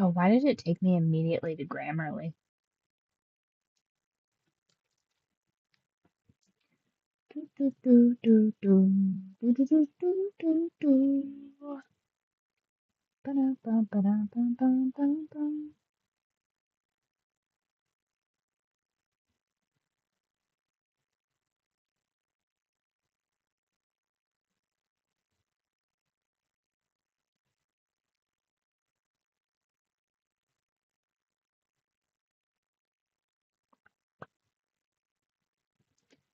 Oh, why did it take me immediately to Grammarly? Do, do, do, do, do. Do, do, do, do, do, do. Ba-dum, bum, ba-dum, bum, bum, bum, bum.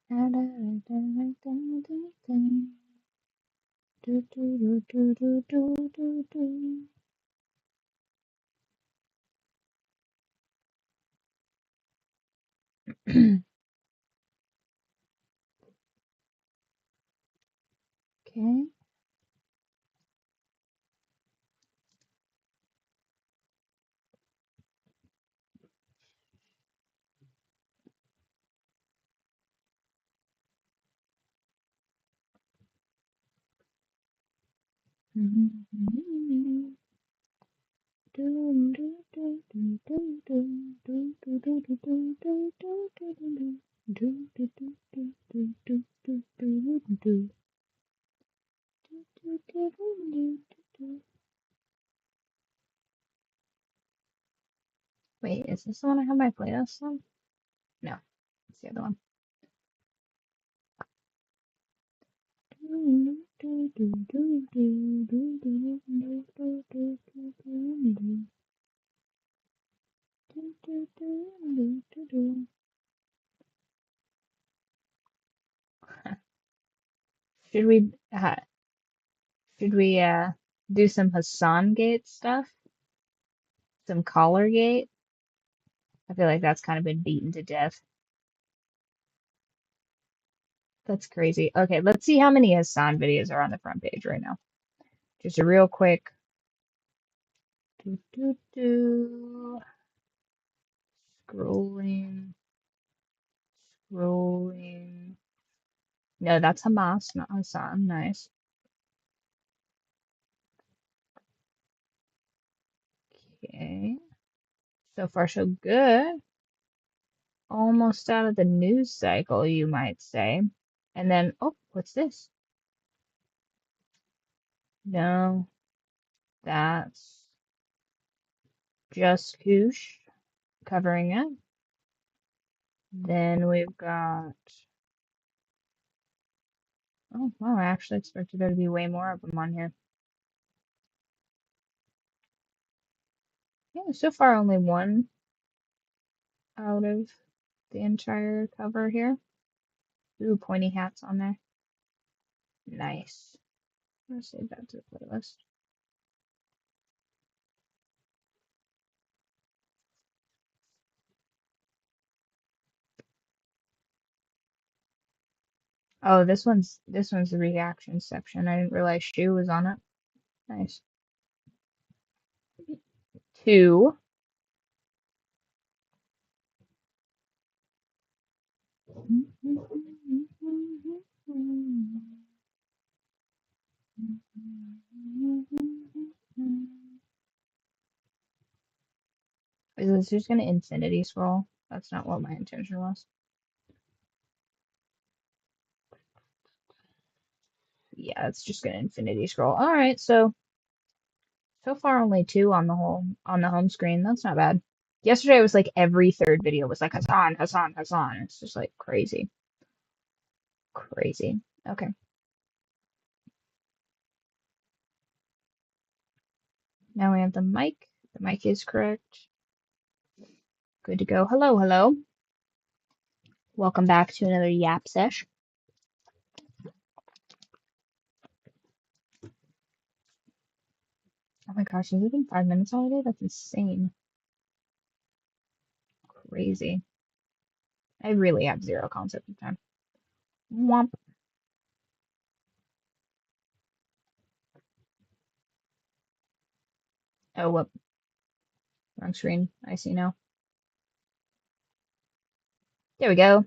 Da, da, da, da, da, da, da. Do, do, do, do, do, do, do, do. Okay. Wait, is this the one I have my playlist on? No, it's the other one. Should we should we do some Hassan Gate stuff? Some collar gate? I feel like that's kind of been beaten to death. That's crazy. Okay, let's see how many Hassan videos are on the front page right now. Just a real quick. Do, do, do. Scrolling, scrolling. No, that's Hamas, not Hassan. Nice. Okay. So far, so good. Almost out of the news cycle, you might say. And then, oh, what's this? No, that's just Koosh covering it. Then we've got, oh, wow, I actually expected there to be way more of them on here. Yeah, so far only one out of the entire cover here. Ooh, pointy hats on there. Nice. Let's save that to the playlist. Oh, this one's the reaction section. I didn't realize Shu was on it. Nice. Two. Is this just gonna infinity scroll? That's not what my intention was. Yeah, it's just gonna infinity scroll. All right, so far only two on the home screen. That's not bad. Yesterday it was like every third video was like Hassan, Hassan, Hassan. It's just like crazy, crazy. Okay, now we have the mic. The mic is correct. Good to go. Hello, hello. Welcome back to another Yap Sesh. Oh my gosh, has it been 5 minutes already? That's insane. Crazy. I really have zero concept of time. Womp. Oh, whoop. Wrong screen. I see now. There we go.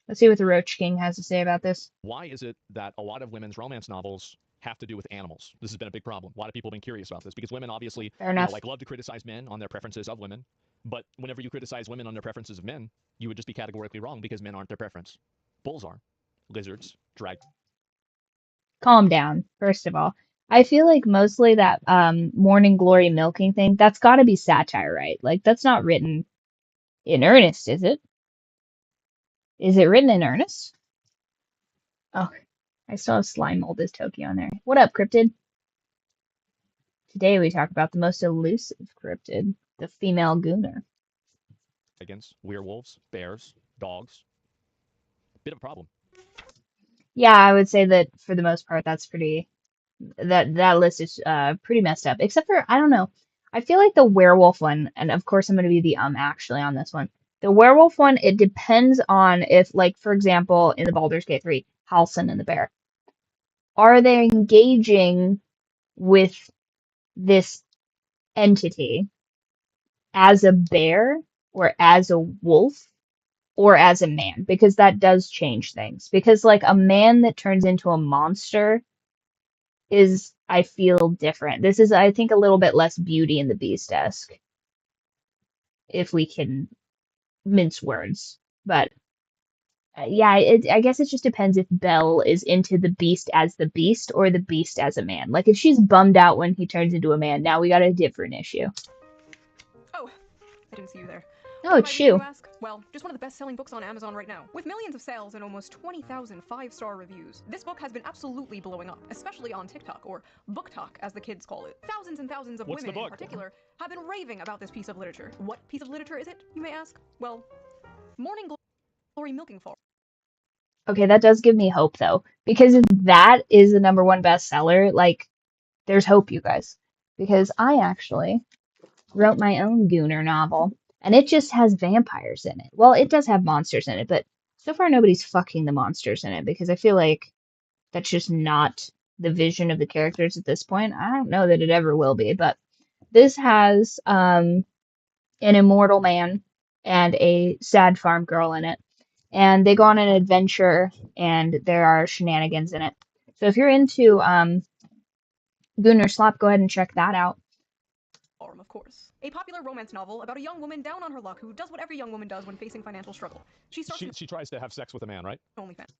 Let's see what the Roach King has to say about this. Why is it that a lot of women's romance novels have to do with animals. This has been a big problem. A lot of people have been curious about this because women obviously, Fair enough. like love to criticize men on their preferences of women. But whenever you criticize women on their preferences of men, you would just be categorically wrong because men aren't their preference. Bulls are. Lizards, dragons. Calm down, first of all. I feel like mostly that morning glory milking thing, that's got to be satire, right? Like that's not written in earnest, is it? Is it written in earnest? Oh, I still have slime mold as Tokyo on there. What up, cryptid? Today we talk about the most elusive cryptid, the female gooner. Werewolves, bears, dogs. Bit of a problem. Yeah, I would say that for the most part, that's pretty. That list is pretty messed up. Except for I don't know. I feel like the werewolf one, and of course I'm going to be the actually on this one. The werewolf one, it depends on if, like, for example, in the Baldur's Gate 3, Halsin and the bear, are they engaging with this entity as a bear or as a wolf or as a man? Because that does change things. Because like a man that turns into a monster is, I feel, different. This is, I think, a little bit less Beauty and the Beast-esque, if we can mince words. But yeah, I guess it just depends if Belle is into the beast or the beast as a man. Like if she's bummed out when he turns into a man, now we got a different issue. Oh, I didn't see you there. Oh, What am it's I reading, you Shu. ask? Well, just one of the best-selling books on Amazon right now, with millions of sales and almost 20,000 five-star reviews. This book has been absolutely blowing up, especially on TikTok, or BookTok, as the kids call it. Thousands and thousands of What's the women in book? particular have been raving about this piece of literature. What piece of literature is it, you may ask? Well, Morning Glory Milking Farm. Okay, that does give me hope though, because if that is the #1 bestseller, like there's hope, you guys. Because I actually wrote my own Gooner novel, and it just has vampires in it. Well, it does have monsters in it, but so far nobody's fucking the monsters in it because I feel like that's just not the vision of the characters at this point. I don't know that it ever will be, but this has an immortal man and a sad farm girl in it. And they go on an adventure, and there are shenanigans in it. So if you're into Gunnar Slap, go ahead and check that out. Of course. A popular romance novel about a young woman down on her luck who does what every young woman does when facing financial struggle. She starts She tries to have sex with a man, right? OnlyFans.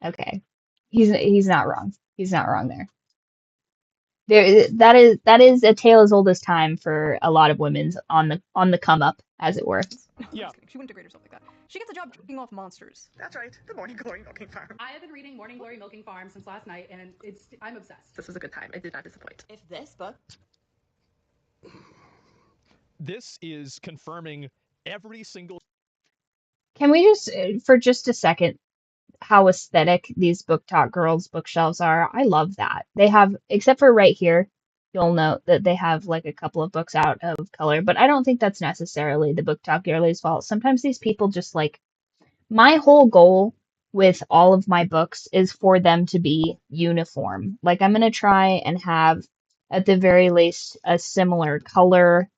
Okay, he's not wrong. He's not wrong there. That is a tale as old as time for a lot of women's on the come up, as it were. No, Yeah. just kidding. She wouldn't degrade herself like that. She gets a job jerking off monsters. That's right, the Morning Glory Milking Farm. I have been reading Morning Glory Milking Farm since last night, and I'm obsessed. This was a good time. It did not disappoint. If this book This is confirming every single. Can we just, for just a second, how aesthetic these Book Talk Girls bookshelves are? I love that. They have, except for right here, you'll note that they have like a couple of books out of color, but I don't think that's necessarily the Book Talk Girlies' fault. Sometimes these people just like, my whole goal with all of my books is for them to be uniform. Like I'm going to try and have, at the very least, a similar color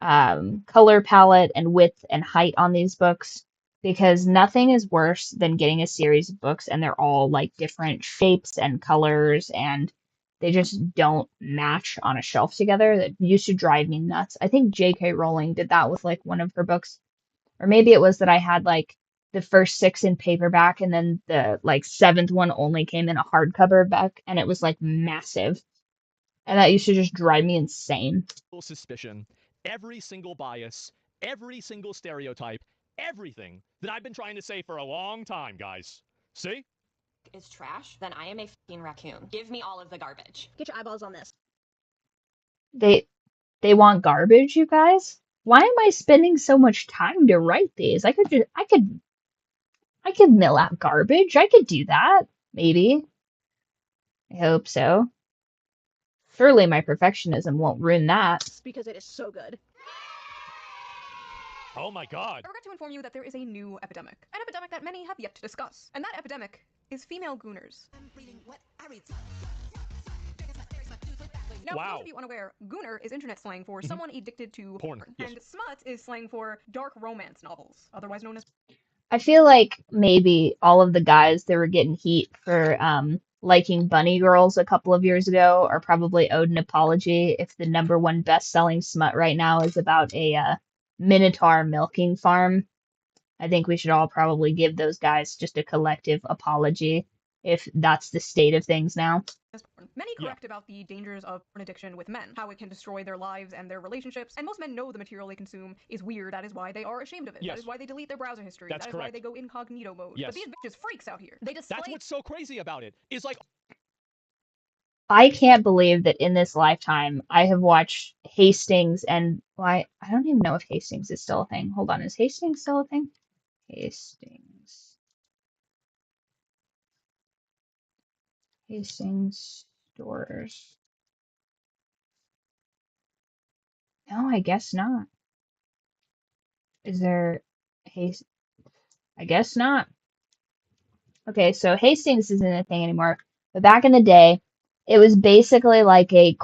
palette and width and height on these books, because nothing is worse than getting a series of books and they're all like different shapes and colors and they just don't match on a shelf together. That used to drive me nuts. I think J.K. Rowling did that with like one of her books, or maybe it was that I had like the first 6 in paperback and then the like 7th one only came in a hardcover back and it was like massive. And that used to just drive me insane. Suspicion, every single bias, every single stereotype, everything that I've been trying to say for a long time, guys. See? is trash, then I am a fucking raccoon. Give me all of the garbage. Get your eyeballs on this. They want garbage, you guys? Why am I spending so much time to write these? I could mill out garbage. I could do that. Maybe. I hope so. Surely my perfectionism won't ruin that. Because it is so good. Oh my god. I regret to inform you that there is a new epidemic. An epidemic that many have yet to discuss. And that epidemic is female gooners. I'm reading what I read. Now, Wow. for those of you unaware, gooner is internet slang for someone addicted to Porn, yes. and smut is slang for dark romance novels, otherwise known as. I feel like maybe all of the guys that were getting heat for liking bunny girls a couple of years ago are probably owed an apology if the #1 best-selling smut right now is about a minotaur milking farm. I think we should all probably give those guys just a collective apology if that's the state of things now. Many Yeah. correct about the dangers of porn addiction with men, how it can destroy their lives and their relationships, and most men know the material they consume is weird. That is why they are ashamed of it. Yes. That is why they delete their browser history. That's That is why correct. they go incognito mode. Yes. But these bitches freaks out here. They display That's what's so crazy about it. Is like, I can't believe that in this lifetime I have watched Hastings and why I don't even know if Hastings is still a thing. Hold on, is Hastings still a thing? Hastings. Hastings stores. No, I guess not. Is there Hast? I guess not. Okay, so Hastings isn't a thing anymore. But back in the day, it was basically like a it's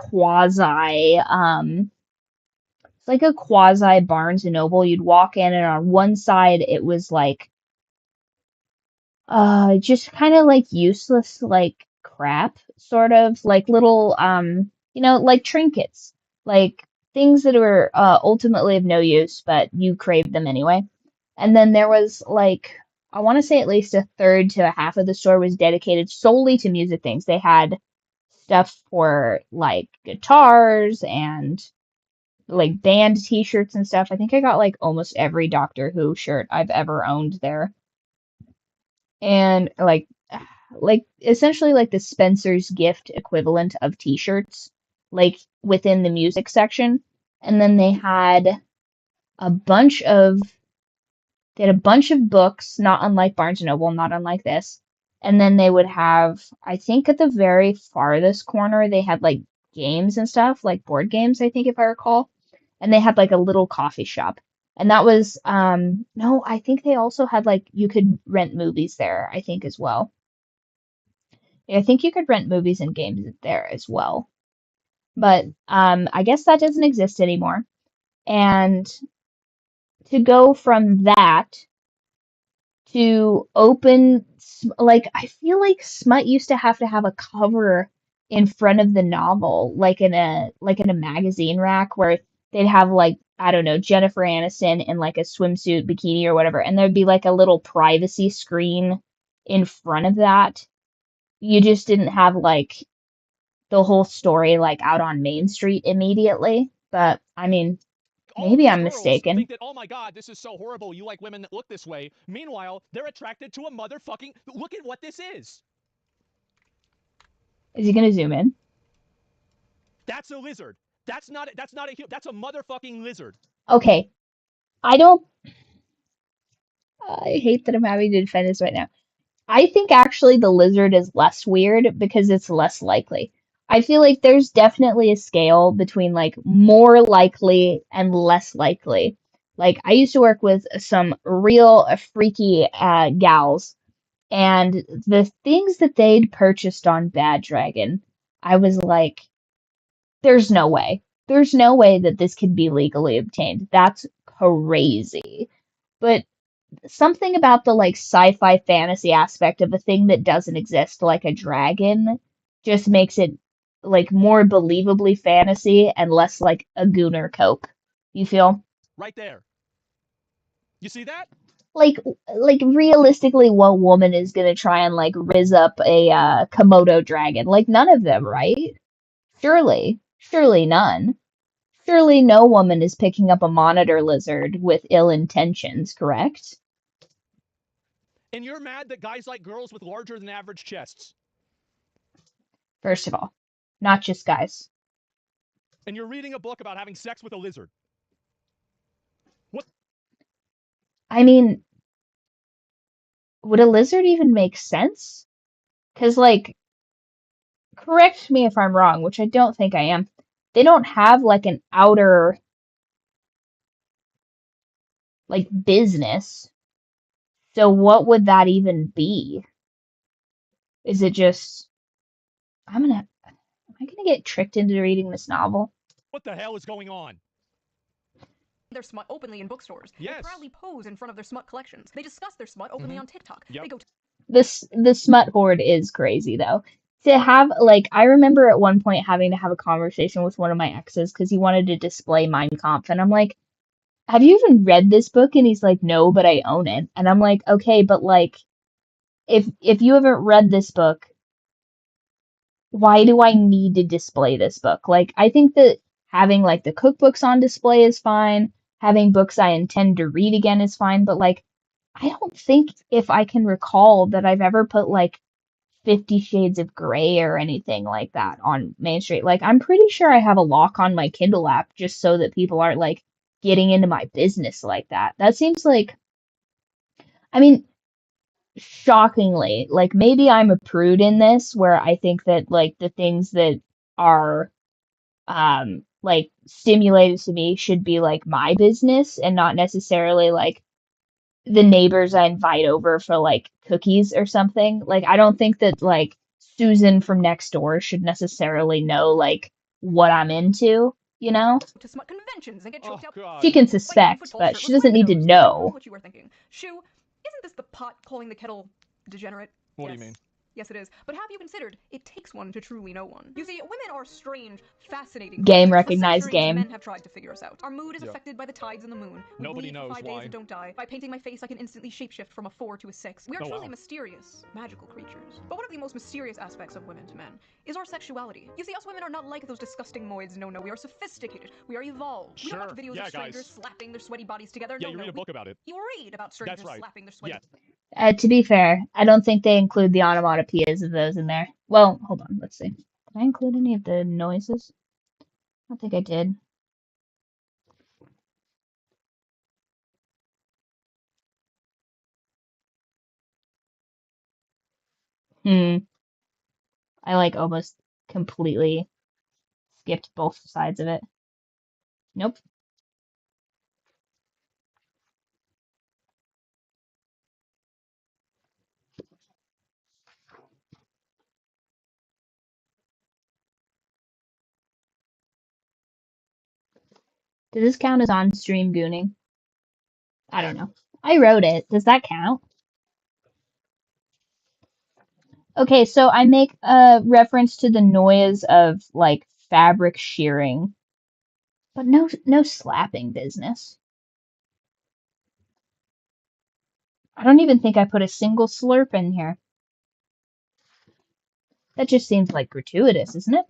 like a quasi Barnes and Noble. You'd walk in and on one side it was like just kind of like useless like crap, sort of like little like trinkets, like things that were ultimately of no use, but you craved them anyway. And then there was like I want to say at least a third to a half of the store was dedicated solely to music things. They had stuff for like guitars and like band t-shirts and stuff. I think I got like almost every Doctor Who shirt I've ever owned there. And like essentially like the Spencer's Gift equivalent of t-shirts, like within the music section. And then a bunch of they had a bunch of books, not unlike Barnes and Noble, not unlike this. And then they would have, I think at the very farthest corner, they had like games and stuff, like board games, I think if I recall. And they had like a little coffee shop. And that was no, I think they also had like you could rent movies there, I think as well. Yeah, I think you could rent movies and games there as well. But I guess that doesn't exist anymore. And to go from that to like I feel like smut used to have a cover in front of the novel, like in a magazine rack where they'd have like I don't know Jennifer Aniston in like a swimsuit bikini or whatever, and there'd be like a little privacy screen in front of that. You just didn't have like the whole story like out on Main Street immediately. But I mean, all of maybe these I'm girls mistaken. think that, oh my God, this is so horrible. You like women that look this way. Meanwhile, they're attracted to a motherfucking. Look at what this is. Is he gonna zoom in? That's a lizard. That's not. That's not a. That's a motherfucking lizard. Okay, I don't. I hate that I'm having to defend this right now. I think actually the lizard is less weird because it's less likely. I feel like there's definitely a scale between like more likely and less likely. Like I used to work with some real freaky gals, and the things that they'd purchased on Bad Dragon, I was like, there's no way. There's no way that this could be legally obtained. That's crazy. But something about the like sci-fi fantasy aspect of a thing that doesn't exist, like a dragon, just makes it like more believably fantasy and less like a gooner cope. You feel? Right there. You see that? Like like realistically what woman is gonna try and like riz up a Komodo dragon? Like none of them, right? Surely. Surely none. Surely no woman is picking up a monitor lizard with ill intentions, correct? And you're mad that guys like girls with larger than average chests. First of all, not just guys. And you're reading a book about having sex with a lizard. What? I mean, would a lizard even make sense? Because, like, correct me if I'm wrong, which I don't think I am. They don't have, like, an outer, like, business. So what would that even be? Is it just, am I gonna get tricked into reading this novel? What the hell is going on? their smut openly in bookstores. Yes. They proudly pose in front of their smut collections. They discuss their smut openly on TikTok. Yep. They go The smut horde is crazy, though. to have like I remember at one point having to have a conversation with one of my exes because he wanted to display Mein Kampf, and I'm like, "Have you even read this book?" And he's like, "No, but I own it." And I'm like, "Okay, but like if you haven't read this book, why do I need to display this book?" Like I think that having like the cookbooks on display is fine, having books I intend to read again is fine, but like I don't think if I can recall that I've ever put like 50 Shades of Grey or anything like that on Main Street. Like, I'm pretty sure I have a lock on my Kindle app just so that people aren't like getting into my business like that. That seems like, I mean, shockingly, like maybe I'm a prude in this where I think that like the things that are like stimulated to me should be like my business and not necessarily like the neighbors I invite over for like cookies or something. Like I don't think that like Susan from next door should necessarily know like what I'm into, you know? To smut conventions and get choked out She God. can by a suspect, football but she shirtless doesn't need to rhinoceros. I know know. what you were thinking. Shu, isn't this the pot calling the kettle degenerate? What do Yes. you mean? Yes, it is. But have you considered it takes one to truly know one? You see, women are strange, fascinating Game creatures. For recognized centuries, game. men have tried to figure us out. Our mood is Yep. affected by the tides in the moon. We Nobody bleed for knows 5 days why. and don't die. By painting my face, I can instantly shapeshift from a 4 to a 6. We are Oh, truly wow. mysterious, magical creatures. But one of the most mysterious aspects of women to men is our sexuality. You see, us women are not like those disgusting moids. No, we are sophisticated. We are evolved. We don't watch Sure. videos Yeah, of strangers guys. slapping their sweaty bodies together. Yeah, No, you read a book about it. You read about strangers right. slapping their sweaty Yeah. To be fair, I don't think they include the onomatopoeias of those in there. Well, hold on, let's see. Did I include any of the noises? I don't think I did. I like almost completely skipped both sides of it. Nope. Does this count as on-stream gooning? I don't know. I wrote it. Does that count? Okay, so I make a reference to the noise of like fabric shearing, but no slapping business. I don't even think I put a single slurp in here. That just seems like gratuitous, isn't it?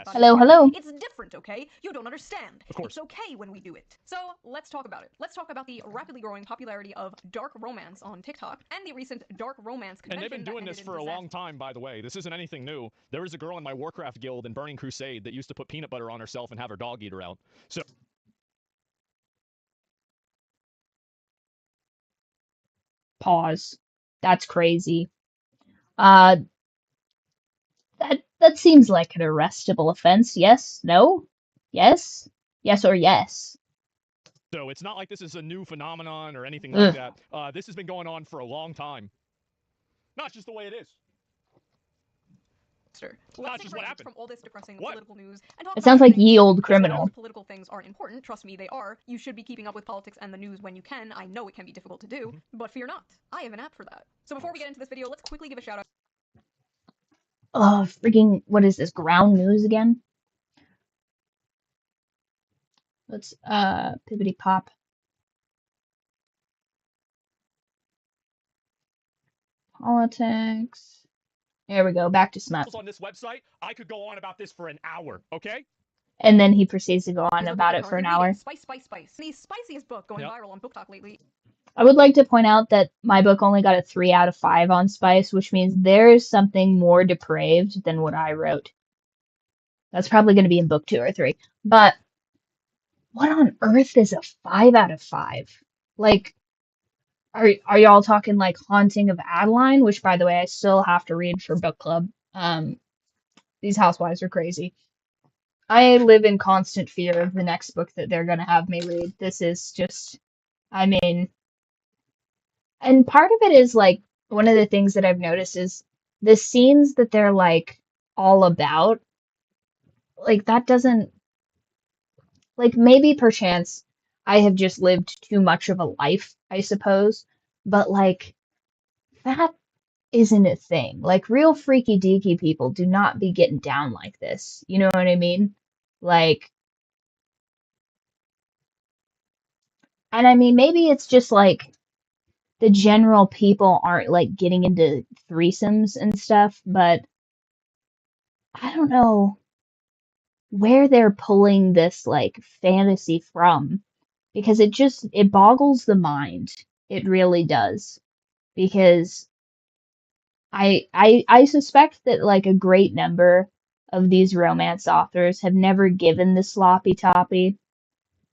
bodies Hello, together. hello. It's different, okay? You don't understand. Of course. It's okay when we do it. So let's talk about it. Let's talk about the rapidly growing popularity of dark romance on TikTok and the recent dark romance And convention. they've been doing this for a long time, by the way. This isn't anything new. There was a girl in my Warcraft guild in Burning Crusade that used to put peanut butter on herself and have her dog eat her out. So Pause. That's crazy. Uh, that seems like an arrestable offense. Yes? No? Yes? Yes or yes? it's not like this is a new phenomenon or anything like Ugh. that. This has been going on for a long time. Not just the way it is. Let's just take what a break happened. from all this depressing What? political news and talk It about sounds like something ye old If criminal. political things aren't important, trust me, they are. You should be keeping up with politics and the news when you can. I know it can be difficult to do, but fear not. I have an app for that. So before we get into this video, let's quickly give a shout out. Oh, freaking, what is this? Ground news again? Let's, pippity pop. Politics. There we go. Back to smut. On this website, I could go on about this for an hour, okay? And then he proceeds to go on These are the about books it I'm for an currently reading. hour. Spice. The spiciest book going viral on Book Talk lately. I would like to point out that my book only got a 3 out of 5 on Spice, which means there's something more depraved than what I wrote. That's probably going to be in book 2 or 3. But what on earth is a 5 out of 5? Like, are y'all talking like Haunting of Adeline, which by the way I still have to read for book club. These housewives are crazy. I live in constant fear of the next book that they're gonna have me read. This is just, I mean, and part of it is like one of the things that I've noticed is the scenes that they're like all about, like that doesn't, like maybe perchance I have just lived too much of a life, I suppose, but like that isn't a thing. Like real freaky deaky people do not be getting down like this. You know what I mean? Like, and I mean, maybe it's just like the general people aren't like getting into threesomes and stuff, but I don't know where they're pulling this like fantasy from because it boggles the mind. It really does. Because I suspect that like a great number of these romance authors have never given the sloppy toppy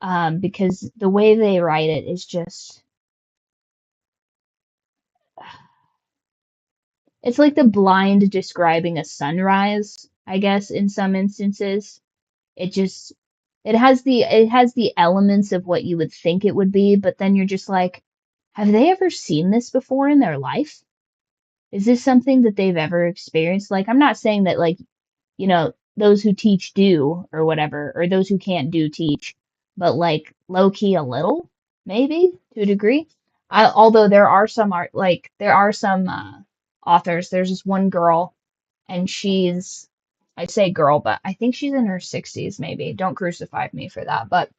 because the way they write it is just it's like the blind describing a sunrise, I guess, in some instances. It just it has the elements of what you would think it would be, but then you're just like, have they ever seen this before in their life? Is this something that they've ever experienced? Like, I'm not saying that like, those who teach do or whatever, or those who can't do teach, but like low key a little, maybe to a degree. Although there are some authors. There's this one girl, and I say girl, but I think she's in her 60s, maybe. Don't crucify me for that, but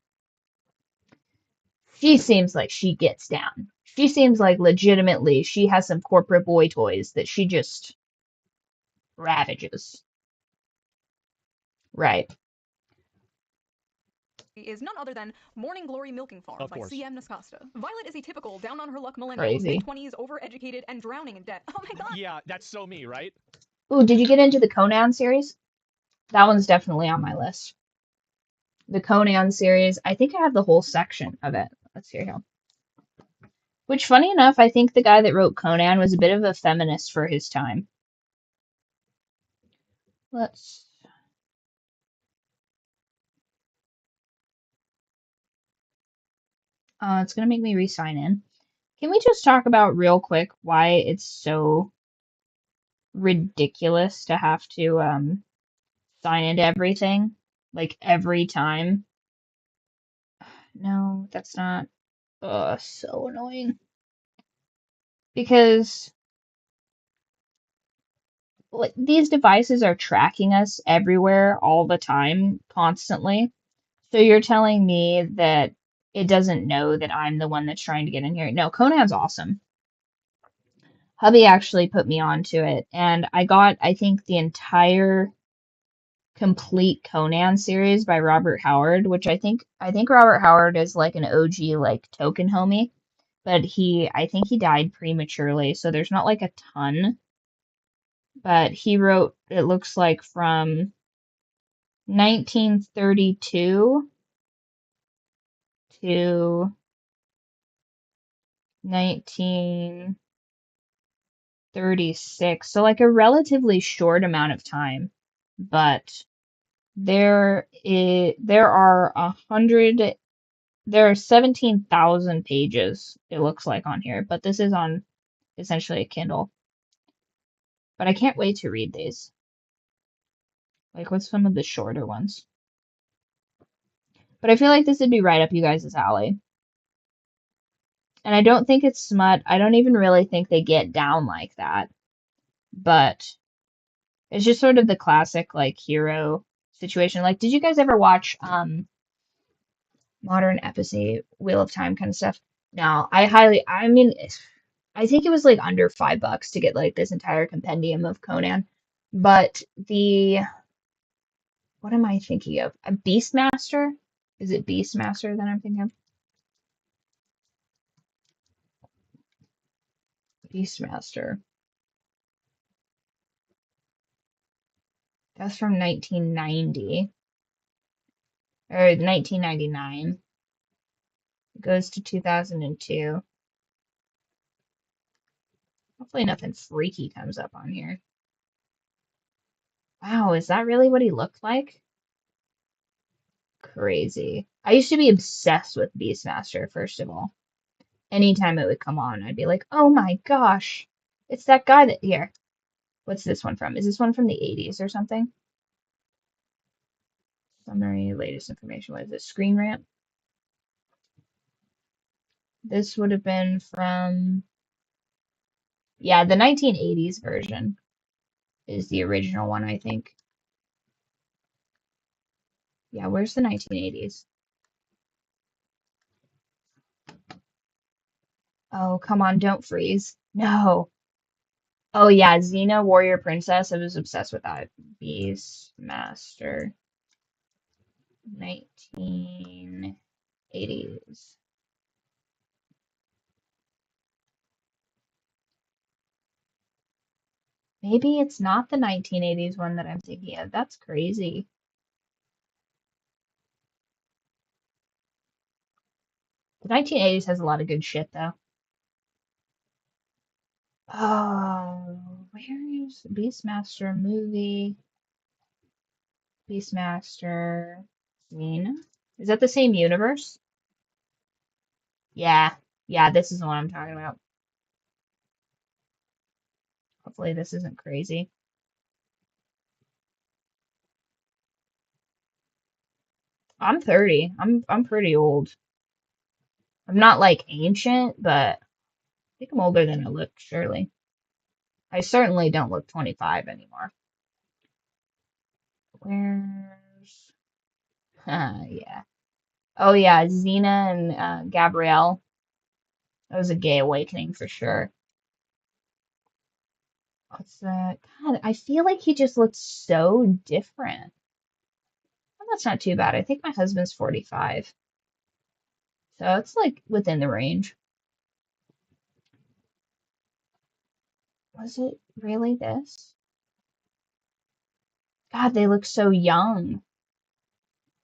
she seems like she gets down. She seems like legitimately she has some corporate boy toys that she just ravages. Right. Is none other than Morning Glory Milking Farm Of by course. C.M. Nascosta. Violet is a typical down-on-her-luck millennial, Crazy. mid-20s, overeducated, and drowning in debt. Oh my god! Yeah, that's so me, right? Ooh, did you get into the Conan series? That one's definitely on my list. The Conan series, I think I have the whole section of it. Let's see here. Which, funny enough, I think the guy that wrote Conan was a bit of a feminist for his time. Let's. It's gonna make me re-sign in. Can we just talk about real quick why it's so ridiculous to have to sign into everything? Like every time? No, that's not. Ugh, so annoying. Because like these devices are tracking us everywhere all the time, constantly. So you're telling me that it doesn't know that I'm the one that's trying to get in here? No, Conan's awesome. Hubby actually put me onto it, and I got, I think, the entire complete Conan series by Robert Howard, which I think Robert Howard is like an OG like token homie, but I think he died prematurely, so there's not like a ton. But he wrote, it looks like from 1932 to 1936. So like a relatively short amount of time. But there are 17,000 pages, it looks like on here, but this is on essentially a Kindle. But I can't wait to read these. Like, what's some of the shorter ones? But I feel like this would be right up you guys' alley. And I don't think it's smut. I don't even really think they get down like that. But it's just sort of the classic like hero situation. Like, did you guys ever watch modern episode, Wheel of Time kind of stuff? No, I mean, I think it was like under $5 to get like this entire compendium of Conan. But what am I thinking of? A Beastmaster? Is it Beastmaster that I'm thinking of? Beastmaster. That's from 1990 or 1999. It goes to 2002. Hopefully nothing freaky comes up on here. Wow, is that really what he looked like? Crazy. I used to be obsessed with Beastmaster, first of all. Anytime it would come on, I'd be like, oh my gosh, it's that guy that here. What's this one from? Is this one from the 80s or something? Summary, latest information. What is this? Screen Rant? This would have been from Yeah, the 1980s version is the original one, I think. Yeah, where's the 1980s? Oh, come on, don't freeze. No. Oh yeah, Xena Warrior Princess. I was obsessed with that. Beastmaster 1980s. Maybe it's not the 1980s one that I'm thinking of. That's crazy. The 1980s has a lot of good shit though. Oh, where is Beastmaster movie? Beastmaster Xena? Is that the same universe? Yeah. Yeah, this is the one I'm talking about. Hopefully this isn't crazy. I'm 30. I'm pretty old. I'm not like ancient, but I think I'm older than I look, surely. I certainly don't look 25 anymore. Where's yeah. Oh yeah, Xena and Gabrielle. That was a gay awakening for sure. What's that? God, I feel like he just looks so different. Well, that's not too bad. I think my husband's 45. So it's like within the range. Was it really this? God, they look so young.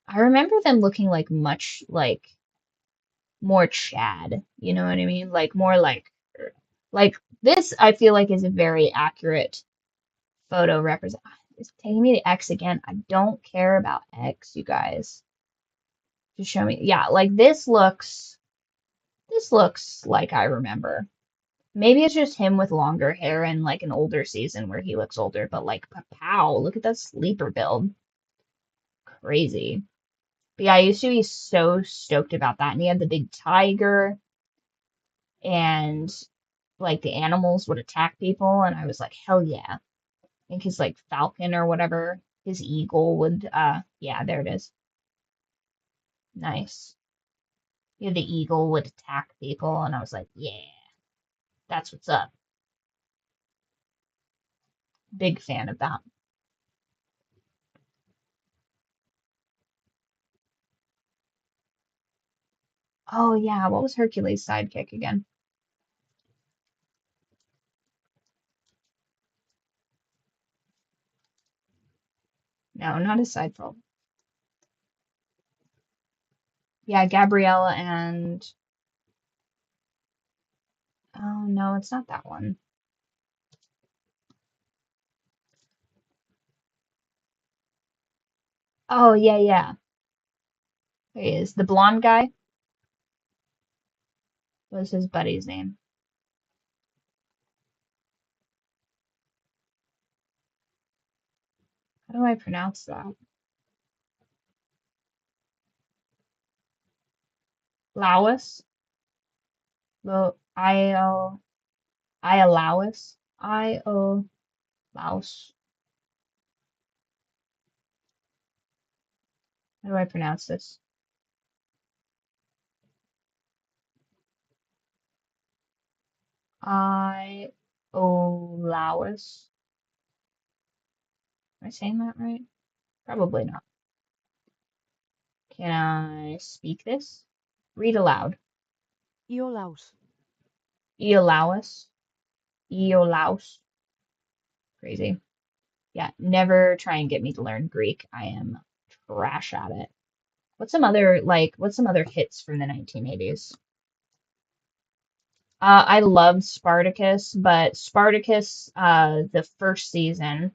I remember them looking like much like more Chad. You know what I mean? Like more like this I feel like is a very accurate photo represent. It's taking me to X again. I don't care about X, you guys. Just show me. Yeah, like this looks like I remember. Maybe it's just him with longer hair and like an older season where he looks older, but like pow, look at that sleeper build. Crazy. But yeah, I used to be so stoked about that. And he had the big tiger and like the animals would attack people and I was like, hell yeah. I think his like falcon or whatever, his eagle would yeah, there it is. Nice. Yeah, the eagle would attack people and I was like, yeah, that's what's up. Big fan of that. Oh yeah, what was Hercules' sidekick again? No, not his side role. Yeah, Gabriella and oh no, it's not that one. Oh yeah, yeah. There he is. The blonde guy was his buddy's name. How do I pronounce that? Laos? Lo Iolaus? Laos. How do I pronounce this? Iolaus. Am I saying that right? Probably not. Can I speak this? Read aloud. Iolaus. Iolaus. Iolaus. Crazy. Yeah, never try and get me to learn Greek. I am trash at it. What's some other hits from the 1980s? I loved Spartacus, but Spartacus, the first season,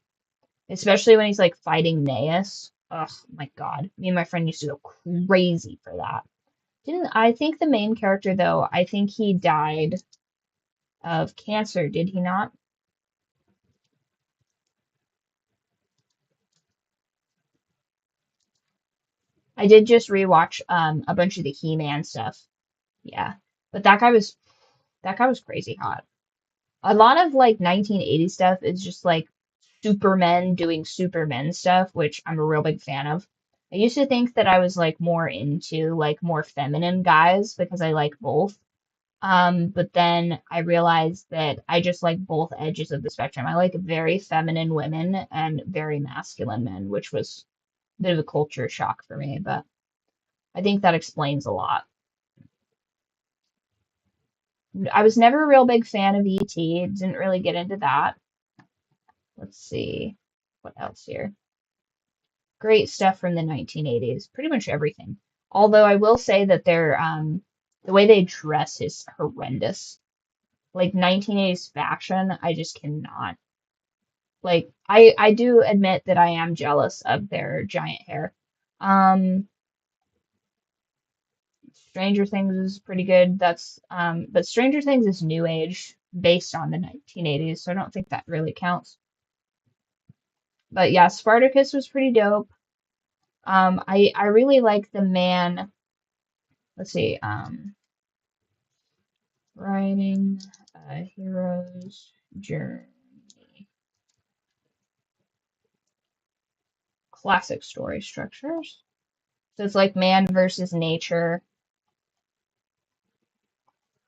especially when he's like fighting Gnaeus. Oh my God. Me and my friend used to go crazy for that. Didn't I think the main character though, I think he died of cancer, did he not? I did just rewatch a bunch of the He-Man stuff. Yeah. But that guy was crazy hot. A lot of like 1980s stuff is just like supermen doing supermen stuff, which I'm a real big fan of. I used to think that I was like more into like more feminine guys because I like both. But then I realized that I just like both edges of the spectrum. I like very feminine women and very masculine men, which was a bit of a culture shock for me, but I think that explains a lot. I was never a real big fan of E.T., didn't really get into that. Let's see what else here. Great stuff from the 1980s, pretty much everything. Although I will say that the way they dress is horrendous. Like 1980s fashion, I just cannot. Like I do admit that I am jealous of their giant hair. Um, Stranger Things is pretty good. But Stranger Things is new age based on the 1980s, so I don't think that really counts. But yeah, Spartacus was pretty dope. I really like the man. Let's see. Writing a hero's journey. Classic story structures. So it's like man versus nature.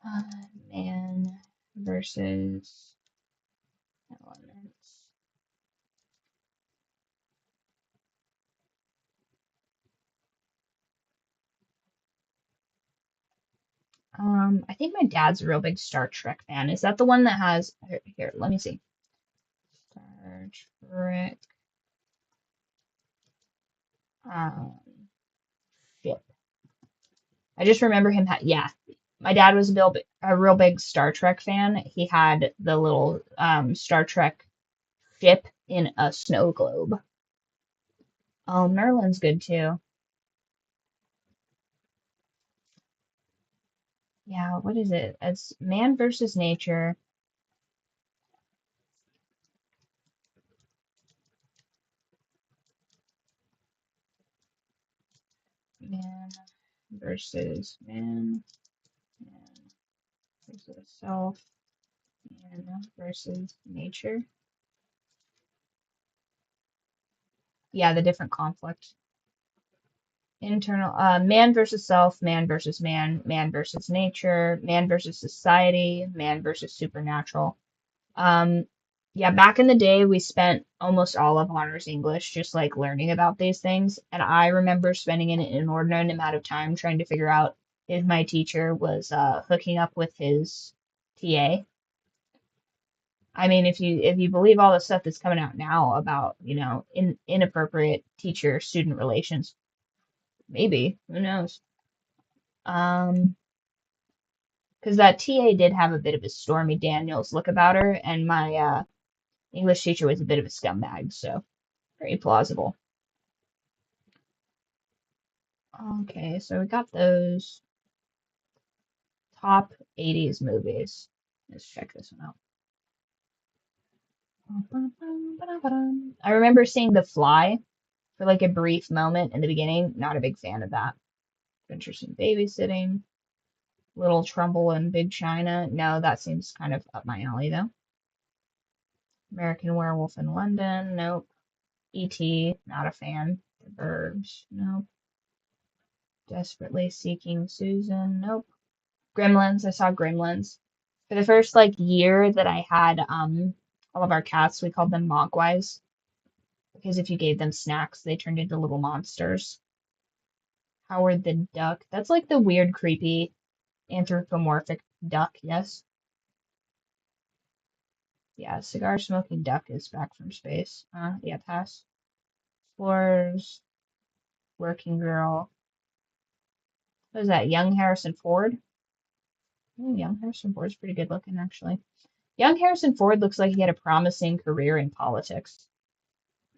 Uh, Man versus elements. I think my dad's a real big Star Trek fan. Is that the one that has here, let me see. Star Trek um ship. I just remember him yeah. My dad was a real big Star Trek fan. He had the little Star Trek ship in a snow globe. Oh, Merlin's good too. Yeah, what is it? It's man versus nature. Man versus man. Man versus self. Man versus nature. Yeah, the different conflict. Internal, man versus self, man versus man, man versus nature, man versus society, man versus supernatural. Um, yeah, back in the day, we spent almost all of honors English just like learning about these things. And I remember spending an inordinate amount of time trying to figure out if my teacher was hooking up with his TA. I mean, if you believe all the stuff that's coming out now about, inappropriate teacher-student relations, maybe, who knows? Um, because that TA did have a bit of a Stormy Daniels look about her, and my English teacher was a bit of a scumbag, so very plausible. Okay, so we got those top 80s movies. Let's check this one out. I remember seeing The Fly for like a brief moment in the beginning. Not a big fan of that. Adventures in Babysitting, Little Trumbull and Big China. No, that seems kind of up my alley though. American Werewolf in London. Nope. E.T. Not a fan. The Burbs. Nope. Desperately Seeking Susan. Nope. Gremlins. I saw Gremlins. For the first like year that I had all of our cats, we called them Mogwais because if you gave them snacks, they turned into little monsters. Howard the Duck. That's like the weird, creepy, anthropomorphic duck, yes? Yeah, cigar smoking duck is back from space. Yeah, pass. Explorers, Working Girl. What is that? Young Harrison Ford? Oh, young Harrison Ford's pretty good looking, actually. Young Harrison Ford looks like he had a promising career in politics.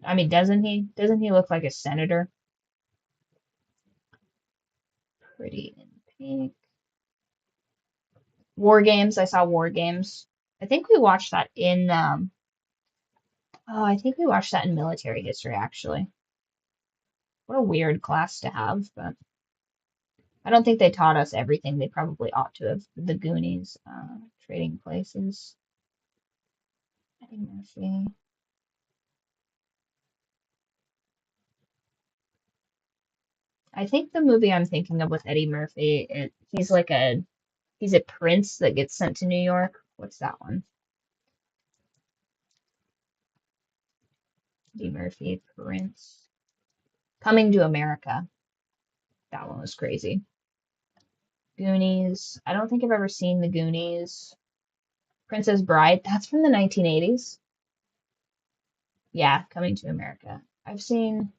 I mean, doesn't he? Doesn't he look like a senator? Pretty in Pink. War Games. I saw War Games. I think we watched that in I think we watched that in military history actually. What a weird class to have, but I don't think they taught us everything they probably ought to have. The Goonies, Trading Places. Eddie Murphy. I think the movie I'm thinking of with Eddie Murphy, he's a prince that gets sent to New York. What's that one? Eddie Murphy, Prince. Coming to America. That one was crazy. Goonies. I don't think I've ever seen the Goonies. Princess Bride. That's from the 1980s. Yeah, Coming to America. I've seen.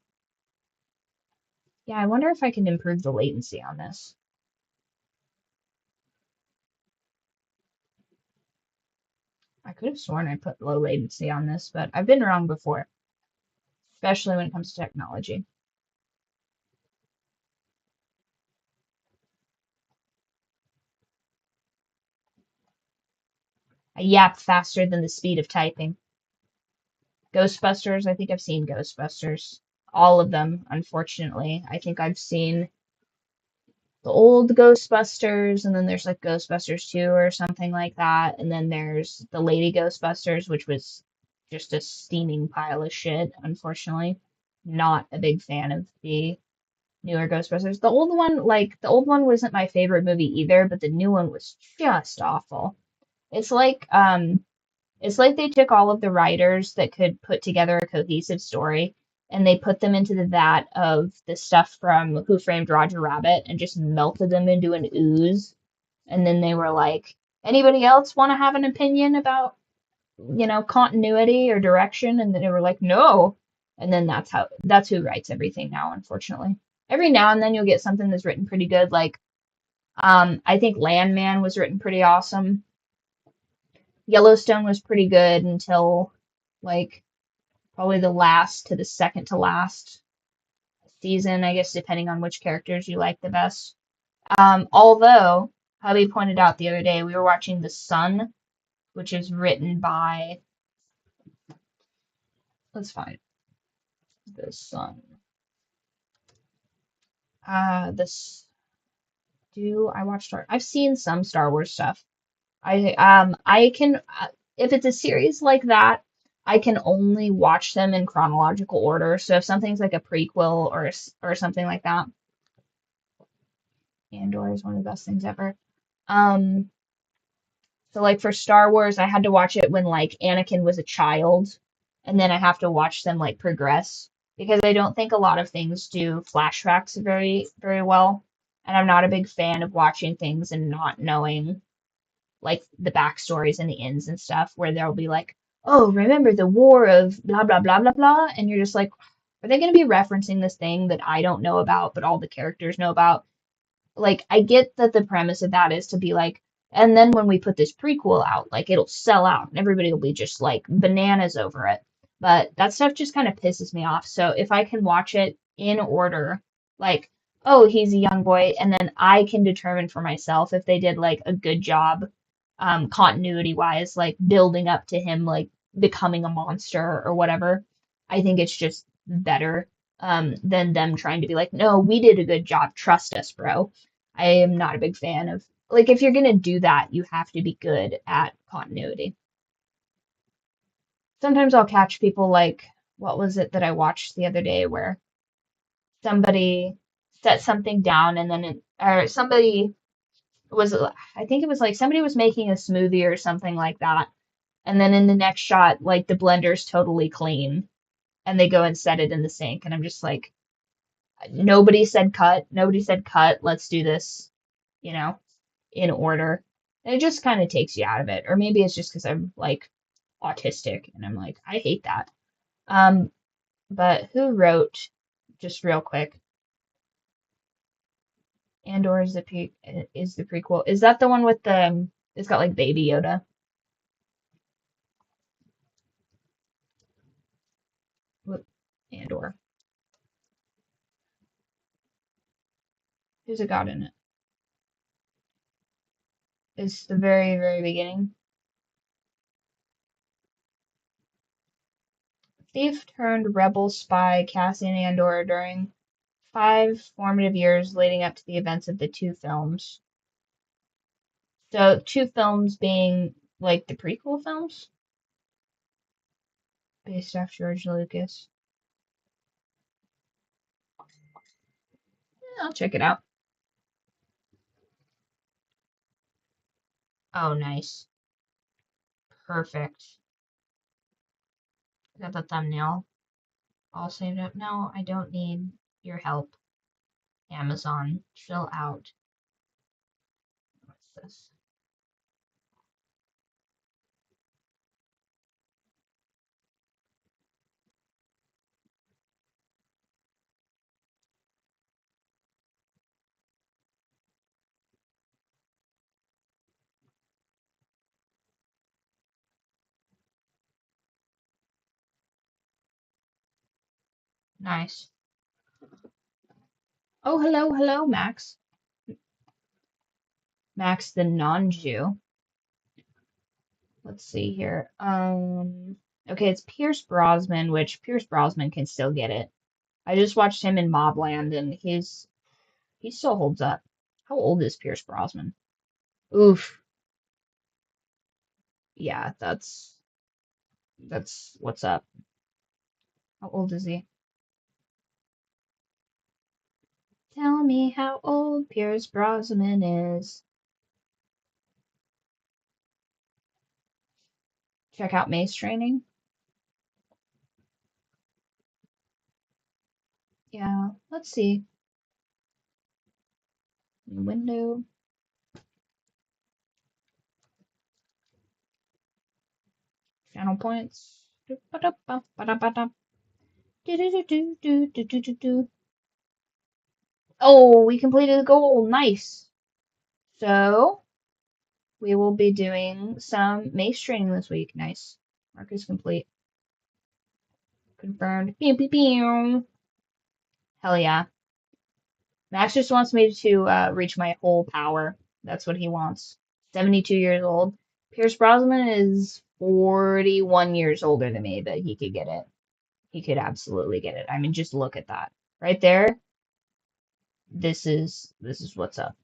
Yeah, I wonder if I can improve the latency on this. I could have sworn I put low latency on this, but I've been wrong before, especially when it comes to technology. I yap faster than the speed of typing. Ghostbusters, I think I've seen Ghostbusters. All of them, unfortunately. I think I've seen the old Ghostbusters, and then there's like Ghostbusters 2 or something like that. And then there's the Lady Ghostbusters, which was just a steaming pile of shit, unfortunately. Not a big fan of the newer Ghostbusters. The old one wasn't my favorite movie either, but the new one was just awful. It's like it's like they took all of the writers that could put together a cohesive story and they put them into the vat of the stuff from Who Framed Roger Rabbit and just melted them into an ooze. And then they were like, anybody else want to have an opinion about, continuity or direction? And then they were like, no. And then that's who writes everything now, unfortunately. Every now and then you'll get something that's written pretty good. Like, I think Landman was written pretty awesome. Yellowstone was pretty good until like probably the last to the second to last season, I guess, depending on which characters you like the best. Although, hubby pointed out the other day, we were watching The Sun, which is written by, let's find The Sun. This, do I watch I've seen some Star Wars stuff. I can if it's a series like that, I can only watch them in chronological order. So if something's like a prequel or something like that, Andor is one of the best things ever. Um, so like for Star Wars, I had to watch it when like Anakin was a child, and then I have to watch them like progress because I don't think a lot of things do flashbacks very very well, and I'm not a big fan of watching things and not knowing like the backstories and the ends and stuff where they'll be like, oh, remember the war of blah blah blah blah blah, and you're just like, are they going to be referencing this thing that I don't know about, but all the characters know about? Like, I get that the premise of that is to be like, and then when we put this prequel out, like it'll sell out and everybody will be just like bananas over it. But that stuff just kind of pisses me off. So if I can watch it in order, like, oh, he's a young boy, and then I can determine for myself if they did like a good job, continuity wise, like building up to him like becoming a monster or whatever. I think it's just better than them trying to be like, no, we did a good job. Trust us, bro. I am not a big fan of like if you're gonna do that, you have to be good at continuity. Sometimes I'll catch people like what was it that I watched the other day where somebody set something down and then or somebody was I think it was like somebody was making a smoothie or something like that. And then in the next shot, like the blender's totally clean and they go and set it in the sink. And I'm just like, nobody said cut. Nobody said cut. Let's do this, you know, in order. And it just kind of takes you out of it. Or maybe it's just because I'm like autistic and I'm like, I hate that. Um, but who wrote, just real quick, Andor is the prequel. Is that the one with the, it's got like Baby Yoda? With Andor. Who's it got in it? It's the very, very beginning. Thief turned rebel spy Cassian Andor during 5 formative years leading up to the events of the 2 films. So 2 films being like the prequel films? Based off George Lucas. I'll check it out. Oh, nice. Perfect. Got the thumbnail all saved up. No, I don't need your help. Amazon, chill out. What's this? Nice. Oh, hello, Max. Max the non-Jew. Let's see here. Okay, it's Pierce Brosnan, which Pierce Brosnan can still get it. I just watched him in Mobland, and he still holds up. How old is Pierce Brosnan? Oof. Yeah, that's what's up. How old is he? Tell me how old Pierce Brosnan is. Check out Mace Training. Yeah, let's see. Window. Channel points. Oh, we completed the goal. Nice. So, we will be doing some mace training this week. Nice. Mark is complete. Confirmed. Pew, pew, pew. Hell yeah. Max just wants me to reach my whole power. That's what he wants. 72 years old. Pierce Brosnan is 41 years older than me, but he could get it. He could absolutely get it. I mean, just look at that. Right there. This is what's up.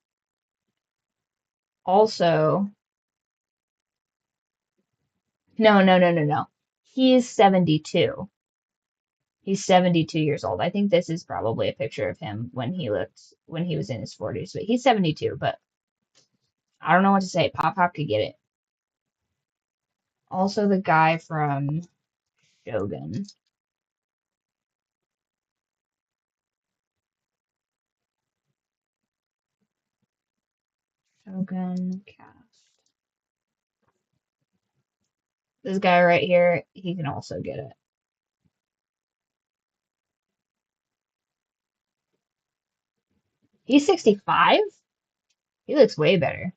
Also, no. He is 72. He's 72 years old. I think this is probably a picture of him when he was in his 40s, but he's 72, but I don't know what to say. Pop Pop could get it. Also the guy from Shogun. Shogun cast. This guy right here, he can also get it. He's 65? He looks way better.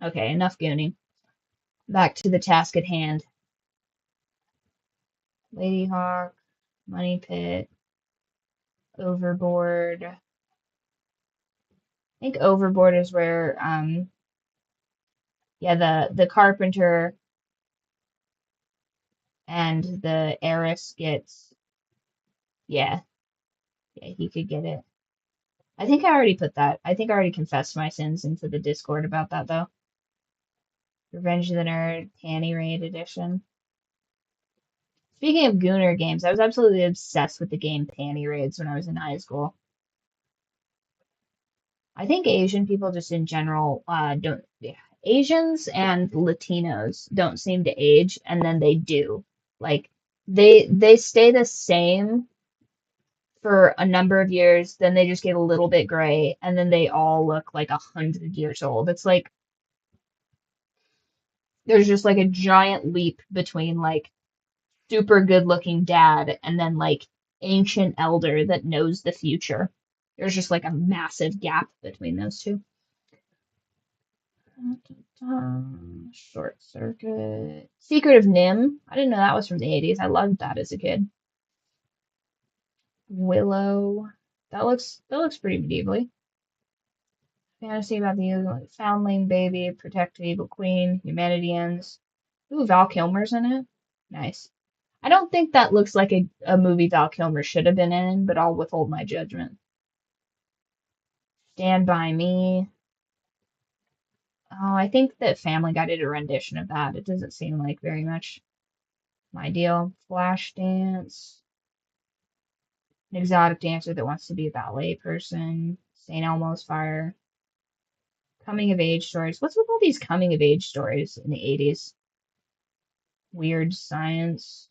Okay, enough gooning. Back to the task at hand. Lady Hawk, Money Pit, Overboard. I think Overboard is where yeah, the carpenter and the heiress gets, yeah, he could get it. I think I already put that. I think I already confessed my sins into the Discord about that though. Revenge of the Nerd, Panty Raid Edition. Speaking of Gooner games, I was absolutely obsessed with the game Panty Raids when I was in high school. I think Asian people just in general don't. Yeah, Asians and Latinos don't seem to age, and then they do. Like they stay the same for a number of years, then they just get a little bit gray, and then they all look like 100 years old. It's like there's just like a giant leap between like super good looking dad and then like ancient elder that knows the future. There's just like a massive gap between those two. Short Circuit. Secret of Nim. I didn't know that was from the 80s. I loved that as a kid. Willow. That looks pretty medievally. Fantasy about the foundling baby, protect evil queen, humanity ends. Ooh, Val Kilmer's in it. Nice. I don't think that looks like a movie Val Kilmer should have been in, but I'll withhold my judgment. Stand By Me. Oh, I think that Family Guy did a rendition of that. It doesn't seem like very much my deal. Flashdance. An exotic dancer that wants to be a ballet person. St. Elmo's Fire. Coming of age stories. What's with all these coming of age stories in the 80s? Weird Science.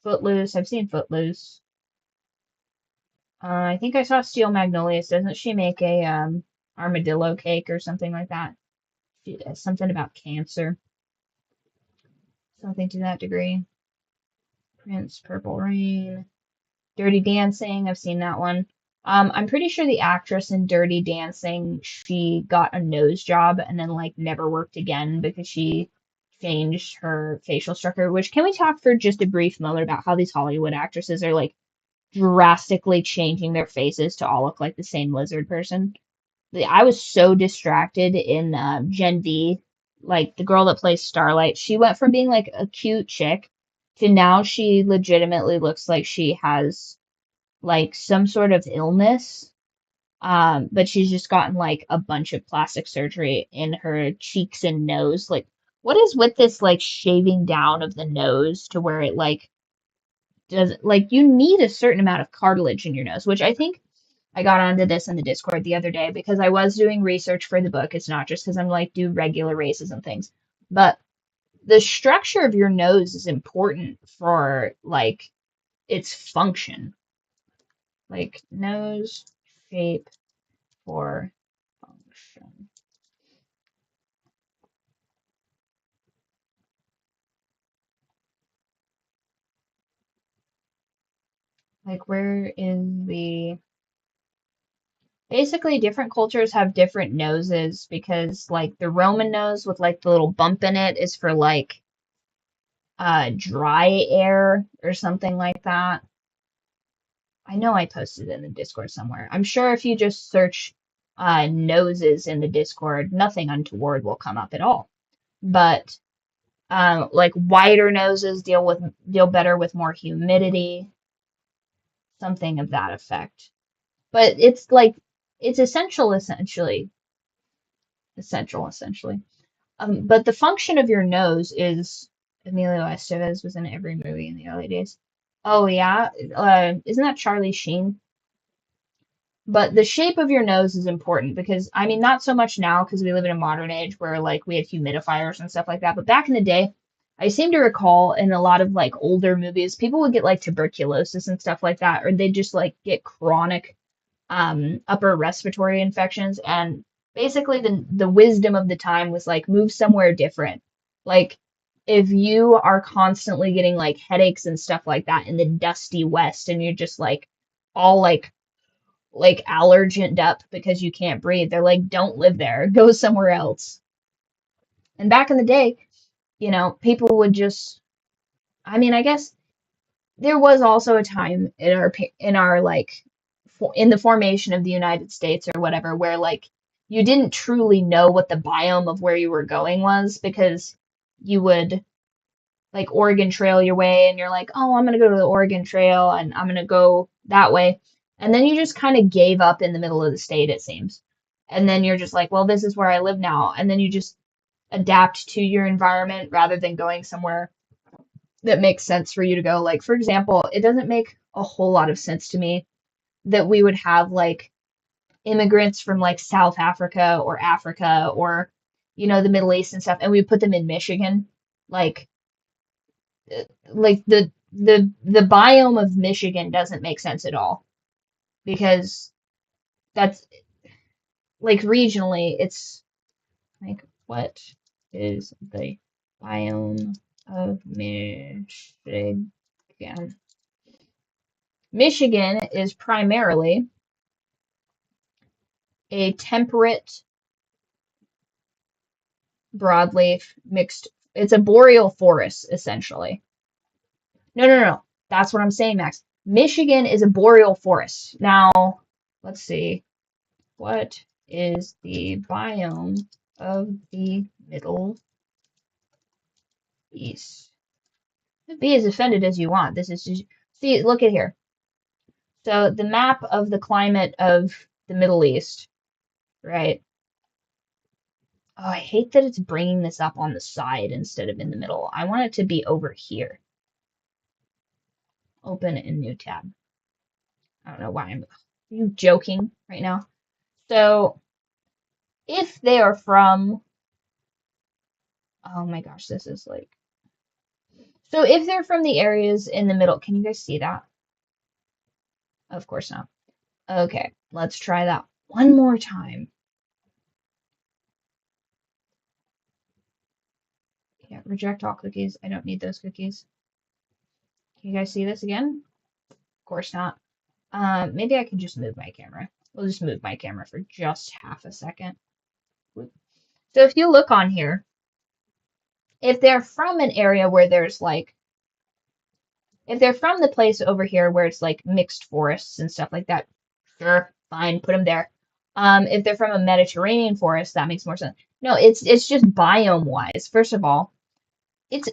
Footloose. I've seen Footloose. I think I saw Steel Magnolias. Doesn't she make a armadillo cake or something like that? She does something about cancer. Something to that degree. Prince, Purple Rain. Dirty Dancing. I've seen that one. I'm pretty sure the actress in Dirty Dancing, she got a nose job and then like never worked again because she changed her facial structure. Which, can we talk for just a brief moment about how these Hollywood actresses are like drastically changing their faces to all look like the same lizard person? I was so distracted in Gen V, like the girl that plays Starlight. She went from being like a cute chick to now she legitimately looks like she has like some sort of illness. But she's just gotten like a bunch of plastic surgery in her cheeks and nose. Like, what is with this like shaving down of the nose to where it like does like you need a certain amount of cartilage in your nose, which I think I got onto this in the Discord the other day because I was doing research for the book. It's not just because I'm like do regular races and things, but the structure of your nose is important for like its function. Like nose shape for function. Like where is the basically different cultures have different noses because like the Roman nose with like the little bump in it is for like dry air or something like that. I know I posted it in the Discord somewhere. I'm sure if you just search noses in the Discord, nothing untoward will come up at all. But like wider noses deal better with more humidity, something of that effect. But it's like it's essentially. But the function of your nose is Emilio Estevez was in every movie in the early days. Oh yeah, isn't that Charlie Sheen? But the shape of your nose is important because, I mean, not so much now because we live in a modern age where like we have humidifiers and stuff like that. But back in the day, I seem to recall in a lot of like older movies, people would get like tuberculosis and stuff like that, or they'd just like get chronic upper respiratory infections. And basically, the wisdom of the time was like move somewhere different. Like if you are constantly getting like headaches and stuff like that in the dusty West, and you're just all like allergent up because you can't breathe. They're like, don't live there. Go somewhere else. And back in the day, people would just. I mean, I guess there was also a time in our like in the formation of the United States or whatever where like you didn't truly know what the biome of where you were going was because you would like Oregon Trail your way and you're like, oh, I'm going to go to the Oregon Trail and I'm going to go that way. And then you just kind of gave up in the middle of the state, it seems. And then you're just like, well, this is where I live now. And then you just adapt to your environment rather than going somewhere that makes sense for you to go. Like, for example, it doesn't make a whole lot of sense to me that we would have like immigrants from like South Africa or, the Middle East and stuff, and we put them in Michigan. Like, like the biome of Michigan doesn't make sense at all because that's like regionally it's like what is the biome of Michigan? Michigan is primarily a temperate broadleaf mixed it's a boreal forest essentially. No. That's what I'm saying, Max. Michigan is a boreal forest. Now, let's see. What is the biome of the Middle East? Be as offended as you want. This is just, see, look at here. So the map of the climate of the Middle East, right? Oh, I hate that it's bringing this up on the side instead of in the middle. I want it to be over here. Open a new tab. I don't know why I'm. Are you joking right now? So if they are from, oh my gosh, this is like, so if they're from the areas in the middle, can you guys see that? Of course not. Okay, let's try that one more time. Yeah, reject all cookies. I don't need those cookies. Can you guys see this again? Of course not. Maybe I can just move my camera. We'll just move my camera for just half a second. So if you look on here, if they're from an area where there's like, if they're from the place over here where it's like mixed forests and stuff like that, sure, fine, put them there. If they're from a Mediterranean forest, that makes more sense. No, it's just biome wise. First of all, it's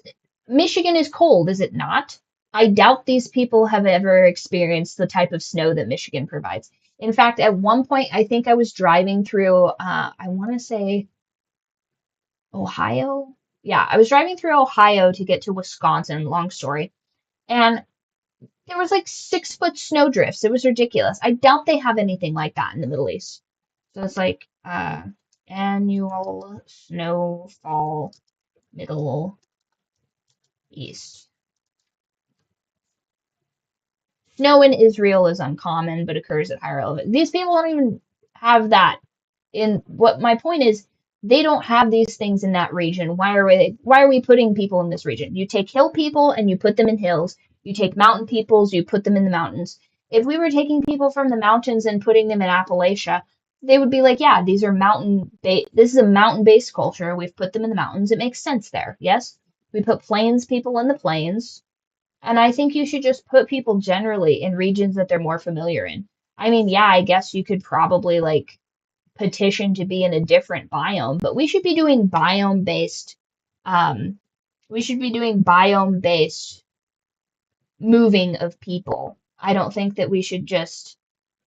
Michigan is cold, is it not? I doubt these people have ever experienced the type of snow that Michigan provides. In fact, at one point, I think I was driving through, I want to say Ohio. Yeah, I was driving through Ohio to get to Wisconsin, long story. And there was like 6 foot snow drifts. It was ridiculous. I doubt they have anything like that in the Middle East. So it's like annual snowfall Middle East. Snow in Israel is uncommon, but occurs at higher elevation. These people don't even have that. In what my point is, they don't have these things in that region. Why are we putting people in this region? You take hill people and you put them in hills. You take mountain peoples, you put them in the mountains. If we were taking people from the mountains and putting them in Appalachia, they would be like, yeah, these are this is a mountain-based culture. We've put them in the mountains. It makes sense there. Yes. We put plains people in the plains. And I think you should just put people generally in regions that they're more familiar in. I mean, yeah, I guess you could probably like petition to be in a different biome, but um, we should be doing biome based moving of people. I don't think that we should just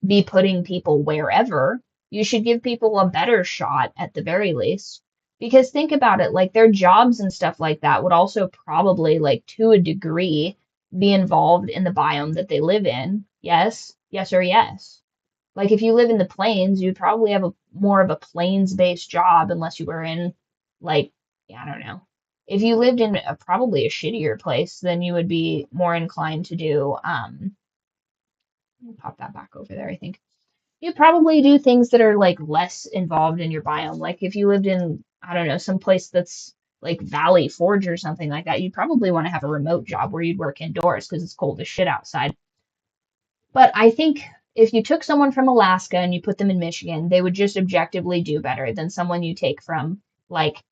be putting people wherever. You should give people a better shot at the very least. Because think about it, like their jobs and stuff like that would also probably, like to a degree, be involved in the biome that they live in. Yes, yes, or yes. Like if you live in the plains, you'd probably have a more of a plains-based job unless you were in like, yeah, I don't know. If you lived in probably a shittier place, then you would be more inclined to do pop that back over there, I think. You probably do things that are like less involved in your biome. Like if you lived in, I don't know, some place that's like Valley Forge or something like that, you'd probably want to have a remote job where you'd work indoors because it's cold as shit outside. But I think if you took someone from Alaska and you put them in Michigan, they would just objectively do better than someone you take from like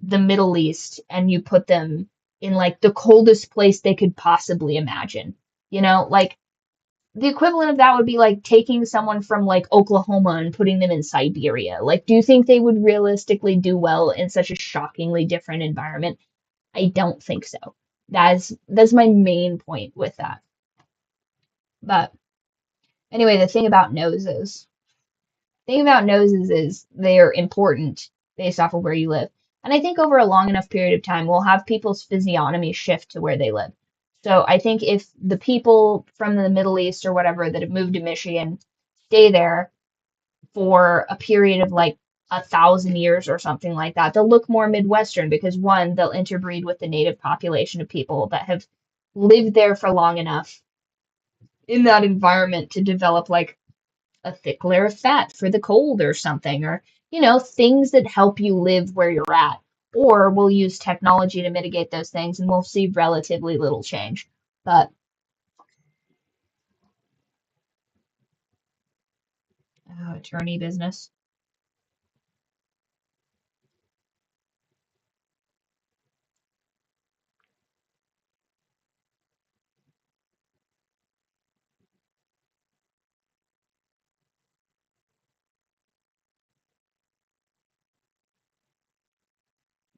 the Middle East and you put them in like the coldest place they could possibly imagine. You know, like the equivalent of that would be like taking someone from like Oklahoma and putting them in Siberia. Like, do you think they would realistically do well in such a shockingly different environment? I don't think so. That's my main point with that. But anyway, thing about noses is they're important based off of where you live. And I think over a long enough period of time, we'll have people's physiognomy shift to where they live. So I think if the people from the Middle East or whatever that have moved to Michigan stay there for a period of like 1,000 years or something like that, they'll look more Midwestern because one, they'll interbreed with the native population of people that have lived there for long enough in that environment to develop like a thick layer of fat for the cold or something, or, things that help you live where you're at. Or we'll use technology to mitigate those things and we'll see relatively little change. But attorney business.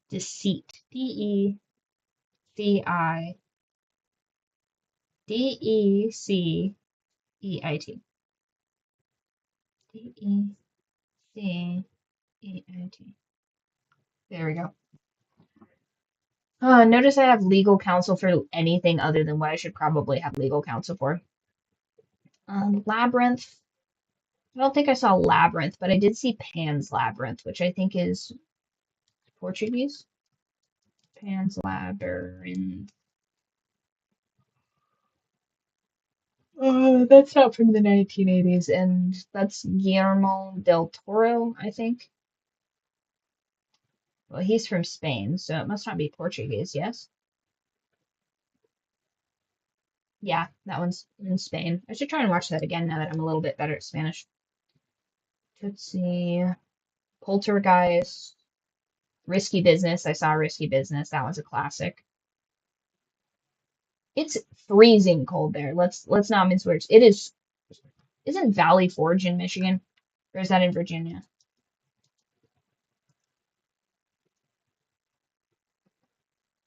Deceit. DECIDECEIT. D-E-C-E-I-T. D-E-C-E-I-T. There we go. Notice I have legal counsel for anything other than what I should probably have legal counsel for. Labyrinth. I don't think I saw Labyrinth, but I did see Pan's Labyrinth, which I think is Portuguese. Pan's Labyrinth. That's not from the 1980s, and that's Guillermo del Toro, I think. Well, he's from Spain, so it must not be Portuguese, yes? Yeah, that one's in Spain. I should try and watch that again now that I'm a little bit better at Spanish. Tootsie, Poltergeist, Risky Business. I saw Risky Business. That one's a classic. It's freezing cold there. Let's not mince words. It is. Isn't Valley Forge in Michigan? Or is that in Virginia?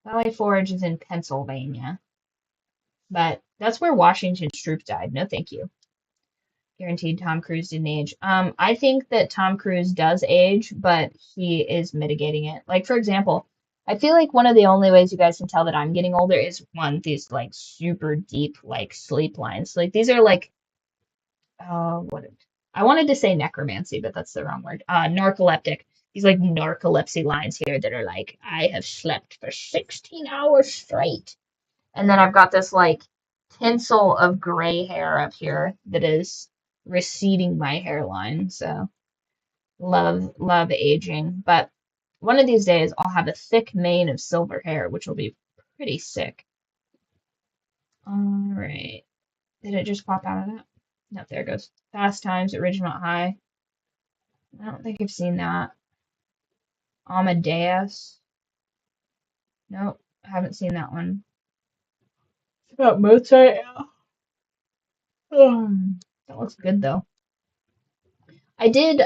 Valley Forge is in Pennsylvania. But that's where Washington's troops died. No, thank you. Guaranteed Tom Cruise didn't age. I think that Tom Cruise does age, but he is mitigating it. Like, for example, I feel like one of the only ways you guys can tell that I'm getting older is one, these like super deep like sleep lines. Like these are like what I wanted to say necromancy, but that's the wrong word. Narcoleptic. These like narcolepsy lines here that are like, I have slept for 16 hours straight. And then I've got this like tinsel of gray hair up here that is receding my hairline. So love aging. But one of these days I'll have a thick mane of silver hair, which will be pretty sick. All right. Did it just pop out of that? No, there it goes. Fast Times, Original High. I don't think I've seen that. Amadeus. Nope, I haven't seen that one. It's about Mozart. That looks good though. I did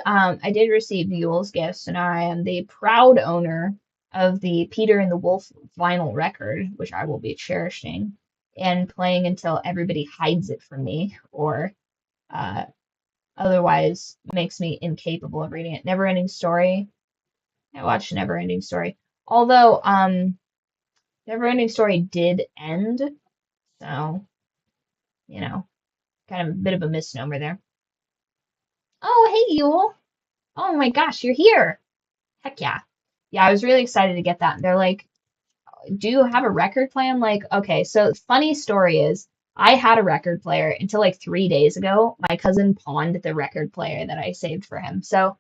receive Yule's gifts, and I am the proud owner of the Peter and the Wolf vinyl record, which I will be cherishing and playing until everybody hides it from me or uh, otherwise makes me incapable of reading it. Neverending Story. I watched Neverending Story. Although Neverending Story did end, so you know, kind of a bit of a misnomer there. Oh, hey Yule. Oh my gosh, you're here. Heck yeah. Yeah, I was really excited to get that. They're like, do you have a record player? I'm like, okay, so funny story is I had a record player until like 3 days ago. My cousin pawned the record player that I saved for him. So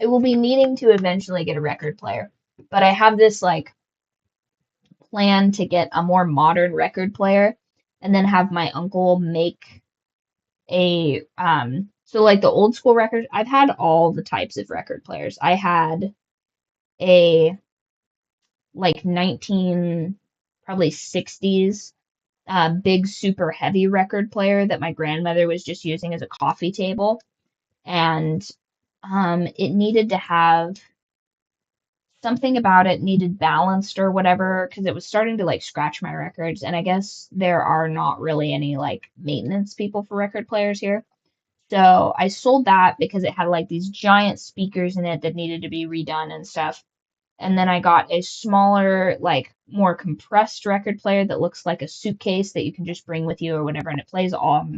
I will be needing to eventually get a record player. But I have this like plan to get a more modern record player and then have my uncle make a so like the old school record. I've had all the types of record players. I had a like 19 probably 60s big super heavy record player that my grandmother was just using as a coffee table, and it needed to have something about it needed balanced or whatever because it was starting to like scratch my records, and I guess there are not really any like maintenance people for record players here. So I sold that because it had like these giant speakers in it that needed to be redone and stuff. And then I got a smaller, like more compressed record player that looks like a suitcase that you can just bring with you or whatever. And it plays all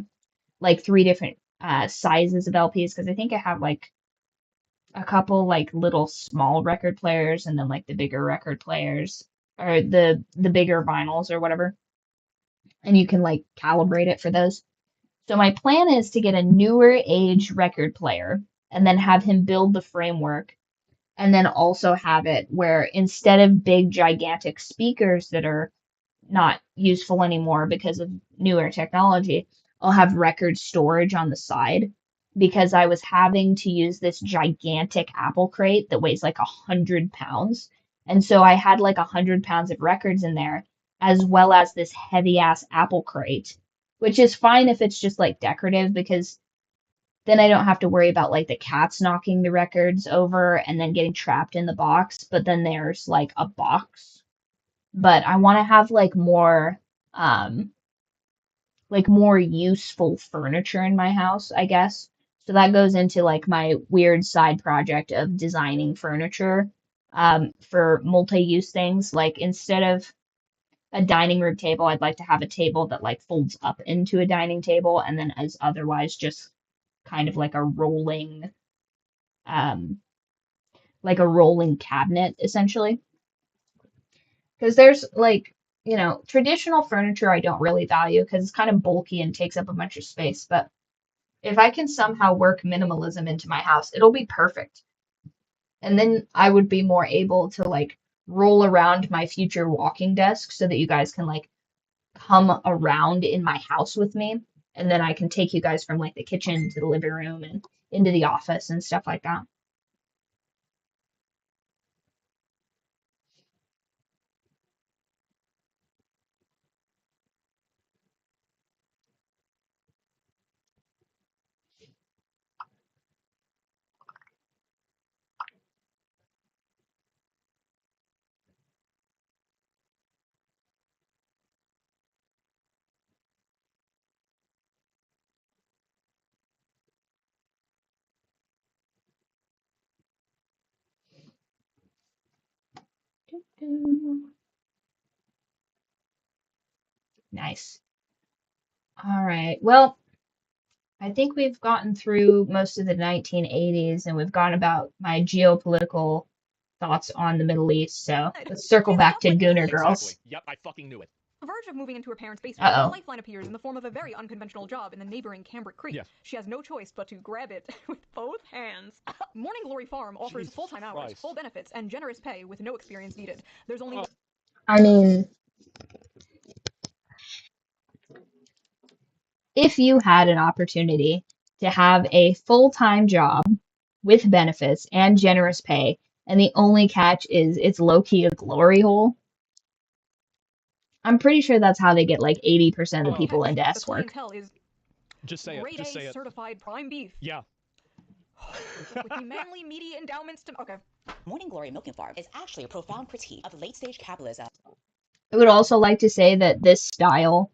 like three different sizes of LPs because I think I have like a couple like little small record players and then like the bigger record players or the bigger vinyls or whatever. And you can like calibrate it for those. So my plan is to get a newer age record player and then have him build the framework and then also have it where instead of big gigantic speakers that are not useful anymore because of newer technology, I'll have record storage on the side because I was having to use this gigantic Apple crate that weighs like 100 pounds. And so I had like 100 pounds of records in there, as well as this heavy ass Apple crate, which is fine if it's just like decorative because then I don't have to worry about like the cats knocking the records over and then getting trapped in the box. But then there's like a box. But I want to have like more like more useful furniture in my house, I guess. So that goes into like my weird side project of designing furniture for multi-use things. Like instead of a dining room table, I'd like to have a table that like folds up into a dining table and then is otherwise just kind of um like a rolling cabinet essentially. Because there's like, traditional furniture I don't really value because it's kind of bulky and takes up a bunch of space, but if I can somehow work minimalism into my house, it'll be perfect. And then I would be more able to like roll around my future walking desk so that you guys can like come around in my house with me. And then I can take you guys from like the kitchen to the living room and into the office and stuff like that. Nice. All right. Well, I think we've gotten through most of the 1980s and we've gone about my geopolitical thoughts on the Middle East. So let's circle She's back up to with Gooner millions. Girls. Exactly. Yep, I fucking knew it. The verge of moving into her parents' basement, a Uh-oh. lifeline appears in the form of a very unconventional job in the neighboring Cambric Creek. Yeah. She has no choice but to grab it with both hands. Morning Glory Farm offers Jesus full-time hours, Christ. full benefits, and generous pay with no experience needed. There's only I mean, if you had an opportunity to have a full-time job with benefits and generous pay, and the only catch is it's low-key a glory hole, I'm pretty sure that's how they get like 80% of the people into the S work. clientele is Just say it. grade Just A say it. certified prime beef Yeah. with the manly media endowments to okay. Morning Glory Milking Farm is actually a profound critique of late-stage capitalism. I would also like to say that this style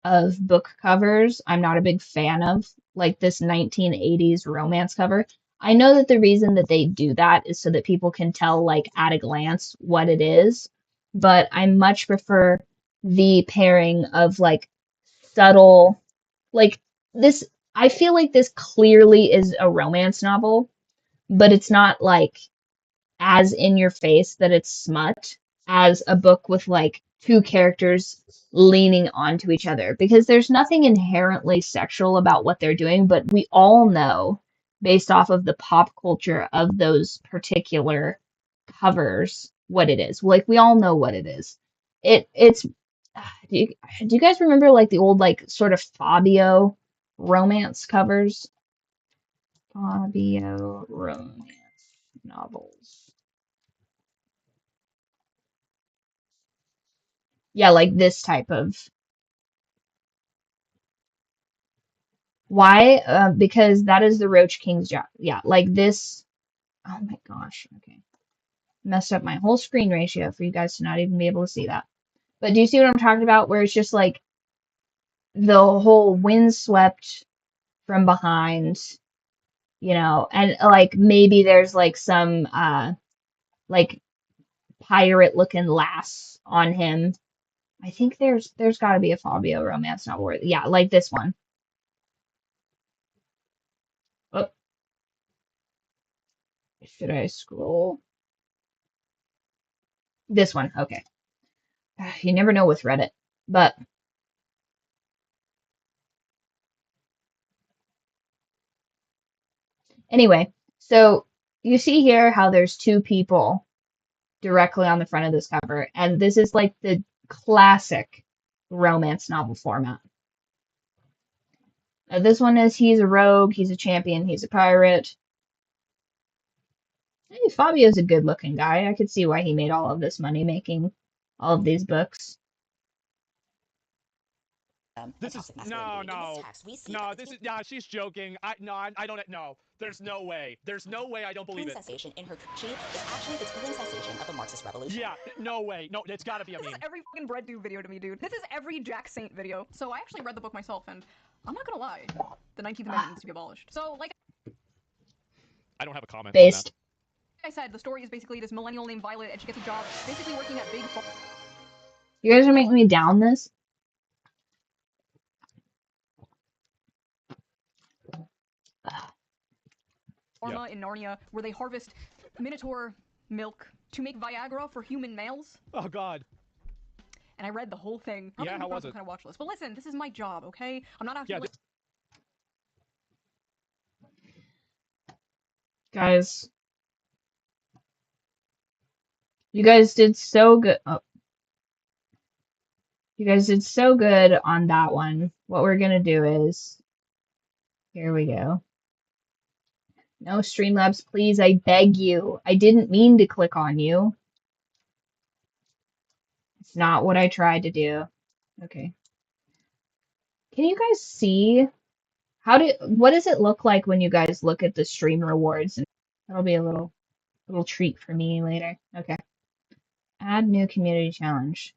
of book covers, I'm not a big fan of, like this 1980s romance cover. I know that the reason that they do that is so that people can tell, like, at a glance what it is, but I much prefer the pairing of, like, subtle, like, this. I feel like this clearly is a romance novel, but it's not, like, as in your face that it's smut as a book with like two characters leaning onto each other because there's nothing inherently sexual about what they're doing, but we all know based off of the pop culture of those particular covers what it is. Like we all know what it is. It's do you guys remember like the old like sort of Fabio romance covers? Fabio romance novels. Yeah, like this type of. Why? Because that is the Roach King's job. Yeah, like this. Oh my gosh. Okay. Messed up my whole screen ratio for you guys to not even be able to see that. But do you see what I'm talking about? Where it's just like the whole windswept from behind, and like maybe there's like some like pirate looking lass on him. I think there's got to be a Fabio romance novel where, yeah, like this one. Oh, should I scroll? This one, okay. You never know with Reddit, but anyway, so you see here how there's two people directly on the front of this cover, and this is like the classic romance novel format. This one is he's a rogue, he's a champion, he's a pirate. Hey, Fabio's a good looking guy. I could see why he made all of this money making all of these books. This is toxic masculinity. In this text, we see that the this is she's joking. I don't know. There's no way. There's no way I don't believe it. cessation in her chief is actually the tooling cessation of the Marxist revolution. Yeah, no way. No, it's gotta be a This meme. is every fucking breaddude video to me, dude. This is every Jack Saint video. So I actually read the book myself, and I'm not gonna lie, the 19th Amendment needs to be abolished. So, like I don't have a comment Based. I said, the story is basically this millennial named Violet, and she gets a job basically working at big You guys are making me down this. pharma in Narnia, where they harvest minotaur milk to make Viagra for human males. Oh God. And I read the whole thing. Yeah, how was it? Kind of watch list. But listen, this is my job, okay? I'm not out here. Guys. You guys did so good. Oh. You guys did so good on that one. What we're gonna do is, here we go. No Streamlabs, please, I beg you. I didn't mean to click on you. It's not what I tried to do. Okay. Can you guys see what does it look like when you guys look at the stream rewards? That'll be a little treat for me later. Okay. Add new community challenge.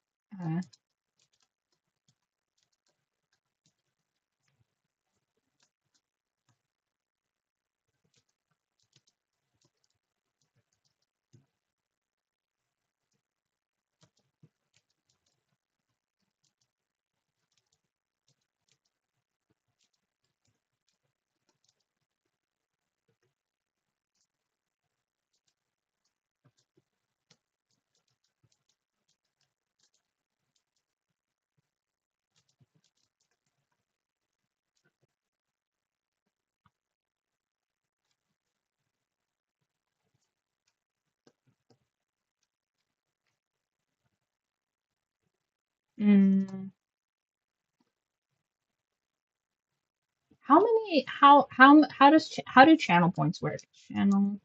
How do channel points work? Channel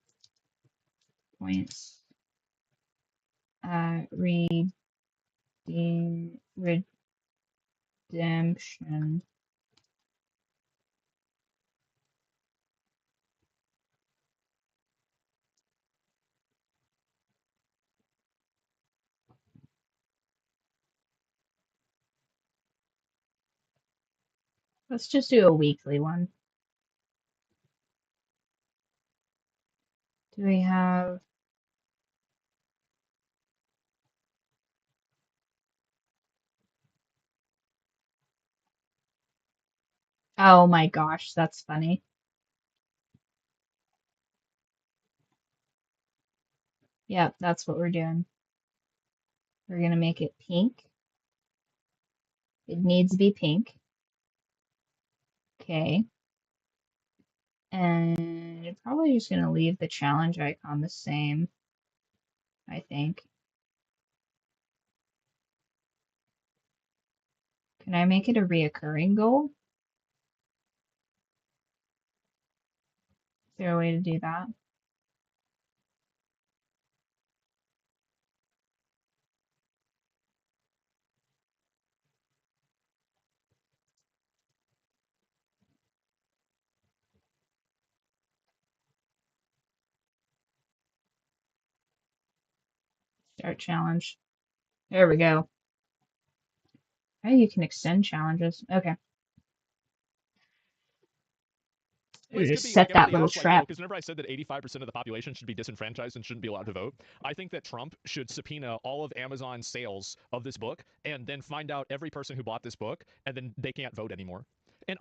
points. Redemption. Let's just do a weekly one. Do we have... Oh my gosh, that's funny. Yep, that's what we're doing. We're gonna make it pink. It needs to be pink. Okay. And probably just gonna leave the challenge icon the same, I think. Can I make it a reoccurring goal? Is there a way to do that? Start challenge. There we go. Oh, you can extend challenges. Okay. Well, Just set that little trap. Because whenever I said that 85% of the population should be disenfranchised and shouldn't be allowed to vote, I think that Trump should subpoena all of Amazon's sales of this book and then find out every person who bought this book, and then they can't vote anymore. And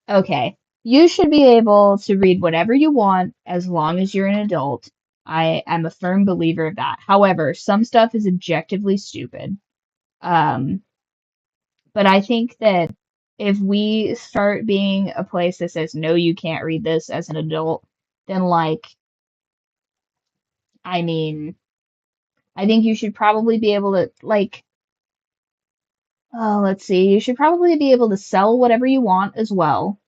Okay. You should be able to read whatever you want as long as you're an adult. I am a firm believer of that. However, some stuff is objectively stupid. But I think that if we start being a place that says, no, you can't read this as an adult, then, like, I mean, I think you should probably be able to, like, oh, let's see, you should probably be able to sell whatever you want as well.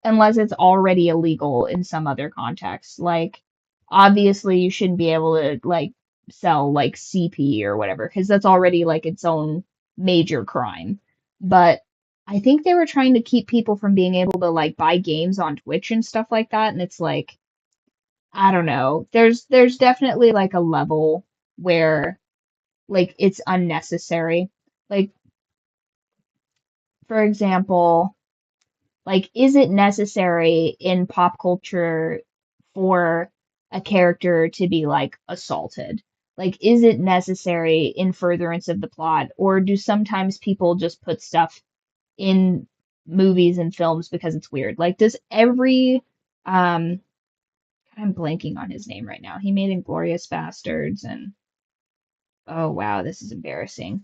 Unless it's already illegal in some other context. Like, obviously, you shouldn't be able to, like, sell, like, CP or whatever, because that's already, like, its own major crime. But I think they were trying to keep people from being able to like buy games on Twitch and stuff like that. And it's like, I don't know. There's definitely like a level where like it's unnecessary. Like, for example, like, is it necessary in pop culture for a character to be like assaulted? Like, is it necessary in furtherance of the plot? Or do sometimes people just put stuff in movies and films because it's weird? Like, does every, I'm blanking on his name right now. He made Inglorious Bastards and, oh wow, this is embarrassing.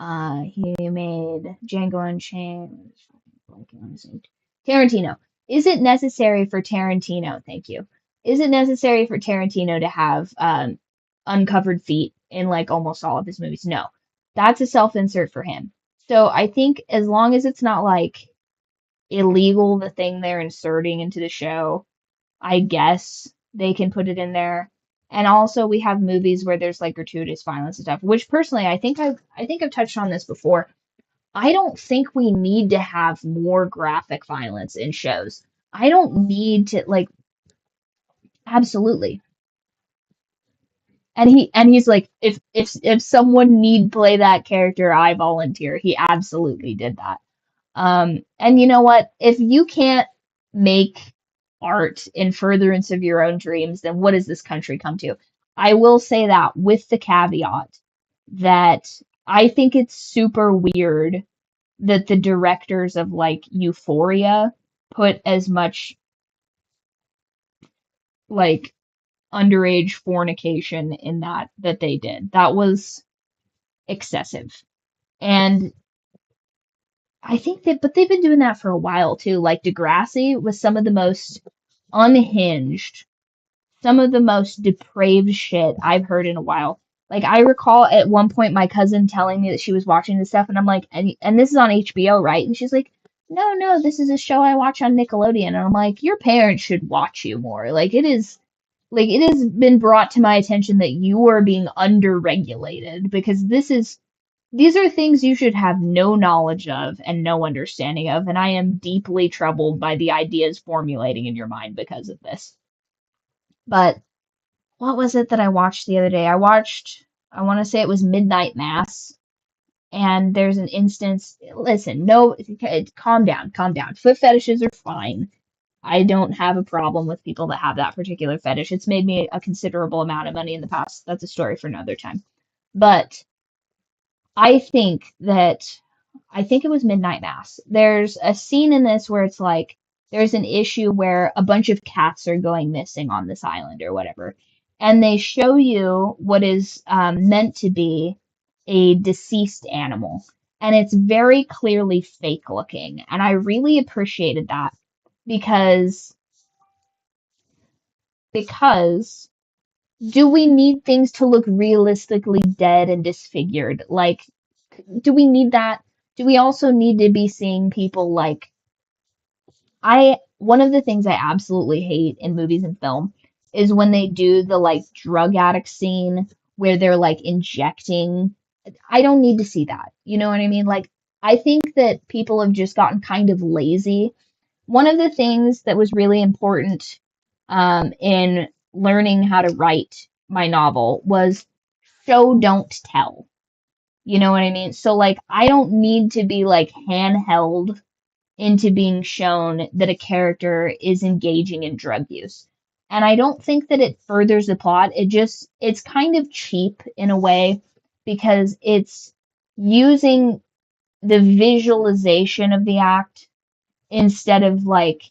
He made Django Unchained. Blanking on his name. Tarantino. Is it necessary for Tarantino? Thank you. Is it necessary for Tarantino to have uncovered feet in like almost all of his movies? No. That's a self-insert for him. So I think as long as it's not like illegal, the thing they're inserting into the show, I guess they can put it in there. And also we have movies where there's like gratuitous violence and stuff, which personally I think I've touched on this before. I don't think we need to have more graphic violence in shows. I don't need to like absolutely. And he's like, if someone need play that character, I volunteer. He absolutely did that. And you know what? If you can't make art in furtherance of your own dreams, then what does this country come to? I will say that with the caveat that I think it's super weird that the directors of like Euphoria put as much like underage fornication in that they did. That was excessive. And I think that, but they've been doing that for a while too. Like Degrassi was some of the most unhinged, some of the most depraved shit I've heard in a while. Like I recall at one point my cousin telling me that she was watching this stuff, and I'm like, and this is on HBO, right? And she's like, no, no, this is a show I watch on Nickelodeon. And I'm like, your parents should watch you more. Like it has been brought to my attention that you are being underregulated because these are things you should have no knowledge of and no understanding of, and I am deeply troubled by the ideas formulating in your mind because of this. But what was it that I watched the other day? I want to say it was Midnight Mass, and there's an instance. Listen, no, calm down, calm down. Foot fetishes are fine. I don't have a problem with people that have that particular fetish. It's made me a considerable amount of money in the past. That's a story for another time. But I think that I think it was Midnight Mass. There's a scene in this where it's like there's an issue where a bunch of cats are going missing on this island or whatever, and they show you what is meant to be a deceased animal, and it's very clearly fake looking, and I really appreciated that because because do we need things to look realistically dead and disfigured? Like do we need that? Do we also need to be seeing people like I one of the things I absolutely hate in movies and film is when they do the like drug addict scene where they're like injecting. I don't need to see that. You know what I mean? Like I think that people have just gotten kind of lazy. One of the things that was really important in learning how to write my novel was show don't tell. You know what I mean? So like I don't need to be like handheld into being shown that a character is engaging in drug use. And I don't think that it furthers the plot. It's kind of cheap in a way because it's using the visualization of the act instead of like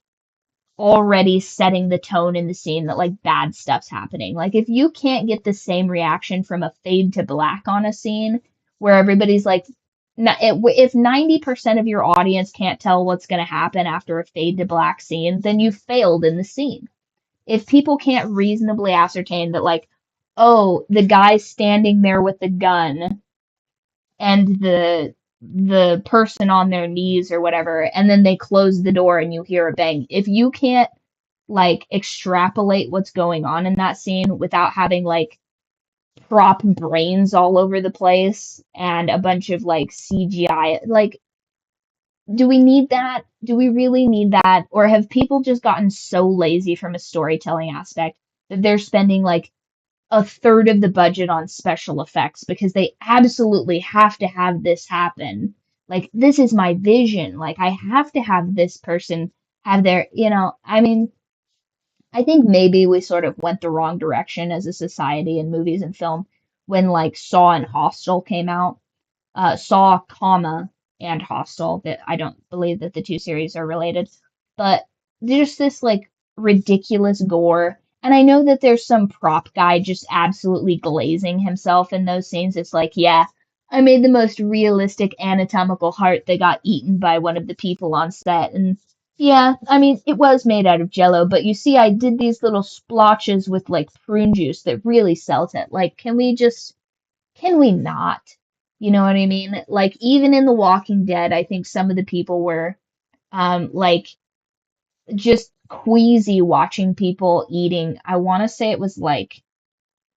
already setting the tone in the scene that like bad stuff's happening. Like if you can't get the same reaction from a fade to black on a scene where everybody's like, if 90% of your audience can't tell what's going to happen after a fade to black scene, then you failed in the scene. If people can't reasonably ascertain that like, oh, the guy's standing there with the gun and the person on their knees or whatever, and then they close the door and you hear a bang. If you can't like extrapolate what's going on in that scene without having like prop brains all over the place and a bunch of like CGI. Like, do we need that? Do we really need that? Or have people just gotten so lazy from a storytelling aspect that they're spending like a third of the budget on special effects because they absolutely have to have this happen? Like, this is my vision. Like, I have to have this person have their, I mean, I think maybe we sort of went the wrong direction as a society in movies and film when like Saw and Hostel came out. Saw, comma, and Hostel. That I don't believe that the two series are related, but there's this like ridiculous gore. And I know that there's some prop guy just absolutely glazing himself in those scenes. It's like, yeah, I made the most realistic anatomical heart that got eaten by one of the people on set. And yeah, I mean, it was made out of jello, but you see, I did these little splotches with like prune juice that really sells it. Like, can we not? You know what I mean? Like, even in The Walking Dead, I think some of the people were, like, just queasy watching people eating. I want to say it was like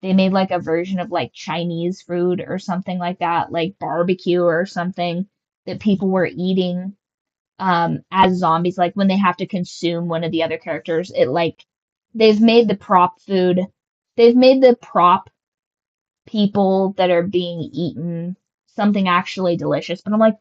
they made like a version of like Chinese food or something like that, like barbecue or something that people were eating as zombies. Like when they have to consume one of the other characters, it like they've made the prop food, they've made the prop people that are being eaten something actually delicious. But I'm like,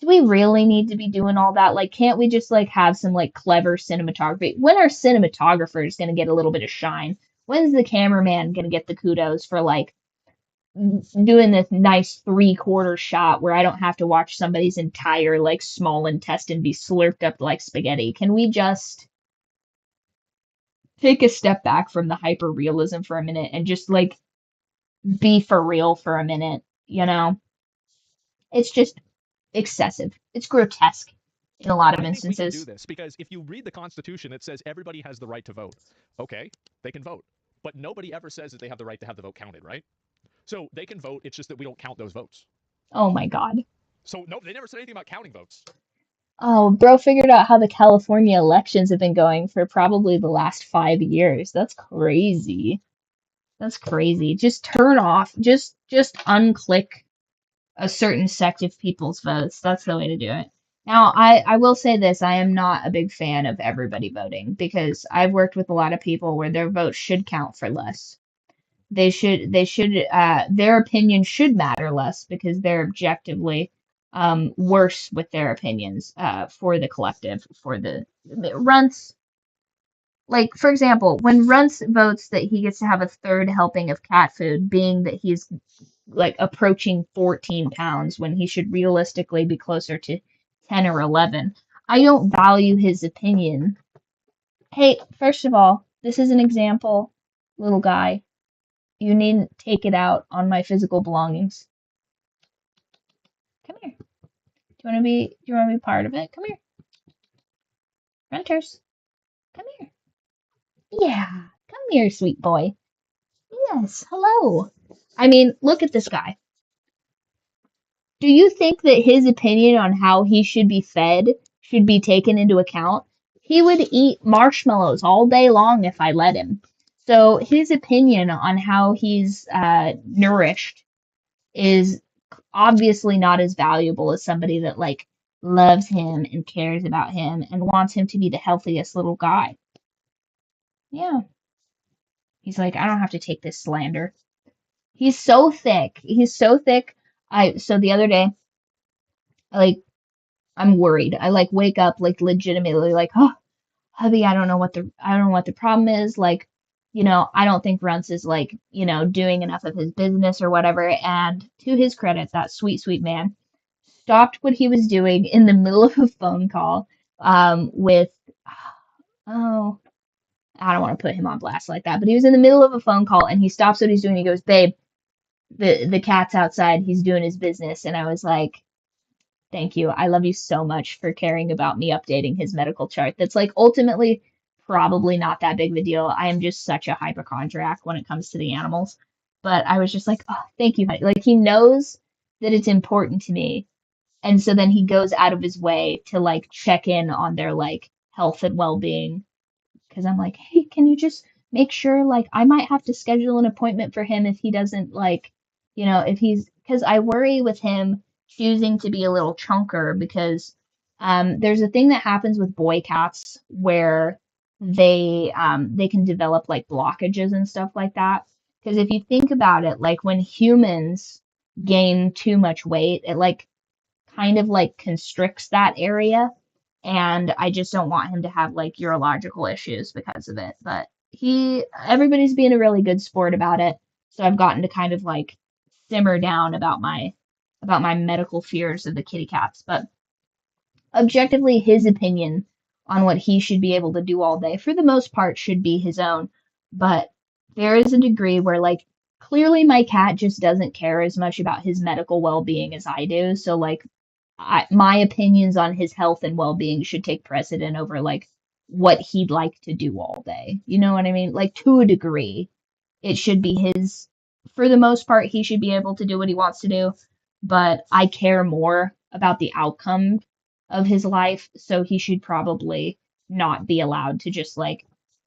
do we really need to be doing all that? Like, can't we just like have some like clever cinematography? When are cinematographers going to get a little bit of shine? When's the cameraman going to get the kudos for like doing this nice 3/4 shot where I don't have to watch somebody's entire like small intestine be slurped up like spaghetti? Can we just take a step back from the hyper realism for a minute and just like be for real for a minute? It's just excessive. It's grotesque in a lot of I think we can do instances. this because if you read the Constitution, it says everybody has the right to vote. Okay, they can vote. But nobody ever says that they have the right to have the vote counted, right? So they can vote, it's just that we don't count those votes. Oh my God. So no, they never said anything about counting votes. Oh, bro figured out how the California elections have been going for probably the last 5 years. That's crazy. That's crazy. Just turn off, just unclick a certain sect of people's votes. That's the way to do it. Now, I will say this, I am not a big fan of everybody voting because I've worked with a lot of people where their vote should count for less. Their opinion should matter less because they're objectively worse with their opinions for the collective, for the Runts. Like, for example, when Runts votes that he gets to have a third helping of cat food, being that he's like approaching 14 pounds when he should realistically be closer to 10 or 11, I don't value his opinion. Hey, first of all, this is an example, little guy. You needn't take it out on my physical belongings. Come here. Do you want to be part of it? Come here. Renters. Come here. Yeah. Come here, sweet boy. Yes. Hello. I mean, look at this guy. Do you think that his opinion on how he should be fed should be taken into account? He would eat marshmallows all day long if I let him. So his opinion on how he's nourished is obviously not as valuable as somebody that like loves him and cares about him and wants him to be the healthiest little guy. Yeah. He's like, I don't have to take this slander. He's so thick. He's so thick. So the other day, I like I'm worried. I like wake up like legitimately like, oh, hubby, I don't know what the problem is. Like, I don't think Runts is like, doing enough of his business or whatever. And to his credit, that sweet, sweet man stopped what he was doing in the middle of a phone call, with, oh, I don't want to put him on blast like that, but he was in the middle of a phone call and he stops what he's doing. He goes, babe, the cat's outside. He's doing his business. And I was like, thank you. I love you so much for caring about me updating his medical chart. That's like ultimately probably not that big of a deal. I am just such a hypochondriac when it comes to the animals. But I was just like, oh, thank you, honey. Like he knows that it's important to me. And so then he goes out of his way to like check in on their like health and well-being. Cause I'm like, hey, can you just make sure like I might have to schedule an appointment for him if he doesn't like, if he's because I worry with him choosing to be a little chunker because there's a thing that happens with boy cats where they can develop like blockages and stuff like that. Because if you think about it, like when humans gain too much weight, it like kind of like constricts that area. And I just don't want him to have like urological issues because of it. But everybody's being a really good sport about it. So I've gotten to kind of like simmer down about my medical fears of the kitty cats. But objectively, his opinion on what he should be able to do all day, for the most part, should be his own. But there is a degree where, like, clearly my cat just doesn't care as much about his medical well being as I do. So, like, my opinions on his health and well being should take precedent over, like, what he'd like to do all day. You know what I mean? Like, to a degree, it should be his, for the most part, he should be able to do what he wants to do. But I care more about the outcome of his life, so he should probably not be allowed to just like,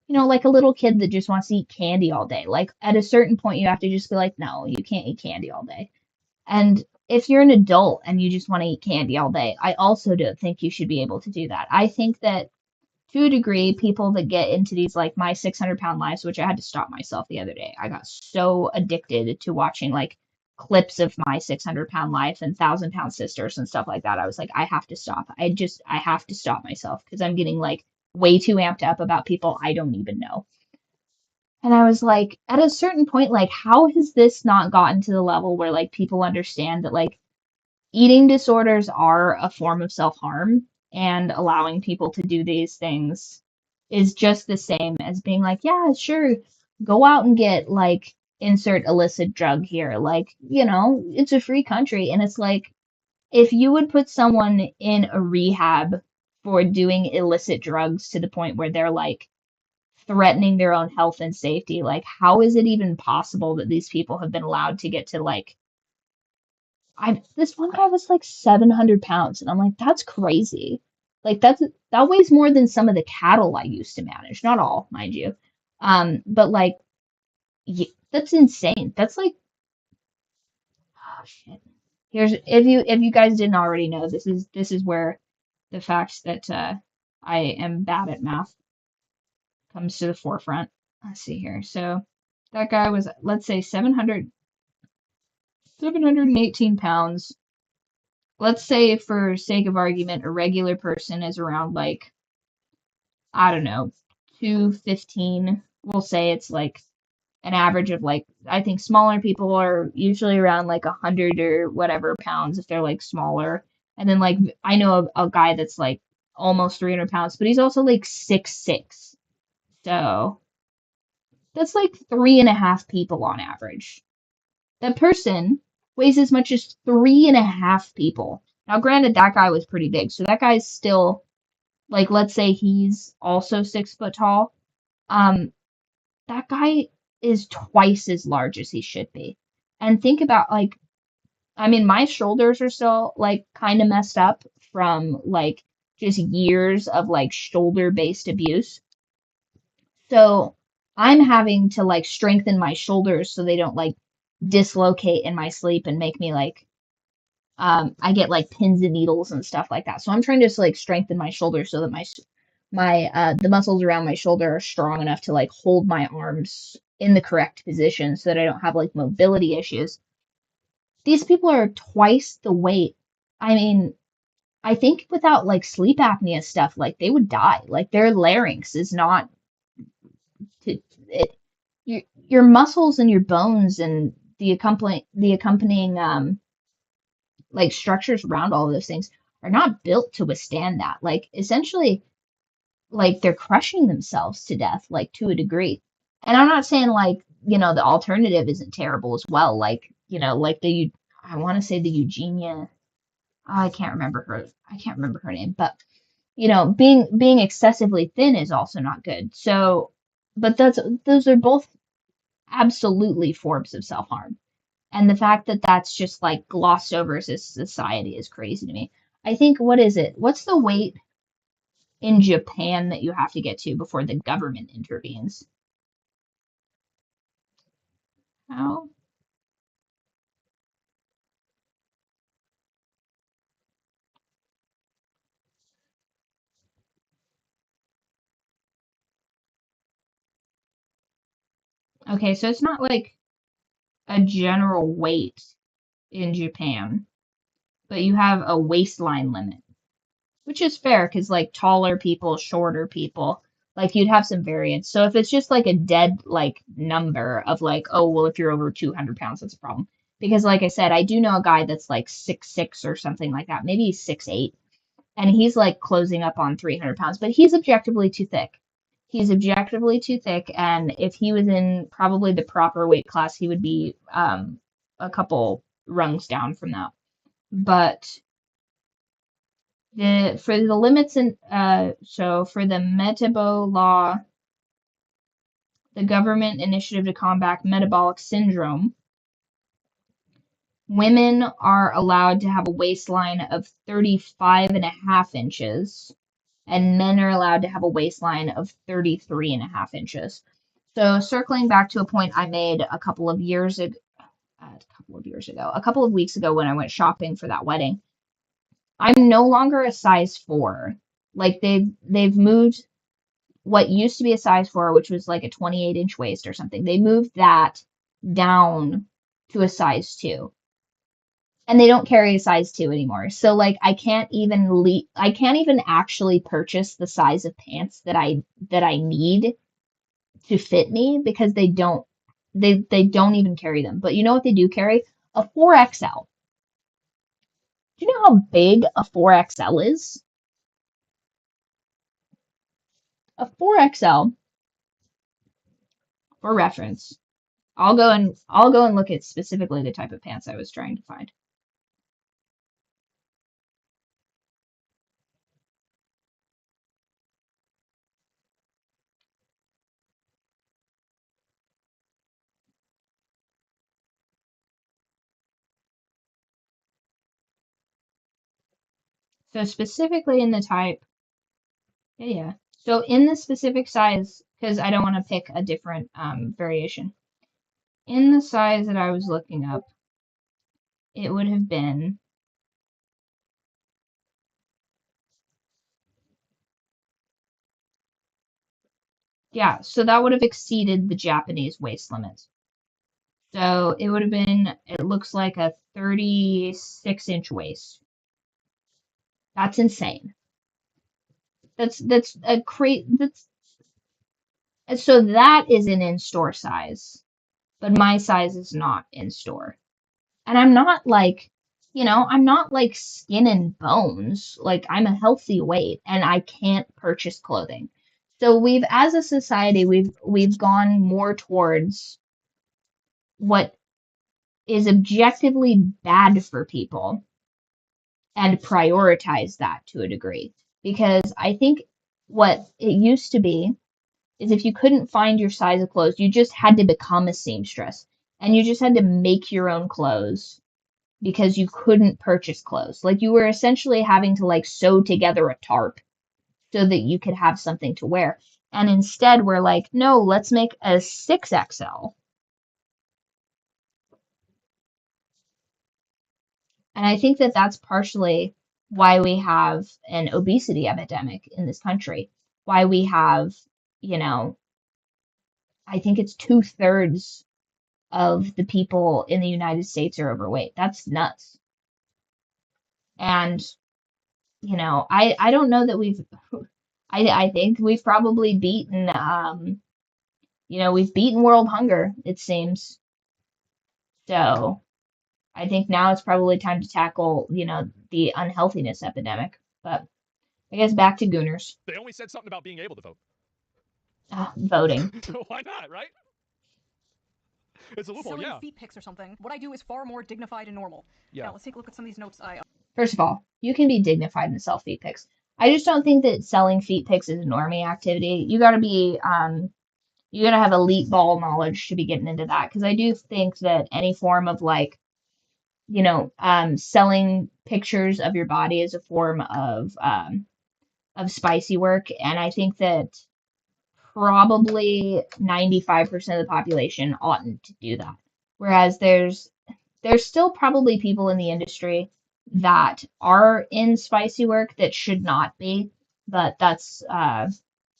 like a little kid that just wants to eat candy all day. Like at a certain point, you have to just be like, no, you can't eat candy all day. And if you're an adult and you just want to eat candy all day, I also don't think you should be able to do that. I think that to a degree, people that get into these like my 600-pound lives, which I had to stop myself the other day. I got so addicted to watching like clips of my 600-pound life and 1,000-pound sisters and stuff like that. I was like, I have to stop. I have to stop myself because I'm getting like way too amped up about people I don't even know. And I was like, at a certain point, like, how has this not gotten to the level where like people understand that like eating disorders are a form of self-harm and allowing people to do these things is just the same as being like, yeah, sure, go out and get like insert illicit drug here. Like, it's a free country. And it's like, if you would put someone in a rehab for doing illicit drugs to the point where they're like threatening their own health and safety, like, how is it even possible that these people have been allowed to get to like this one guy was like 700 pounds, and I'm like, that's crazy. Like that weighs more than some of the cattle I used to manage. Not all, mind you. But like, that's insane. That's like, oh shit. Here's if you guys didn't already know, this is where the fact that I am bad at math comes to the forefront. Let's see here. So that guy was, let's say, 718 pounds. Let's say, for sake of argument, a regular person is around like, I don't know, 215. We'll say it's like an average of like, I think smaller people are usually around like 100 or whatever pounds if they're like smaller. And then like, I know a guy that's like almost 300 pounds, but he's also like 6'6". So that's like 3.5 people on average. That person weighs as much as 3.5 people. Now, granted, that guy was pretty big, so that guy's still, like, let's say he's also 6 foot tall. That guy is twice as large as he should be. And think about, like, I mean, my shoulders are still, like, kind of messed up from, like, just years of, like, shoulder-based abuse. So I'm having to, like, strengthen my shoulders so they don't, like, dislocate in my sleep and make me, like, I get like pins and needles and stuff like that. So I'm trying to just like strengthen my shoulders so that the muscles around my shoulder are strong enough to like hold my arms in the correct position so that I don't have like mobility issues. These people are twice the weight. I mean, I think without like sleep apnea stuff, like they would die. Like their larynx is not it, your muscles and your bones and the accompanying like structures around all of those things are not built to withstand that. Like essentially, like they're crushing themselves to death, like to a degree. And I'm not saying like, the alternative isn't terrible as well. Like, like I want to say the Eugenia, I can't remember her name, but being excessively thin is also not good. So, but those are both absolutely forms of self-harm. And the fact that that's just like glossed over as a society is crazy to me. I think, what is it? What's the weight in Japan that you have to get to before the government intervenes? How? Okay, so it's not like a general weight in Japan, but you have a waistline limit, which is fair because like taller people, shorter people, like you'd have some variance. So if it's just like a dead like number of like, oh well, if you're over 200 pounds, that's a problem. Because like I said, I do know a guy that's like 6'6" or something like that. Maybe he's 6'8", and he's like closing up on 300 pounds, but he's objectively too thick. He's objectively too thick, and if he was in probably the proper weight class, he would be a couple rungs down from that. But for the limits in so for the Metabo law, the government initiative to combat metabolic syndrome, women are allowed to have a waistline of 35.5 inches, and men are allowed to have a waistline of 33.5 inches. So circling back to a point I made a couple of weeks ago when I went shopping for that wedding, I'm no longer a size 4. Like they've moved what used to be a size 4, which was like a 28-inch waist or something. They moved that down to a size 2. And they don't carry a size 2 anymore. So like I can't even actually purchase the size of pants that I need to fit me because they don't even carry them. But you know what they do carry? A 4XL. Do you know how big a 4XL is? A 4XL, for reference. I'll go and look at specifically the type of pants I was trying to find. So specifically in the type, yeah. So in the specific size, because I don't want to pick a different variation. In the size that I was looking up, it would have been, yeah, so that would have exceeded the Japanese waist limit. So it would have been, it looks like a 36-inch waist. That's insane. That's a so that is an in-store size, but my size is not in store. And I'm not like, I'm not like skin and bones. Like I'm a healthy weight and I can't purchase clothing. So as a society, we've gone more towards what is objectively bad for people and prioritize that to a degree. Because I think what it used to be is if you couldn't find your size of clothes, you just had to become a seamstress and you just had to make your own clothes because you couldn't purchase clothes. Like you were essentially having to like sew together a tarp so that you could have something to wear. And instead we're like, no, let's make a 6XL. And I think that that's partially why we have an obesity epidemic in this country. Why we have, I think it's 2/3 of the people in the United States are overweight. That's nuts. And, I don't know that I think we've probably beaten, we've beaten world hunger, it seems. So I think now it's probably time to tackle, the unhealthiness epidemic. But I guess back to Gooners. They only said something about being able to vote. Voting. So why not, right? It's a loophole, Selling yeah. feet pics or something. What I do is far more dignified and normal. Yeah. Now let's take a look at some of these notes I. First of all, you can be dignified and sell feet pics. I just don't think that selling feet pics is a normie activity. You gotta have elite ball knowledge to be getting into that. Because I do think that any form of like, selling pictures of your body is a form of spicy work. And I think that probably 95% of the population oughtn't to do that. Whereas there's still probably people in the industry that are in spicy work that should not be, but that's I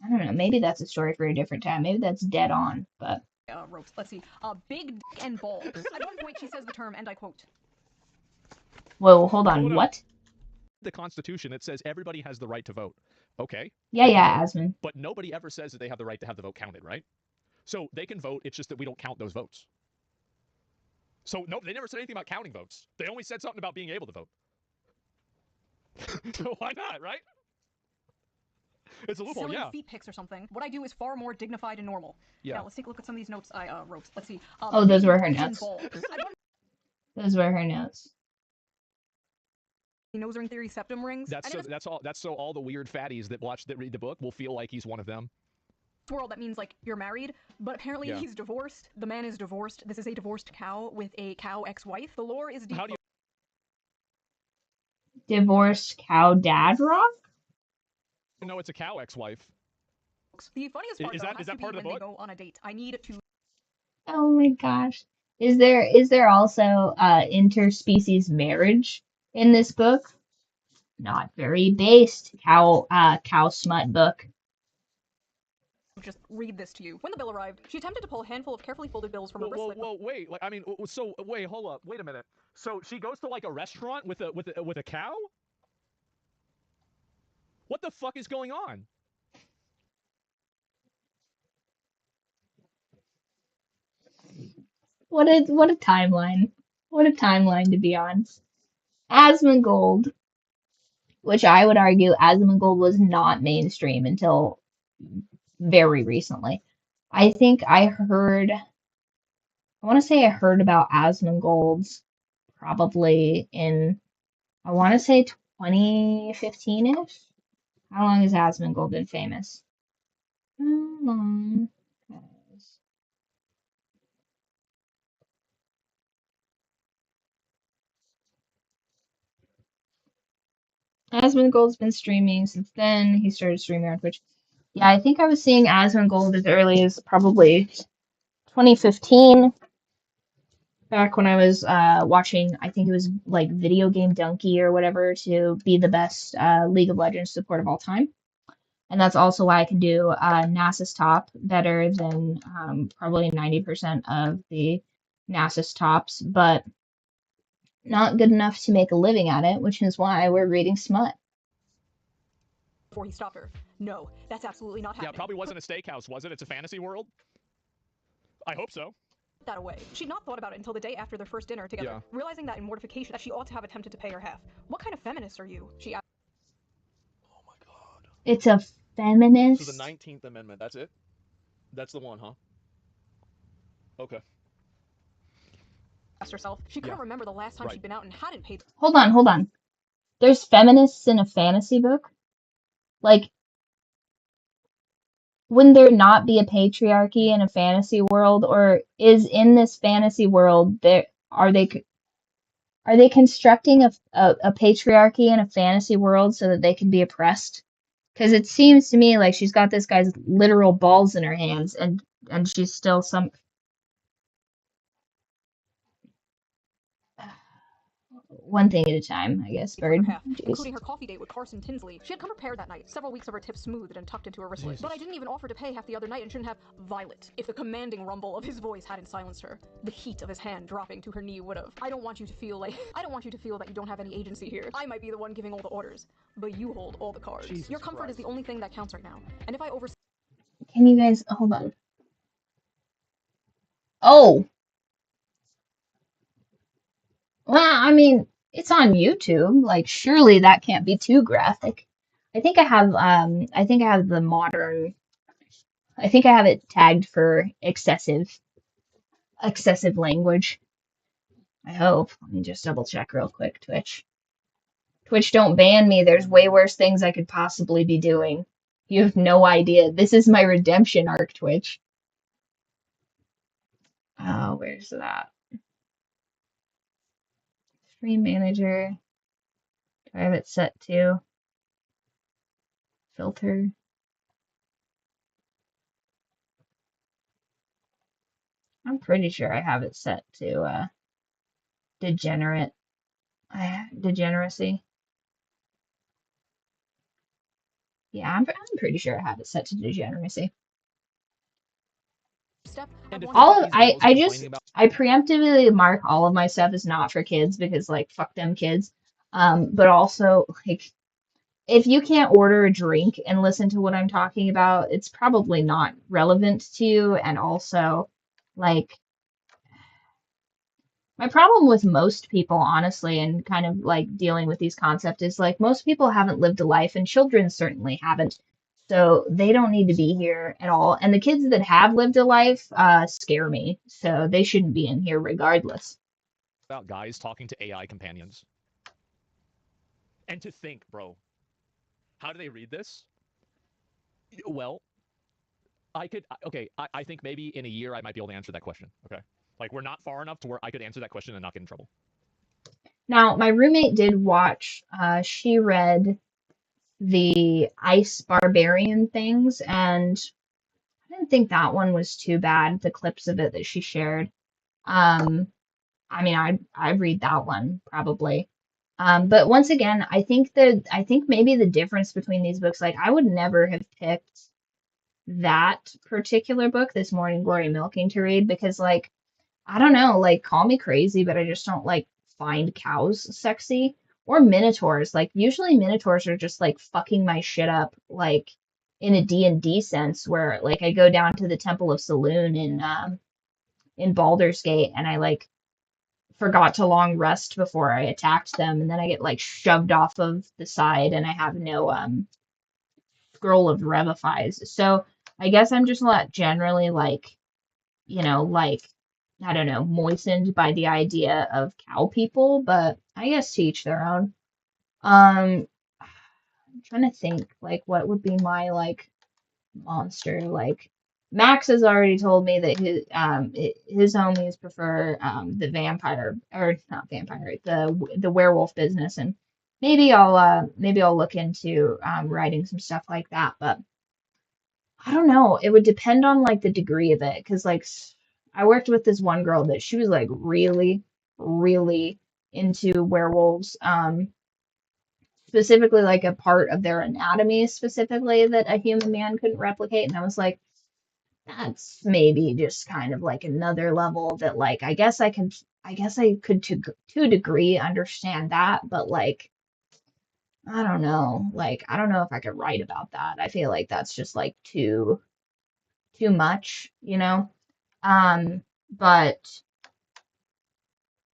don't know, maybe that's a story for a different time. Maybe that's dead on, but ropes. Let's see. Big dick and balls. At one point, she says the term, and I quote. whoa, hold Pull on, it up. what? The Constitution, it says everybody has the right to vote. Okay. Yeah, they can yeah, vote, Asmund. But nobody ever says that they have the right to have the vote counted, right? So they can vote. It's just that we don't count those votes. So no, they never said anything about counting votes. They only said something about being able to vote. So why not, right? It's a loophole, Selling yeah. feet pics or something. What I do is far more dignified and normal. Yeah. Now let's take a look at some of these notes I wrote. Let's see. Oh, those were her big notes. balls. At one Those were her notes. nose ring theory septum rings. That's so all the weird fatties that read the book will feel like he's one of them. World that means like you're married, but apparently Yeah. he's divorced. The man is divorced. This is a divorced cow with a cow ex-wife. The lore is deep. How do you Divorced cow dad rock? know it's a cow ex-wife? The funniest part Is though that- has is that to be part of when the they book? go on a date. I need to. Oh my gosh. Is there also interspecies marriage in this book? Not very based cow smut book. Just read this to you. When the bill arrived, she attempted to pull a handful of carefully folded bills from her wristlet. Whoa, wait. Like, I mean, so wait, hold up, wait a minute. So she goes to like a restaurant with a cow? What the fuck is going on? What a timeline. What a timeline to be on. Asmongold, which I would argue Asmongold was not mainstream until very recently. I think I want to say I heard about Asmongold's probably in, I want to say 2015-ish. How long has Asmongold been famous? How long has Asmongold's been streaming since then? He started streaming on Twitch. Yeah, I think I was seeing Asmongold as early as probably 2015. Back when I was watching, I think it was like Video Game Donkey or whatever to be the best League of Legends support of all time. And that's also why I can do NASA's top better than probably 90% of the NASA's tops, but not good enough to make a living at it, which is why we're reading smut. Before he stopped her. No, that's absolutely not Yeah, happening. it probably wasn't a steakhouse, was it? It's a fantasy world? I hope so. That away. She'd not thought about it until the day after their first dinner together, Yeah. realizing that in mortification that she ought to have attempted to pay her half. What kind of feminist are you? She asked. Oh my god. It's a feminist. So the 19th Amendment, that's it? That's the one, huh? Okay. Herself. She couldn't Yeah. remember the last time Right. she'd been out and hadn't paid. Hold on. There's feminists in a fantasy book? Like, wouldn't there not be a patriarchy in a fantasy world, or is in this fantasy world there are they constructing a patriarchy in a fantasy world so that they can be oppressed? Because it seems to me like she's got this guy's literal balls in her hands, and she's still some. One thing at a time, I guess, Bird. Including her coffee date with Carson Tinsley. She had come prepared that night, several weeks of her tips smoothed and tucked into her wristlet. Jesus. But I didn't even offer to pay half the other night and shouldn't have Violet, if the commanding rumble of his voice hadn't silenced her. The heat of his hand dropping to her knee would have. I don't want you to feel that you don't have any agency here. I might be the one giving all the orders, but you hold all the cards. Jesus Your comfort is the only thing that counts right now. And if I Can you guys hold on? Oh, well, I mean, it's on YouTube. Like, surely that can't be too graphic. I think I have the modern. I think I have it tagged for excessive language. I hope. Let me just double check real quick. Twitch, don't ban me. There's way worse things I could possibly be doing. You have no idea. This is my redemption arc, Twitch. Oh, where's that? Stream manager. Do I have it set to filter? I'm pretty sure I have it set to degenerate degeneracy. Yeah, I'm pretty sure I have it set to degeneracy. step, I And to want think All that of these girls are I complaining just about I preemptively mark all of my stuff as not for kids because like fuck them kids. But also like if you can't order a drink and listen to what I'm talking about, it's probably not relevant to you. And also, like, my problem with most people, honestly, and kind of like dealing with these concepts is like most people haven't lived a life, and children certainly haven't. So they don't need to be here at all. And the kids that have lived a life scare me. So they shouldn't be in here regardless. guys talking to AI companions. And to think, bro, how do they read this? Well, I think maybe in a year I might be able to answer that question. Okay. Like, we're not far enough to where I could answer that question and not get in trouble. Now, my roommate did watch, she read the Ice Barbarian things, and I didn't think that one was too bad, the clips of it that she shared. Um, I mean, I'd read that one probably. But once again, I think maybe the difference between these books, like I would never have picked that particular book, this Morning Glory Milking, to read because like I don't know, like call me crazy, but I just don't like find cows sexy or minotaurs. Like usually minotaurs are just like fucking my shit up like in a D&D sense where like I go down to the Temple of Saloon in Baldur's Gate and I like forgot to long rest before I attacked them and then I get like shoved off of the side and I have no scroll of revifies. So I guess I'm just not generally like, you know, like I don't know, moistened by the idea of cow people, but I guess to each their own. I'm trying to think like what would be my like monster like Max has already told me that his homies prefer the vampire or not vampire the werewolf business and maybe I'll look into writing some stuff like that but I don't know it would depend on like the degree of it because like I worked with this one girl that she was like really into werewolves specifically like a part of their anatomy specifically that a human man couldn't replicate and I was like that's maybe just kind of like another level that like I guess I could to a degree understand that, but like I don't know. Like I don't know if I could write about that. I feel like that's just like too much, you know? But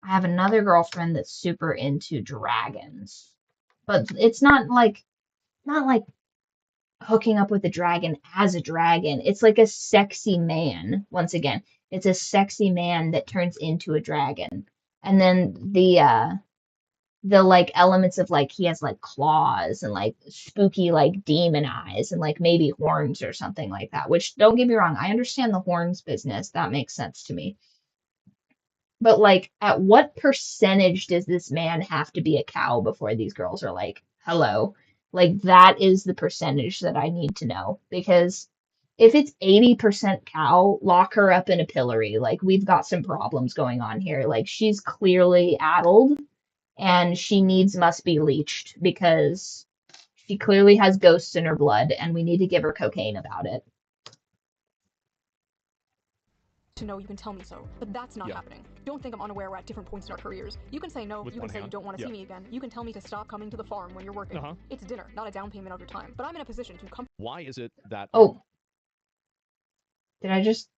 I have another girlfriend that's super into dragons. But it's not like hooking up with a dragon as a dragon. It's like a sexy man. Once again, it's a sexy man that turns into a dragon. And then the like elements of like he has like claws and like spooky like demon eyes and like maybe horns or something like that. Which don't get me wrong, I understand the horns business. That makes sense to me. But like at what percentage does this man have to be a cow before these girls are like, hello? Like that is the percentage that I need to know because if it's 80% cow, lock her up in a pillory. Like we've got some problems going on here. Like she's clearly addled and she needs must be leached because she clearly has ghosts in her blood and we need to give her cocaine about it. to know you can tell me so, but that's not Yeah. happening. Don't think I'm unaware we're at different points in our careers. You can say no, With you one can say you hand. don't want to Yeah. see me again. You can tell me to stop coming to the farm when you're working. Uh-huh. It's dinner, not a down payment of your time. But I'm in a position to come. Why is it that Oh, did I just?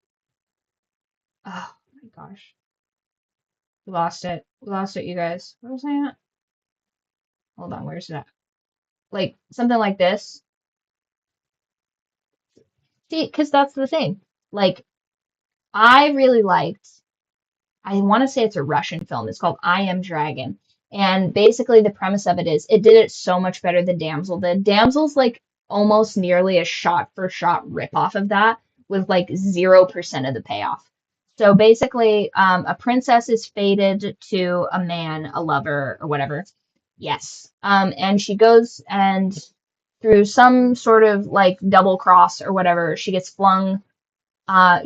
Oh my gosh. We lost it. We lost it, you guys. Where was I at? Hold on, where's that? Like something like this. See, because that's the thing. Like, I really liked, I want to say it's a Russian film. It's called I Am Dragon. And basically, the premise of it is it did it so much better than Damsel did. Damsel's like almost nearly a shot for shot ripoff of that with like 0% of the payoff. So basically, a princess is fated to a man, a lover, or whatever. Yes. And she goes and through some sort of like double cross or whatever, she gets flung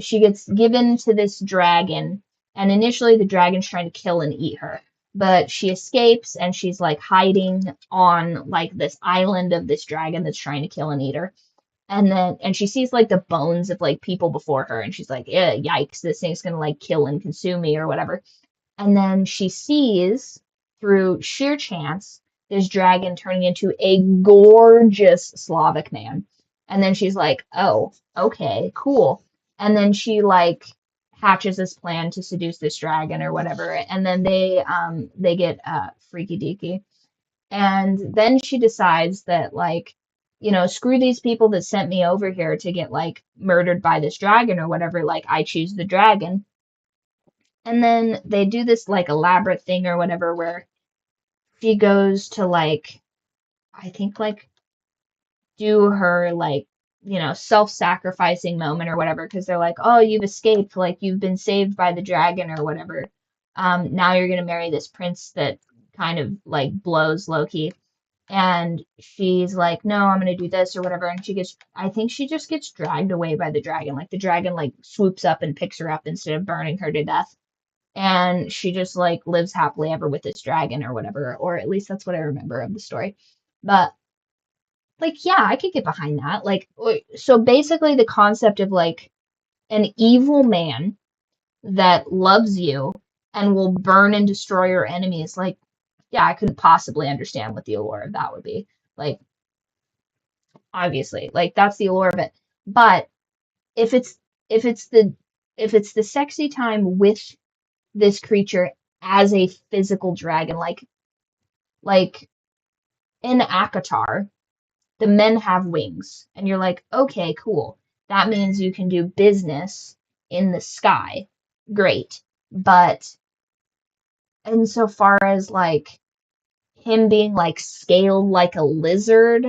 she gets given to this dragon, and initially the dragon's trying to kill and eat her. But she escapes and she's like hiding on like this island of this dragon that's trying to kill and eat her. And she sees like the bones of like people before her and she's like, yikes, this thing's gonna like kill and consume me or whatever. And then she sees through sheer chance this dragon turning into a gorgeous Slavic man. And then she's like, oh, okay, cool. And then she like hatches this plan to seduce this dragon or whatever. And then they get freaky deaky. And then she decides that like, screw these people that sent me over here to get like murdered by this dragon or whatever, like I choose the dragon. And then they do this like elaborate thing or whatever where she goes to like, I think like do her like, self-sacrificing moment or whatever because they're like, oh, you've escaped, like you've been saved by the dragon or whatever. Now you're gonna marry this prince that kind of like blows lowkey. And she's like, no, I'm gonna do this or whatever. And I think she just gets dragged away by the dragon. Like the dragon like swoops up and picks her up instead of burning her to death. And she just like lives happily ever with this dragon or whatever, or at least that's what I remember of the story. But like, yeah, I could get behind that. Like, so basically the concept of like an evil man that loves you and will burn and destroy your enemies, like, yeah, I couldn't possibly understand what the allure of that would be. Like, obviously, like that's the allure of it. But if it's if it's the if it's the sexy time with this creature as a physical dragon, like in Akatar, the men have wings, and you're like, okay, cool. That means you can do business in the sky. Great. But insofar as like him being like scaled like a lizard,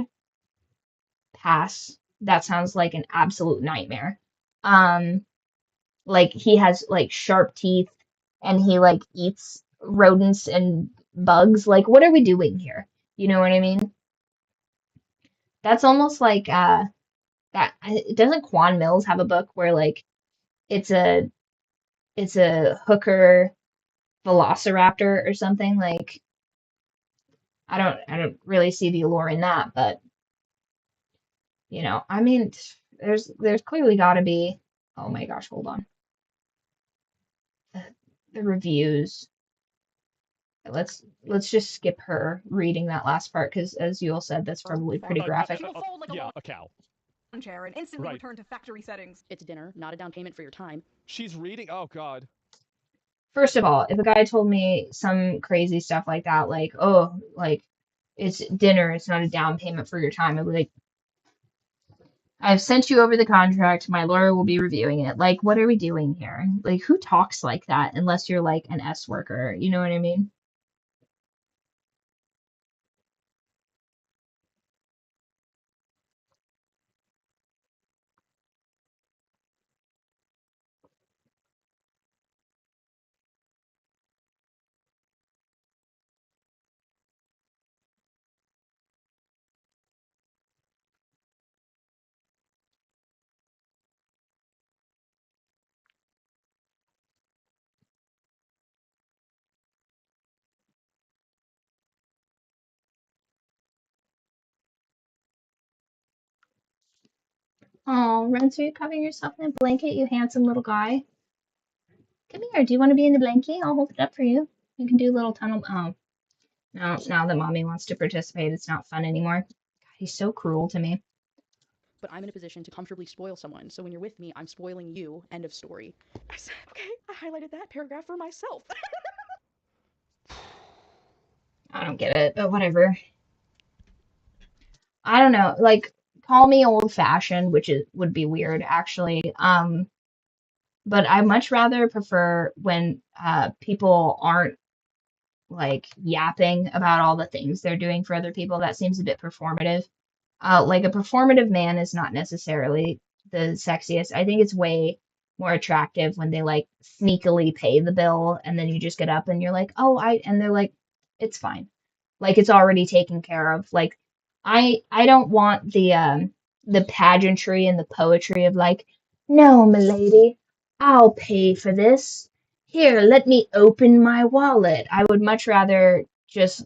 pass. That sounds like an absolute nightmare. Like he has like sharp teeth and he like eats rodents and bugs. Like what are we doing here? You know what I mean? That's almost like that doesn't Quan Mills have a book where like it's a it's a hooker velociraptor or something? Like I don't really see the allure in that, but I mean there's clearly got to be. Oh my gosh, hold on. The reviews. Let's just skip her reading that last part because as you all said that's probably pretty graphic. She will fold like yeah, a a cow. chair and instantly Right. return to factory settings. It's dinner, not a down payment for your time. She's reading. Oh God. First of all, if a guy told me some crazy stuff like that, like, oh, like it's dinner, it's not a down payment for your time, I'd be like, I've sent you over the contract, my lawyer will be reviewing it. Like, what are we doing here? Like, who talks like that unless you're like an S worker? You know what I mean? Oh, Renzo, you're covering yourself in a blanket, you handsome little guy. Come here. Do you want to be in the blanket? I'll hold it up for you. You can do a little tunnel. Oh, no, now that mommy wants to participate, it's not fun anymore. God, he's so cruel to me. But I'm in a position to comfortably spoil someone. So when you're with me, I'm spoiling you. End of story. I said, okay, I highlighted that paragraph for myself. I don't get it, but whatever. I don't know. Like, call me old-fashioned, which would be weird, actually. But I much rather prefer when people aren't like yapping about all the things they're doing for other people. That seems a bit performative. Like a performative man is not necessarily the sexiest. I think it's way more attractive when they like sneakily pay the bill and then you just get up and you're like, oh, and they're like, it's fine. Like it's already taken care of. Like I don't want the pageantry and the poetry of like, No, milady, I'll pay for this. Here, let me open my wallet. I would much rather just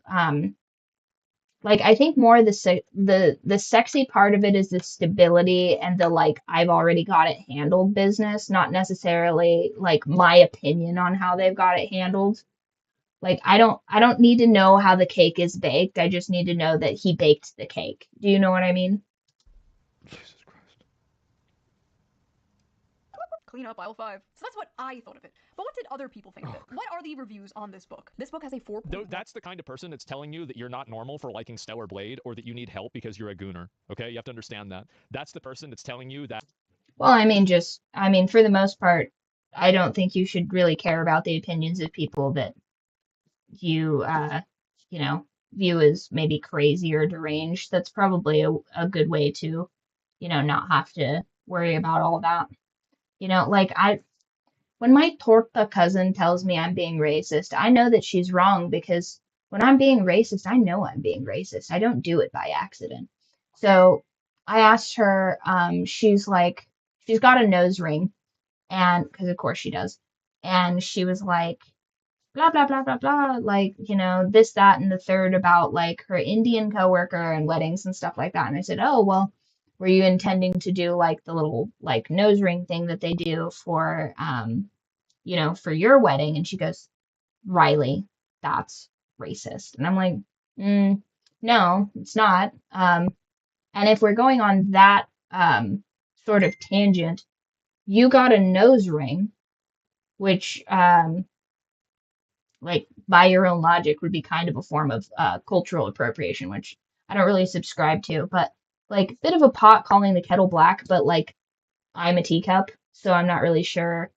like I think more the sexy part of it is the stability and the like I've already got it handled business, not necessarily like my opinion on how they've got it handled. Like I don't need to know how the cake is baked. I just need to know that he baked the cake. Do you know what I mean? Jesus Christ. Clean up aisle 5. So that's what I thought of it. But what did other people think of it? What are the reviews on this book? This book has a 4. That's the kind of person that's telling you that you're not normal for liking Stellar Blade or that you need help because you're a gooner. Okay, you have to understand that. That's the person that's telling you that. Well, I mean for the most part, I don't think you should really care about the opinions of people that you you know, view as maybe crazy or deranged. That's probably a good way to, not have to worry about all that. Like when my torta cousin tells me I'm being racist, I know that she's wrong because when I'm being racist, I know I'm being racist. I don't do it by accident. So I asked her, she's got a nose ring, and because of course she does. And she was like, blah, blah, blah, blah, blah, like, this, that, and the third about like her Indian coworker and weddings and stuff like that. And I said, oh, well, were you intending to do like the little like nose ring thing that they do for, for your wedding? And she goes, Riley, that's racist. And I'm like, no, it's not. And if we're going on that sort of tangent, you got a nose ring, which, like by your own logic, would be kind of a form of cultural appropriation, which I don't really subscribe to. But like, bit of a pot calling the kettle black, but like, I'm a teacup, so I'm not really sure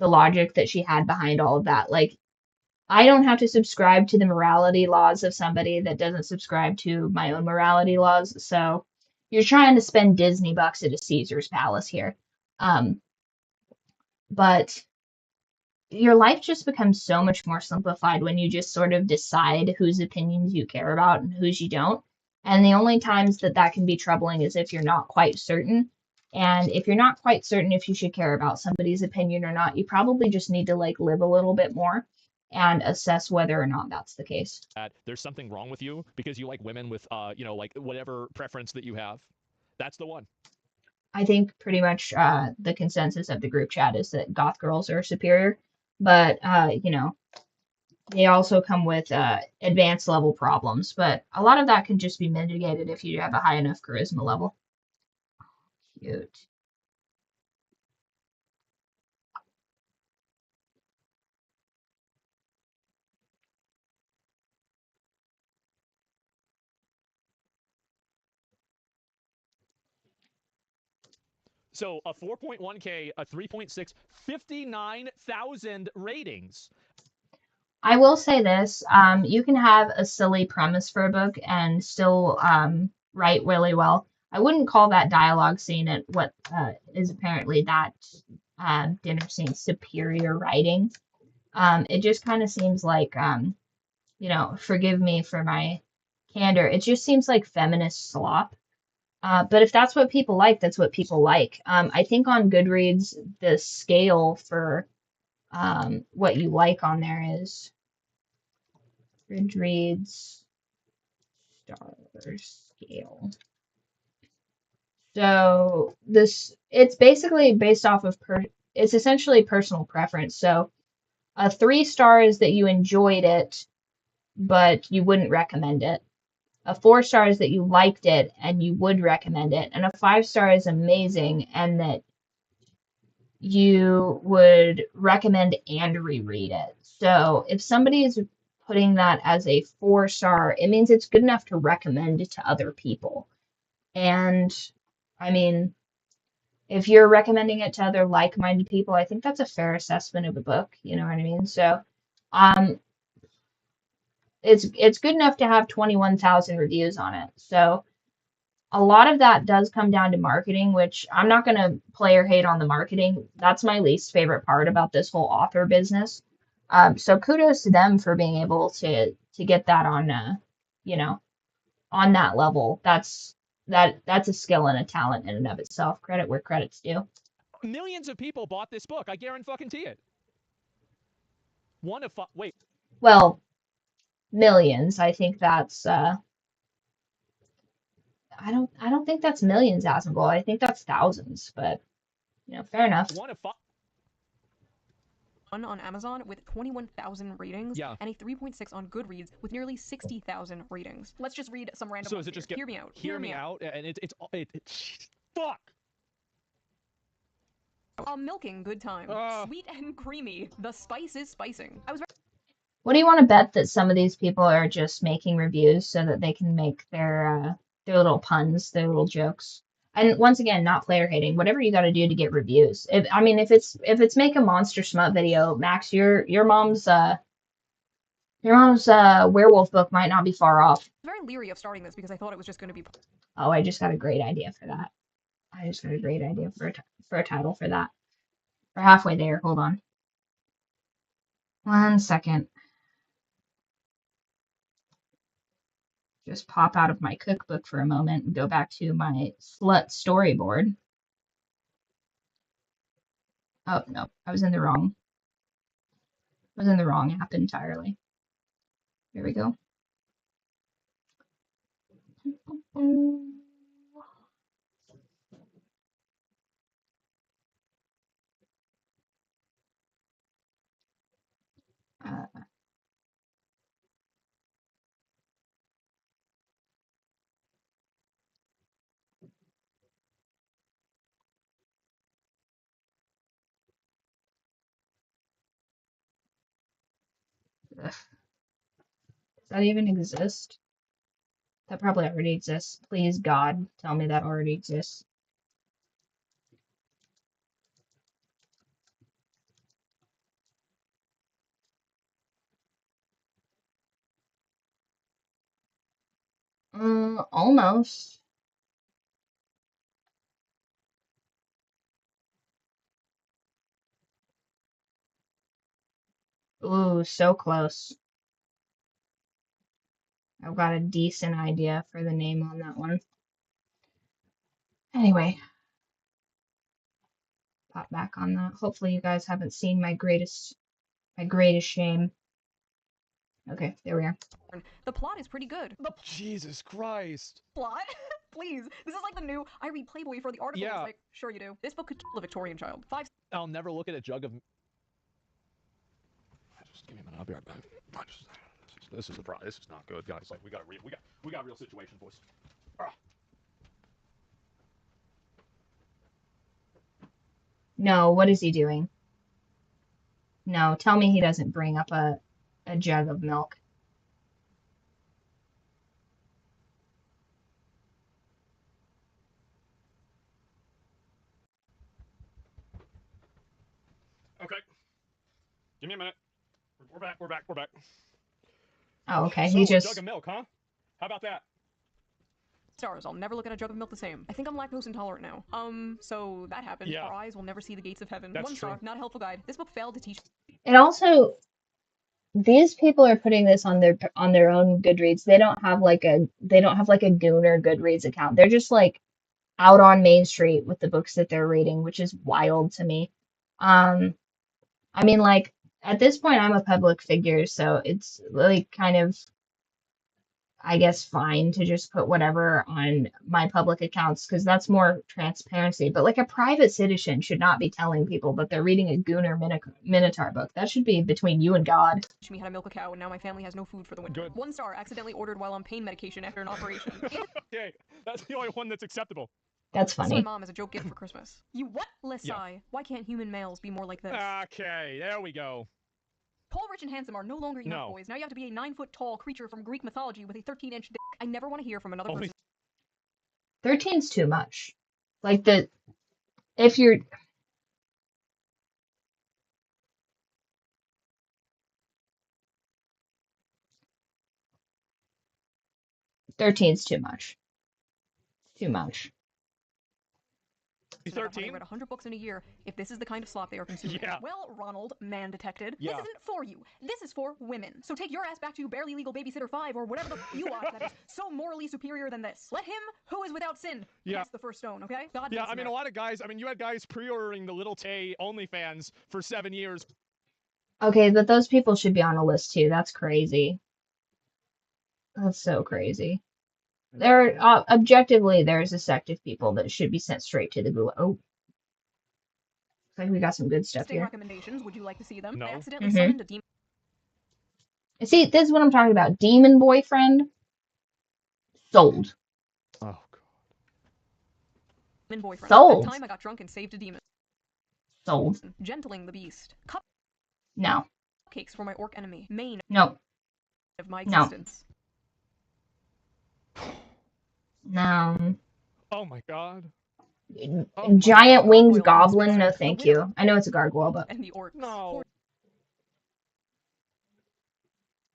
the logic that she had behind all of that. Like, I don't have to subscribe to the morality laws of somebody that doesn't subscribe to my own morality laws. So you're trying to spend Disney bucks at a Caesar's palace here. Um, but your life just becomes so much more simplified when you just sort of decide whose opinions you care about and whose you don't. And the only times that that can be troubling is if you're not quite certain. And if you're not quite certain if you should care about somebody's opinion or not, you probably just need to like live a little bit more and assess whether or not that's the case. There's something wrong with you because you like women with, like whatever preference that you have. That's the one. I think pretty much the consensus of the group chat is that goth girls are superior, but they also come with advanced level problems. But a lot of that can just be mitigated if you have a high enough charisma level. Cute. So a 4.1K, a 3.6, 59,000 ratings. I will say this, you can have a silly premise for a book and still write really well. I wouldn't call that dialogue scene at what is apparently that dinner scene superior writing. It just kind of seems like, forgive me for my candor, it just seems like feminist slop. But if that's what people like, that's what people like. I think on Goodreads, the scale for what you like on there is Goodreads star scale. So it's basically based off of it's essentially personal preference. So a 3 star is that you enjoyed it, but you wouldn't recommend it. A 4 star is that you liked it and you would recommend it. And a 5 star is amazing and that you would recommend and reread it. So if somebody is putting that as a 4 star, it means it's good enough to recommend to other people. And I mean, if you're recommending it to other like-minded people, I think that's a fair assessment of a book. You know what I mean? So, it's good enough to have 21,000 reviews on it. So a lot of that does come down to marketing, which I'm not going to play or hate on the marketing. That's my least favorite part about this whole author business. So kudos to them for being able to get that on, on that level. That's a skill and a talent in and of itself. Credit where credit's due. Millions of people bought this book. I guarantee it. Wait. Well, millions. I think that's I don't think that's millions, Asmongold. I think that's thousands, but fair enough. One on Amazon with 21,000 ratings, Yeah. and a 3.6 on Goodreads with nearly 60,000 ratings. Let's just read some random So ones is it just here. Hear me out. Hear me out, and it's fuck. A milking good time. Sweet and creamy. The spice is spicing. I was What do you want to bet that some of these people are just making reviews so that they can make their little puns, their little jokes? And once again, not player hating. Whatever you got to do to get reviews. If it's make a monster smut video, Max, your mom's werewolf book might not be far off. very leery of starting this because I thought it was just going to be. Oh, I just got a great idea for that. I just got a great idea for a title for that. We're halfway there. Hold on. 1 second. Just pop out of my cookbook for a moment and go back to my slut storyboard. Oh, no, I was in the wrong app entirely. Here we go. Does that even exist? That probably already exists. Please, God, tell me that already exists. Almost. Ooh, so close. I've got a decent idea for the name on that one. Anyway, pop back on that. Hopefully you guys haven't seen my greatest shame. Okay, there we are. The plot is pretty good. Jesus Christ. Plot? Please. This is like the new I read Playboy for the article. Yeah. It's like, sure you do. This book could kill a Victorian child. 5. I'll never look at a jug of. Just give me a minute. I'll be right back. This is a problem. This is not good, guys. Like we got a real situation, boys. No, what is he doing? No, tell me he doesn't bring up a jug of milk. Okay. Give me a minute. We're back. Oh, okay. So, He a just jug of milk, huh? How about that? Stars. I'll never look at a jug of milk the same. I think I'm lactose intolerant now. So that happened. Yeah. Our eyes will never see the gates of heaven. That's 1 star. true. Not a helpful guide. This book failed to teach. And also these people are putting this on their own Goodreads. They don't have like a Gooner Goodreads account. They're just like out on Main Street with the books that they're reading, which is wild to me. I mean, like at this point I'm a public figure, so it's like kind of, I guess, fine to just put whatever on my public accounts because that's more transparency. But like a private citizen should not be telling people that they're reading a Gunnar Minotaur book. That should be between you and God. Teach me how to milk a cow, and now my family has no food for the winter. Good. 1 star. Accidentally ordered while on pain medication after an operation. Okay, that's the only one that's acceptable. That's My funny. mom as a joke gift for Christmas. You what? Lesai. Why can't human males be more like this? Okay, there we go. Tall, rich, and handsome are no longer enough, No. boys. Now you have to be a 9-foot tall creature from Greek mythology with a 13-inch dick. I never want to hear from another Only- person. 13's too much. Like if you're 13's too much. Too much. about having 13? read 100 books in a year if this is the kind of slop they are consuming. Yeah. Well, Ronald, man detected, Yeah. this isn't for you. This is for women. So take your ass back to Barely Legal Babysitter 5 or whatever the you watch that is so morally superior than this. Let him, who is without sin, Yeah. cast the first stone, okay? God Yeah, bless I mean, a America. lot of guys, I mean, you had guys pre-ordering the Little Tay OnlyFans for 7 years. Okay, but those people should be on a list too. That's crazy. That's so crazy. There, objectively, there's a sect of people that should be sent straight to the gulag. Oh, looks like we got some good stuff Interesting here. recommendations. Would you like to see them? No. I accidentally Mhm. summoned a demon See, this is what I'm talking about. Demon boyfriend sold. Oh, God. boyfriend. Sold. That time I got drunk and saved a demon. Sold. Gentling the beast. No. Cupcakes for my orc enemy. Main No. of my No. existence. No. Oh, my God. Giant winged Gargoyle in this goblin? No, mixer. thank The widow you. I know it's a gargoyle, but and the orcs. No.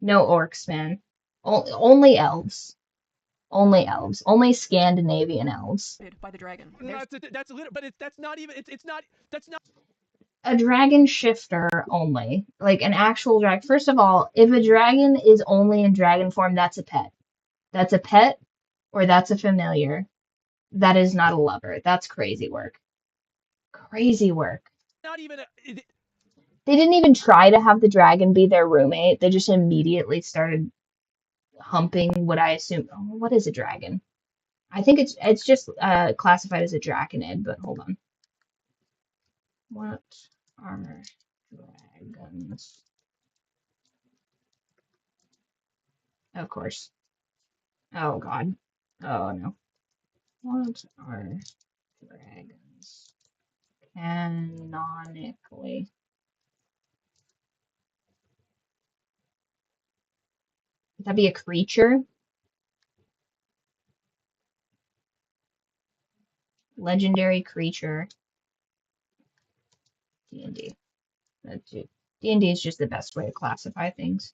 no orcs, man. Only elves. Only elves. Only Scandinavian elves. By the dragon. That's literally, but that's not even, it's not, that's not. A dragon shifter only. Like an actual dragon. First of all, if a dragon is only in dragon form, that's a pet. That's a pet or that's a familiar. That is not a lover. That's crazy work. Crazy work. Not even They didn't even try to have the dragon be their roommate. They just immediately started humping what I assume. Oh, what is a dragon? I think it's just classified as a draconid, but hold on. What are dragons? Of course. Oh God. Oh no. What are dragons? Canonically. Would that be a creature? Legendary creature. D&D. D&D is just the best way to classify things.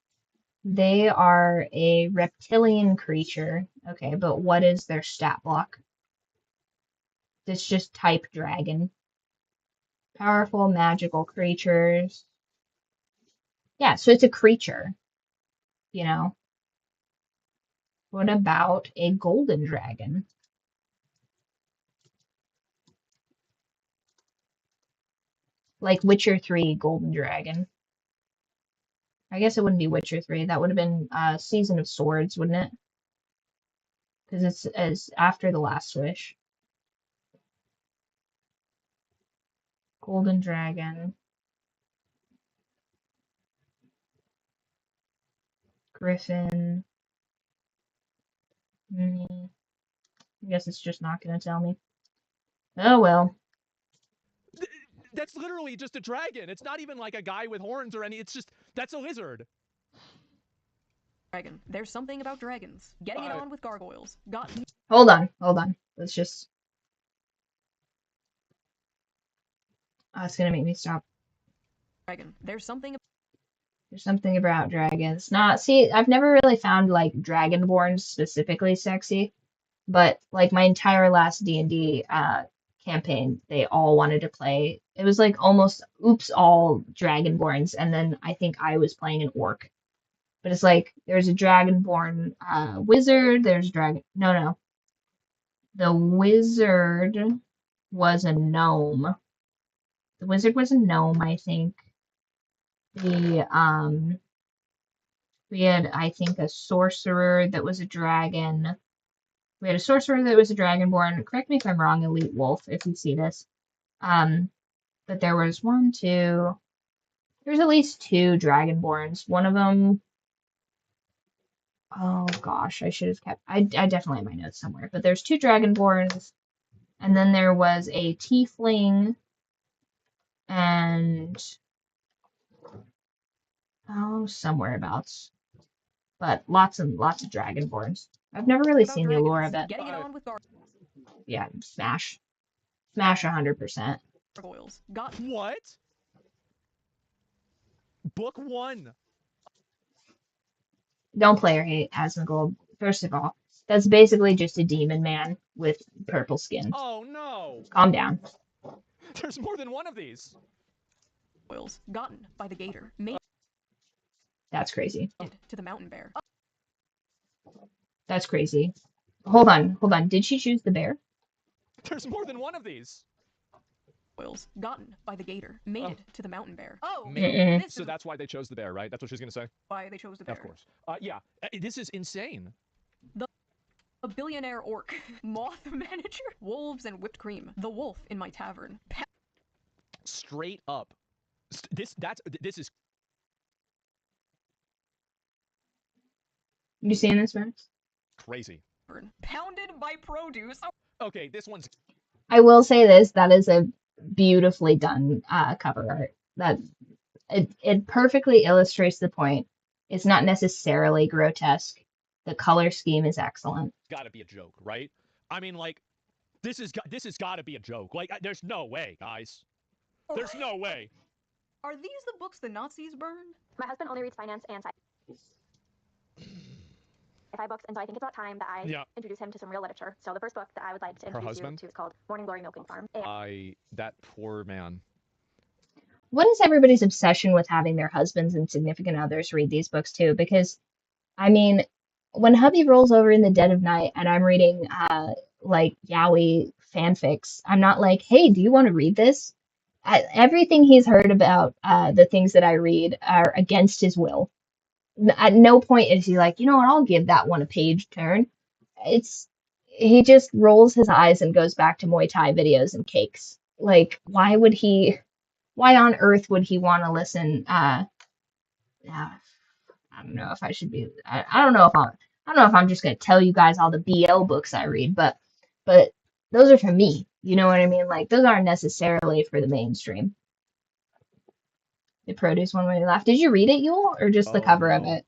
They are a reptilian creature. Okay, but what is their stat block? It's just type dragon. Powerful magical creatures. Yeah, so it's a creature, you know. What about a golden dragon? Like Witcher 3 golden dragon. I guess it wouldn't be Witcher 3. That would have been Season of Swords, wouldn't it? Because it's as after the Last Wish. Golden dragon. Griffin. I guess it's just not going to tell me. Oh well. That's literally just a dragon. It's not even like a guy with horns or any. It's just, that's a lizard. Dragon. There's something about dragons. Getting it on with gargoyles. Hold on. Let's just. It's gonna make me stop. Dragon. There's something about dragons. Not see. I've never really found like dragonborn specifically sexy, but like my entire last D&D campaign, they all wanted to play. It was like almost oops all dragonborns, and then I think I was playing an orc. But it's like there's a dragonborn wizard. There's dragon. No. The wizard was a gnome. The wizard was a gnome, I think. We had, I think, a sorcerer that was a dragon. We had a sorcerer that was a dragonborn. Correct me if I'm wrong, Elite Wolf, if you see this. But there was there's at least two dragonborns. One of them, oh gosh, I should have kept, I definitely have my notes somewhere. But there's two dragonborns, and then there was a tiefling, and somewhere abouts. But lots of dragonborns. I've never really seen the lore of it. Getting it on with Yeah, smash 100%. gargoyles. What? Book 1. Don't player hate Asmongold. First of all, that's basically just a demon man with purple skin. Oh no. Calm down. There's more than one of these. Oils gotten by the gator, mated That's crazy. to the mountain bear. That's crazy. Hold on. Did she choose the bear? There's more than one of these. Oils gotten by the gator, mated to the mountain bear. Oh, Mm-mm. this So is that's why they chose the bear, right? That's what she's gonna say. why they chose the bear. Of course. Yeah. This is insane. A billionaire orc, moth manager, wolves and whipped cream. The wolf in my tavern. Straight up. This is You seeing this, Max? crazy. Pounded by produce. Okay, this one's I will say this, that is a beautifully done cover art. That it perfectly illustrates the point. It's not necessarily grotesque. The color scheme is excellent. got to be a joke, right? I mean, like, this has got to be a joke. Like, there's no way, guys. There's no way. Are these the books the Nazis burned? My husband only reads finance and sci-fi books, and so I think it's about time that I introduce him to some real literature. So the first book that I would like to introduce you to is called Morning Glory Milking Farm. That poor man. What is everybody's obsession with having their husbands and significant others read these books too? Because, I mean, when hubby rolls over in the dead of night and I'm reading like yaoi fanfics, I'm not like, hey, do you want to read this? Everything he's heard about the things that I read are against his will. At no point is he like, you know what, I'll give that one a page turn. He just rolls his eyes and goes back to Muay Thai videos and cakes. Like, why on earth would he want to listen? I don't know if I should be. I don't know if I'm just gonna tell you guys all the BL books I read, but those are for me. You know what I mean? Like those aren't necessarily for the mainstream. The produce one way you laugh. Did you read it, Yule, or just the cover of it?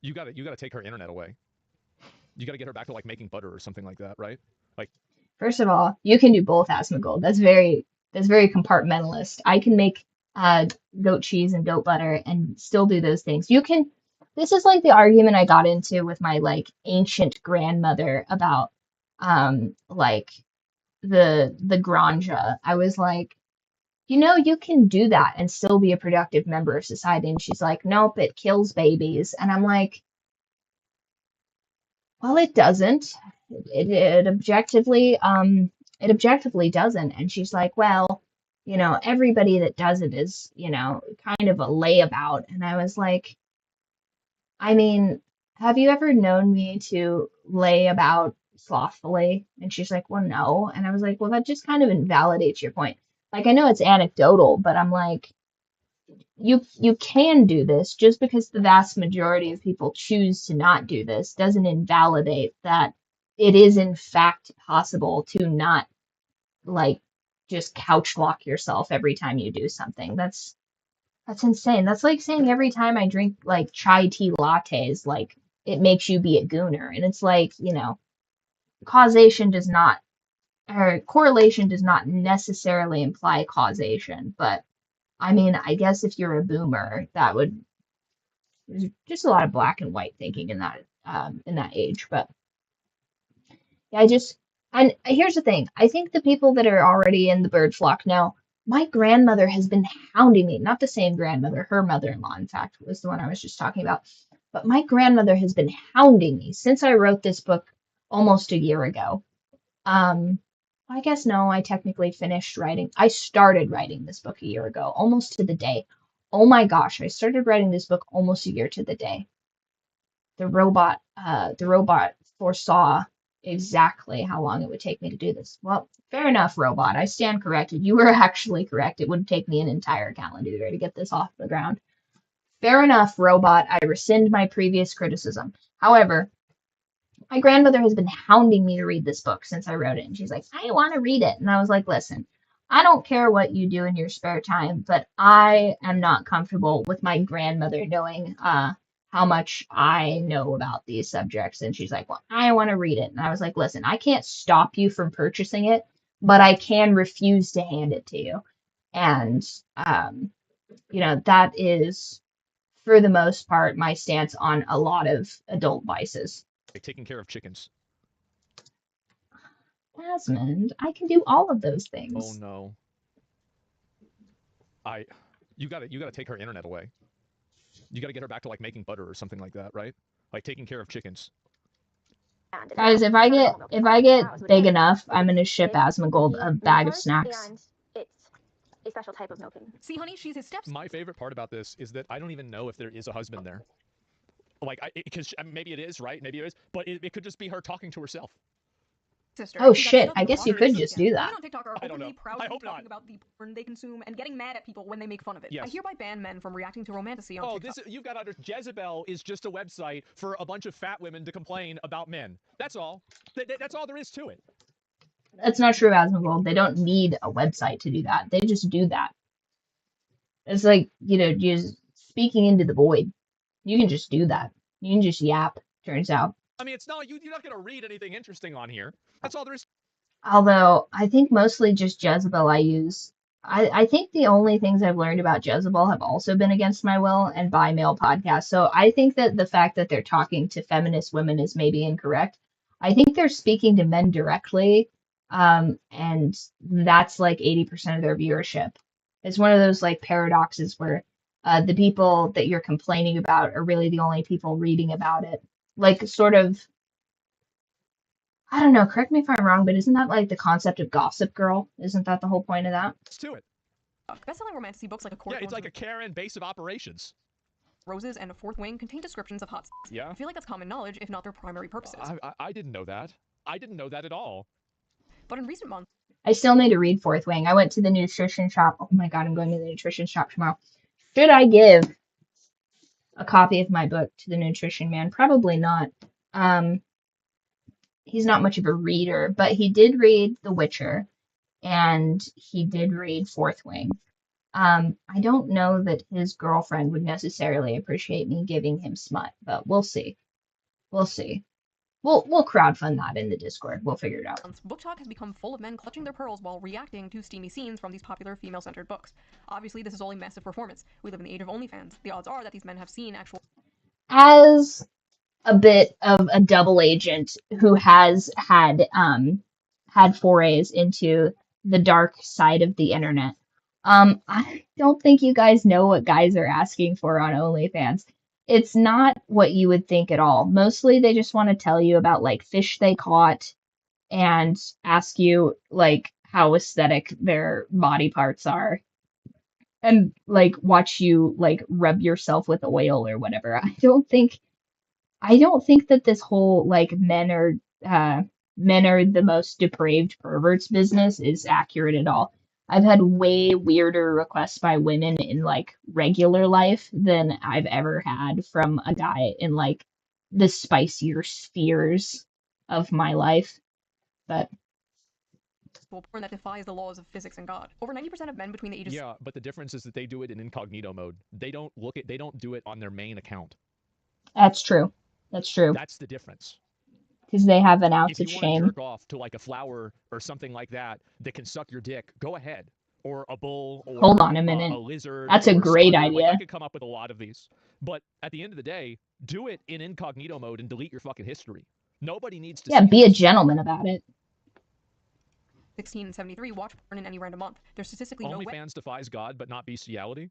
You gotta take her internet away. You gotta get her back to like making butter or something like that, right? Like, first of all, you can do both, Asmongold. That's very compartmentalist. I can make goat cheese and goat butter and still do those things. This is like the argument I got into with my like ancient grandmother about like the granja. I was like, you can do that and still be a productive member of society. And she's like, nope, it kills babies. And I'm like, well, it doesn't. It objectively doesn't. And she's like, well, everybody that does it is, kind of a layabout. And I was like, I mean, have you ever known me to lay about slothfully? And she's like, well, no. And I was like, well, that just kind of invalidates your point. Like, I know it's anecdotal, but I'm like, you can do this. Just because the vast majority of people choose to not do this doesn't invalidate that it is in fact possible to not like just couch lock yourself every time you do something. That's insane. That's like saying every time I drink like chai tea lattes, like it makes you be a gooner. And it's like, causation does not, or correlation does not necessarily imply causation. But I mean, I guess if you're a boomer, there's just a lot of black and white thinking in that age. But yeah, and here's the thing. I think the people that are already in the bird flock know my grandmother has been hounding me. Not the same grandmother, her mother-in-law, in fact, was the one I was just talking about. But my grandmother has been hounding me since I wrote this book almost a year ago. I guess no, I technically finished writing. I started writing this book a year ago, almost to the day. Oh my gosh, I started writing this book almost a year to the day. The robot foresaw exactly how long it would take me to do this. Well, fair enough, robot. I stand corrected. You were actually correct. It would take me an entire calendar year to get this off the ground. Fair enough, robot. I rescind my previous criticism. However, my grandmother has been hounding me to read this book since I wrote it. And she's like, I want to read it. And I was like, listen, I don't care what you do in your spare time, but I am not comfortable with my grandmother knowing how much I know about these subjects. And she's like, well, I want to read it. And I was like, listen, I can't stop you from purchasing it, but I can refuse to hand it to you. And, that is, for the most part, my stance on a lot of adult vices. taking care of chickens. Asmund, I can do all of those Oh things. no. You gotta take her internet away. You gotta get her back to like making butter or something like that, right? Like taking care of chickens. Guys, if I get big enough, I'm gonna ship Asmongold a bag of snacks. And it's a special type of milking. See, honey, she's his stepson. My favorite part about this is that I don't even know if there is a husband there. Like, because maybe it is, right? Maybe it is, but it could just be her talking to herself. Sister. Oh She got shit, stuck I in the guess you water could this just weekend. do that. Women on TikTok are I don't openly know. proud I to be hope talking not. about the porn they consume and getting mad at people when they make fun of it. Yes. I hereby ban men from reacting to romantasy on TikTok. You've got to Jezebel is just a website for a bunch of fat women to complain about men. That's all. That's all there is to it. That's not true, Asmongold. They don't need a website to do that. They just do that. It's like, just speaking into the void. You can just do that. You can just yap, turns out. I mean, it's not you're not gonna read anything interesting on here. That's all there is. Although I think mostly just Jezebel I use. I think the only things I've learned about Jezebel have also been against my will and by male podcasts. So I think that the fact that they're talking to feminist women is maybe incorrect. I think they're speaking to men directly, and that's like 80% of their viewership. It's one of those like paradoxes where the people that you're complaining about are really the only people reading about it. Like sort of I don't know, correct me if I'm wrong, but isn't that like the concept of Gossip Girl? Isn't that the whole point of that? To it. Best-selling romantasy books like A Court Yeah, it's like a Karen base of operations. Roses and A Fourth Wing contain descriptions of hot sex. Yeah. I feel like that's common knowledge, if not their primary purposes. I didn't know that. I didn't know that at all. But in recent months, I still need to read Fourth Wing. I went to the nutrition shop. Oh my God, I'm going to the nutrition shop tomorrow. Should I give a copy of my book to the nutrition man? Probably not. He's not much of a reader, but he did read The Witcher and he did read Fourth Wing. I don't know that his girlfriend would necessarily appreciate me giving him smut, but we'll see. We'll see. We'll crowdfund that in the Discord. We'll figure it out. Book Talk has become full of men clutching their pearls while reacting to steamy scenes from these popular female-centered books. Obviously, this is all a massive performance. We live in the age of OnlyFans. The odds are that these men have seen actual... As a bit of a double agent who has had forays into the dark side of the internet, I don't think you guys know what guys are asking for on OnlyFans. It's not what you would think at all. Mostly they just want to tell you about like fish they caught and ask you like how aesthetic their body parts are and like watch you like rub yourself with oil or whatever. I don't think that this whole like men are the most depraved perverts business is accurate at all. I've had way weirder requests by women in like regular life than I've ever had from a guy in like the spicier spheres of my life. But porn that defies the laws of physics and God. Over 90% of men between the ages... Yeah, but the difference is that they do it in incognito mode. They don't do it on their main account. that's true. That's true. That's the difference. Because they have an ounce of If you want to shame. jerk off to like a flower or something like that that can suck your dick, go ahead. Or a bull, or Hold on a minute. a lizard. That's a or great spider. Like, idea. I could come up with a lot of these. But at the end of the day, do it in incognito mode and delete your fucking history. Nobody needs to Yeah, see be a this. gentleman about it. 16 and 73 watch porn in any random month. There's statistically no way OnlyFans defies God, but not bestiality.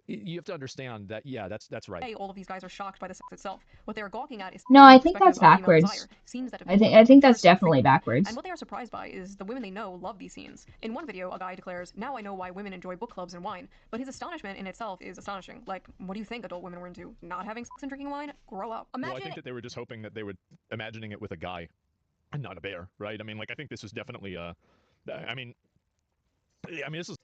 You have to understand that. Yeah, that's right. all of these guys are shocked by the sex itself. What they are gawking at is No, I think perspective that's of female backwards. desire. Scenes that I think that's first are definitely freaky. backwards. And what they are surprised by is the women they know love these scenes. In one video, a guy declares, "Now I know why women enjoy book clubs and wine." But his astonishment in itself is astonishing. Like, what do you think adult women were into? Not having sex and drinking wine? Grow up. Well, I think that they were just hoping that they would imagining it with a guy and not a bear, right? I mean, like, I think this is definitely I mean, this is.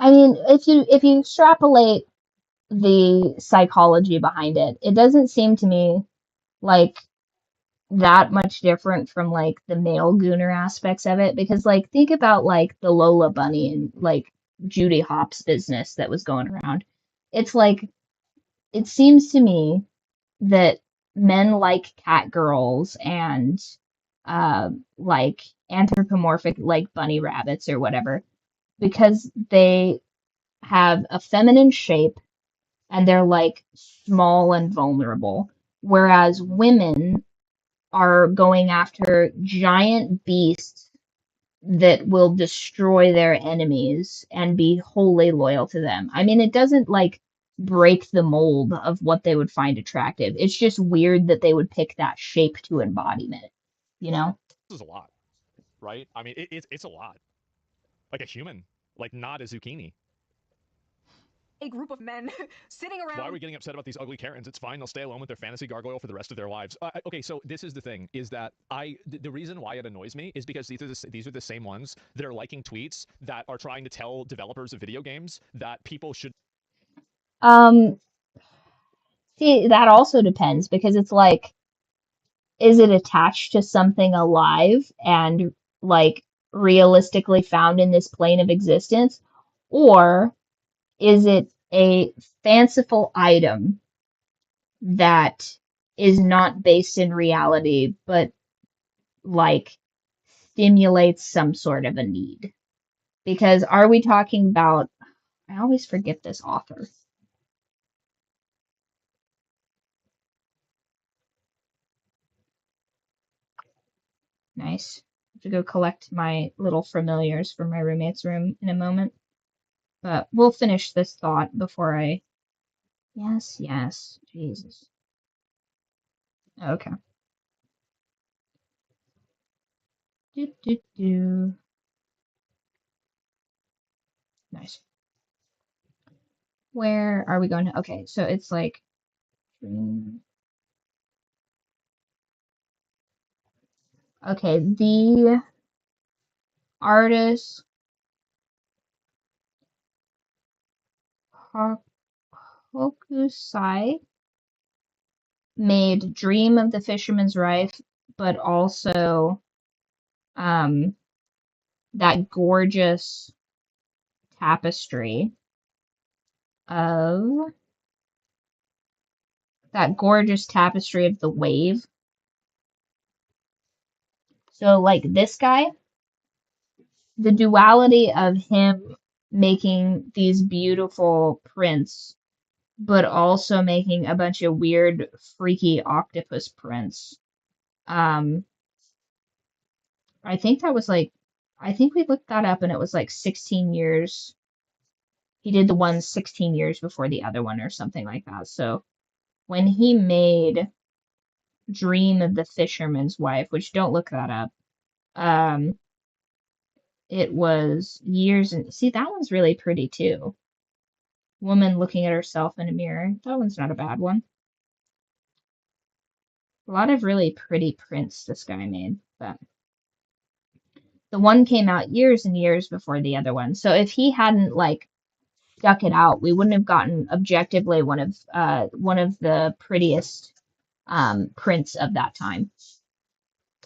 I mean, if you extrapolate the psychology behind it, it doesn't seem to me like that much different from like the male gooner aspects of it because like think about like the Lola Bunny and like Judy Hopps business that was going around. It's like it seems to me that men like cat girls and like anthropomorphic like bunny rabbits or whatever because they have a feminine shape and they're like small and vulnerable. Whereas women are going after giant beasts that will destroy their enemies and be wholly loyal to them. I mean, it doesn't like break the mold of what they would find attractive. It's just weird that they would pick that shape to embodiment, you know? This is a lot, right? I mean, it's a lot. Like a human, like not a zucchini. A group of men sitting around. Why are we getting upset about these ugly Karens? It's fine. They'll stay alone with their fantasy gargoyle for the rest of their lives. Okay, so this is the thing: is that the reason why it annoys me is because these are the same ones that are liking tweets that are trying to tell developers of video games that people should. See, that also depends because it's like, is it attached to something alive and like realistically found in this plane of existence, or is it a fanciful item that is not based in reality, but like stimulates some sort of a need? Because are we talking about, I always forget this author. Nice. I have to go collect my little familiars from my roommate's room in a moment. But we'll finish this thought before I. Yes, yes. Jesus. Okay. Do, do, do. Nice. Where are we going to? Okay, so it's like. Okay, the artist Hokusai made Dream of the Fisherman's Wife, but also that gorgeous tapestry of the wave. So like this guy, the duality of him making these beautiful prints, but also making a bunch of weird, freaky octopus prints. I think that was like, I think we looked that up and it was like 16 years. He did the one 16 years before the other one or something like that. So when he made Dream of the Fisherman's Wife, which don't look that up, it was years and see that one's really pretty too. Woman looking at herself in a mirror. That one's not a bad one. A lot of really pretty prints this guy made, but the one came out years and years before the other one. So if he hadn't like stuck it out, we wouldn't have gotten objectively one of the prettiest prints of that time.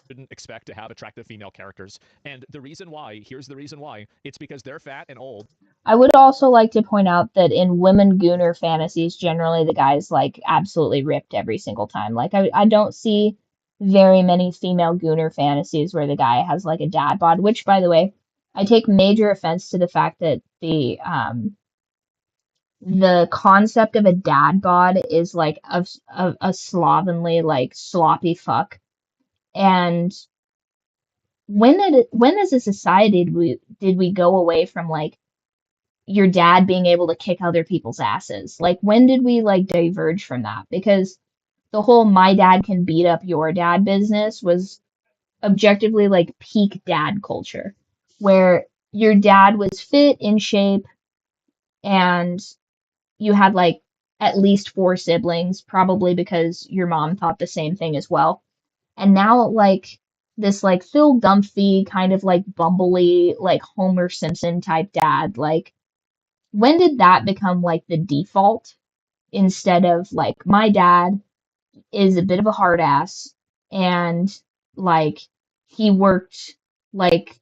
Shouldn't expect to have attractive female characters. And the reason why, here's the reason why, it's because they're fat and old. I would also like to point out that in women gooner fantasies, generally the guy's like absolutely ripped every single time. Like I don't see very many female gooner fantasies where the guy has like a dad bod, which by the way, I take major offense to the fact that the concept of a dad bod is like a slovenly, like sloppy fuck. And when as a society did we go away from like your dad being able to kick other people's asses? Like when did we like diverge from that? Because the whole my dad can beat up your dad business was objectively like peak dad culture, where your dad was fit, in shape, and you had like at least 4 siblings, probably because your mom thought the same thing as well. And now like this like Phil Dunphy kind of like bumbly like Homer Simpson type dad, like when did that become like the default instead of like my dad is a bit of a hard ass and like he worked like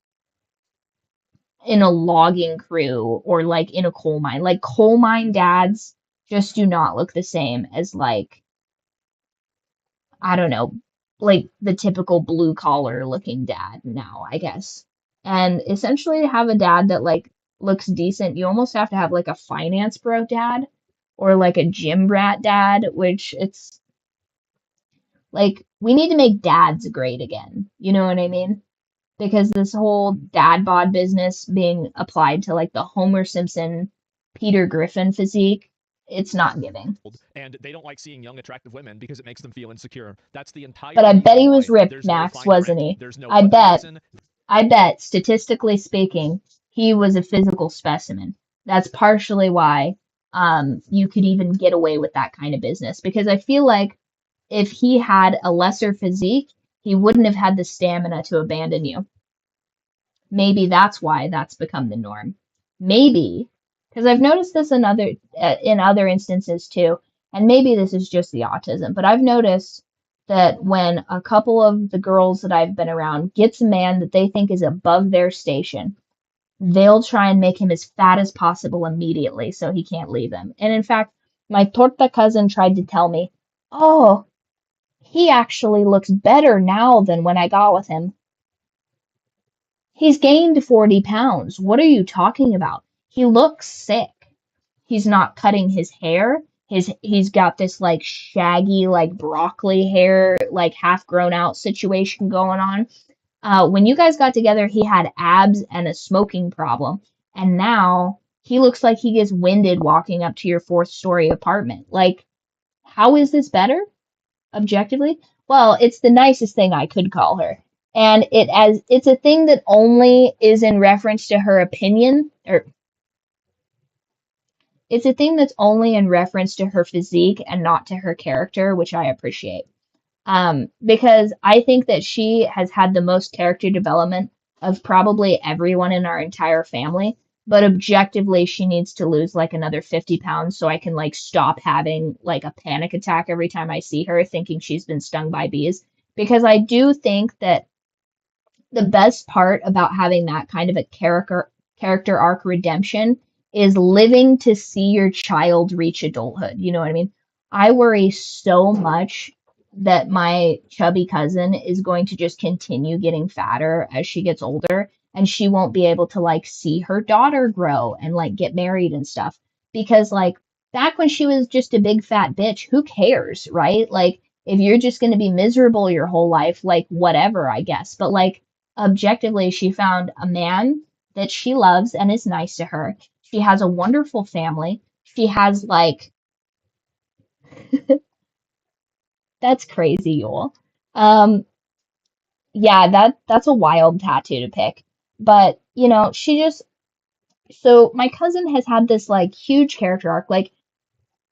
in a logging crew or like in a coal mine. Like coal mine dads just do not look the same as like, I don't know, like the typical blue collar looking dad now, I guess. And essentially to have a dad that like looks decent, you almost have to have like a finance bro dad or like a gym rat dad, which it's Like, we need to make dads great again. You know what I mean? Because this whole dad bod business being applied to like the Homer Simpson, Peter Griffin physique, it's not giving. And they don't like seeing young, attractive women because it makes them feel insecure. That's the entire But I bet he reason was why. ripped, There's no Max, fine wasn't print. he? There's no I other bet. reason. I bet, statistically speaking, he was a physical specimen. That's partially why you could even get away with that kind of business. Because I feel like if he had a lesser physique, he wouldn't have had the stamina to abandon you. Maybe that's why that's become the norm. Maybe, because I've noticed this in other instances too, and maybe this is just the autism, but I've noticed that when a couple of the girls that I've been around gets a man that they think is above their station, they'll try and make him as fat as possible immediately so he can't leave them. And in fact, my torta cousin tried to tell me, "Oh, he actually looks better now than when I got with him. He's gained 40 pounds. What are you talking about? He looks sick. He's not cutting his hair. He's got this like shaggy, like broccoli hair, like half grown out situation going on. When you guys got together, he had abs and a smoking problem. And now he looks like he gets winded walking up to your fourth story apartment. Like, how is this better? Objectively? Well, it's the nicest thing I could call her. And it's a thing that only is in reference to her opinion, or it's a thing that's only in reference to her physique and not to her character, which I appreciate. Because I think that she has had the most character development of probably everyone in our entire family. But objectively, she needs to lose like another 50 pounds so I can like stop having like a panic attack every time I see her thinking she's been stung by bees. Because I do think that the best part about having that kind of a character arc redemption is living to see your child reach adulthood. You know what I mean? I worry so much that my chubby cousin is going to just continue getting fatter as she gets older and she won't be able to like see her daughter grow and like get married and stuff because like back when she was just a big fat bitch, who cares, right? Like if you're just going to be miserable your whole life, like whatever, I guess. But like objectively, she found a man that she loves and is nice to her. She has a wonderful family. She has like that's crazy, y'all. Um, yeah, that's a wild tattoo to pick. But, you know, she just so my cousin has had this like huge character arc. Like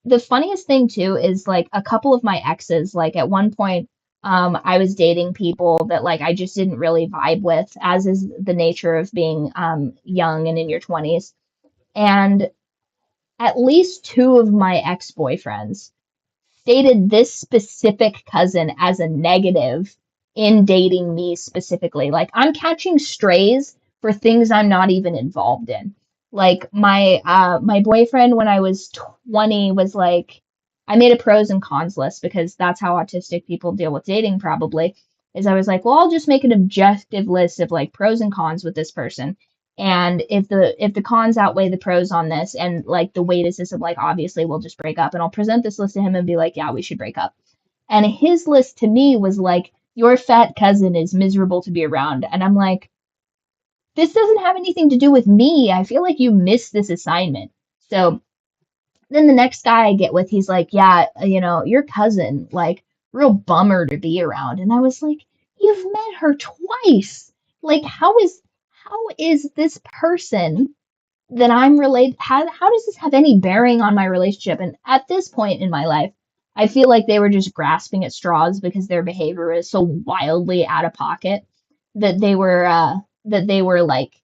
the funniest thing too is like a couple of my exes, like at one point, I was dating people that like I just didn't really vibe with, as is the nature of being young and in your 20s. And at least two of my ex-boyfriends stated this specific cousin as a negative in dating me specifically. Like I'm catching strays for things I'm not even involved in. Like my boyfriend when I was 20 was like I made a pros and cons list because that's how autistic people deal with dating probably. Is I was like, well, I'll just make an objective list of like pros and cons with this person. And if the cons outweigh the pros on this and like the weight is just like obviously we'll just break up and I'll present this list to him and be like, yeah, we should break up. And his list to me was like, your fat cousin is miserable to be around. And I'm like, this doesn't have anything to do with me. I feel like you missed this assignment. So then the next guy I get with, he's like, yeah, you know, your cousin, like, real bummer to be around. And I was like, you've met her twice. Like, how is this person that I'm related? How does this have any bearing on my relationship? And at this point in my life, I feel like they were just grasping at straws because their behavior is so wildly out of pocket that they were like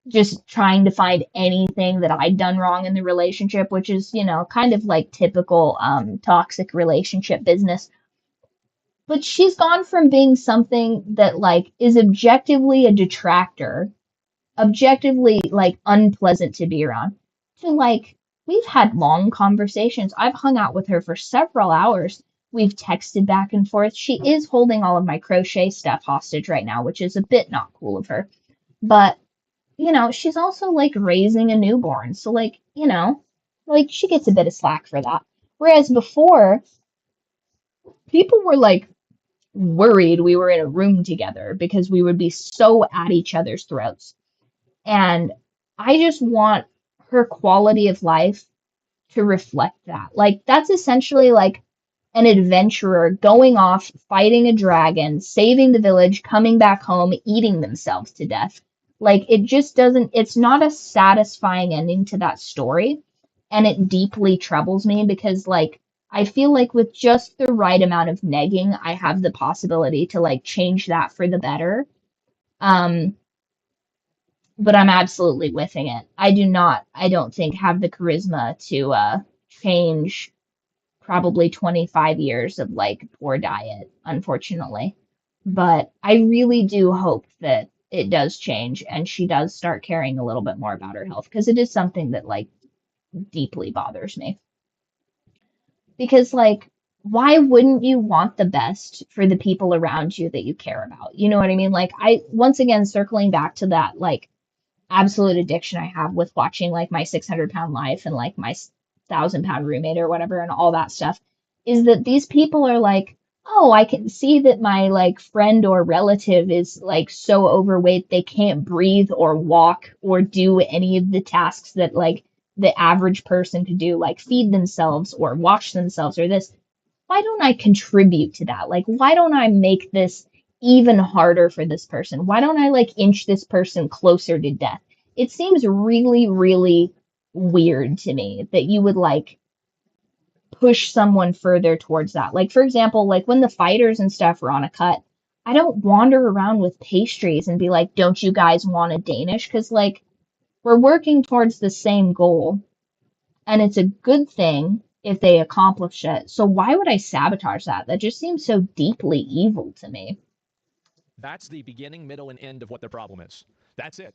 just trying to find anything that I'd done wrong in the relationship, which is, you know, kind of like typical toxic relationship business. But she's gone from being something that like is objectively a detractor, objectively like unpleasant to be around, to like we've had long conversations. I've hung out with her for several hours. We've texted back and forth. She is holding all of my crochet stuff hostage right now, which is a bit not cool of her. But you know, she's also like raising a newborn. So like, you know, like she gets a bit of slack for that. Whereas before, people were like worried we were in a room together because we would be so at each other's throats. And I just want her quality of life to reflect that. Like, that's essentially like an adventurer going off, fighting a dragon, saving the village, coming back home, eating themselves to death. Like, it just doesn't, it's not a satisfying ending to that story. And it deeply troubles me because, like, I feel like with just the right amount of negging, I have the possibility to, like, change that for the better. Um, but I'm absolutely whiffing it. I don't think, have the charisma to change probably 25 years of like poor diet, unfortunately. But I really do hope that it does change and she does start caring a little bit more about her health because it is something that like deeply bothers me. Because like, why wouldn't you want the best for the people around you that you care about? You know what I mean? Like, once again, circling back to that, like, absolute addiction I have with watching like my 600-pound life and like my 1,000-pound roommate or whatever and all that stuff is that these people are like, oh, I can see that my like friend or relative is like so overweight they can't breathe or walk or do any of the tasks that like the average person could do, like feed themselves or wash themselves or this. Why don't I contribute to that? Like, why don't I make this even harder for this person? Why don't I like inch this person closer to death? It seems really, really weird to me that you would like push someone further towards that. Like, for example, like when the fighters and stuff are on a cut, I don't wander around with pastries and be like, don't you guys want a Danish? Because like we're working towards the same goal and it's a good thing if they accomplish it. So why would I sabotage that? That just seems so deeply evil to me. That's the beginning, middle, and end of what their problem is. That's it.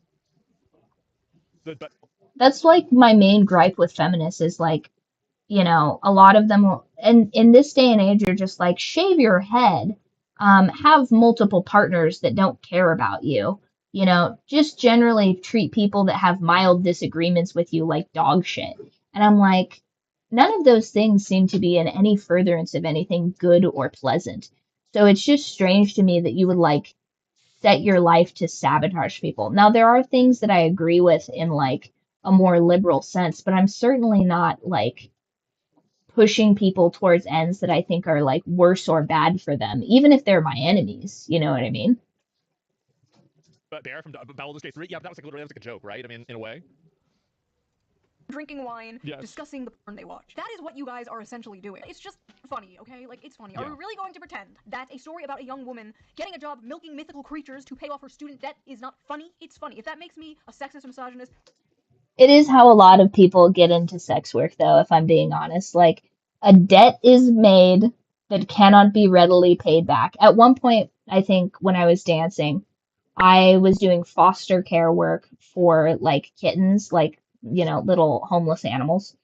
But That's like my main gripe with feminists is like, you know, a lot of them, and in this day and age, are just like, shave your head, have multiple partners that don't care about you, you know, just generally treat people that have mild disagreements with you like dog shit. And I'm like, none of those things seem to be in any furtherance of anything good or pleasant. So it's just strange to me that you would like set your life to sabotage people. Now, there are things that I agree with in like a more liberal sense, but I'm certainly not like pushing people towards ends that I think are like worse or bad for them, even if they're my enemies. You know what I mean? But Bear from Baldur's Gate 3, yeah, but that was like literally like a joke, right? I mean, in a way. Drinking wine, Yes. discussing the porn they watch. That is what you guys are essentially doing. It's just funny, okay? Like, it's funny. Yeah. Are we really going to pretend that a story about a young woman getting a job milking mythical creatures to pay off her student debt is not funny? It's funny. If that makes me a sexist or misogynist, It is how a lot of people get into sex work, though, if I'm being honest. Like, a debt is made that cannot be readily paid back. At one point, I think when I was dancing, I was doing foster care work for like kittens, like, you know, little homeless animals.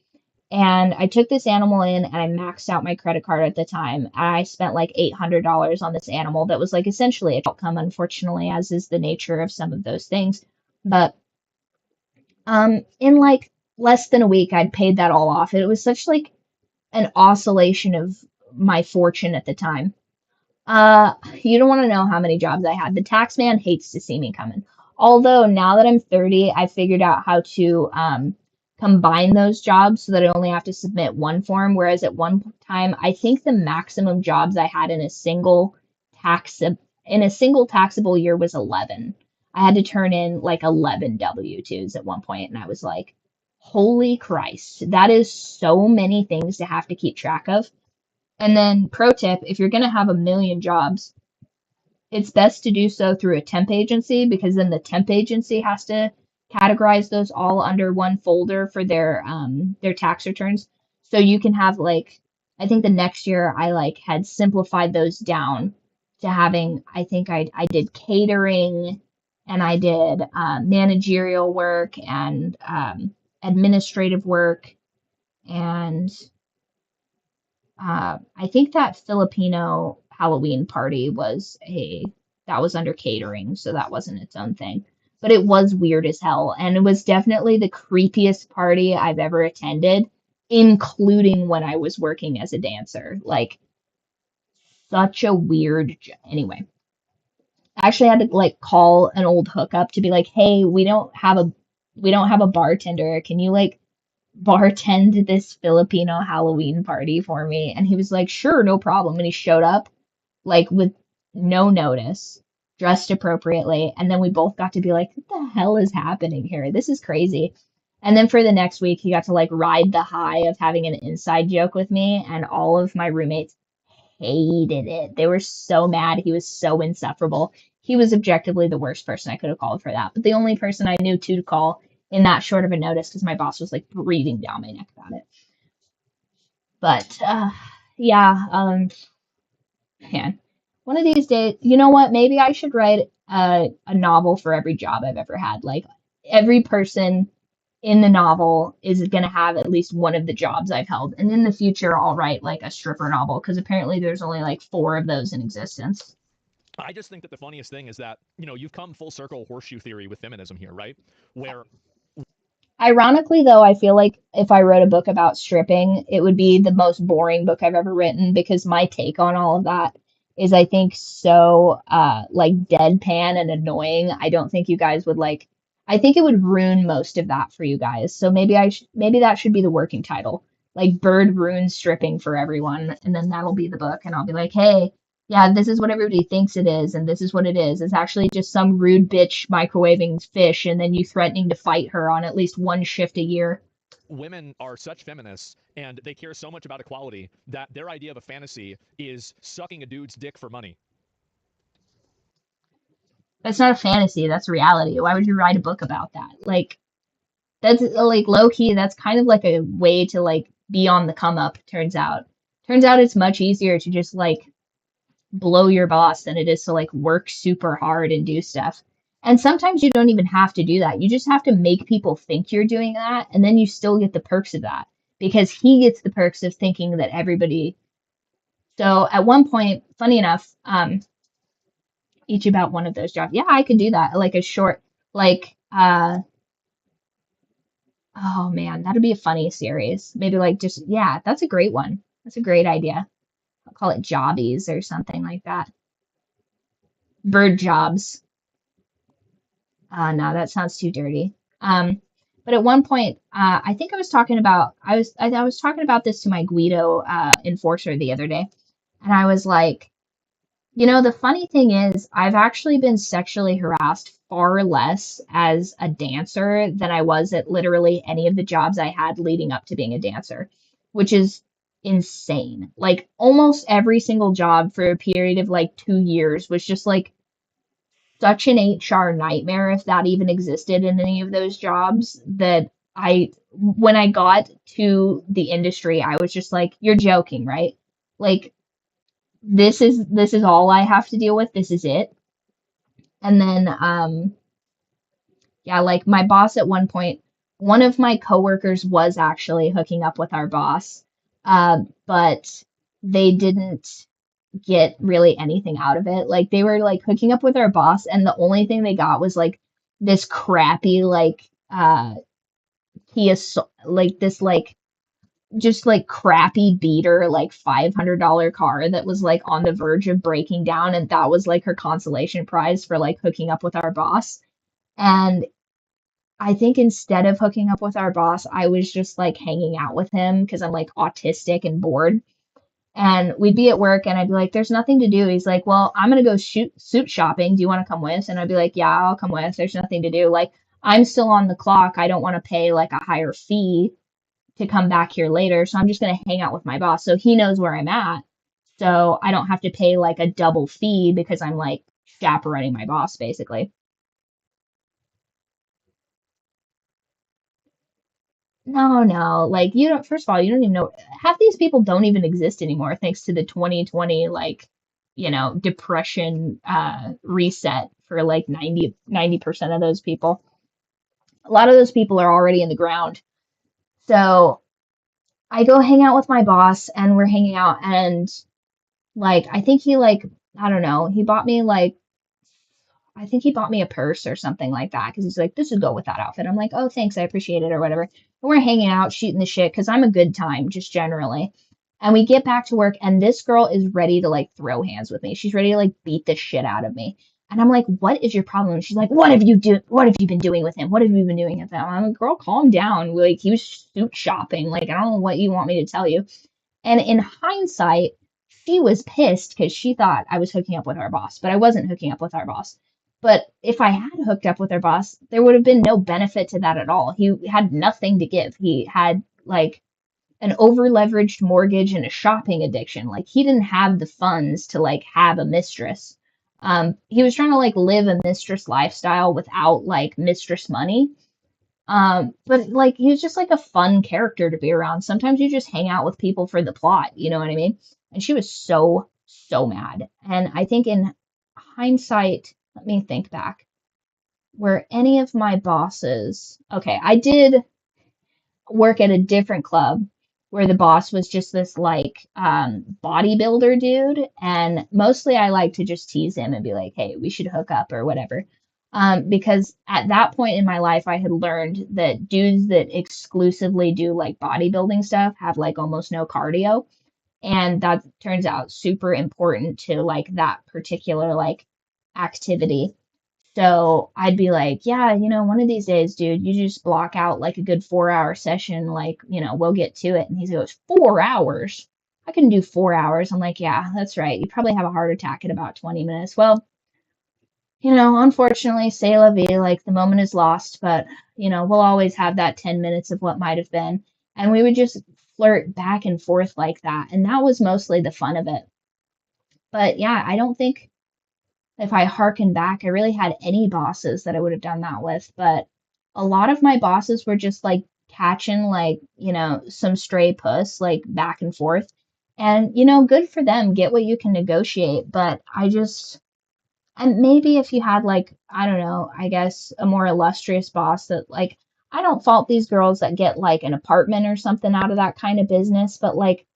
And I took this animal in and I maxed out my credit card at the time. I spent like $800 on this animal that was like essentially a outcome, unfortunately, as is the nature of some of those things. But in like less than a week, I'd paid that all off. It was such like an oscillation of my fortune at the time. You don't want to know how many jobs I had. The tax man hates to see me coming. Although now that I'm 30, I figured out how to combine those jobs so that I only have to submit one form. Whereas at one time, I think the maximum jobs I had tax in a single taxable year was 11. I had to turn in like 11 W-2s at one point, and I was like, holy Christ, that is so many things to have to keep track of. And then, pro tip, if you're going to have a million jobs, it's best to do so through a temp agency because then the temp agency has to categorize those all under one folder for their tax returns. So you can have like, I think the next year I like had simplified those down to having, I think I did catering and I did managerial work and administrative work and I think that Filipino Halloween party that was under catering, so that wasn't its own thing. But it was weird as hell, and it was definitely the creepiest party I've ever attended, including when I was working as a dancer. Like, such a weird, anyway. I actually had to like call an old hookup to be like, hey, we don't have a bartender. Can you like bartend this Filipino Halloween party for me? And he was like, sure, no problem. And he showed up like with no notice, dressed appropriately. And then we both got to be like, what the hell is happening here? This is crazy. And then for the next week, he got to like ride the high of having an inside joke with me. And all of my roommates hated it. They were so mad. He was so insufferable. He was objectively the worst person I could have called for that. But the only person I knew to call in that short of a notice because my boss was like breathing down my neck about it. But yeah, man, one of these days, you know what? Maybe I should write a novel for every job I've ever had. Like every person in the novel is going to have at least one of the jobs I've held. And in the future, I'll write like a stripper novel because apparently there's only like 4 of those in existence. I just think that the funniest thing is that, you've come full circle horseshoe theory with feminism here, right? Where Ironically, though, I feel like if I wrote a book about stripping, it would be the most boring book I've ever written because my take on all of that is, I think, so like deadpan and annoying. I don't think you guys would like. I think it would ruin most of that for you guys. So maybe that should be the working title, like Bird ruins stripping for everyone, and then that'll be the book, and I'll be like, hey, yeah, this is what everybody thinks it is, and this is what it is. It's actually just some rude bitch microwaving fish, and then you threatening to fight her on at least 1 shift a year. women are such feminists and they care so much about equality that their idea of a fantasy is sucking a dude's dick for money. That's not a fantasy, that's reality. Why would you write a book about that? Like, that's like low key, that's kind of like a way to like be on the come up, turns out. Turns out it's much easier to just like blow your boss than it is to like work super hard and do stuff. And sometimes you don't even have to do that. You just have to make people think you're doing that, and then you still get the perks of that because he gets the perks of thinking that everybody. So at one point, funny enough, each about one of those jobs. Yeah, I could do that. Like a short, like, oh man, that'd be a funny series. Maybe like just, yeah, that's a great one. That's a great idea. I'll call it Jobbies or something like that. Bird Jobs. No, that sounds too dirty. But at one point, I think I was talking about I was talking about this to my Guido enforcer the other day, and I was like, the funny thing is, I've actually been sexually harassed far less as a dancer than I was at literally any of the jobs I had leading up to being a dancer, which is insane. Like almost every single job for a period of like 2 years was just like such an HR nightmare if that even existed in any of those jobs that when I got to the industry, I was just like, you're joking, right? Like this is all I have to deal with. This is it. And then yeah, like my boss at one point, one of my coworkers was actually hooking up with our boss. But they didn't get really anything out of it. Like they were like hooking up with our boss, and the only thing they got was like this crappy like Kia like this like just like crappy beater like $500 car that was like on the verge of breaking down, and that was like her consolation prize for like hooking up with our boss. And I think instead of hooking up with our boss, I was just like hanging out with him because I'm like autistic and bored. And we'd be at work and I'd be like, there's nothing to do. He's like, well, I'm going to go suit shopping. Do you want to come with? And I'd be like, yeah, I'll come with. There's nothing to do. Like, I'm still on the clock. I don't want to pay like a higher fee to come back here later. So I'm just going to hang out with my boss. So he knows where I'm at. So I don't have to pay like a double fee because I'm like chaperoning my boss basically. No. Like, you don't, first of all, you don't even know. Half these people don't even exist anymore thanks to the 2020, like, depression reset for like 90% of those people. A lot of those people are already in the ground. So I go hang out with my boss and we're hanging out and like, I think he like, I don't know, he bought me like, I think he bought me a purse or something like that because he's like, this would go with that outfit. I'm like, oh, thanks, I appreciate it or whatever. And we're hanging out, shooting the shit because I'm a good time just generally. And we get back to work, and this girl is ready to like throw hands with me. She's ready to like beat the shit out of me. And I'm like, what is your problem? She's like, what have you been doing with him? What have you been doing with him? I'm like, girl, calm down. Like, he was suit shopping. Like, I don't know what you want me to tell you. And in hindsight, she was pissed because she thought I was hooking up with our boss, but I wasn't hooking up with our boss. But if I had hooked up with our boss, there would have been no benefit to that at all. He had nothing to give. He had like an over leveraged mortgage and a shopping addiction. Like, he didn't have the funds to like have a mistress. He was trying to like live a mistress lifestyle without like mistress money. But like, he was just like a fun character to be around. Sometimes you just hang out with people for the plot, you know what I mean? And she was so, so mad. And I think in hindsight, let me think back. Were any of my bosses, okay, I did work at a different club where the boss was just this like bodybuilder dude, and mostly I like to just tease him and be like, hey, we should hook up or whatever. Because at that point in my life I had learned that dudes that exclusively do like bodybuilding stuff have like almost no cardio, and that turns out super important to like that particular like activity. So I'd be like, yeah, one of these days, dude, you just block out like a good 4 hour session, like, we'll get to it. And he goes, 4 hours? I can do 4 hours. I'm like, yeah, that's right. You probably have a heart attack in about 20 minutes. Well, unfortunately, c'est la vie, like the moment is lost, but, we'll always have that 10 minutes of what might have been. And we would just flirt back and forth like that. And that was mostly the fun of it. But yeah, I don't think if I harken back, I really had any bosses that I would have done that with. But a lot of my bosses were just like catching like, some stray puss like back and forth. And, good for them, get what you can negotiate. But and maybe if you had like, I don't know, I guess a more illustrious boss that like, I don't fault these girls that get like an apartment or something out of that kind of business, but like,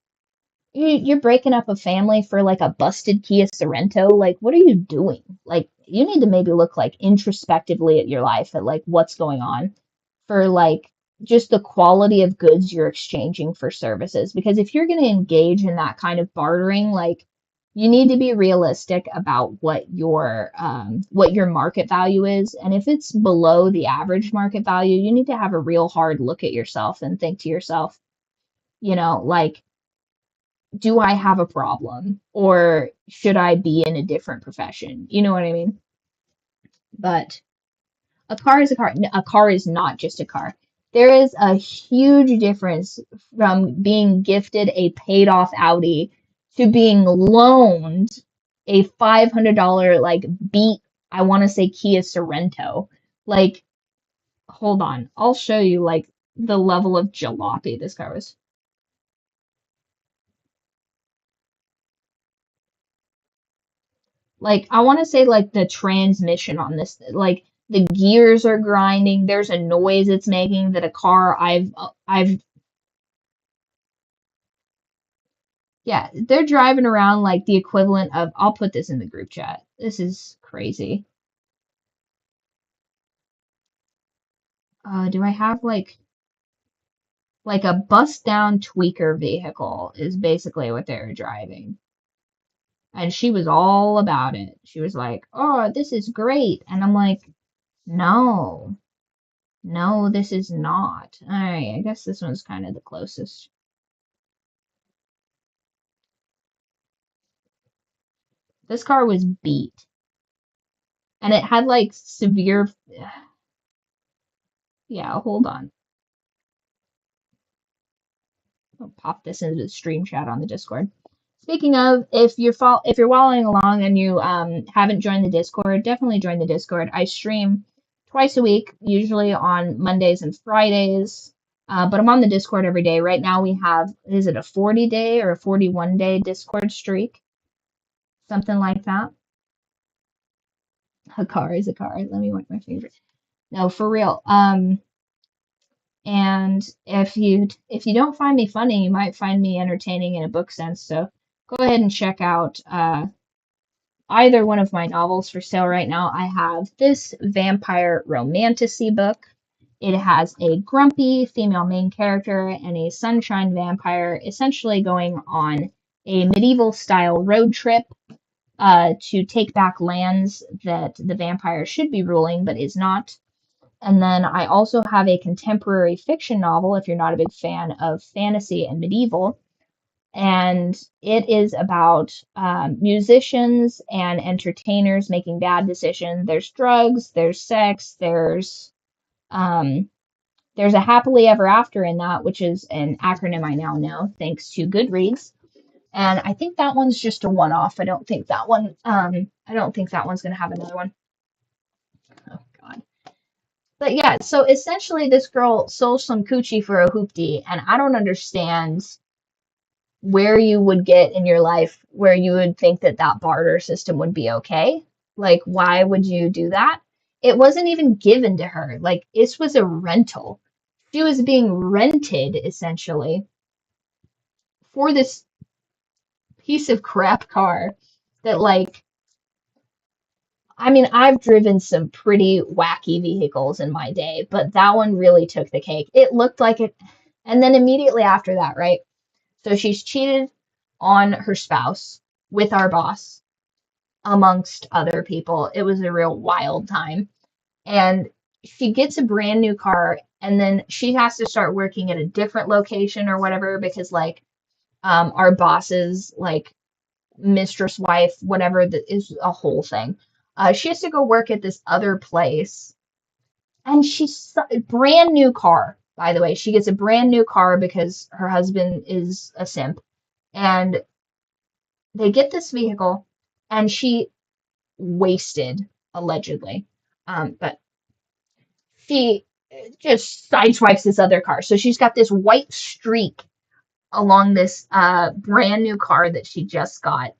you're breaking up a family for like a busted Kia Sorento. Like, what are you doing? Like, you need to maybe look like introspectively at your life, at like what's going on, for like just the quality of goods you're exchanging for services. Because if you're going to engage in that kind of bartering, like, you need to be realistic about what your market value is. And if it's below the average market value, you need to have a real hard look at yourself and think to yourself, like, do I have a problem, or should I be in a different profession? You know what I mean? But a car is a car. A car is not just a car. There is a huge difference from being gifted a paid off Audi to being loaned a $500 like beat, I want to say Kia Sorento. Like, hold on. I'll show you like the level of jalopy this car was. Like, I want to say like the transmission on this, like the gears are grinding. There's a noise it's making that a car yeah, they're driving around like the equivalent of, I'll put this in the group chat. This is crazy. Do I have like a bust down tweaker vehicle is basically what they're driving. And she was all about it. She was like, oh, this is great. And I'm like, no. No, this is not. Alright, I guess this one's kind of the closest. This car was beat. And it had like severe... Yeah, hold on. I'll pop this into the stream chat on the Discord. Speaking of, if you're following along and you haven't joined the Discord, definitely join the Discord. I stream twice a week, usually on Mondays and Fridays. But I'm on the Discord every day. Right now we have, is it a 40-day or a 41-day Discord streak? Something like that. A car is a car. Let me wipe my favorite. No, for real. And if you don't find me funny, you might find me entertaining in a book sense. So go ahead and check out either one of my novels for sale right now. I have this vampire romantasy book. It has a grumpy female main character and a sunshine vampire essentially going on a medieval style road trip to take back lands that the vampire should be ruling but is not. And then I also have a contemporary fiction novel, if you're not a big fan of fantasy and medieval. And it is about musicians and entertainers making bad decisions. There's drugs, there's sex, there's a happily ever after in that, which is an acronym I now know thanks to Goodreads. And I think that one's just a one-off. I don't think that one's gonna have another one. Oh God. But yeah, so essentially this girl sold some coochie for a hoopty, and I don't understand where you would get in your life where you would think that that barter system would be okay. Like, why would you do that? It wasn't even given to her. Like, this was a rental. She was being rented essentially for this piece of crap car that, like, I mean, I've driven some pretty wacky vehicles in my day, but that one really took the cake. It looked like it. And then immediately after that, right? So she's cheated on her spouse with our boss, amongst other people. It was a real wild time. And she gets a brand new car, and then she has to start working at a different location or whatever because, like, our boss's, like, mistress wife, whatever, that is a whole thing. She has to go work at this other place, and she's brand new car, by the way. She gets a brand new car because her husband is a simp, and they get this vehicle, and she wasted allegedly, but she just sideswipes this other car. So she's got this white streak along this brand new car that she just got,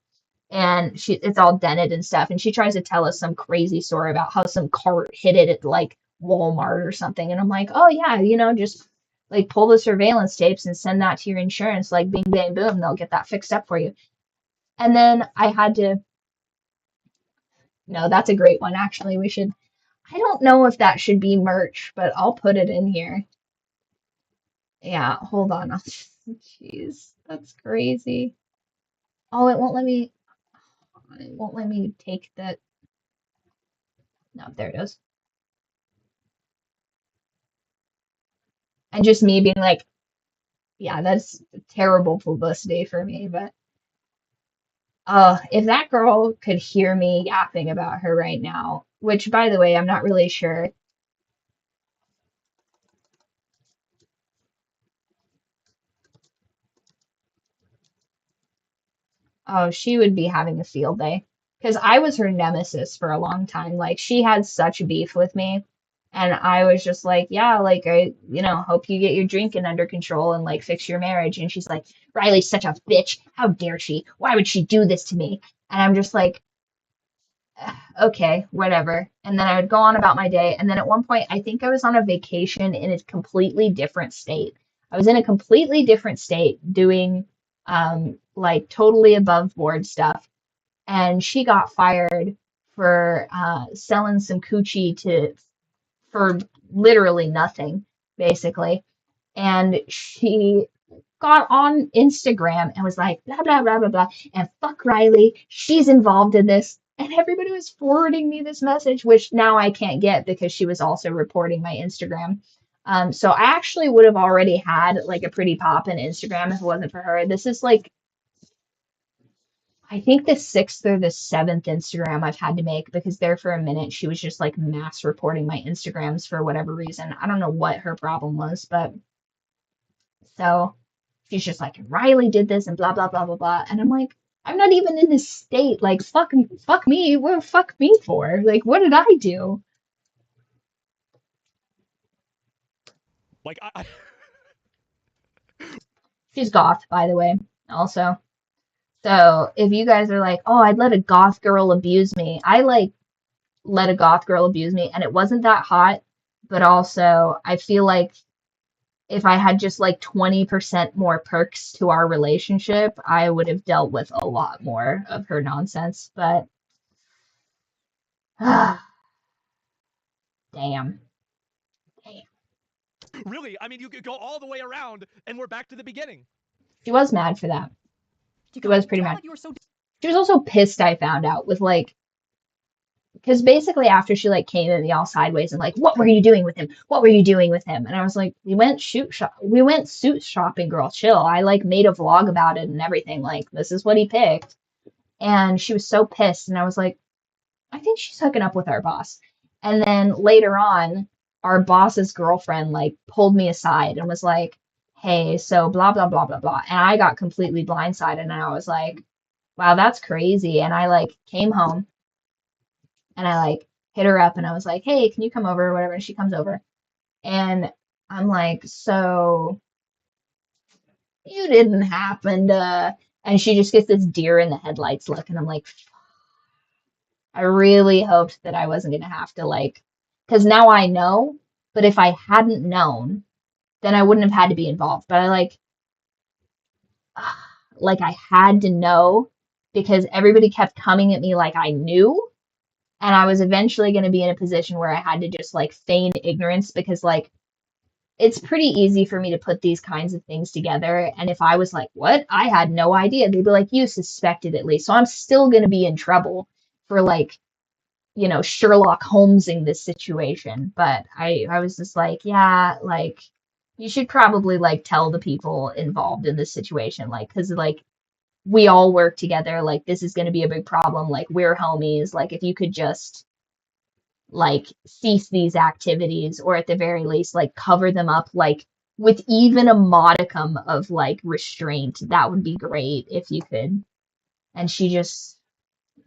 and it's all dented and stuff. And she tries to tell us some crazy story about how some cart hit it at like Walmart or something. And I'm like, oh yeah, just like pull the surveillance tapes and send that to your insurance, like bing bang boom, they'll get that fixed up for you. And then I had to. No, that's a great one. Actually, I don't know if that should be merch, but I'll put it in here. Yeah, hold on. Jeez, that's crazy. Oh, it won't let me. It won't let me take that. No, there it is. And just me being like, yeah, that's terrible publicity for me. But if that girl could hear me yapping about her right now, which by the way, I'm not really sure. Oh, she would be having a field day. Because I was her nemesis for a long time. Like, she had such beef with me. And I was just like, yeah, like, hope you get your drinking under control and, like, fix your marriage. And she's like, Riley's such a bitch. How dare she? Why would she do this to me? And I'm just like, okay, whatever. And then I would go on about my day. And then at one point, I think I was on a vacation in a completely different state. I was in a completely different state doing like totally above board stuff. And she got fired for selling some coochie for literally nothing, basically. And she got on Instagram and was like, blah, blah, blah, blah, blah, and fuck Riley, she's involved in this. And everybody was forwarding me this message, which now I can't get because she was also reporting my Instagram. So I actually would have already had like a pretty pop in Instagram if it wasn't for her. This is like, I think the 6th or the 7th Instagram I've had to make because there for a minute she was just like mass reporting my Instagrams for whatever reason. I don't know what her problem was, but so she's just like, Riley did this and blah, blah, blah, blah, blah. And I'm like, I'm not even in this state. Like, fuck me. What fuck me for? Like, what did I do? Like, She's goth, by the way, also. So if you guys are like, oh, I'd let a goth girl abuse me, I like let a goth girl abuse me, and it wasn't that hot, but also I feel like if I had just like 20% more perks to our relationship, I would have dealt with a lot more of her nonsense. But damn. Damn. Really? I mean, you could go all the way around, and we're back to the beginning. She was mad for that. You She was guys, pretty talk mad. like you were so She was also pissed, I found out, with like, because basically after she like came at me all sideways and like, what were you doing with him? What were you doing with him? And I was like, we went suit shopping, girl, chill. I like made a vlog about it and everything. Like, this is what he picked. And she was so pissed, and I was like, I think she's hooking up with our boss. And then later on, our boss's girlfriend like pulled me aside and was like, hey, so blah blah blah blah blah. And I got completely blindsided, and I was like, wow, that's crazy. And I like came home and I like hit her up and I was like, hey, can you come over or whatever? And she comes over. And I'm like, so you didn't happen to, and she just gets this deer in the headlights look. And I'm like, I really hoped that I wasn't going to have to like, because now I know, but if I hadn't known, then I wouldn't have had to be involved. But I like I had to know because everybody kept coming at me like I knew. And I was eventually going to be in a position where I had to just like feign ignorance because like it's pretty easy for me to put these kinds of things together. And if I was like, what? I had no idea. They'd be like, you suspected at least. So I'm still going to be in trouble for like, you know, Sherlock Holmesing this situation. But I was just like, yeah, like you should probably like tell the people involved in this situation, like, because like we all work together. Like this is going to be a big problem. Like we're homies. Like if you could just like cease these activities or at the very least like cover them up like with even a modicum of like restraint, that would be great if you could. And she just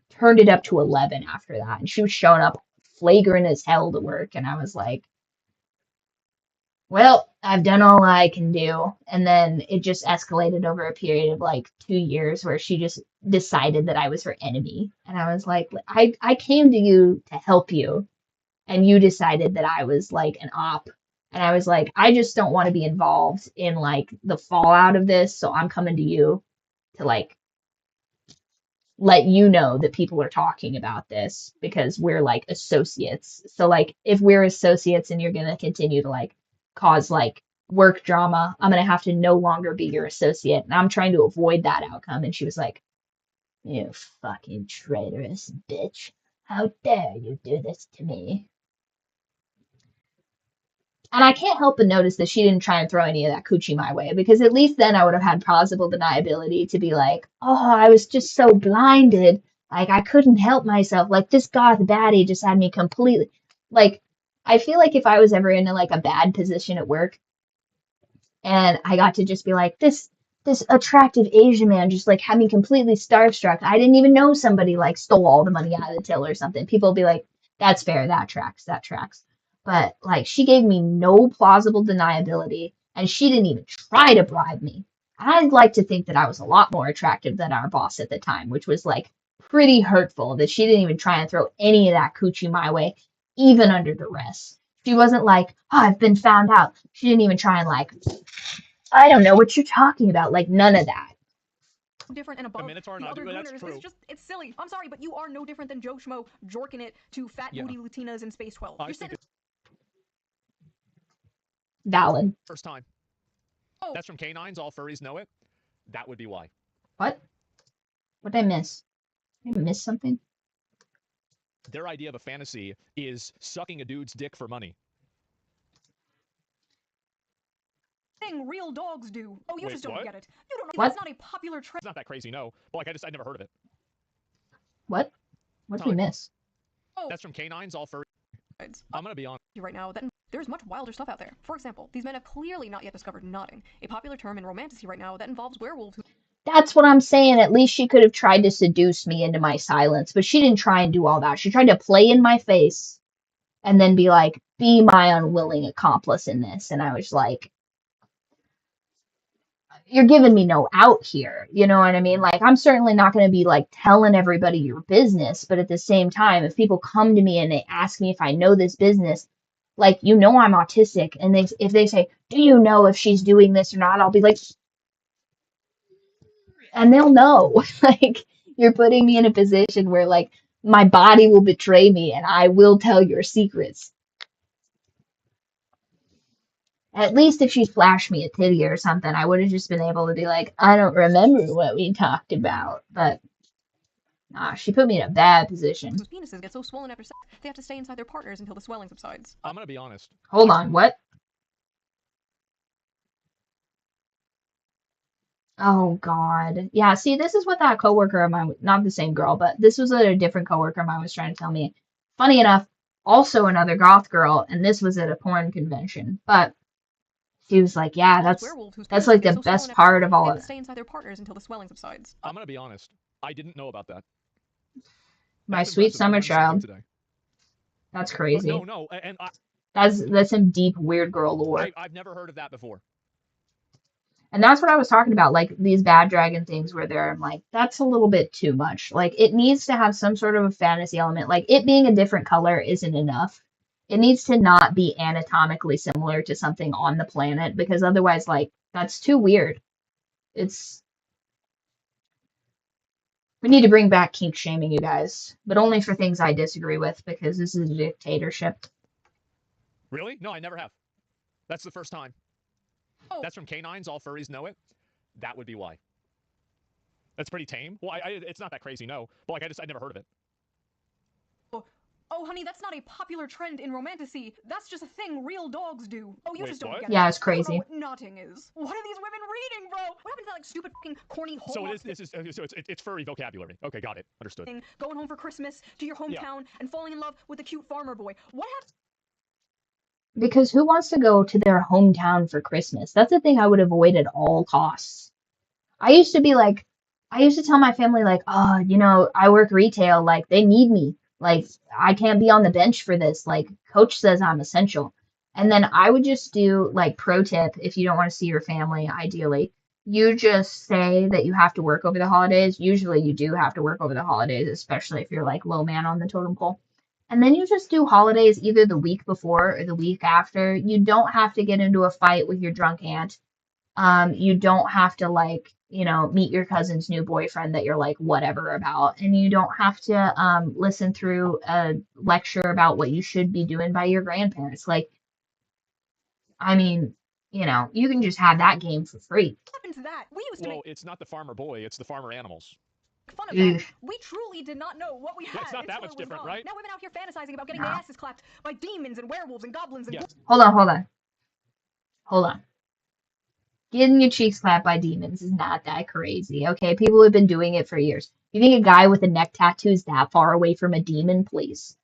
turned it up to 11 after that, and she was showing up flagrant as hell to work, and I was like, well, I've done all I can do. And then it just escalated over a period of like 2 years where she just decided that I was her enemy, and I was like, I came to you to help you, and you decided that I was like an op. And I was like, I just don't want to be involved in like the fallout of this, so I'm coming to you to like let you know that people are talking about this because we're like associates. So like if we're associates and you're going to continue to like cause like work drama, I'm going to have to no longer be your associate. And I'm trying to avoid that outcome. And she was like, you fucking traitorous bitch. How dare you do this to me? And I can't help but notice that she didn't try and throw any of that coochie my way, because at least then I would have had plausible deniability to be like, oh, I was just so blinded. Like, I couldn't help myself. Like, this goth baddie just had me completely. Like, I feel like if I was ever in like a bad position at work and I got to just be like, this attractive Asian man just like had me completely starstruck. I didn't even know somebody like stole all the money out of the till or something. People would be like, that's fair, that tracks, that tracks. But like she gave me no plausible deniability and she didn't even try to bribe me. I'd like to think that I was a lot more attractive than our boss at the time, which was like pretty hurtful that she didn't even try and throw any of that coochie my way, even under duress. She wasn't like, oh, I've been found out. She didn't even try and like, I don't know what you're talking about. Like none of that. different and above Minotaur the other that's groomers. true. It's silly. I'm sorry, but you are no different than Joe Schmo jorking it to fat booty Latinas in Space 12. I think it's Valid. first time. That's from Canines. All furries know it. That would be why. What? What did I miss? Did I miss something? Their idea of a fantasy is sucking a dude's dick for money. Thing real dogs do. Oh, you Wait, just don't what? get it. You don't know. What? That's not a popular trend. It's not that crazy, no. But like, I'd never heard of it. What? What did we miss? Oh, That's from Canines. All furries. I'm gonna be honest right now that there's much wilder stuff out there. For example, these men have clearly not yet discovered nodding, a popular term in romantasy right now that involves werewolves. That's what I'm saying. At least she could have tried to seduce me into my silence, but she didn't try and do all that. She tried to play in my face and then be like, be my unwilling accomplice in this. And I was like, you're giving me no out here. You know what I mean? Like, I'm certainly not going to be like telling everybody your business, but at the same time, if people come to me and they ask me if I know this business, like, you know, I'm autistic. And if they say, do you know if she's doing this or not? I'll be like, and they'll know. Like, you're putting me in a position where like my body will betray me and I will tell your secrets. At least if she flashed me a titty or something, I would have just been able to be like, I don't remember what we talked about. But nah, she put me in a bad position. Penises get so swollen after sex, they have to stay inside their partners until the swelling subsides. I'm gonna be honest. Hold on, what? Oh God. Yeah, see, this is what that coworker of mine, not the same girl, but this was what a different coworker of mine was trying to tell me. Funny enough, also another goth girl, and this was at a porn convention. But she was like, yeah, that's like the best part of all of it. Stay inside their partners until the swelling subsides. I'm gonna be honest. I didn't know about that. My sweet summer child. That's crazy. No, and that's some deep weird girl lore. I've never heard of that before. And that's what I was talking about, like these bad dragon things where I'm like, that's a little bit too much. Like it needs to have some sort of a fantasy element. Like it being a different color isn't enough. It needs to not be anatomically similar to something on the planet because otherwise, like, that's too weird. We need to bring back kink shaming, you guys, but only for things I disagree with because this is a dictatorship. Really? No, I never have. That's the first time. Oh. That's from Canines, All Furries Know It. That would be why. That's pretty tame. Well, it's not that crazy, no. But like, I never heard of it. Oh, honey, that's not a popular trend in romantasy. That's just a thing real dogs do. Oh, you just don't get it. Yeah, it's crazy. I don't know what knotting is. What are these women reading, bro? What happened to that like stupid fucking corny home? So it's furry vocabulary. Okay, got it. Understood. Going home for Christmas to your hometown and falling in love with a cute farmer boy. What happened? Because who wants to go to their hometown for Christmas? That's the thing I would avoid at all costs. I used to tell my family, like, oh, you know, I work retail, like, they need me. Like, I can't be on the bench for this. Like, coach says I'm essential. And then I would just do, like, pro tip, if you don't want to see your family, ideally, you just say that you have to work over the holidays. Usually you do have to work over the holidays, especially if you're, like, low man on the totem pole. And then you just do holidays either the week before or the week after. You don't have to get into a fight with your drunk aunt. You don't have to, like, you know, meet your cousin's new boyfriend that you're like whatever about. And you don't have to listen through a lecture about what you should be doing by your grandparents. Like, I mean, you know, you can just have that game for free. What happened to that? We used to Well, it's not the farmer boy, it's the farmer animals. Fun of that. We truly did not know what we had. It's not that much different, right? Now women out here fantasizing about getting their asses clapped by demons and werewolves and goblins and Hold on. Getting your cheeks clapped by demons is not that crazy, okay? People have been doing it for years. You think a guy with a neck tattoo is that far away from a demon, please?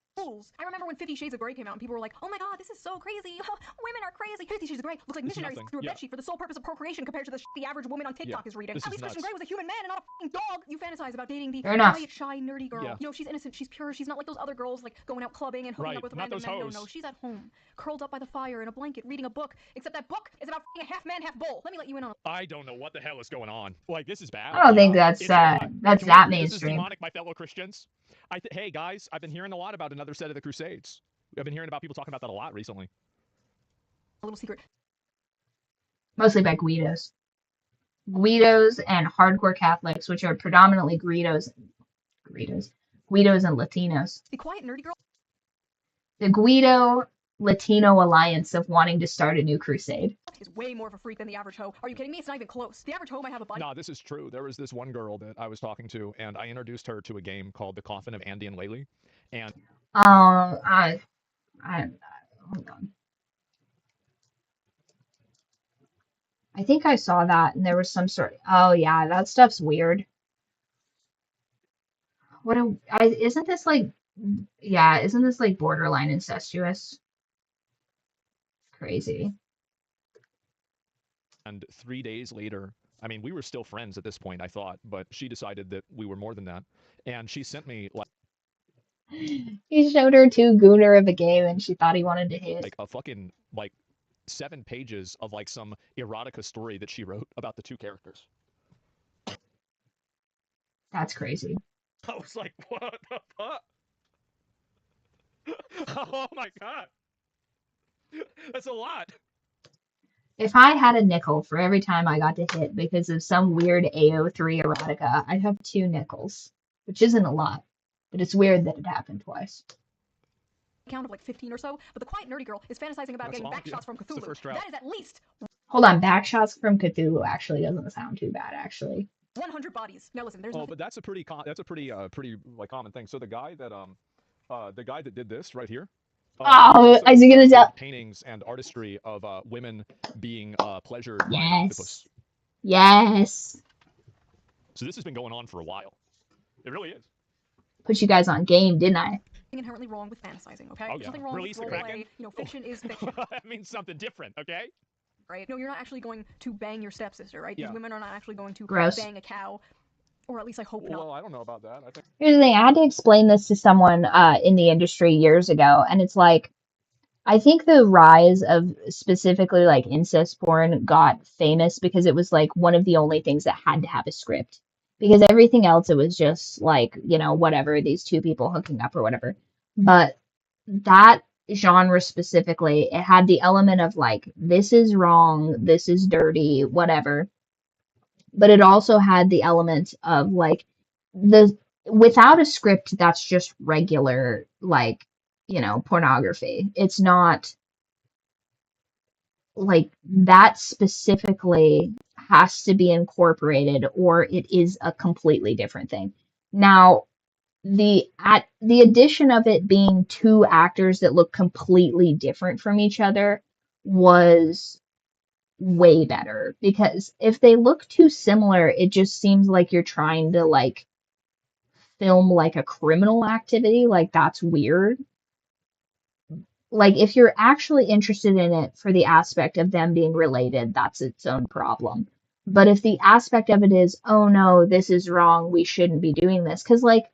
I remember when 50 Shades of Grey came out and people were like, oh my god, this is so crazy. Women are crazy. 50 Shades of Grey looks like missionaries through a bedsheet for the sole purpose of procreation compared to the average woman on TikTok is reading. At least Christian Grey was a human man and not a fucking dog. You fantasize about dating the quiet, shy, nerdy girl. You know, she's innocent, she's pure, she's not like those other girls like going out clubbing and hooking up with random men. No, she's at home, curled up by the fire in a blanket, reading a book, except that book is about a half man, half bull. Let me let you in on it. I don't know what the hell is going on. Like, this is bad. I don't think that's that mainstream. This is demonic, my fellow Christians. Hey guys, I've been hearing a lot about another set of the Crusades. I've been hearing about people talking about that a lot recently. A little secret. Mostly by Guidos. Guidos and hardcore Catholics, which are predominantly Guidos and Latinos. The quiet nerdy girl? The Guido Latino alliance of wanting to start a new crusade. Is way more of a freak than the average hoe. Are you kidding me? It's not even close. The average hoe might have a body. No, this is true. There was this one girl that I was talking to, and I introduced her to a game called The Coffin of Andy and Laylee. And hold on. I think I saw that, and there was some sort. Oh yeah, that stuff's weird. Isn't this like? Yeah, isn't this like borderline incestuous? Crazy. And 3 days later, I mean, we were still friends at this point, I thought, but she decided that we were more than that, and she sent me like. He showed her too gooner of a game, and she thought he wanted to hit. Like a fucking 7 pages of like some erotica story that she wrote about the two characters. That's crazy. I was like, what the fuck? Oh my god. That's a lot. If I had a nickel for every time I got to hit because of some weird AO3 erotica, I'd have 2 nickels, which isn't a lot, but it's weird that it happened twice. count of like 15 or so, but the quiet nerdy girl is fantasizing about getting back shots from Cthulhu. That is at least Hold on, backshots from Cthulhu actually doesn't sound too bad, actually. 100 bodies. Now listen, there's but that's a pretty like common thing. So the guy that did this right here. Is he gonna tell? Paintings and artistry of women being pleasured by an octopus. Yes. So this has been going on for a while. It really is. Put you guys on game, didn't I? inherently wrong with fantasizing, okay? Oh, There's nothing wrong Release with the roleplay. Kraken? You know, fiction is fiction. That means something different, okay? Right? No, you're not actually going to bang your stepsister, right? Yeah. These women are not actually going to Gross. bang a cow. Or at least I hope not. Well, I don't know about that. I think Here's the thing, I had to explain this to someone in the industry years ago, and it's like, I think the rise of specifically like incest porn got famous because it was like one of the only things that had to have a script. Because everything else, it was just like, you know, whatever, these two people hooking up or whatever. But that genre specifically, it had the element of like, this is wrong, this is dirty, whatever. But it also had the element of like, the without a script, that's just regular, like, you know, pornography. It's not like that specifically has to be incorporated or it is a completely different thing. Now, the addition of it being two actors that look completely different from each other was way better, because if they look too similar, it just seems like you're trying to like film like a criminal activity. Like, that's weird. Like, if you're actually interested in it for the aspect of them being related, that's its own problem. But if the aspect of it is, oh no, this is wrong, we shouldn't be doing this, because like,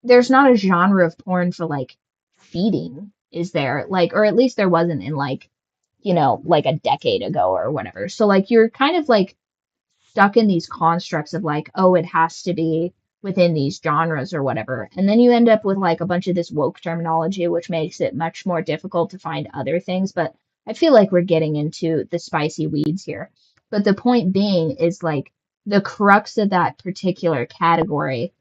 there's not a genre of porn for like feeding, is there? Like, or at least there wasn't in like, you know, like a decade ago or whatever. So like, you're kind of like stuck in these constructs of like, oh, it has to be within these genres or whatever. And then you end up with like a bunch of this woke terminology, which makes it much more difficult to find other things. But I feel like we're getting into the spicy weeds here. But the point being is like, the crux of that particular category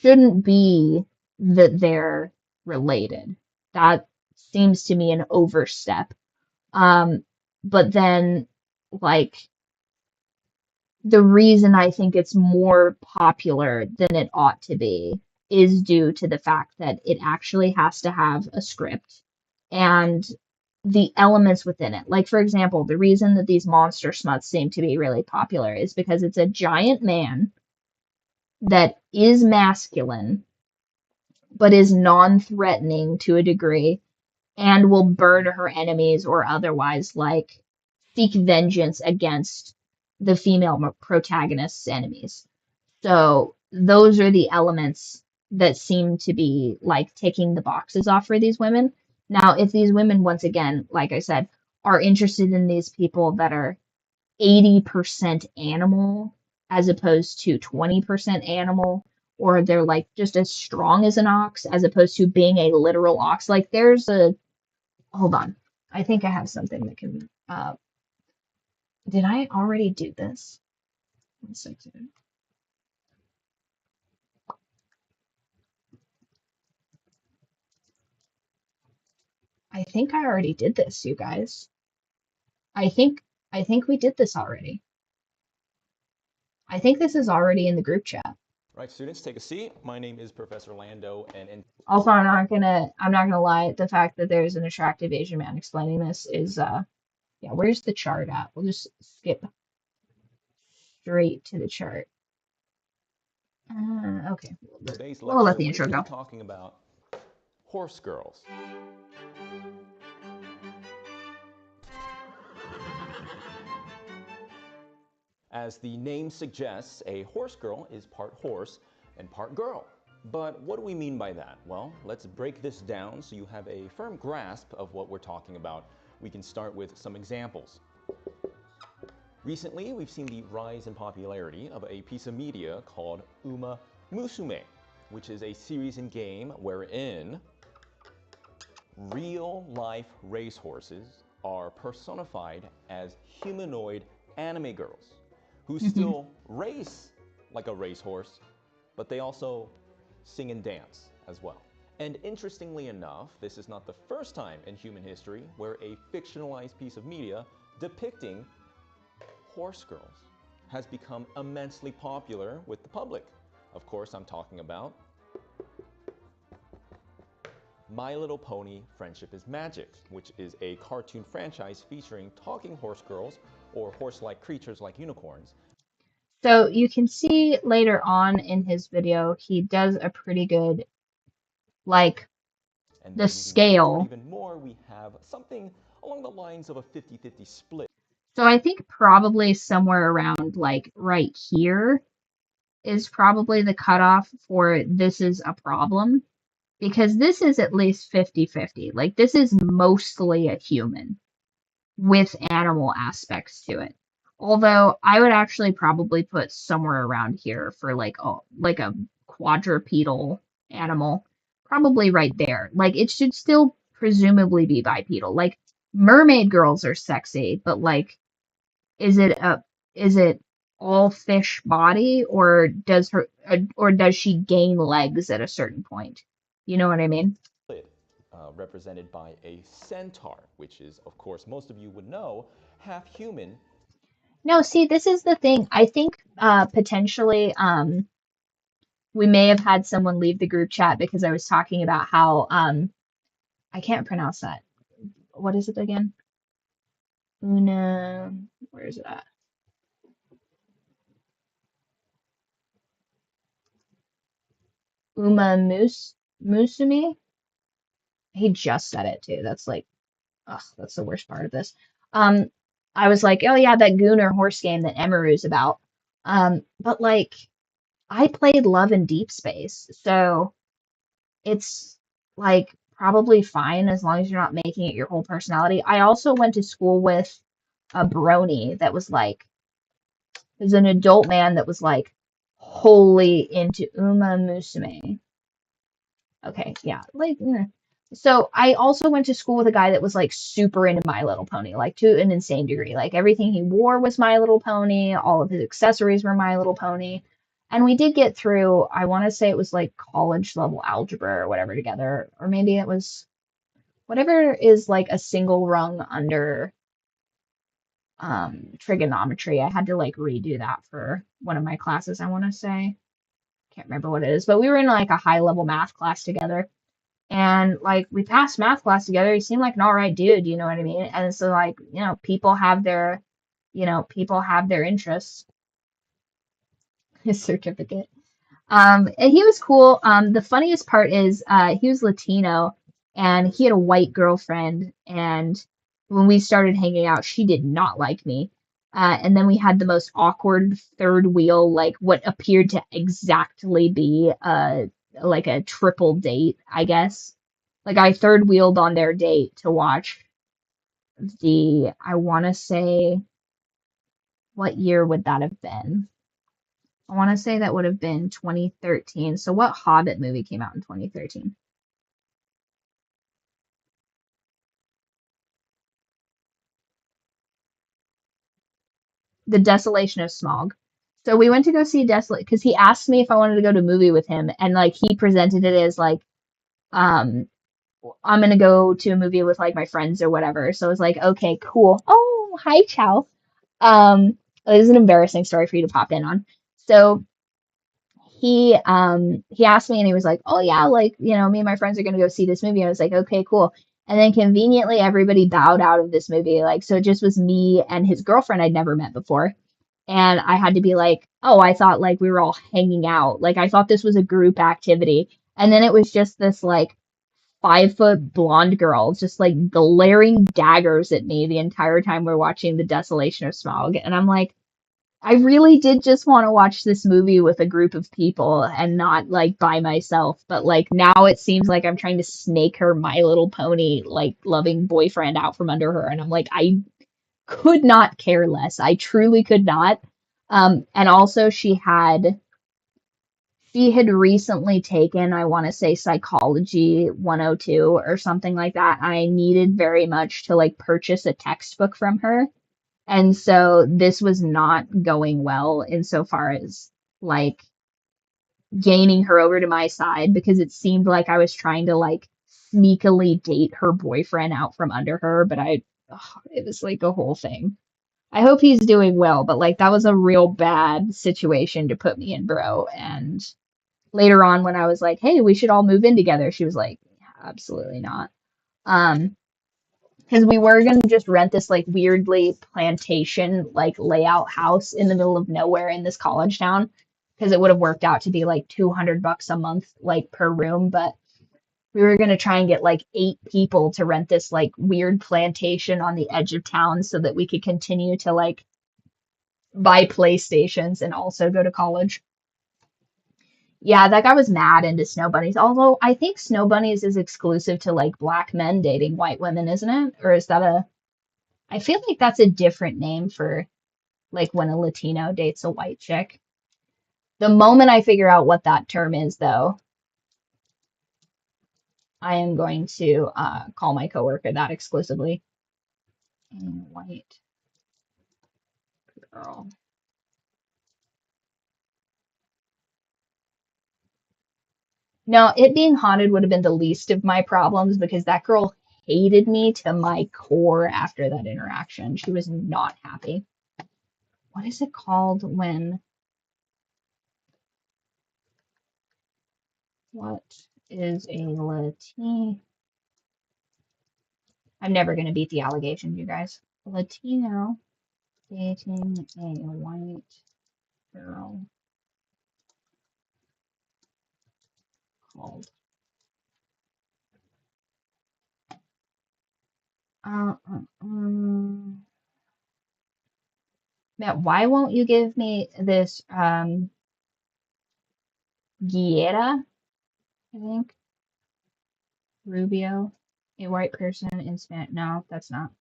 shouldn't be that they're related. That seems to me an overstep. But then, like, the reason I think it's more popular than it ought to be is due to the fact that it actually has to have a script and the elements within it. Like, for example, the reason that these monster smuts seem to be really popular is because it's a giant man that is masculine, but is non-threatening to a degree, and will burn her enemies or otherwise like seek vengeance against the female protagonist's enemies. So those are the elements that seem to be like ticking the boxes off for these women. Now, if these women, once again, like I said, are interested in these people that are 80% animal as opposed to 20% animal, or they're like just as strong as an ox as opposed to being a literal ox, like there's a, hold on, I think I have something that can, did I already do this? 1 second. I think I already did this, you guys. I think we did this already. I think this is already in the group chat. Right, students, take a seat. My name is Professor Lando, and Also, I'm not gonna lie, the fact that there's an attractive Asian man explaining this is yeah, where's the chart at? We'll just skip straight to the chart. Okay. today's We'll lecture let the we're intro going to go. be talking about horse girls. As the name suggests, a horse girl is part horse and part girl. But what do we mean by that? Well, let's break this down so you have a firm grasp of what we're talking about. We can start with some examples. Recently, we've seen the rise in popularity of a piece of media called Uma Musume, which is a series and game wherein real-life racehorses are personified as humanoid anime girls who still race like a racehorse, but they also sing and dance as well. And interestingly enough, this is not the first time in human history where a fictionalized piece of media depicting horse girls has become immensely popular with the public. Of course, I'm talking about My Little Pony Friendship is Magic, which is a cartoon franchise featuring talking horse girls or horse-like creatures like unicorns. So you can see later on in his video, he does a pretty good, like, And the then moving forward scale. even more, we have something along the lines of a 50-50 split. So I think probably somewhere around, like, right here is probably the cutoff for this is a problem. Because this is at least 50-50. Like, this is mostly a human with animal aspects to it. Although I would actually probably put somewhere around here for like a quadrupedal animal, probably right there. Like it should still presumably be bipedal. Like mermaid girls are sexy, but like is it all fish body or does she gain legs at a certain point? You know what I mean? Represented by a centaur, which is, of course, most of you would know, half human. No, see, this is the thing. I think potentially we may have had someone leave the group chat because I was talking about how I can't pronounce that. What is it again? Una, where is it at? Musumi? He just said it too. That's like, ugh, that's the worst part of this. Um, I was like, oh yeah, that Gooner horse game that Emeru's about. But like, I played Love in Deep Space, so it's like probably fine as long as you're not making it your whole personality. I also went to school with a brony that was like, there's an adult man that was like wholly into Uma Musume. Okay, yeah, like, so I also went to school with a guy that was like super into My Little Pony, like to an insane degree. Like everything he wore was My Little Pony, all of his accessories were My Little Pony. And we did get through, I want to say it was like college level algebra or whatever together, or maybe it was whatever is like a single rung under trigonometry. I had to like redo that for one of my classes, I want to say. Can't remember what it is, but we were in like a high level math class together. And like we passed math class together. He seemed like an all right dude, you know what I mean? And so like, people have their interests. His certificate. And he was cool. The funniest part is he was Latino and he had a white girlfriend. And when we started hanging out, she did not like me. And then we had the most awkward third wheel, like what appeared to exactly be like a triple date, I guess. Like I third wheeled on their date to watch I want to say, what year would that have been? I want to say that would have been 2013. So what Hobbit movie came out in 2013? The Desolation of Smaug. So we went to go see Desolate because he asked me if I wanted to go to a movie with him, and like he presented it as like, um, I'm gonna go to a movie with like my friends or whatever. So I was like, okay, cool. Oh, hi, Chow. This is an embarrassing story for you to pop in on. So he asked me and he was like, oh yeah, like, me and my friends are gonna go see this movie. And I was like, okay, cool. And then conveniently everybody bowed out of this movie. Like, so it just was me and his girlfriend I'd never met before. And I had to be like, oh, I thought like we were all hanging out. Like I thought this was a group activity. And then it was just this like 5 foot blonde girl just like glaring daggers at me the entire time we're watching The Desolation of Smaug. And I'm like, I really did just want to watch this movie with a group of people and not like by myself. But like now it seems like I'm trying to snake her My Little Pony like loving boyfriend out from under her. And I'm like, I could not care less. I truly could not. And also she had recently taken, I want to say Psychology 102 or something like that. I needed very much to like purchase a textbook from her. And so this was not going well insofar as like gaining her over to my side because it seemed like I was trying to like sneakily date her boyfriend out from under her, but it was like a whole thing. I hope he's doing well, but like that was a real bad situation to put me in, bro. And later on when I was like, "Hey, we should all move in together," she was like, "Absolutely not." Um, because we were gonna just rent this like weirdly plantation like layout house in the middle of nowhere in this college town because it would have worked out to be like $200 a month like per room, but we were gonna try and get like 8 people to rent this like weird plantation on the edge of town so that we could continue to like buy PlayStations and also go to college. Yeah, that guy was mad into snow bunnies. Although I think snow bunnies is exclusive to like black men dating white women, isn't it? Or is that a I feel like that's a different name for like when a Latino dates a white chick. The moment I figure out what that term is, though, I am going to call my coworker that exclusively. White girl. No, it being haunted would have been the least of my problems because that girl hated me to my core after that interaction. She was not happy. What is it called when? What is a Latino? I'm never going to beat the allegations, you guys. Latino dating a white girl called. Matt, why won't you give me this Guiera, I think? Rubio, a white person in Spanish. No, that's not.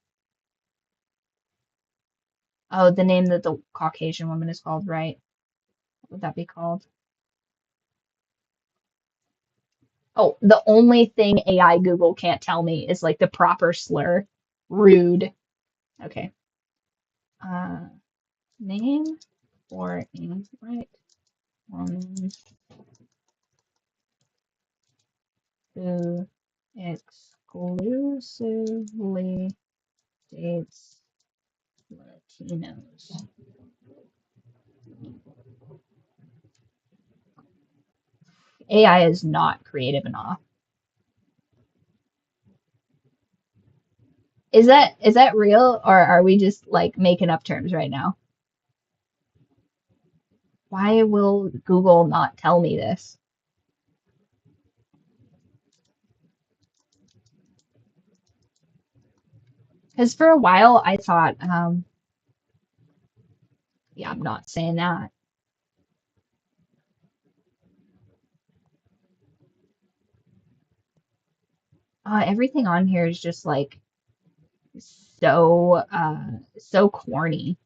Oh, the name that the Caucasian woman is called, right? What would that be called? Oh, the only thing AI Google can't tell me is like the proper slur. Rude. Okay. Uh, name for a white woman who exclusively dates Latinos. AI is not creative enough. Is that real or are we just like making up terms right now? Why will Google not tell me this? Because for a while I thought, yeah, I'm not saying that. Everything on here is just like so corny,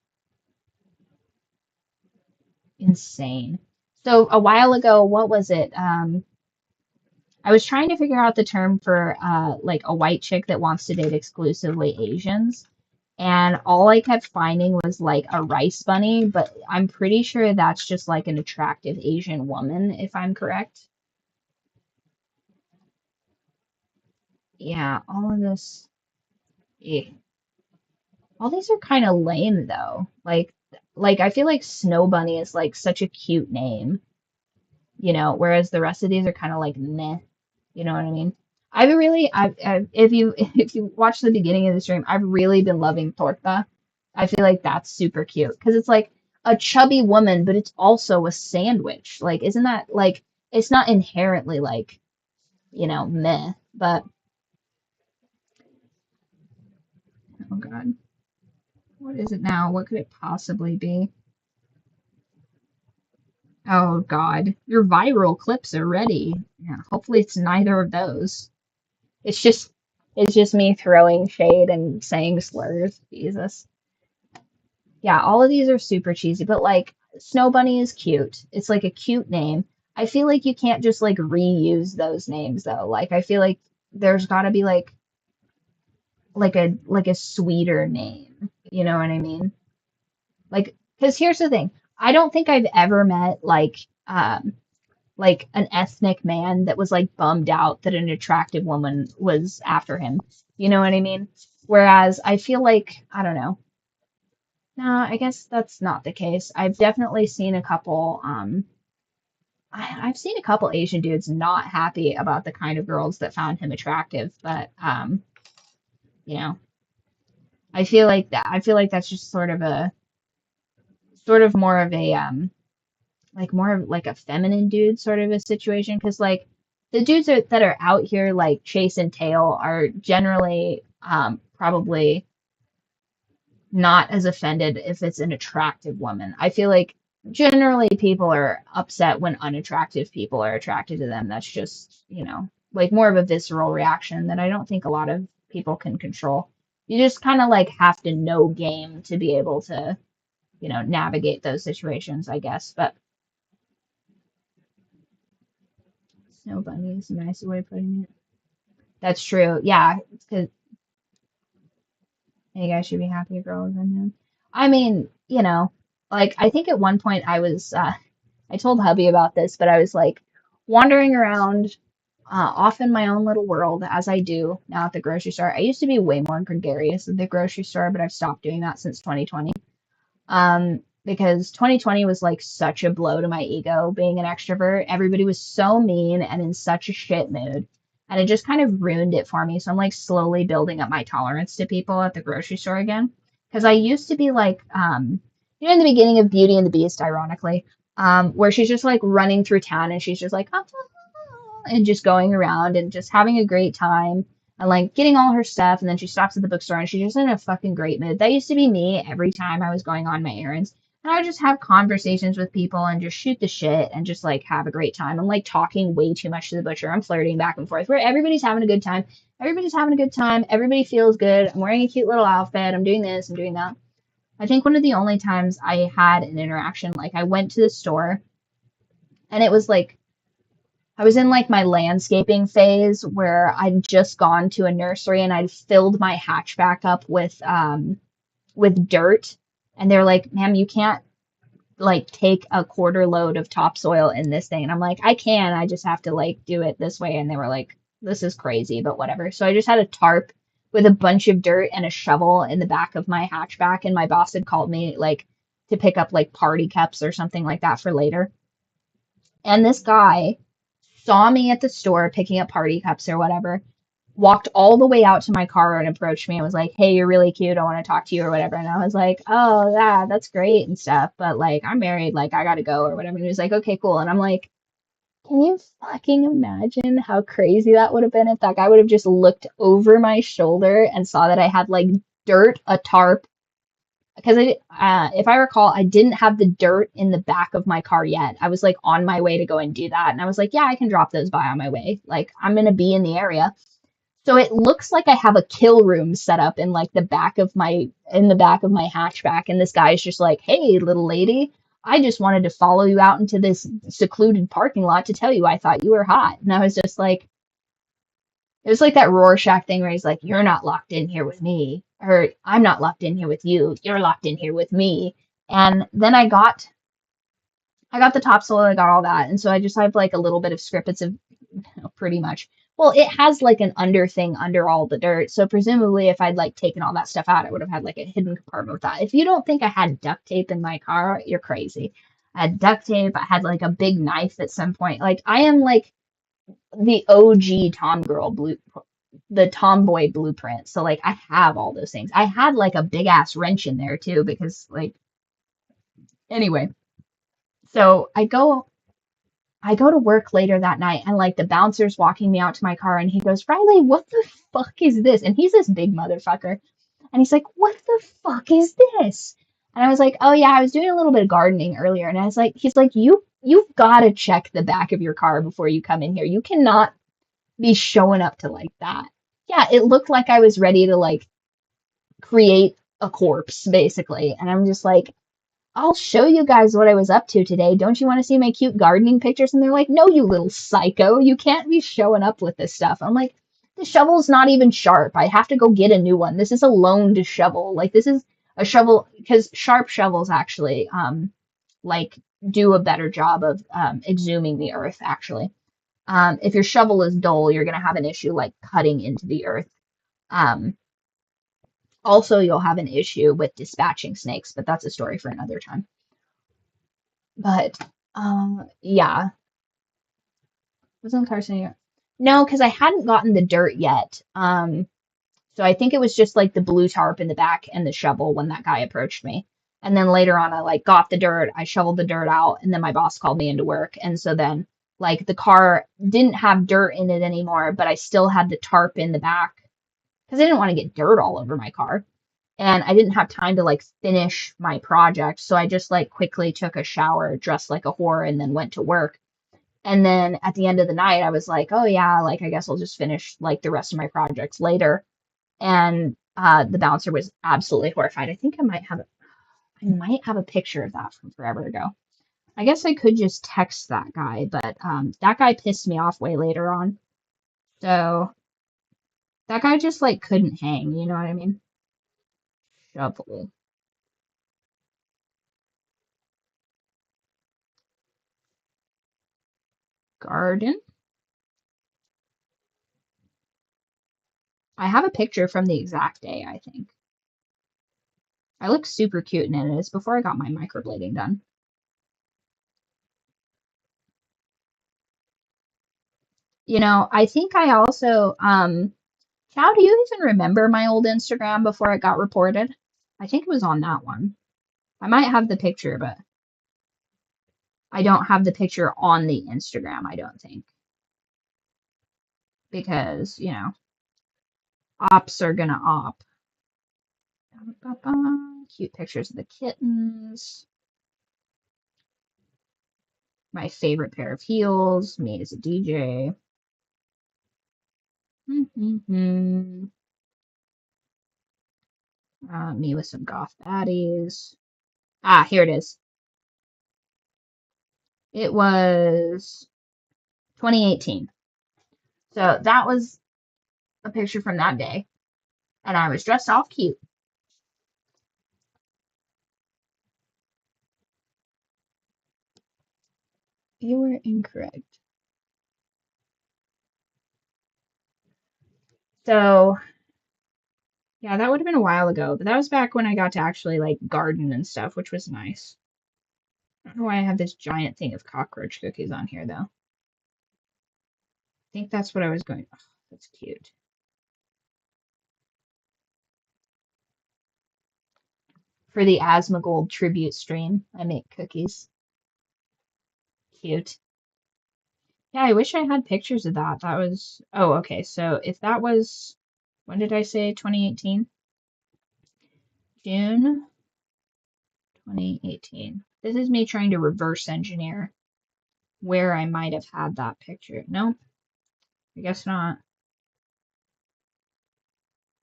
insane. So a while ago, what was it? I was trying to figure out the term for like a white chick that wants to date exclusively Asians, and all I kept finding was like a rice bunny, but I'm pretty sure that's just like an attractive Asian woman, if I'm correct. Yeah, all of this. Eh. All these are kind of lame though. Like I feel like Snow Bunny is like such a cute name, whereas the rest of these are kind of like meh. You know what I mean? I've if you if you watch the beginning of the stream, I've really been loving Torta. I feel like that's super cute because it's like a chubby woman, but it's also a sandwich. Like, isn't that like it's not inherently like, meh, but oh God, what is it now? What could it possibly be? Oh God, your viral clips are ready. Yeah, hopefully it's neither of those. It's just it's just me throwing shade and saying slurs. Jesus. Yeah, all of these are super cheesy, but like Snow Bunny is cute. It's like a cute name. I feel like you can't just like reuse those names though. Like I feel like there's got to be like a sweeter name. You know what I mean? Like cuz here's the thing. I don't think I've ever met like like an ethnic man that was like bummed out that an attractive woman was after him. You know what I mean? Whereas I feel like, I don't know. No, I guess that's not the case. I've definitely seen a couple, I've seen a couple Asian dudes not happy about the kind of girls that found him attractive, but you know, I feel like that's just sort of more of a like more of like a feminine dude sort of a situation because like the dudes that are out here like chasing tail are generally probably not as offended if it's an attractive woman. I feel like generally people are upset when unattractive people are attracted to them. That's just, you know, like more of a visceral reaction that I don't think a lot of people can control. You just kind of like have to know game to be able to, you know, navigate those situations, I guess. But snow bunny is a nice way of putting it. That's true. Yeah, because you guys should be happy a girl is in him. I mean, you know, like I think at one point I told hubby about this, but I was like wandering around off in my own little world as I do now at the grocery store. I used to be way more gregarious at the grocery store, but I've stopped doing that since 2020. Because 2020 was like such a blow to my ego being an extrovert. Everybody was so mean and in such a shit mood. And it just kind of ruined it for me. So I'm like slowly building up my tolerance to people at the grocery store again. Because I used to be like, you know, in the beginning of Beauty and the Beast, ironically, where she's just like running through town and she's just like, "Ah, ah, ah," and just going around and just having a great time and like getting all her stuff. And then she stops at the bookstore and she's just in a fucking great mood. That used to be me every time I was going on my errands. And I would just have conversations with people and just shoot the shit and just like have a great time. I'm like talking way too much to the butcher. I'm flirting back and forth where everybody's having a good time. Everybody's having a good time. Everybody feels good. I'm wearing a cute little outfit. I'm doing this. I'm doing that. I think one of the only times I had an interaction, like I went to the store and it was like, I was in like my landscaping phase where I'd just gone to a nursery and I'd filled my hatchback up with dirt. And they're like, "Ma'am, you can't like take a quarter load of topsoil in this thing." And I'm like, "I can, I just have to like do it this way." And they were like, "This is crazy, but whatever." So I just had a tarp with a bunch of dirt and a shovel in the back of my hatchback. And my boss had called me like to pick up like party cups or something like that for later. And this guy saw me at the store picking up party cups or whatever, walked all the way out to my car and approached me and was like, "Hey, you're really cute. I want to talk to you," or whatever. And I was like, "Oh, yeah, that's great and stuff. But like, I'm married. Like, I gotta go," or whatever. And he was like, "Okay, cool." And I'm like, can you fucking imagine how crazy that would have been if that guy would have just looked over my shoulder and saw that I had like dirt, a tarp, because if I recall, I didn't have the dirt in the back of my car yet. I was like on my way to go and do that. And I was like, "Yeah, I can drop those by on my way. Like, I'm going to be in the area." So it looks like I have a kill room set up in like in the back of my hatchback. And this guy's just like, "Hey, little lady, I just wanted to follow you out into this secluded parking lot to tell you I thought you were hot." And I was just like, it was like that Rorschach thing where he's like, "You're not locked in here with me," or "I'm not locked in here with you. You're locked in here with me." And then I got the topsoil, I got all that. And so I just have like a little bit of scrippets of pretty much. Well, it has like an under thing under all the dirt. So presumably if I'd like taken all that stuff out, I would have had like a hidden compartment with that. If you don't think I had duct tape in my car, you're crazy. I had duct tape. I had like a big knife at some point. Like I am like the OG the tomboy blueprint. So like I have all those things. I had like a big ass wrench in there too because like anyway. So I go to work later that night and like the bouncer's walking me out to my car and he goes, "Riley, what the fuck is this?" And he's this big motherfucker. And he's like, "What the fuck is this?" And I was like, "Oh yeah, I was doing a little bit of gardening earlier." And I was like, he's like, You've got to check the back of your car before you come in here. You cannot be showing up to like that." Yeah, it looked like I was ready to like create a corpse basically. And I'm just like, "I'll show you guys what I was up to today. Don't you want to see my cute gardening pictures?" And they're like, "No, you little psycho. You can't be showing up with this stuff." I'm like, "The shovel's not even sharp. I have to go get a new one. This is a loaned shovel. Like, this is a shovel," because sharp shovels actually, like, do a better job of exhuming the earth, actually. If your shovel is dull, you're going to have an issue like cutting into the earth. Also, you'll have an issue with dispatching snakes, but that's a story for another time. But yeah, wasn't Carson here? No, because I hadn't gotten the dirt yet. So I think it was just like the blue tarp in the back and the shovel when that guy approached me. And then later on, I like got the dirt, I shoveled the dirt out, and then my boss called me into work. And so then like the car didn't have dirt in it anymore, but I still had the tarp in the back because I didn't want to get dirt all over my car. And I didn't have time to like finish my project. So I just like quickly took a shower, dressed like a whore, and then went to work. And then at the end of the night, I was like, oh yeah, like I guess I'll just finish like the rest of my projects later. And the bouncer was absolutely horrified. I might have a picture of that from forever ago. I guess I could just text that guy, but that guy pissed me off way later on. So that guy just like couldn't hang, you know what I mean? Shovel. Garden. I have a picture from the exact day, I think. I look super cute in it. It's before I got my microblading done. You know, I think I also, Chow, do you even remember my old Instagram before it got reported? I think it was on that one. I might have the picture, but I don't have the picture on the Instagram, I don't think. Because, you know, ops are gonna op. Cute pictures of the kittens. My favorite pair of heels. Me as a DJ. Me with some goth baddies. Ah, here it is. It was 2018. So that was a picture from that day. And I was dressed all cute. You were incorrect. So, yeah, that would have been a while ago, but that was back when I got to actually like garden and stuff, which was nice. I don't know why I have this giant thing of cockroach cookies on here, though. I think that's what I was going. Oh, that's cute. For the Asmongold tribute stream, I make cookies. Cute. Yeah, I wish I had pictures of that. That was. Oh, okay. So if that was. When did I say 2018? June 2018. This is me trying to reverse engineer where I might have had that picture. Nope. I guess not.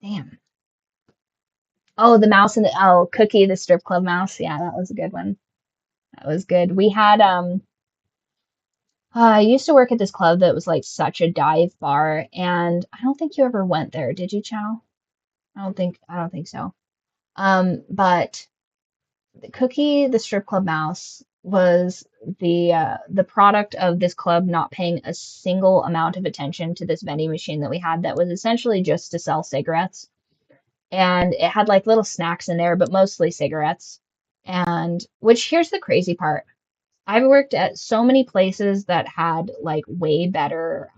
Damn. Oh, the mouse and the Cookie, the strip club mouse. Yeah, that was a good one. That was good. We had I used to work at this club that was like such a dive bar, and I don't think you ever went there, did you, Chow? I don't think so. But the Cookie, the strip club mouse was the product of this club not paying a single amount of attention to this vending machine that we had that was essentially just to sell cigarettes. And it had like little snacks in there, but mostly cigarettes. And which here's the crazy part. I've worked at so many places that had like way better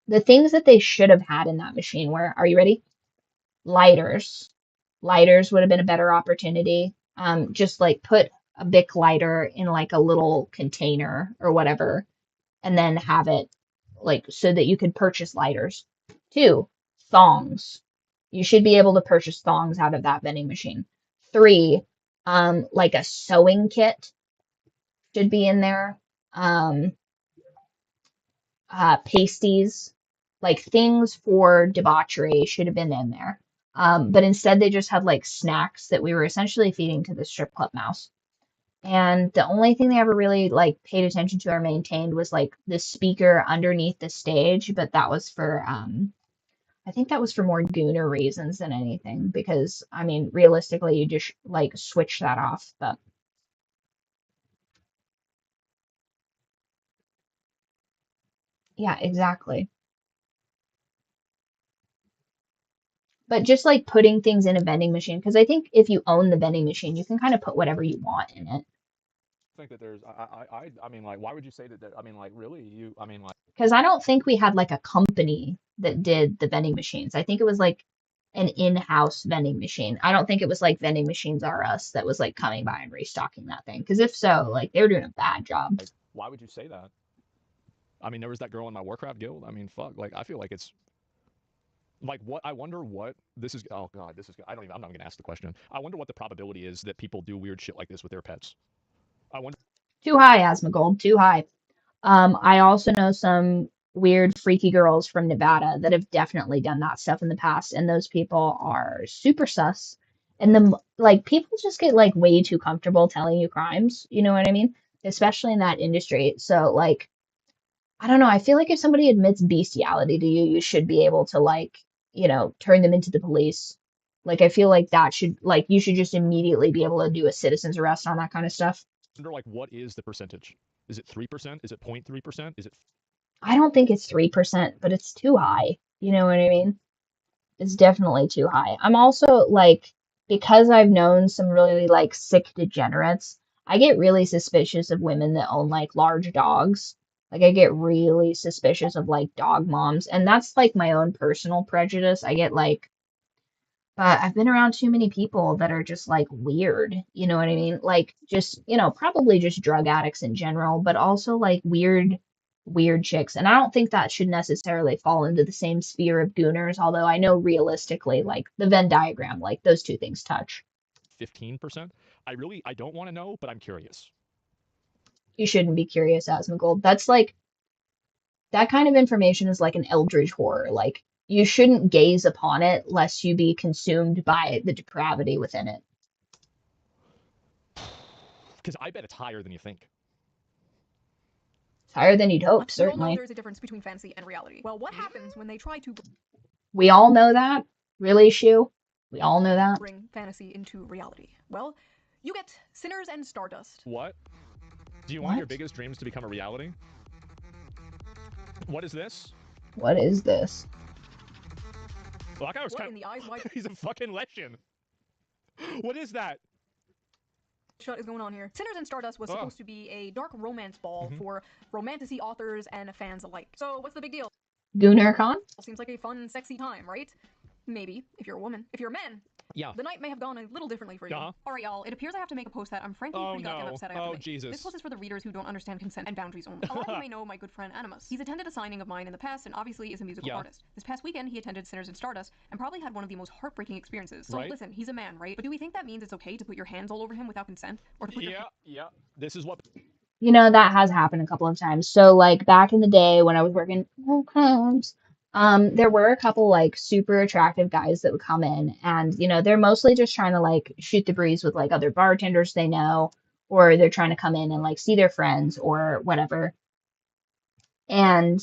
the things that they should have had in that machine were, are you ready? Lighters. Lighters would have been a better opportunity. Just like put a Bic lighter in like a little container or whatever, and then have it like so that you could purchase lighters. Two, thongs. You should be able to purchase thongs out of that vending machine. Three, like a sewing kit should be in there. Pasties, like things for debauchery should have been in there. But instead they just had like snacks that we were essentially feeding to the strip club mouse. And the only thing they ever really like paid attention to or maintained was like the speaker underneath the stage, but that was for I think that was for more gooner reasons than anything because I mean realistically you just like switch that off. But Yeah, exactly. But just like putting things in a vending machine, because I think if you own the vending machine, you can kind of put whatever you want in it. Think that there's I mean like why would you say that I mean like really you I mean like Because I don't think we had like a company that did the vending machines. I think it was like an in-house vending machine. I don't think it was like Vending Machines R Us that was like coming by and restocking that thing. Because if so, like they were doing a bad job. why would you say that? I mean there was that girl in my Warcraft guild. I mean fuck like I feel like it's like what I wonder what this is oh god this is I'm not even gonna ask the question. I wonder what the probability is that people do weird shit like this with their pets. I wonder. Too high, Asmongold, too high. I also know some weird, freaky girls from Nevada that have definitely done that stuff in the past, and those people are super sus. And the like, people just get like way too comfortable telling you crimes. You know what I mean? Especially in that industry. So like, I don't know. I feel like if somebody admits bestiality to you, you should be able to like, turn them into the police. Like, I feel like that should like you should just immediately be able to do a citizen's arrest on that kind of stuff. Wonder like what is the percentage? Is it 3%? Is it 0.3%? Is it I don't think it's 3%, but it's too high. You know what I mean? It's definitely too high. I'm also like, because I've known some really like sick degenerates, I get really suspicious of women that own like large dogs. Like, I get really suspicious of like dog moms, and that's like my own personal prejudice. I get like, but I've been around too many people that are just like weird. You know what I mean? Like, just, probably just drug addicts in general, but also like weird chicks. And I don't think that should necessarily fall into the same sphere of gooners, although I know realistically, like the Venn diagram, like those two things touch. 15%? I don't want to know, but I'm curious. You shouldn't be curious, Asmongold. That's like, that kind of information is like an eldritch horror. Like, you shouldn't gaze upon it lest you be consumed by the depravity within it. Because I bet it's higher than you think. It's higher than you'd hope, We all know certainly. there's a difference between fantasy and reality. Well, what happens when they try to We all know that. Really, Shu? We all know that. bring fantasy into reality? Well, you get Sinners and Stardust. What? Do you want your biggest dreams to become a reality? What is this? What is this? Well, that guy was What kind in the eyes wide He's a fucking legend. What is that? shut is going on here? Sinners and Stardust was supposed to be a dark romance ball for romantasy authors and fans alike. So what's the big deal? GoonerCon? Seems like a fun, sexy time, right? Maybe, if you're a woman. If you're a man, yeah, the night may have gone a little differently for you. All right, y'all, it appears I have to make a post that I'm frankly pretty goddamn upset I have to make. Jesus. This post is for the readers who don't understand consent and boundaries only. A lot of you may know my good friend Animus. He's attended a signing of mine in the past and obviously is a musical artist. This past weekend, he attended Sinners and Stardust and probably had one of the most heartbreaking experiences. So listen, he's a man, right? But do we think that means it's okay to put your hands all over him without consent? Or to put your... This is what... That has happened a couple of times. So, like, back in the day when I was working clubs, there were a couple, like, super attractive guys that would come in, and, they're mostly just trying to, like, shoot the breeze with, like, other bartenders they know, or they're trying to come in and, like, see their friends or whatever. And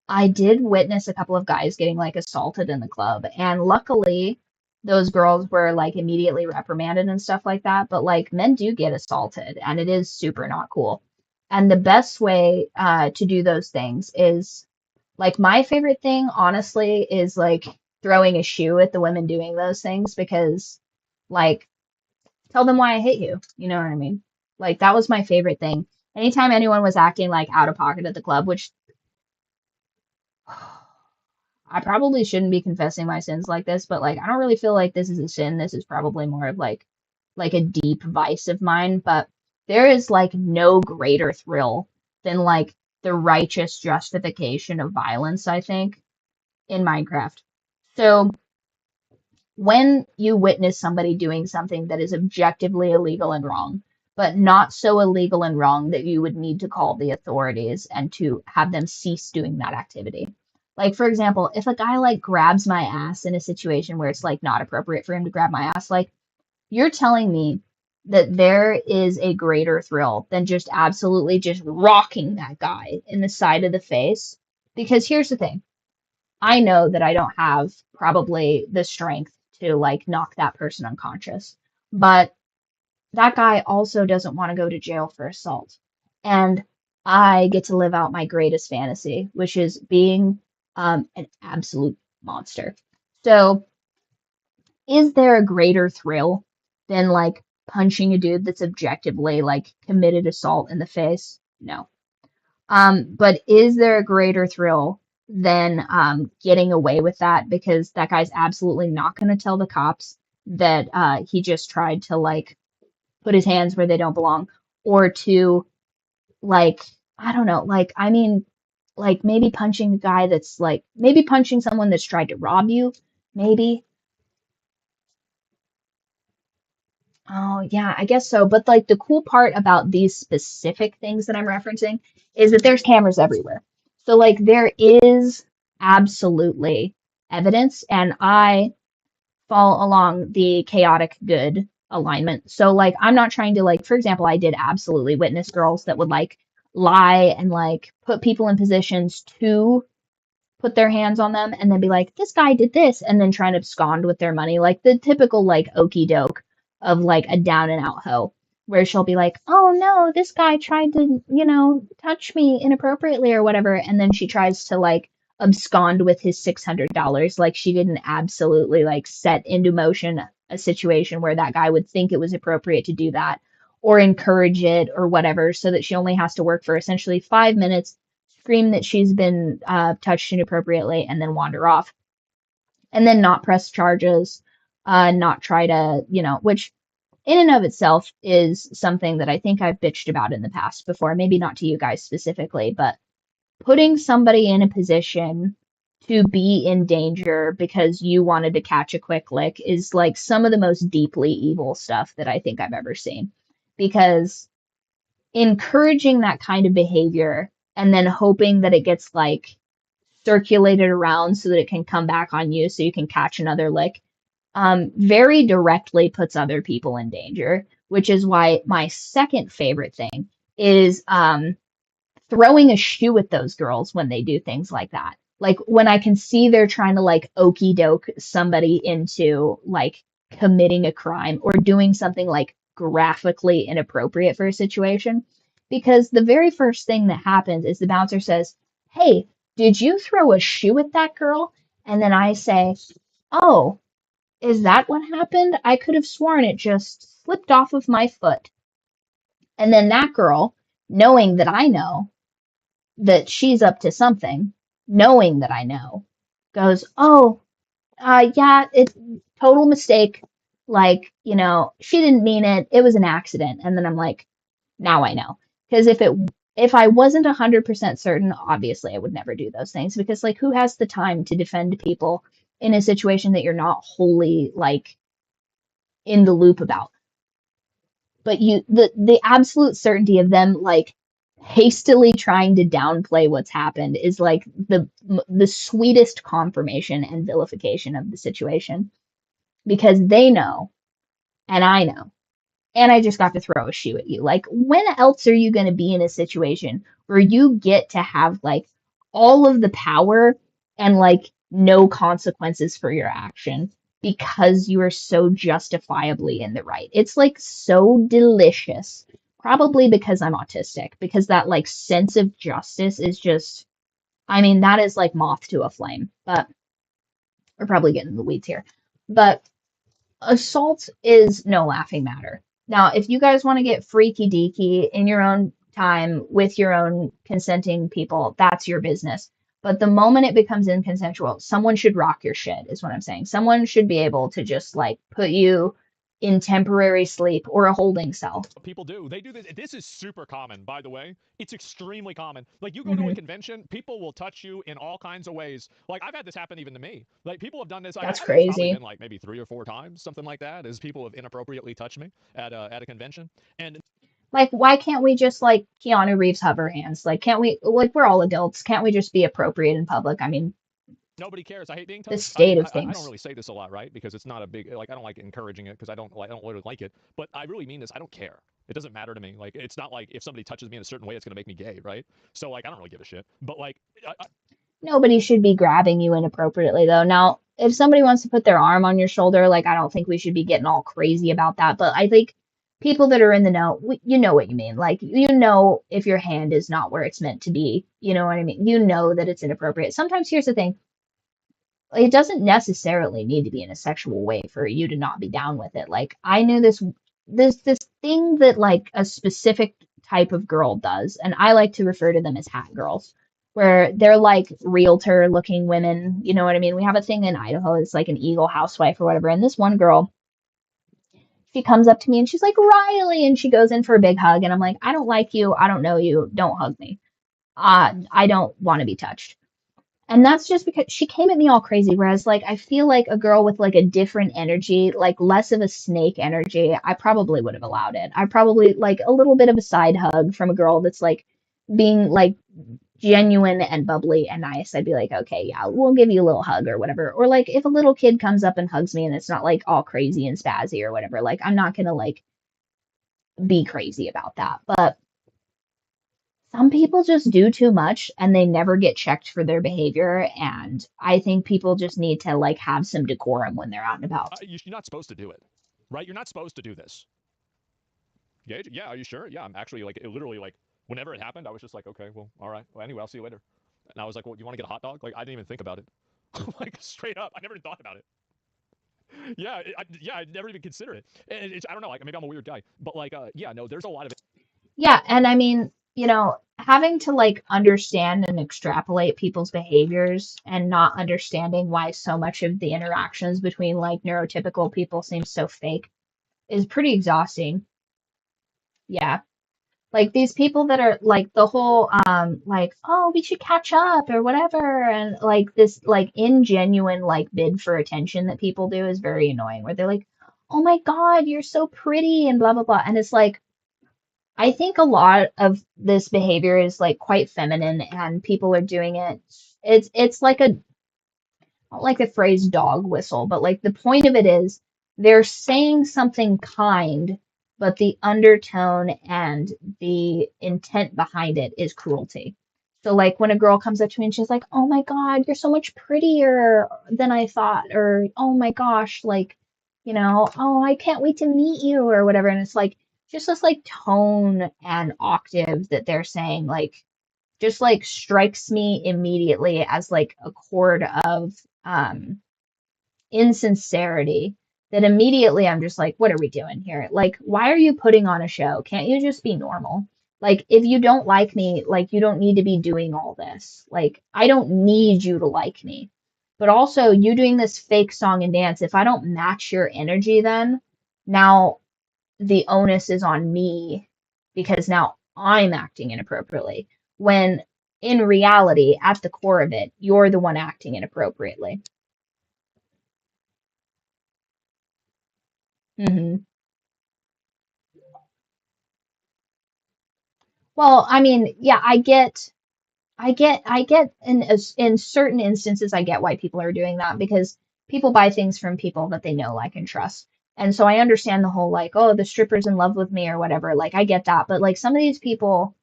I did witness a couple of guys getting, like, assaulted in the club, and luckily those girls were, like, immediately reprimanded and stuff like that, but, like, men do get assaulted, and it is super not cool. And the best way to do those things is, like, my favorite thing, honestly, is, like, throwing a shoe at the women doing those things because, like, tell them why I hate you. You know what I mean? Like, that was my favorite thing. Anytime anyone was acting, like, out of pocket at the club, which I probably shouldn't be confessing my sins like this, but, like, I don't really feel like this is a sin. This is probably more of, like a deep vice of mine, but there is, like, no greater thrill than, like, the righteous justification of violence, I think, in Minecraft. So when you witness somebody doing something that is objectively illegal and wrong, but not so illegal and wrong that you would need to call the authorities and to have them cease doing that activity. Like, for example, if a guy, like, grabs my ass in a situation where it's, like, not appropriate for him to grab my ass, like, you're telling me that there is a greater thrill than just absolutely just rocking that guy in the side of the face. Because here's the thing. I know that I don't have probably the strength to, like, knock that person unconscious. But that guy also doesn't want to go to jail for assault. And I get to live out my greatest fantasy, which is being an absolute monster. So, is there a greater thrill than like punching a dude that's objectively like committed assault in the face? No. But is there a greater thrill than getting away with that because that guy's absolutely not going to tell the cops that he just tried to like put his hands where they don't belong, or to like, I don't know, like, I mean, like maybe punching a guy that's like, maybe punching someone that's tried to rob you, maybe. Oh, yeah, I guess so. But like the cool part about these specific things that I'm referencing is that there's cameras everywhere. So like there is absolutely evidence, and I fall along the chaotic good alignment. So like I'm not trying to like, for example, I did absolutely witness girls that would like lie and like put people in positions to put their hands on them and then be like, this guy did this, and then try and abscond with their money. Like the typical like okey doke of like a down and out hoe, where she'll be like, oh no, this guy tried to, touch me inappropriately or whatever. And then she tries to like abscond with his $600. Like she didn't absolutely like set into motion a situation where that guy would think it was appropriate to do that or encourage it or whatever, so that she only has to work for essentially 5 minutes, scream that she's been touched inappropriately, and then wander off. And then not press charges, not try to, which in and of itself is something that I think I've bitched about in the past before, maybe not to you guys specifically, but putting somebody in a position to be in danger because you wanted to catch a quick lick is like some of the most deeply evil stuff that I think I've ever seen. Because encouraging that kind of behavior and then hoping that it gets like circulated around so that it can come back on you so you can catch another lick, very directly puts other people in danger, which is why my second favorite thing is throwing a shoe at those girls when they do things like that. Like when I can see they're trying to like okey doke somebody into like committing a crime or doing something like graphically inappropriate for a situation. Because the very first thing that happens is the bouncer says, hey, did you throw a shoe at that girl? And then I say, oh, is that what happened? I could have sworn it just slipped off of my foot. And then that girl, knowing that I know that she's up to something, knowing that I know, goes, oh, yeah, it's total mistake. Like, she didn't mean it. It was an accident. And then I'm like, now I know. Because if I wasn't 100% certain, obviously I would never do those things, because like who has the time to defend people in a situation that you're not wholly like in the loop about? But the absolute certainty of them like hastily trying to downplay what's happened is like the sweetest confirmation and vilification of the situation, because they know and I know, and I just got to throw a shoe at you. Like, when else are you going to be in a situation where you get to have like all of the power and like no consequences for your action because you are so justifiably in the right? It's like so delicious. Probably because I'm autistic, because that like sense of justice is just, I mean, that is like moth to a flame. But we're probably getting in the weeds here. But assault is no laughing matter. Now, if you guys want to get freaky deaky in your own time with your own consenting people, that's your business. But the moment it becomes inconsensual, someone should rock your shit, is what I'm saying. Someone should be able to just like put you in temporary sleep or a holding cell. People do. They do this. This is super common, by the way. It's extremely common. Like, you go to a convention, people will touch you in all kinds of ways. Like, I've had this happen even to me. Like, people have done this. That's I crazy. It's probably been like maybe 3 or 4 times, something like that, as people have inappropriately touched me at a convention. And like, why can't we just like Keanu Reeves hover hands? Like, can't we, like, we're all adults. Can't we just be appropriate in public? I mean, nobody cares. I hate being touched. the state of I things. don't really say this a lot, right? Because it's not a big, like, I don't like encouraging it because I don't really like it. But I really mean this. I don't care. It doesn't matter to me. Like, it's not like if somebody touches me in a certain way, it's going to make me gay, right? So, like, I don't really give a shit. But, like, Nobody should be grabbing you inappropriately, though. Now, if somebody wants to put their arm on your shoulder, like, I don't think we should be getting all crazy about that. But I think people that are in the know, you know what you mean. Like, you know, if your hand is not where it's meant to be, you know what I mean? You know that it's inappropriate. Sometimes here's the thing. It doesn't necessarily need to be in a sexual way for you to not be down with it. Like, I knew this thing that like a specific type of girl does, and I like to refer to them as hat girls, where they're like realtor looking women, you know what I mean? We have a thing in Idaho, it's like an Eagle housewife or whatever, and this one girl, she comes up to me and she's like, Riley, and she goes in for a big hug, and I'm like, I don't like you, I don't know you, don't hug me. I don't want to be touched. And that's just because she came at me all crazy. Whereas, like, I feel like a girl with like a different energy, like less of a snake energy, I probably would have allowed it. I probably like a little bit of a side hug from a girl that's like being like genuine and bubbly and nice. I'd be like, okay, yeah, we'll give you a little hug or whatever. Or like if a little kid comes up and hugs me and it's not like all crazy and spazzy or whatever, like I'm not gonna like be crazy about that. But some people just do too much and they never get checked for their behavior. And I think people just need to like have some decorum when they're out and about. You're not supposed to do it, right? You're not supposed to do this. Gage? Yeah, are you sure? Yeah, I'm actually like, it literally like, whenever it happened, I was just like, okay, well, all right. Well, anyway, I'll see you later. And I was like, well, do you want to get a hot dog? Like, I didn't even think about it. Like, straight up, I never even thought about it. Yeah, I never even considered it. And I don't know, like maybe I'm a weird guy, but like, yeah, no, there's a lot of it. Yeah, and I mean, you know, having to like understand and extrapolate people's behaviors and not understanding why so much of the interactions between like neurotypical people seems so fake is pretty exhausting. Yeah. Like these people that are like the whole like, oh, we should catch up or whatever, and like this like ingenuine like bid for attention that people do is very annoying, where they're like, oh my God, you're so pretty and blah blah blah. And it's like, I think a lot of this behavior is like quite feminine and people are doing it. It's like a, I don't like the phrase dog whistle, but like the point of it is they're saying something kind, but the undertone and the intent behind it is cruelty. So like when a girl comes up to me and she's like, "Oh my God, you're so much prettier than I thought," or "Oh my gosh, like, you know, oh, I can't wait to meet you," or whatever, and it's like just this like tone and octave that they're saying like just like strikes me immediately as like a chord of um insincerity that immediately I'm just like, what are we doing here? Like, why are you putting on a show? Can't you just be normal? Like, if you don't like me, like, you don't need to be doing all this. Like, I don't need you to like me. But also, you doing this fake song and dance, if I don't match your energy, then now the onus is on me because now I'm acting inappropriately. When in reality, at the core of it, you're the one acting inappropriately. hmm Well, I mean, yeah, I get in certain instances, I get why people are doing that because people buy things from people that they know, like, and trust. And so I understand the whole like, oh, the stripper's in love with me or whatever. Like, I get that. But like some of these people,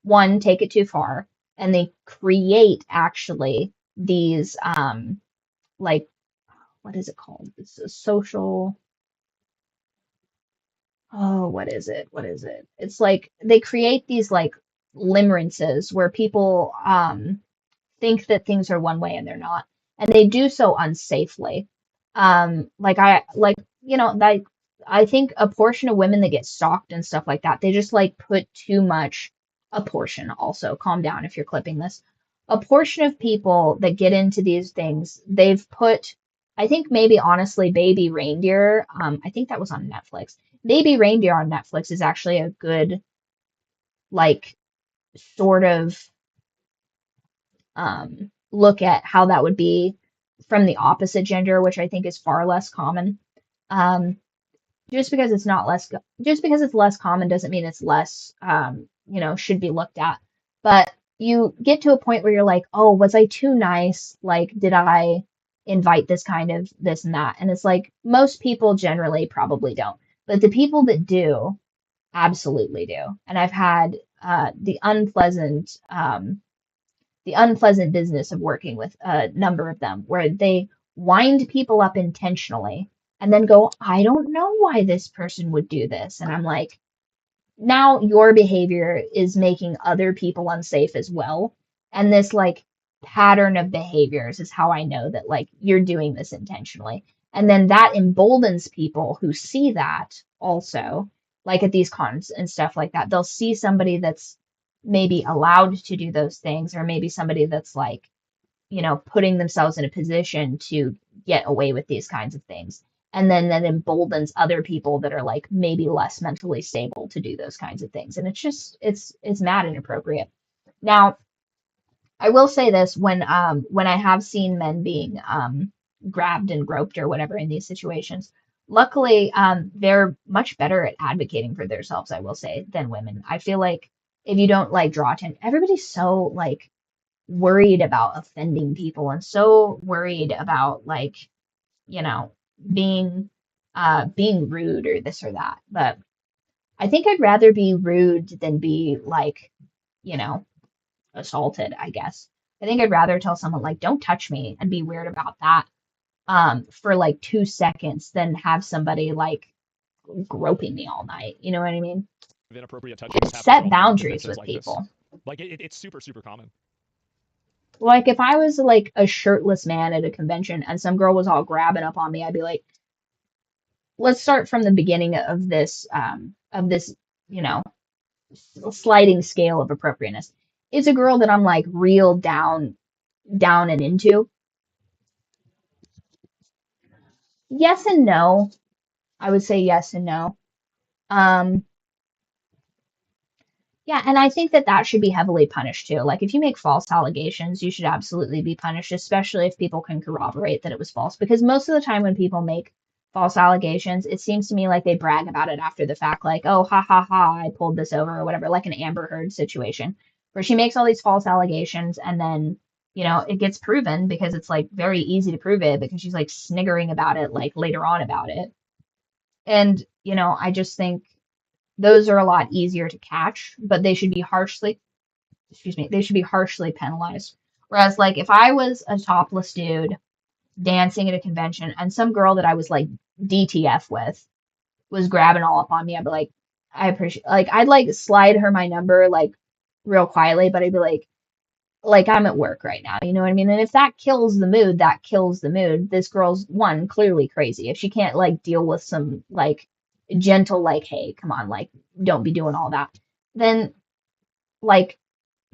one, take it too far and they create actually these like what is it called? It's a social, oh, what is it? What is it? It's like they create these like limerances where people think that things are one way and they're not, and they do so unsafely. Like you know, like I think a portion of women that get stalked and stuff like that, they just like put too much. A portion also, calm down if you're clipping this. A portion of people that get into these things, they've put, I think maybe honestly, Baby Reindeer. I think that was on Netflix. Baby Reindeer on Netflix is actually a good like sort of look at how that would be from the opposite gender, which I think is far less common. Um, just because it's not less, just because it's less common doesn't mean it's less, you know, should be looked at. But you get to a point where you're like, oh, was I too nice? Like, did I invite this kind of this and that? And it's like most people generally probably don't, but the people that do absolutely do. And I've had the unpleasant business of working with a number of them where they wind people up intentionally and then go, I don't know why this person would do this. And I'm like, now your behavior is making other people unsafe as well. And this like pattern of behaviors is how I know that like you're doing this intentionally. And then that emboldens people who see that also, like at these cons and stuff like that. They'll see somebody that's maybe allowed to do those things, or maybe somebody that's like, putting themselves in a position to get away with these kinds of things. And then that emboldens other people that are like maybe less mentally stable to do those kinds of things. And it's mad inappropriate. Now, I will say this, when I have seen men being grabbed and groped or whatever in these situations, luckily they're much better at advocating for themselves, I will say, than women. I feel like if you don't like draw attention, everybody's so like worried about offending people and so worried about like, you know, being being rude or this or that. But I think I'd rather be rude than be like, you know, assaulted, I guess. I think I'd rather tell someone like, don't touch me and be weird about that for like 2 seconds than have somebody like groping me all night. You know what I mean? Inappropriate touching happens Set often in boundaries conventions with like this. people. Like it's super, super common. Like if I was like a shirtless man at a convention and some girl was all grabbing up on me, I'd be like, let's start from the beginning of this, you know, sliding scale of appropriateness. It's a girl that I'm like real down and into. Yes and no. I would say yes and no. Um, Yeah, and I think that that should be heavily punished too. Like, if you make false allegations, you should absolutely be punished, especially if people can corroborate that it was false. Because most of the time, when people make false allegations, it seems to me like they brag about it after the fact, like, oh, ha ha ha, I pulled this over or whatever, like an Amber Heard situation, where she makes all these false allegations and then, it gets proven because it's like very easy to prove it because she's like sniggering about it, like later on about it. And, I just think those are a lot easier to catch, but they should be harshly penalized. Whereas, like, if I was a topless dude dancing at a convention and some girl that I was like DTF with was grabbing all up on me, I'd be like, I appreciate, like, I'd like slide her my number like real quietly, but I'd be like I'm at work right now, you know what I mean? And if that kills the mood, that kills the mood. This girl's one clearly crazy. If she can't like deal with some like gentle like, hey, come on, like don't be doing all that, then like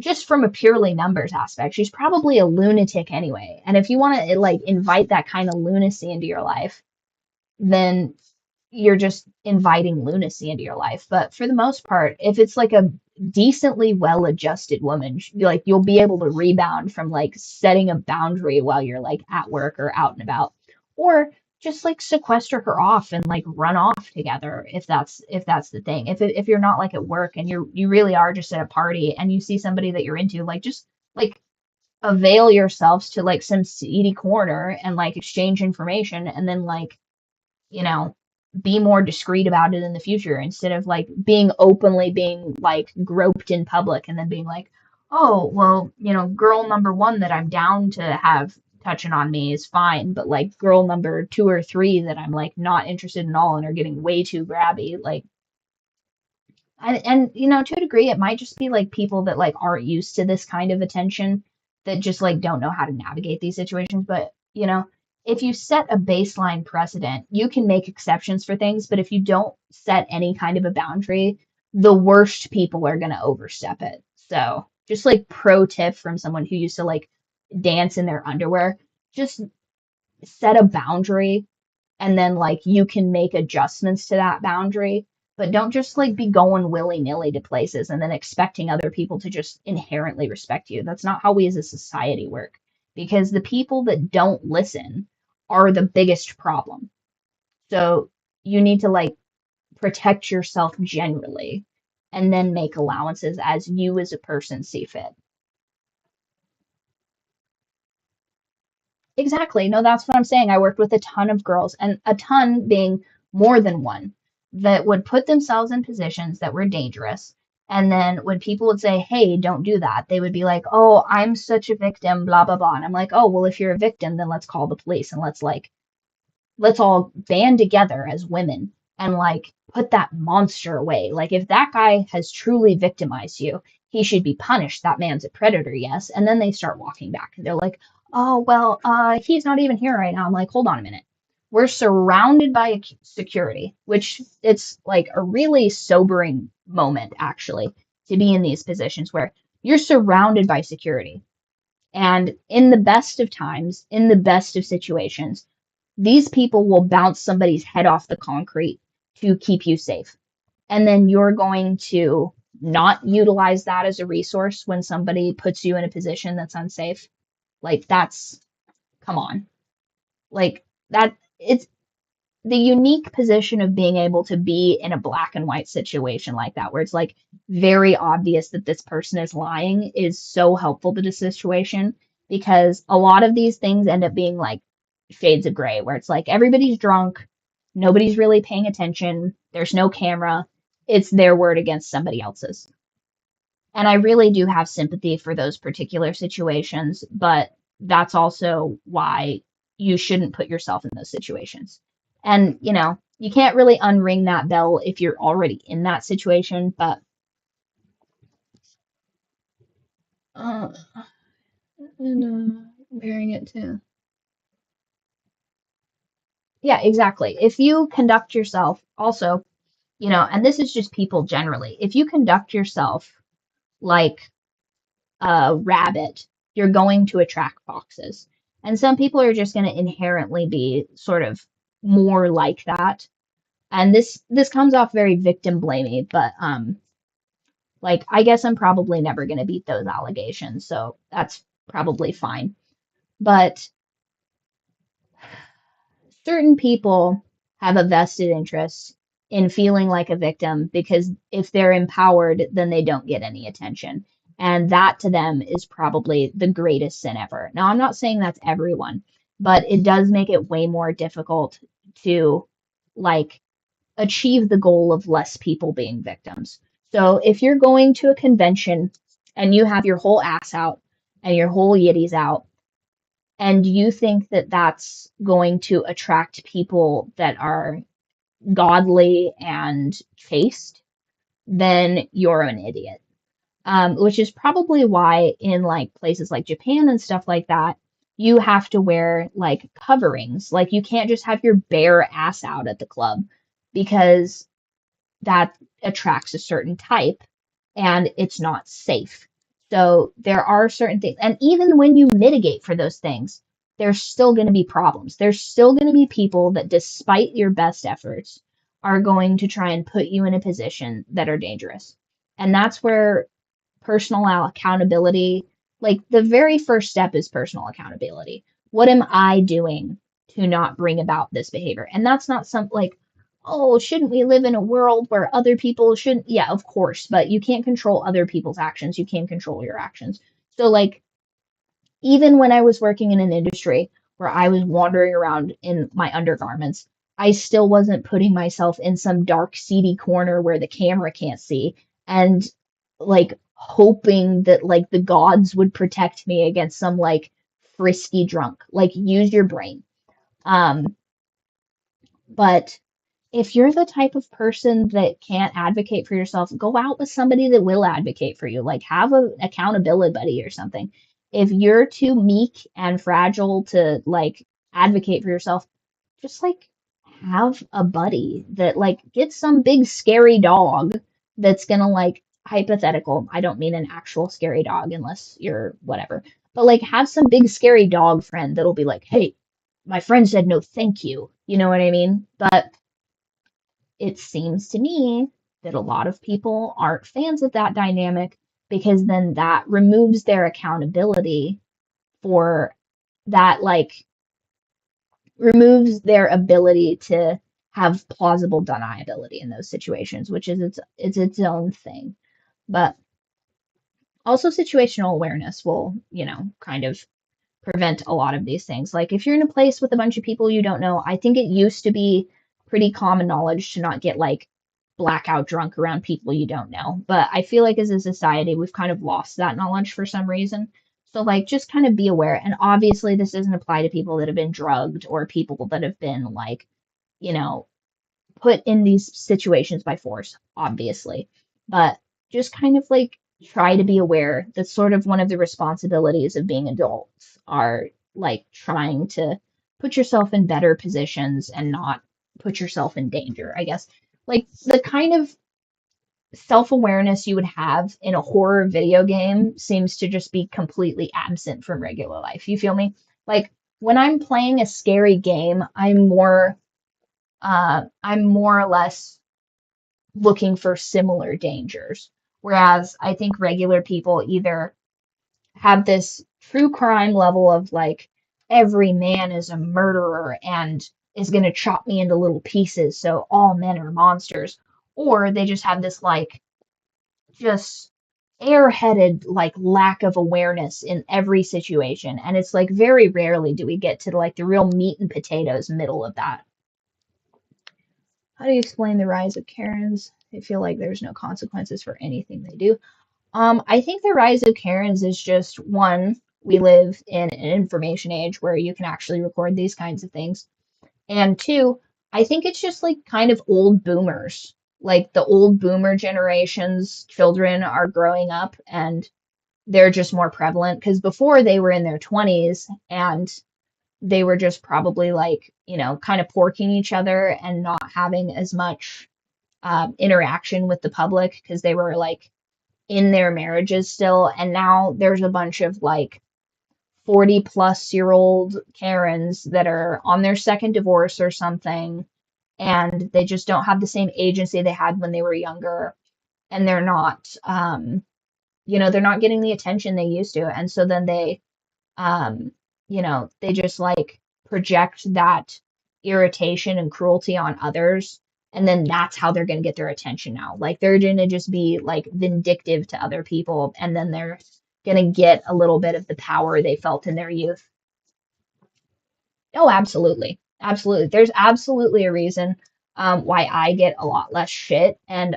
just from a purely numbers aspect, she's probably a lunatic anyway. And if you want to like invite that kind of lunacy into your life, then you're just inviting lunacy into your life. But for the most part, if it's like a decently well-adjusted woman, like you'll be able to rebound from like setting a boundary while you're like at work or out and about, or just like sequester her off and like run off together if that's the thing. If you're not like at work and you really are just at a party and you see somebody that you're into, like just like avail yourselves to like some seedy corner and like exchange information and then like you know, be more discreet about it in the future instead of like being openly being like groped in public and then being like, oh, well, girl number one that I'm down to have touching on me is fine, but like girl number two or three that I'm like not interested in all and are getting way too grabby, like, and to a degree, it might just be like people that like aren't used to this kind of attention that just like don't know how to navigate these situations. But if you set a baseline precedent, you can make exceptions for things. But if you don't set any kind of a boundary, the worst people are going to overstep it. So just like pro tip from someone who used to like dance in their underwear, just set a boundary and then like you can make adjustments to that boundary, but don't just like be going willy-nilly to places and then expecting other people to just inherently respect you. That's not how we as a society work, because the people that don't listen are the biggest problem. So you need to like protect yourself generally and then make allowances as you as a person see fit. Exactly. No, that's what I'm saying. I worked with a ton of girls, and a ton being more than one, that would put themselves in positions that were dangerous. And then when people would say, hey, don't do that, they would be like, oh, I'm such a victim, blah, blah, blah. And I'm like, oh, well, if you're a victim, then let's call the police and let's like let's all band together as women and like put that monster away. Like if that guy has truly victimized you, he should be punished. That man's a predator, yes. And then they start walking back and they're like, oh, well, he's not even here right now. I'm like, hold on a minute. We're surrounded by security, which it's like a really sobering moment, actually, to be in these positions where you're surrounded by security. And in the best of times, in the best of situations, these people will bounce somebody's head off the concrete to keep you safe. And then you're going to not utilize that as a resource when somebody puts you in a position that's unsafe. Like, that's, come on. Like, that, it's the unique position of being able to be in a black and white situation like that, where it's like very obvious that this person is lying, is so helpful to the situation, because a lot of these things end up being like shades of gray, where it's like everybody's drunk, nobody's really paying attention, there's no camera, it's their word against somebody else's. And I really do have sympathy for those particular situations, but that's also why you shouldn't put yourself in those situations. And, you know, you can't really unring that bell if you're already in that situation, but comparing it to, yeah, exactly. If you conduct yourself also, you know, and this is just people generally, if you conduct yourself like a rabbit, you're going to attract foxes. And some people are just going to inherently be sort of more like that. And this comes off very victim blamey, but like I guess I'm probably never going to beat those allegations, so that's probably fine. But certain people have a vested interest in feeling like a victim, because if they're empowered, then they don't get any attention. And that to them is probably the greatest sin ever. Now, I'm not saying that's everyone, but it does make it way more difficult to like achieve the goal of less people being victims. So if you're going to a convention and you have your whole ass out and your whole yitties out, and you think that that's going to attract people that are godly and chaste, then you're an idiot. Which is probably why in like places like Japan and stuff like that, you have to wear like coverings. Like you can't just have your bare ass out at the club, because that attracts a certain type and it's not safe. So there are certain things. And even when you mitigate for those things, there's still going to be problems. There's still going to be people that, despite your best efforts, are going to try and put you in a position that are dangerous. And that's where personal accountability, like the very first step is personal accountability. What am I doing to not bring about this behavior? And that's not some like, oh, shouldn't we live in a world where other people shouldn't? Yeah, of course, but you can't control other people's actions. You can control your actions. So, like, even when I was working in an industry where I was wandering around in my undergarments, I still wasn't putting myself in some dark, seedy corner where the camera can't see and like hoping that like the gods would protect me against some like frisky drunk. Like, use your brain. Um, but if you're the type of person that can't advocate for yourself, go out with somebody that will advocate for you. Like, have an accountability buddy or something. If you're too meek and fragile to like advocate for yourself, just like have a buddy that like get some big scary dog that's gonna like, hypothetical. I don't mean an actual scary dog unless you're whatever, but like have some big scary dog friend that'll be like, hey, my friend said no thank you. You know what I mean? But it seems to me that a lot of people aren't fans of that dynamic, because then that removes their accountability for that, like removes their ability to have plausible deniability in those situations, which is its own thing. But also situational awareness will, you know, kind of prevent a lot of these things. Like if you're in a place with a bunch of people you don't know, I think it used to be pretty common knowledge to not get like blackout drunk around people you don't know. But I feel like as a society, we've kind of lost that knowledge for some reason. So like just kind of be aware. And obviously this doesn't apply to people that have been drugged or people that have been like, you know, put in these situations by force, obviously. But just kind of like try to be aware that sort of one of the responsibilities of being adults are like trying to put yourself in better positions and not put yourself in danger, I guess. Like the kind of self-awareness you would have in a horror video game seems to just be completely absent from regular life. You feel me? Like when I'm playing a scary game, I'm more or less looking for similar dangers. Whereas I think regular people either have this true crime level of like every man is a murderer and is going to chop me into little pieces, so all men are monsters, or they just have this like just airheaded like lack of awareness in every situation. And it's like very rarely do we get to like the real meat and potatoes middle of that. How do you explain the rise of Karens? They feel like there's no consequences for anything they do. I think the rise of Karens is just one, we live in an information age where you can actually record these kinds of things. And two, I think it's just like kind of old boomers. Like the old boomer generation's children are growing up and they're just more prevalent because before they were in their 20s and they were just probably like, you know, kind of porking each other and not having as much interaction with the public because they were like in their marriages still. And now there's a bunch of like 40-plus-year-old Karens that are on their second divorce or something, and they just don't have the same agency they had when they were younger, and they're not, you know, they're not getting the attention they used to, and so then they, um, you know, they just like project that irritation and cruelty on others, and then that's how they're going to get their attention now. Like they're going to just be like vindictive to other people, and then they're going to get a little bit of the power they felt in their youth. Oh, absolutely. Absolutely. There's absolutely a reason why I get a lot less shit and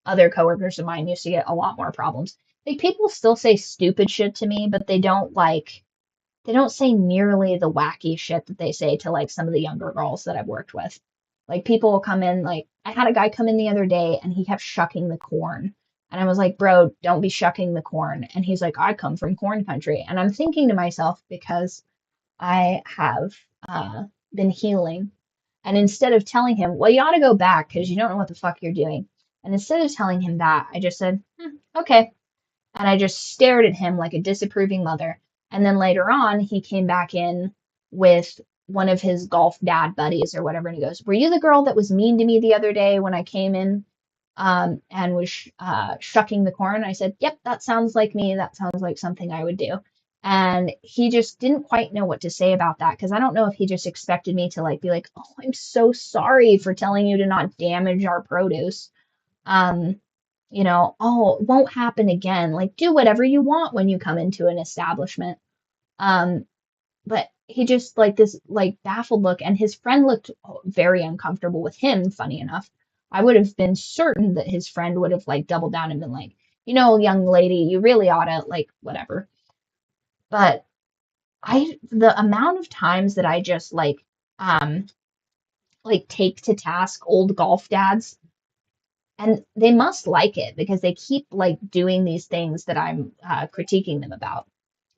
other coworkers of mine used to get a lot more problems. Like people still say stupid shit to me, but they don't say nearly the wacky shit that they say to like some of the younger girls that I've worked with. Like people will come in, like I had a guy come in the other day and he kept shucking the corn. And I was like, bro, don't be shucking the corn. And he's like, I come from corn country. And I'm thinking to myself, because I have been healing. And instead of telling him, well, you ought to go back because you don't know what the fuck you're doing. And instead of telling him that, I just said, okay. And I just stared at him like a disapproving mother. And then later on, he came back in with one of his golf dad buddies or whatever. And he goes, were you the girl that was mean to me the other day when I came in and was shucking the corn? I said, yep, that sounds like me. That sounds like something I would do. And he just didn't quite know what to say about that because I don't know if he just expected me to like be like, oh, I'm so sorry for telling you to not damage our produce. Um, you know, oh, it won't happen again. Like, do whatever you want when you come into an establishment. Um, but he just like this like baffled look, and his friend looked very uncomfortable with him, funny enough. I would have been certain that his friend would have like doubled down and been like, you know, young lady, you really ought to like whatever. But the amount of times that I just like take to task old golf dads, and they must like it because they keep like doing these things that I'm critiquing them about.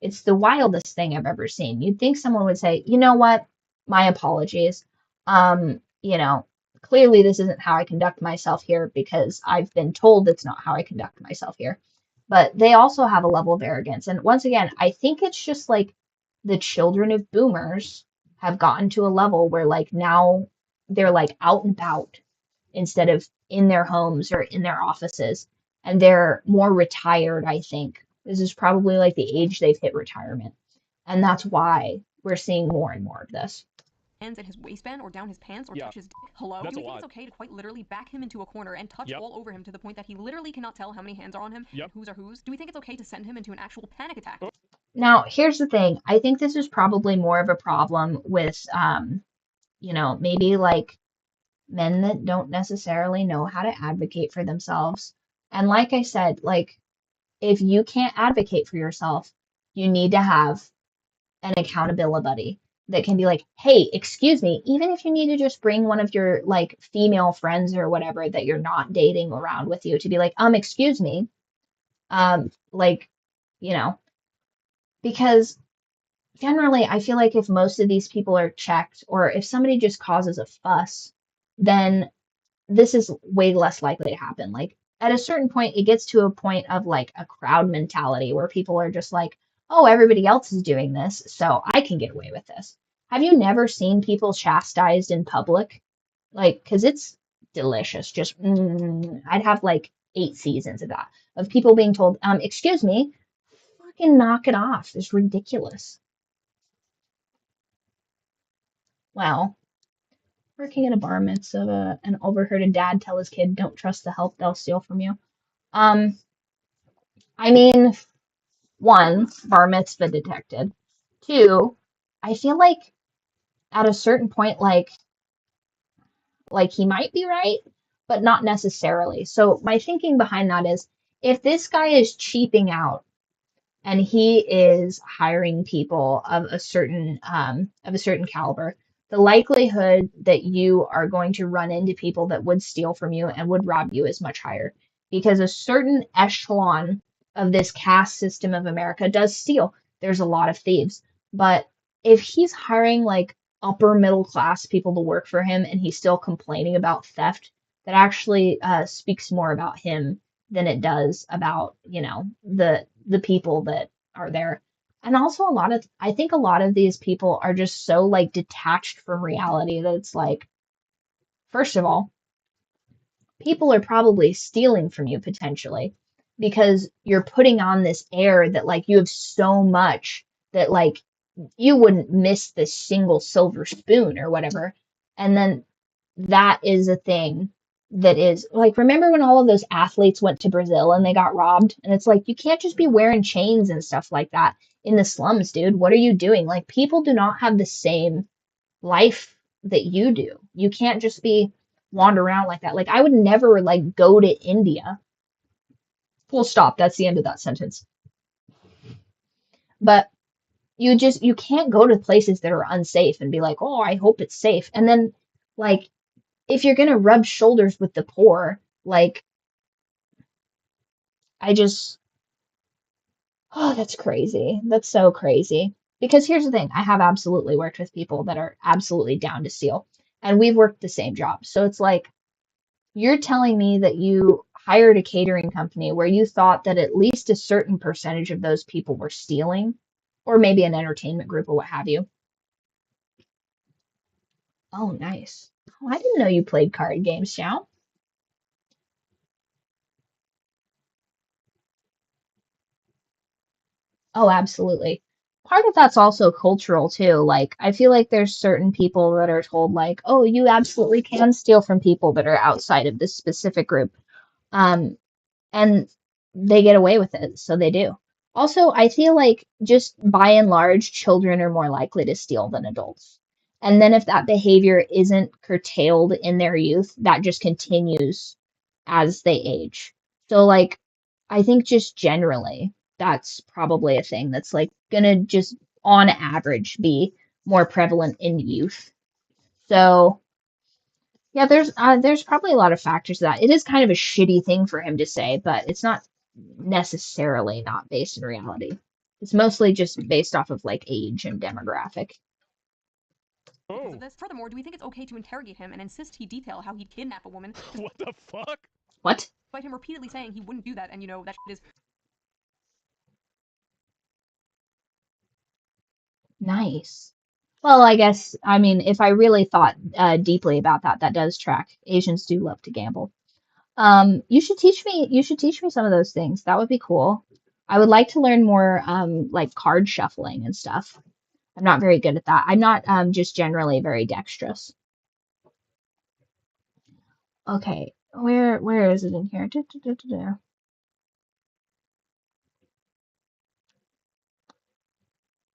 It's the wildest thing I've ever seen. You'd think someone would say, you know what, my apologies. You know, clearly this isn't how I conduct myself here because I've been told it's not how I conduct myself here. But they also have a level of arrogance. And once again, I think it's just like the children of boomers have gotten to a level where like now they're like out and about instead of in their homes or in their offices. And they're more retired, I think. This is probably like the age they've hit retirement. And that's why we're seeing more and more of this. Hands at his waistband or down his pants or touch his hello? That's Do you a think it's okay to quite literally back him into a corner and touch all over him to the point that he literally cannot tell how many hands are on him and whose are whose? Do we think it's okay to send him into an actual panic attack? Now, here's the thing. I think this is probably more of a problem with, you know, maybe like men that don't necessarily know how to advocate for themselves. And like I said, like if you can't advocate for yourself, you need to have an accountability buddy that can be like, hey, excuse me, even if you need to just bring one of your like female friends or whatever that you're not dating around with you to be like, excuse me, like, you know, because generally I feel like if most of these people are checked or if somebody just causes a fuss, then this is way less likely to happen. Like at a certain point, it gets to a point of like a crowd mentality where people are just like, oh, everybody else is doing this, so I can get away with this. Have you never seen people chastised in public? Like, because it's delicious. Just, I'd have like 8 seasons of that, of people being told, excuse me, fucking knock it off. It's ridiculous. Well, working at a bar mitzvah and overheard a dad tell his kid, don't trust the help, they'll steal from you. Um, I mean, one, bar mitzvah detected. Two, I feel like at a certain point, like he might be right, but not necessarily. So my thinking behind that is if this guy is cheaping out and he is hiring people of a certain caliber, the likelihood that you are going to run into people that would steal from you and would rob you is much higher because a certain echelon of this caste system of America does steal. There's a lot of thieves, but if he's hiring like upper middle class people to work for him and he's still complaining about theft, that actually speaks more about him than it does about, the people that are there. And also I think a lot of these people are just so like detached from reality that it's like, first of all, people are probably stealing from you potentially because you're putting on this air that like you have so much that like you wouldn't miss this single silver spoon or whatever. And then that is a thing that is like, remember when all of those athletes went to Brazil and they got robbed? And it's like, you can't just be wearing chains and stuff like that in the slums, dude. What are you doing? Like, people do not have the same life that you do. You can't just be wander around like that. Like, I would never like go to India. Full stop. That's the end of that sentence. But you can't go to places that are unsafe and be like, oh, I hope it's safe. And then like if you're gonna rub shoulders with the poor, like I just oh, that's crazy. That's so crazy. Because here's the thing, I have absolutely worked with people that are absolutely down to steal, and we've worked the same job. So it's like you're telling me that you hired a catering company where you thought that at least a certain percentage of those people were stealing, or maybe an entertainment group or what have you. Oh, nice. Oh, I didn't know you played card games, Chow. Oh, absolutely. Part of that's also cultural too. Like, I feel like there's certain people that are told, like, oh, you absolutely can steal from people that are outside of this specific group. Um, and they get away with it, so they do. Also, I feel like just by and large, children are more likely to steal than adults. And then if that behavior isn't curtailed in their youth, that just continues as they age. So, like, I think just generally, that's probably a thing that's like gonna just on average be more prevalent in youth. So, yeah, there's probably a lot of factors to that. It is kind of a shitty thing for him to say, but it's not necessarily not based in reality. It's mostly just based off of like age and demographic. Because of this. Furthermore, do we think it's okay to interrogate him and insist he detail how he'd kidnap a woman? What the fuck? What? Despite him repeatedly saying he wouldn't do that, and that shit is Nice. Well, I guess, I mean, if I really thought deeply about that, that does track. Asians do love to gamble. You should teach me some of those things. That would be cool. I would like to learn more like card shuffling and stuff. I'm not very good at that. I'm not just generally very dexterous. Okay, where is it in here?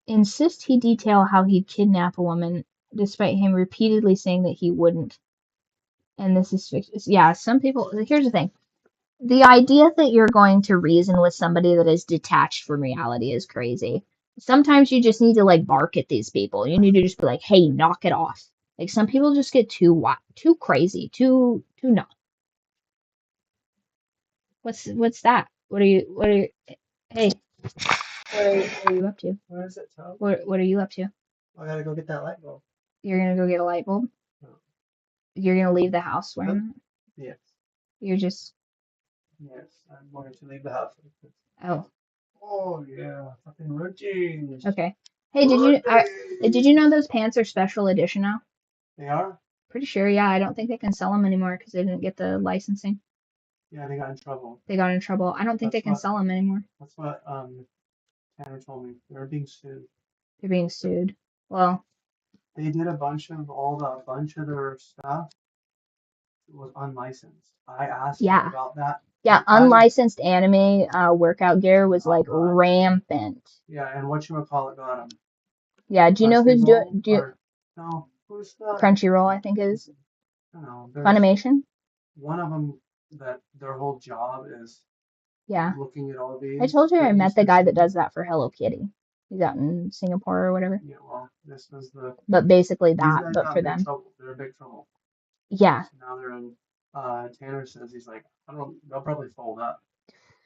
Insist he detail how he'd kidnap a woman, despite him repeatedly saying that he wouldn't. And this is yeah, some people, here's the thing. The idea that you're going to reason with somebody that is detached from reality is crazy. sometimes you just need to like bark at these people. You need to just be like, hey, knock it off. Like some people just get too crazy, too no. What's that? What are you hey, what are you up to? What is it, Tom? What are you up to? I gotta go get that light bulb. You're gonna go get a light bulb? No. You're gonna leave the house wearing it? Yes. You're just Yes, I'm going to leave the house. oh. Oh yeah, fucking routines. Okay. Hey, did you know those pants are special edition now? They are? Pretty sure, yeah. I don't think they can sell them anymore because they didn't get the licensing. Yeah, they got in trouble. They got in trouble. I don't think they can sell them anymore. That's what Tanner told me. They're being sued. They're being sued. Well, they did a bunch of their stuff. It was unlicensed. I asked them about that. Yeah, unlicensed anime workout gear was like rampant. Yeah, and whatchamacallit got them. Yeah, do you know who's doing? No, who's the Crunchyroll? I think is. I don't know. Funimation. One of them that their whole job is. Yeah. Looking at all these. I told you I met the guy that does that for Hello Kitty. He's out in Singapore or whatever. Yeah, well, this was the. But basically that, but for them. They're in big trouble. Yeah. So now they're in. Tanner says he's like, they'll probably fold up.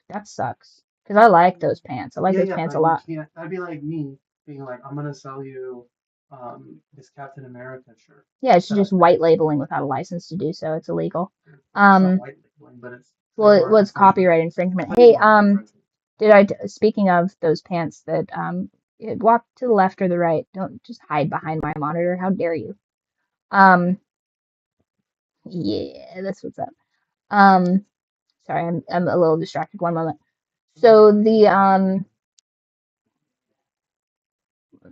That sucks. Because I like those pants. I like those pants a lot. That'd be like me being like, I'm gonna sell you this Captain America shirt. Yeah, it's just white labeling without a license to do so. It's illegal. It's not white labeling, but it's well, it was copyright infringement. Hey, speaking of those pants that walk to the left or the right. Don't just hide behind my monitor. How dare you? Yeah, that's what's up. Sorry, I'm a little distracted. One moment. So the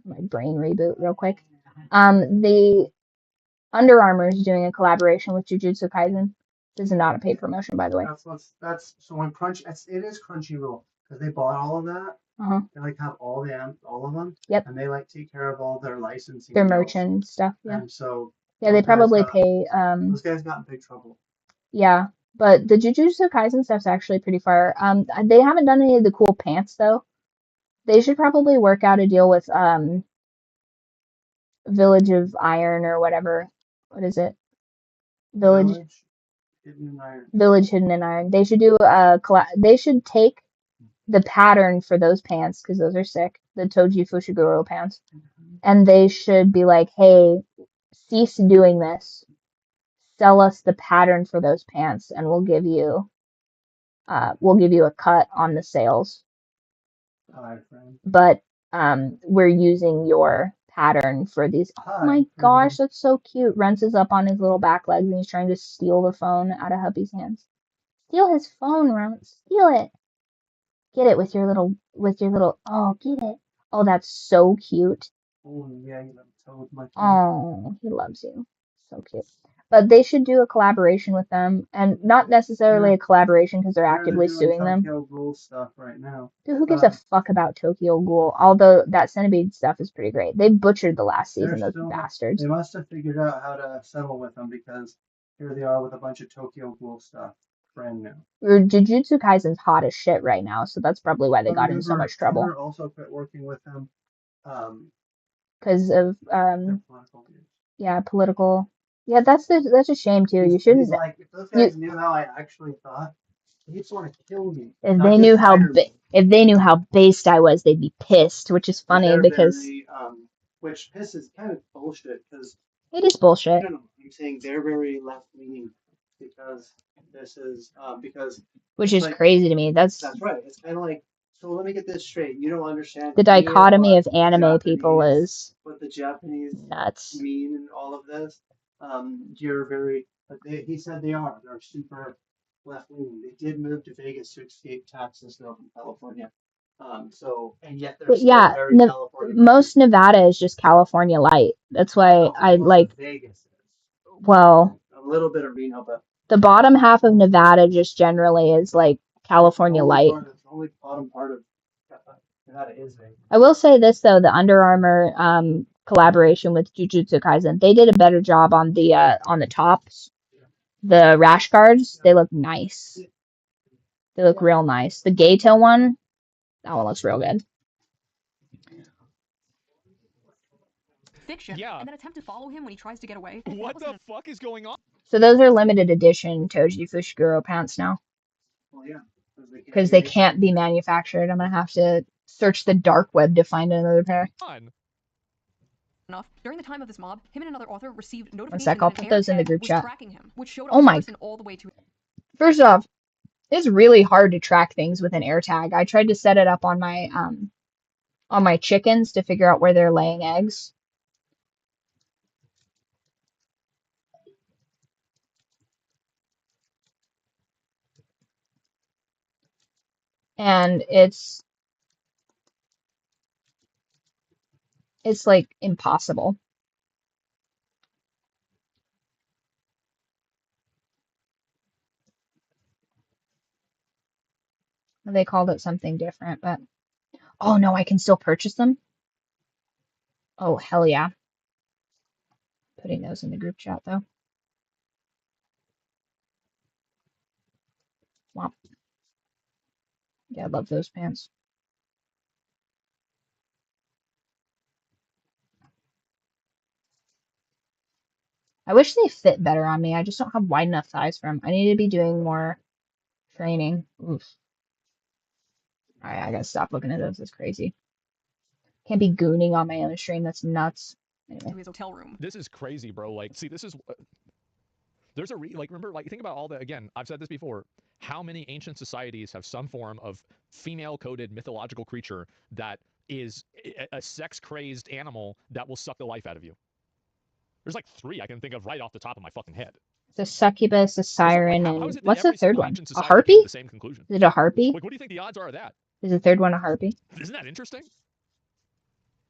my brain reboot real quick. The Under Armour is doing a collaboration with Jujutsu Kaisen. This is not a paid promotion, by the way. That's so when it is Crunchyroll because they bought all of that. They like have all of them. Yep. And they like take care of all their licensing. Their merchant stuff. Yeah. And so. Yeah, they probably pay. Those guys got in big trouble. Yeah, but the Jujutsu Kaisen stuff's actually pretty far. They haven't done any of the cool pants though. They should probably work out a deal with Village of Iron or whatever. What is it? Village Hidden in Iron. They should do they should take the pattern for those pants because those are sick. The Toji Fushiguro pants, and they should be like, hey, cease doing this. Sell us the pattern for those pants, and we'll give you a cut on the sales. But we're using your pattern for these. Oh my gosh, that's so cute. Rents is up on his little back legs and he's trying to steal the phone out of hubby's hands. Steal his phone, Rents. Steal it. Get it with your little. Oh, get it. Oh, that's so cute. Oh yeah, he loves so much. Oh, he loves you. So cute. But they should do a collaboration with them, and not necessarily a collaboration because they're actively suing them. Tokyo Ghoul stuff right now. Dude, who gives a fuck about Tokyo Ghoul? Although that Centipede stuff is pretty great. They butchered the last season, those bastards. They must have figured out how to settle with them because here they are with a bunch of Tokyo Ghoul stuff brand new. Jujutsu Kaisen's hot as shit right now, so that's probably why they got in so much trouble. They're also quit working with them because of political. Yeah, that's a shame too. You shouldn't. Like, if those guys knew how I actually thought, they just want to kill me. If they knew how based I was, they'd be pissed. Which is funny because. Which pisses kind of bullshit because. It is bullshit. No, I'm saying they're very left leaning because this is because. Which is like, crazy to me. That's right. It's kind of like. So let me get this straight. You don't understand the dichotomy of anime people is. What the Japanese nuts mean in all of this. You're very, but he said they're super left leaning. They did move to Vegas to escape taxes though from California. And yet they're still very California. Most Nevada is just California light. That's why I like Vegas is. Well, a little bit of Reno, but the bottom half of Nevada just generally is like California light. The only bottom part of Nevada is Vegas. I will say this though, the Under Armour collaboration with Jujutsu Kaisen, they did a better job on the tops. The rash guards, they look nice. They look real nice. The Gato one, that one looks real good. fiction, Yeah. and then attempt to follow him when he tries to get away. What the fuck is going on? So those are limited edition Toji Fushiguro pants now. Well, yeah. Because they can't be manufactured. I'm gonna have to search the dark web to find another pair. Enough. During the time of this mob, him and another author received One notification sec, I'll that an put those in the AirTag group was chat. tracking him, which showed Oh up my. his person all the way to. First off, it's really hard to track things with an AirTag. I tried to set it up on my chickens to figure out where they're laying eggs. And it's like impossible. They called it something different, but oh no, I can still purchase them? Oh, hell yeah. Putting those in the group chat though. Wow. Yeah, I love those pants. I wish they fit better on me. I just don't have wide enough thighs for them. I need to be doing more training. Oof. Alright, I gotta stop looking at those. That's crazy. Can't be gooning on my own stream. That's nuts. Anyway. To his hotel room. This is crazy, bro. Like, see, this is there's a like remember, like, think about all the, again, I've said this before, how many ancient societies have some form of female-coded mythological creature that is a sex-crazed animal that will suck the life out of you? There's like 3 I can think of right off the top of my fucking head. The succubus, a siren, How and is it that what's the every third single one? ancient A society harpy? came to the same conclusion? Is it a harpy? Like, what do you think the odds are of that? Is the third one a harpy? Isn't that interesting?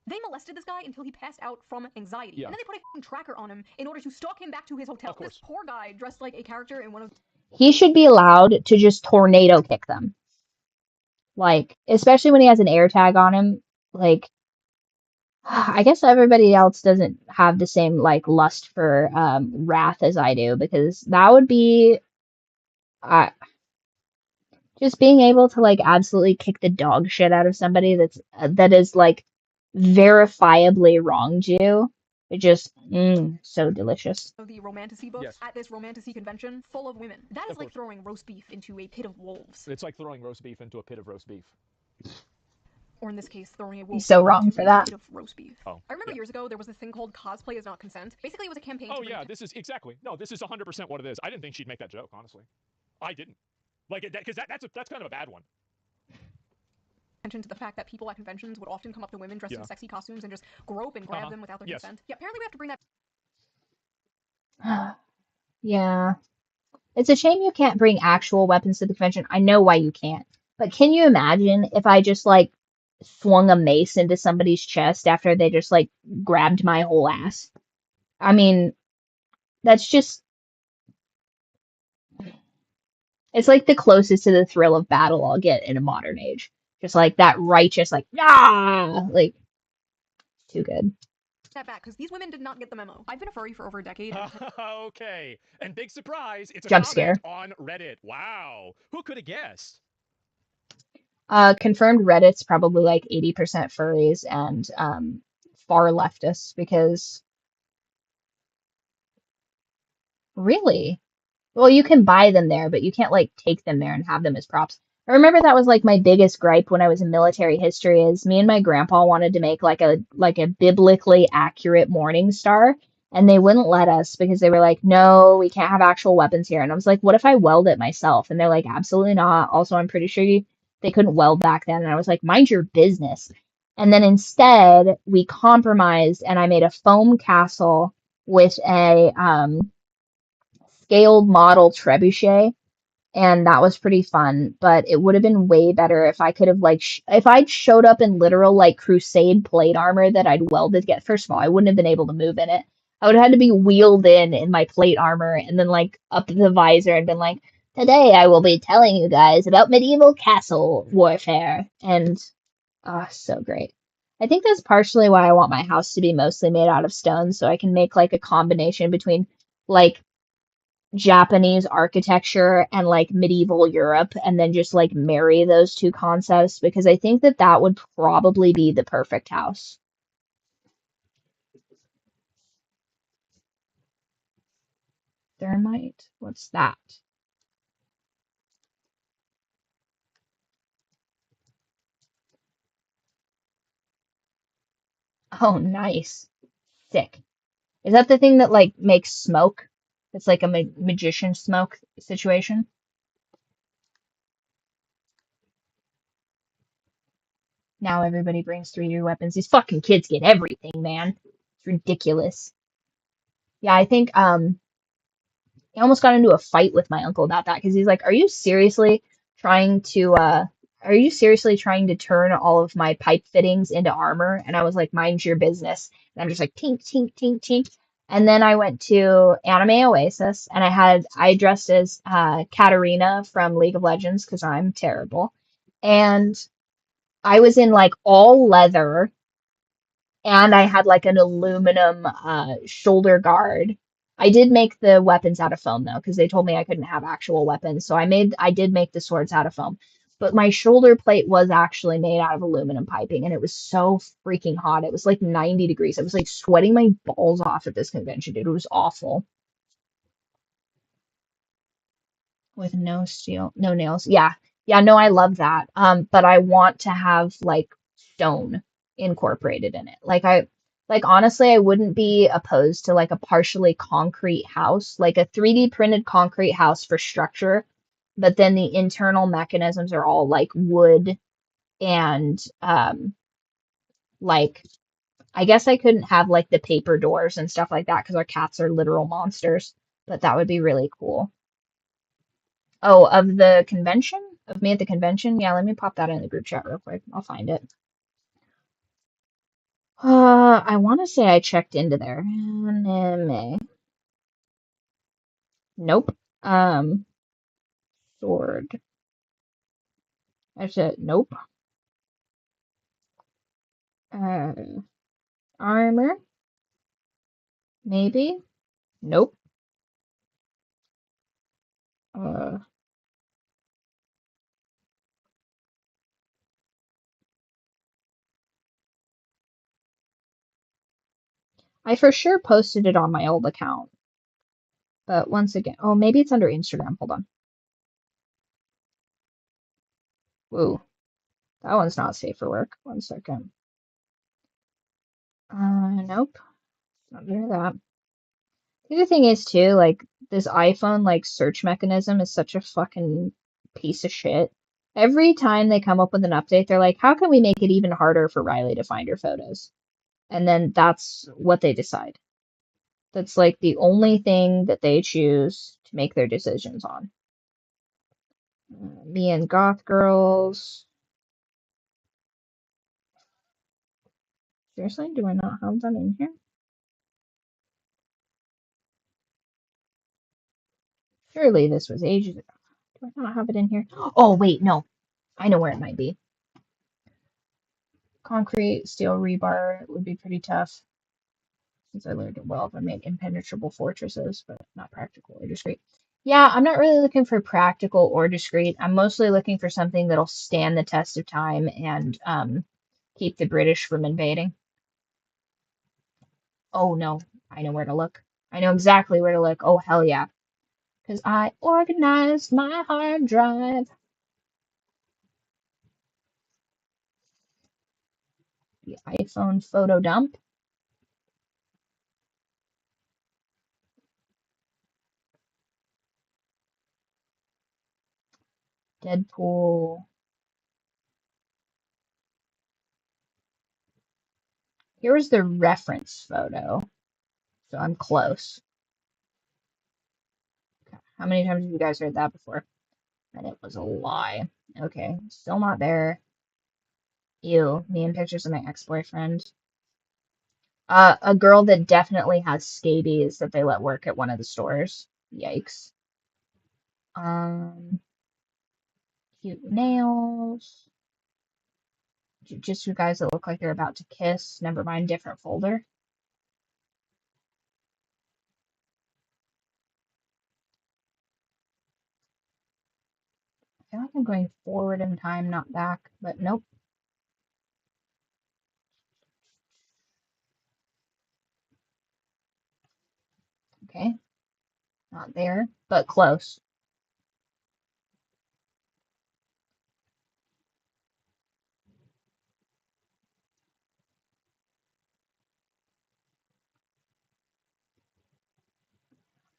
They molested this guy until he passed out from anxiety. Yeah. And then they put a tracker on him in order to stalk him back to his hotel. Of course. This poor guy dressed like a character in one of. He should be allowed to just tornado kick them. Like, especially when he has an air tag on him. Like, I guess everybody else doesn't have the same, like, lust for wrath as I do, because that would be just being able to, like, absolutely kick the dog shit out of somebody that is, like, verifiably wronged you. It just, so delicious. The romantasy books Yes. at this romantasy convention full of women. That is Of like course. throwing roast beef into a pit of wolves. It's like throwing roast beef into a pit of roast beef. Or in this case, throwing a wolf He's so wrong into for a that. pit of roast beef. Oh, I remember yeah. years ago there was this thing called cosplay is not consent. Basically, it was a campaign. Oh to yeah, this is exactly. No, this is 100% what it is. I didn't think she'd make that joke, honestly. I didn't. Like, because that's kind of a bad one. Attention to the fact that people at conventions would often come up to women dressed in sexy costumes and just grope and grab them without their consent. Yeah, apparently we have to bring that. Yeah. It's a shame you can't bring actual weapons to the convention. I know why you can't. But can you imagine if I just, like, swung a mace into somebody's chest after they just, like, grabbed my whole ass? I mean, that's just... It's like the closest to the thrill of battle I'll get in a modern age. Just like that righteous, like, ah! Like, too good. That back, because these women did not get the memo. I've been a furry for over a decade. Okay. And big surprise, it's a Jump comment scare. on Reddit. Wow. Who could have guessed? Confirmed Reddit's probably like 80% furries and far leftists, because really? Well, you can buy them there, but you can't like take them there and have them as props. I remember that was like my biggest gripe when I was in military history, is me and my grandpa wanted to make like a biblically accurate morning star, and they wouldn't let us because they were like, no, we can't have actual weapons here. And I was like, what if I weld it myself? And they're like, absolutely not. Also, I'm pretty sure they couldn't weld back then. And I was like, mind your business. And then instead we compromised, and I made a foam castle with a scaled model trebuchet, and that was pretty fun. But it would have been way better if I could have like if I'd showed up in literal like crusade plate armor that I'd welded. First of all, I wouldn't have been able to move in it. I would have had to be wheeled in my plate armor and then like up the visor and been like, today I will be telling you guys about medieval castle warfare. And so great. I think that's partially why I want my house to be mostly made out of stone, so I can make like a combination between like Japanese architecture and like medieval Europe, and then just like marry those two concepts, because I think that would probably be the perfect house. Thermite? What's that? Oh, nice. Sick. Is that the thing that like makes smoke? It's like a magician smoke situation. Now everybody brings 3D weapons. These fucking kids get everything, man. It's ridiculous. Yeah, I think I almost got into a fight with my uncle about that because he's like, trying to uh are you seriously trying to turn all of my pipe fittings into armor? And I was like, mind your business. And I'm just like tink tink tink tink. And then I went to Anime Oasis and I dressed as Katarina from League of Legends because I'm terrible. And I was in like all leather and I had like an aluminum shoulder guard. I did make the weapons out of foam though, because they told me I couldn't have actual weapons. So I did make the swords out of foam. But my shoulder plate was actually made out of aluminum piping, and it was so freaking hot. It was like 90 degrees. I was like sweating my balls off at this convention, dude. It was awful. With no steel, no nails. Yeah. Yeah, no, I love that. But I want to have like stone incorporated in it. Like honestly, I wouldn't be opposed to like a partially concrete house, like a 3D printed concrete house for structure, but then the internal mechanisms are all like wood and like I guess I couldn't have like the paper doors and stuff like that because our cats are literal monsters, but that would be really cool. Oh, of the convention? Of me at the convention? Yeah, let me pop that in the group chat real quick. I'll find it. I want to say I checked into there. Anime. Nope. Sword. I said nope. Uh, armor. Maybe. Nope. Uh, I for sure posted it on my old account. But once again, oh, maybe it's under Instagram. Hold on. Woo. That one's not safe for work. 1 second. Nope. Not doing that. The other thing is too, like this iPhone like search mechanism is such a fucking piece of shit. Every time they come up with an update, they're like, how can we make it even harder for Riley to find her photos? And then that's what they decide. That's like the only thing that they choose to make their decisions on. Me and Goth Girls. Seriously, do I not have that in here? Surely this was ages ago. Do I not have it in here? Oh, wait, no. I know where it might be. Concrete, steel rebar would be pretty tough. Since I learned it well, if I made impenetrable fortresses, but not practical or discreet. Yeah, I'm not really looking for practical or discreet. I'm mostly looking for something that'll stand the test of time and keep the British from invading. Oh no, I know where to look. I know exactly where to look. Oh hell yeah. Because I organized my hard drive. The iPhone photo dump. Deadpool. Here's the reference photo. So I'm close. Okay. How many times have you guys heard that before? And it was a lie. Okay, still not there. Ew, me and pictures of my ex-boyfriend. A girl that definitely has scabies that they let work at one of the stores. Yikes. Um, cute nails. Just you guys that look like you're about to kiss. Never mind, different folder. I feel like I'm going forward in time, not back, but nope. Okay. Not there, but close.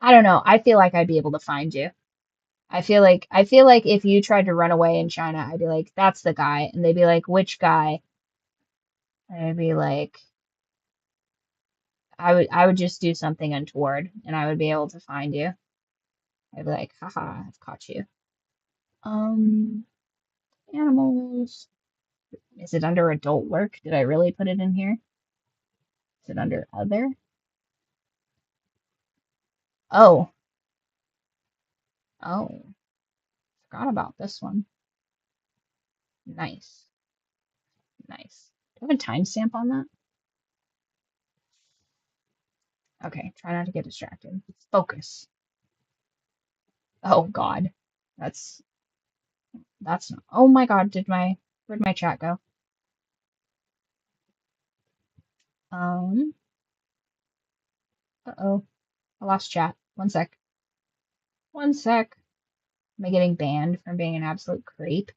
I don't know. I feel like I'd be able to find you. I feel like if you tried to run away in China, I'd be like, that's the guy. And they'd be like, which guy? And I'd be like, I would just do something untoward and I would be able to find you. I'd be like, haha, I've caught you. Um, animals. Is it under adult work? Did I really put it in here? Is it under other? Oh, oh, forgot about this one. Nice, nice. Do I have a timestamp on that? Okay, try not to get distracted. Focus. Oh God, that's that's not. Oh my God, where'd my chat go? Um, uh-oh, I lost chat. One sec. One sec. Am I getting banned from being an absolute creep?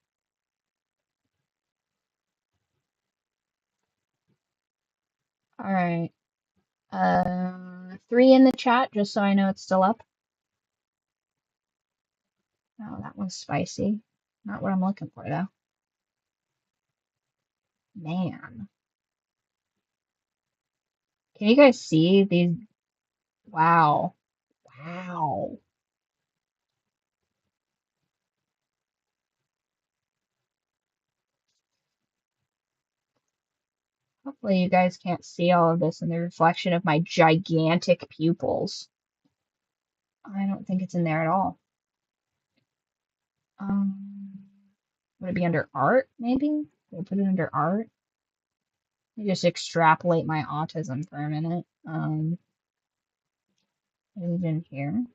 All right. 3 in the chat, just so I know it's still up. Oh, that one's spicy. Not what I'm looking for, though. Man. Can you guys see these? Wow. Wow. Hopefully you guys can't see all of this in the reflection of my gigantic pupils. I don't think it's in there at all. Would it be under art, maybe? We'll put it under art. Let me just extrapolate my autism for a minute. Is it in here?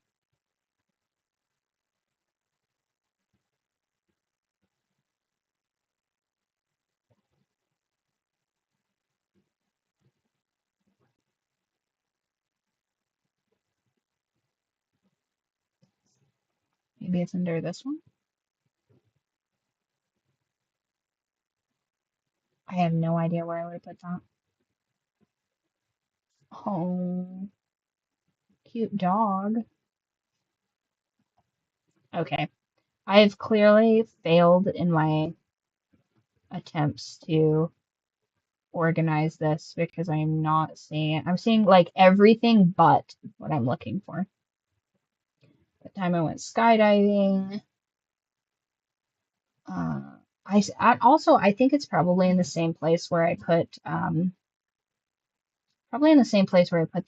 Maybe it's under this one? I have no idea where I would have put that. Oh, cute dog. Okay. I have clearly failed in my attempts to organize this because I'm not seeing it. I'm seeing like everything but what I'm looking for. The time I went skydiving. I think it's probably in the same place where I put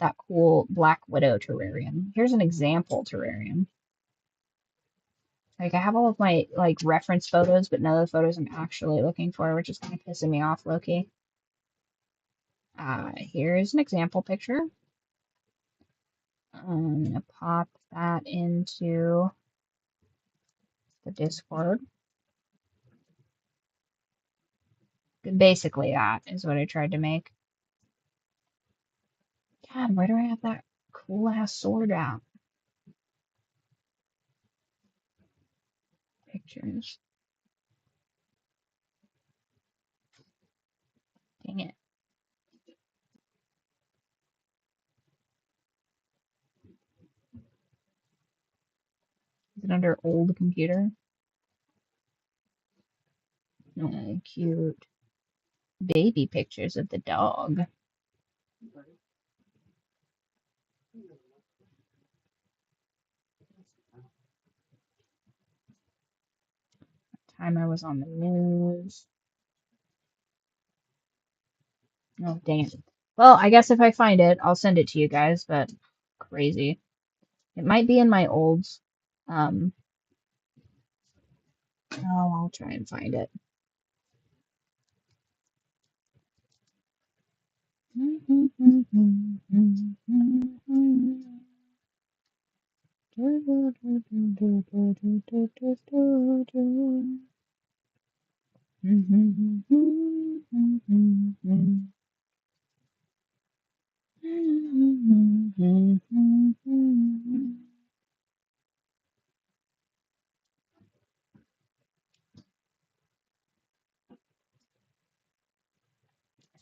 that cool Black Widow terrarium. Here's an example terrarium. Like I have all of my like reference photos, but none of the photos I'm actually looking for, which is kind of pissing me off, Loki. Here's an example picture. I'm gonna pop that into the Discord. Basically, that is what I tried to make. God, where do I have that cool ass sword at? Pictures. Dang it. Is it under old computer? Oh, cute. Baby pictures of the dog. Time I was on the news. Oh, dang it. Well, I guess if I find it, I'll send it to you guys, but crazy. It might be in my old, oh, I'll try and find it.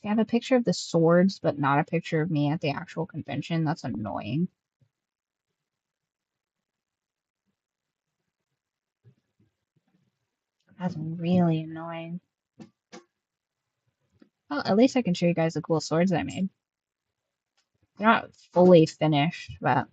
They have a picture of the swords, but not a picture of me at the actual convention. That's annoying. That's really annoying. Well, at least I can show you guys the cool swords I made. They're not fully finished, but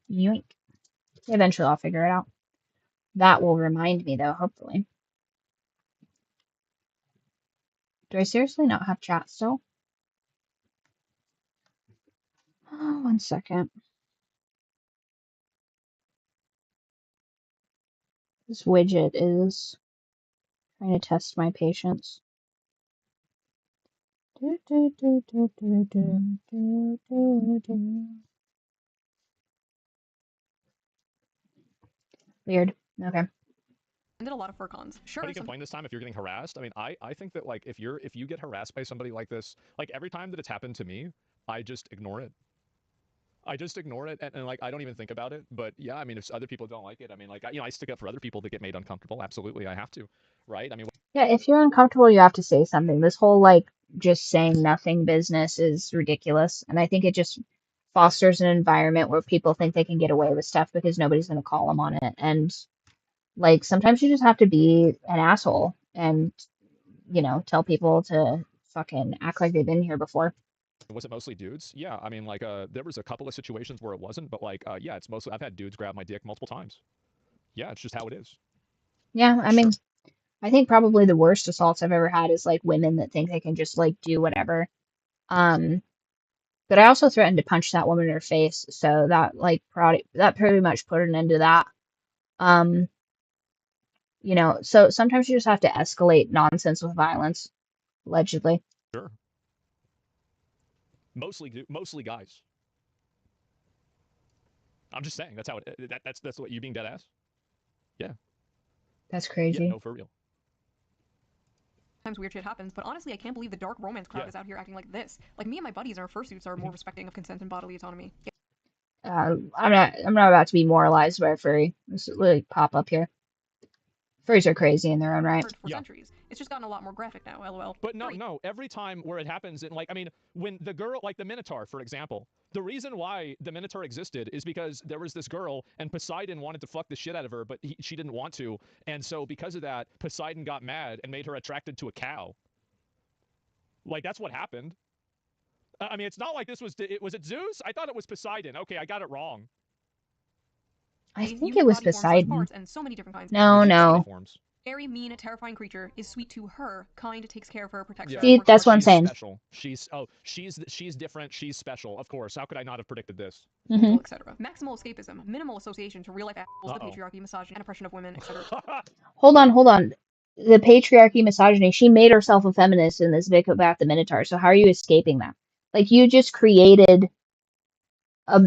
yoink. Eventually I'll figure it out. That will remind me, though, hopefully. Do I seriously not have chat still? Oh, 1 second. This widget is trying to test my patience. Weird. Okay. I did a lot of fur cons. Sure. How do you complain this time if you're getting harassed? I mean, I think that like if you get harassed by somebody like this, like every time that it's happened to me, I just ignore it. I just ignore it and like I don't even think about it. But yeah, I mean, if other people don't like it, I mean, like I stick up for other people that get made uncomfortable. Absolutely, I have to, right? I mean, Yeah, if you're uncomfortable, you have to say something. This whole like just saying nothing business is ridiculous, and I think it just fosters an environment where people think they can get away with stuff because nobody's going to call them on it. And like sometimes you just have to be an asshole and tell people to fucking act like they've been here before. was it mostly dudes? Yeah, I mean, like, there was a couple of situations where it wasn't, but like, yeah, it's mostly I've had dudes grab my dick multiple times. Yeah, it's just how it is. Yeah, I mean, I think probably the worst assaults I've ever had is like women that think they can just like do whatever. But I also threatened to punch that woman in her face, so that like that pretty much put an end to that. Um, so sometimes you just have to escalate nonsense with violence, allegedly. Sure. Mostly guys. I'm just saying that's how it. That's what you being dead ass. Yeah. That's crazy. Yeah, no, for real. Sometimes weird shit happens, but honestly, I can't believe the dark romance crowd is out here acting like this. Like me and my buddies in our fursuits are more respecting of consent and bodily autonomy. I'm not about to be moralized by a furry. This like pop up here. Furries are crazy in their own right. For centuries. It's just gotten a lot more graphic now, lol. But no, every time where it happens, and like, I mean, when the girl, like the Minotaur, for example, the reason why the Minotaur existed is because there was this girl, and Poseidon wanted to fuck the shit out of her, but she didn't want to, and so because of that, Poseidon got mad and made her attracted to a cow. Like, that's what happened. I mean, it's not like this was it Zeus? I thought it was Poseidon. Okay, I got it wrong. I think it was Poseidon. And so many different kinds. No. Very mean, terrifying creature is sweet to her, kind, takes care of her, protects her. See, that's what I'm saying. Special. She's different. She's special. Of course. How could I not have predicted this? Etc. Maximal escapism, minimal association to real life assholes, the patriarchy, misogyny, and oppression of women, etc. Hold on. The patriarchy, misogyny. She made herself a feminist in this book about the Minotaur. So how are you escaping that? Like you just created a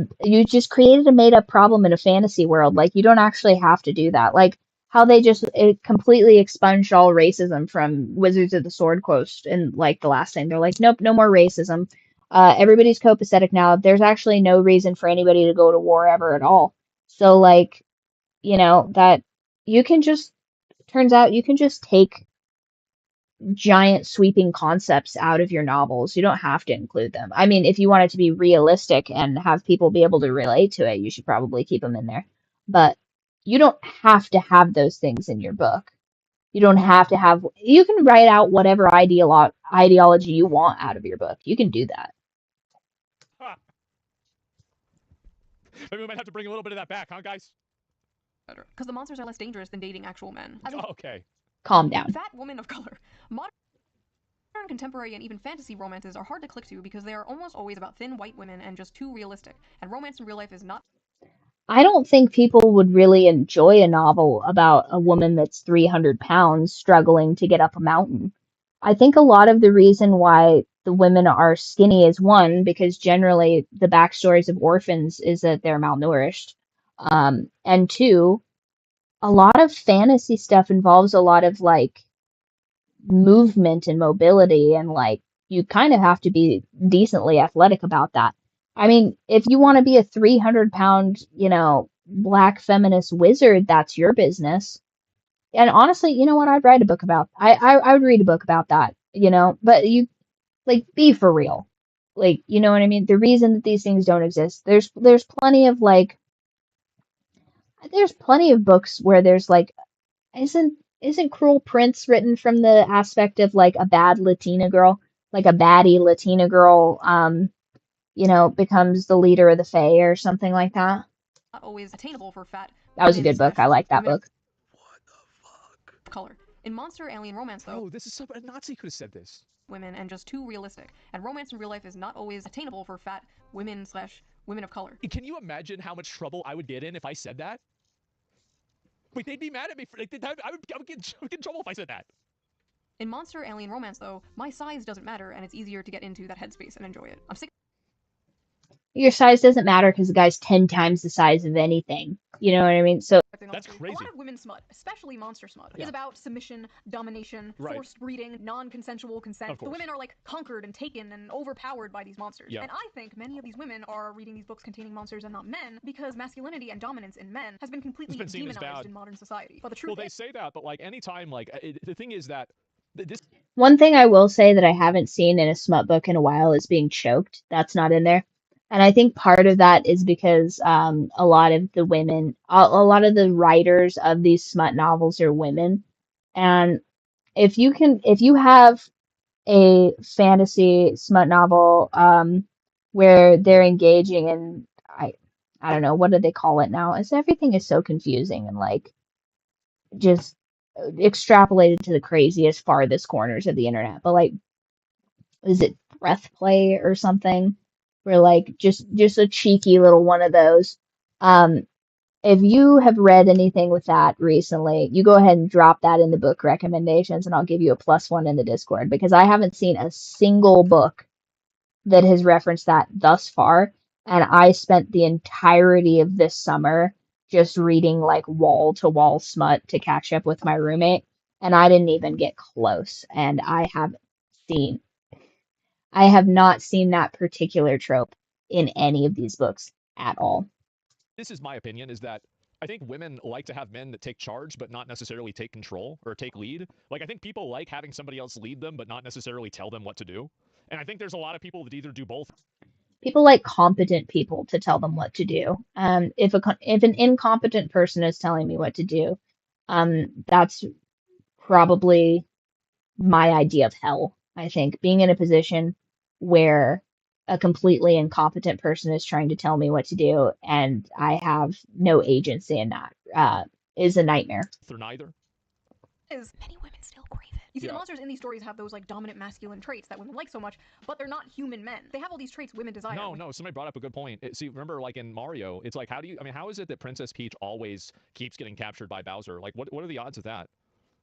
made up problem in a fantasy world. Like you don't actually have to do that. Like how they it completely expunged all racism from Wizards of the Sword Coast and like the last thing. They're like, nope, no more racism. Everybody's copacetic now. There's actually no reason for anybody to go to war ever at all. So like, that you can just turns out you can just take giant sweeping concepts out of your novels. You don't have to include them. I mean, if you want it to be realistic and have people be able to relate to it, you should probably keep them in there. But you don't have to have those things in your book. You don't have to have, you can write out whatever ideology you want out of your book. You can do that. Maybe we might have to bring a little bit of that back, huh, guys? Because the monsters are less dangerous than dating actual men. Okay. Calm down. Fat woman of color. Modern, contemporary, and even fantasy romances are hard to click to because they are almost always about thin white women and just too realistic. And romance in real life is not. I don't think people would really enjoy a novel about a woman that's 300 pounds struggling to get up a mountain. I think a lot of the reason why the women are skinny is one, because generally the backstories of orphans is that they're malnourished. And two, a lot of fantasy stuff involves a lot of like movement and mobility, and like you kind of have to be decently athletic about that. I mean, if you want to be a 300-pound, black feminist wizard, that's your business. And honestly, you know what? I'd write a book about. I would read a book about that, But you like be for real, like you know what I mean. The reason that these things don't exist, there's plenty of books where there's like isn't isn't Cruel Prince written from the aspect of like a bad Latina girl, like a baddie Latina girl, becomes the leader of the Fae or something like that? Not always attainable for fat That was a women good book. slash I like that women book. of color. In monster alien romance, though, Bro, this is so. A Nazi could have said this. Women and just too realistic. And romance in real life is not always attainable for fat women slash women of color. Can you imagine how much trouble I would get in if I said that? Wait, they'd be mad at me for like, I would get in trouble if I said that. In monster alien romance, though, my size doesn't matter, and it's easier to get into that headspace and enjoy it. I'm sick. Your size doesn't matter because the guy's 10 times the size of anything. You know what I mean? So that's crazy. A lot of women's smut, especially monster smut, is about submission, domination, forced breeding, non-consensual consent. The women are like conquered and taken and overpowered by these monsters. And I think many of these women are reading these books containing monsters and not men because masculinity and dominance in men has been completely demonized in modern society. But the truth they say that, but like anytime, like the thing is that this. One thing I will say that I haven't seen in a smut book in a while is being choked. That's not in there. And I think part of that is because a lot of the women, a lot of the writers of these smut novels are women. And if you have a fantasy smut novel where they're engaging in, I don't know, what do they call it now? Everything is so confusing and like just extrapolated to the craziest farthest corners of the internet. But like, is it breath play or something? Where like just a cheeky little one of those. Um, if you have read anything with that recently, you go ahead and drop that in the book recommendations, and I'll give you a +1 in the Discord because I haven't seen a single book that has referenced that thus far. And I spent the entirety of this summer just reading like wall to wall smut to catch up with my roommate, and I didn't even get close. And seen I have not seen that particular trope in any of these books at all. This is my opinion, is that I think women like to have men that take charge, but not necessarily take control or take lead. Like, I think people like having somebody else lead them, but not necessarily tell them what to do. And I think there's a lot of people that either do both. People like competent people to tell them what to do. If an incompetent person is telling me what to do, that's probably my idea of hell. I think being in a position where a completely incompetent person is trying to tell me what to do and I have no agency in that is a nightmare. Through neither. Many women still crave it. You see, the monsters in these stories have those like dominant masculine traits that women like so much, but they're not human men. They have all these traits women desire. No, somebody brought up a good point. See, remember, like in Mario, it's like, how is it that Princess Peach always keeps getting captured by Bowser? Like, what are the odds of that?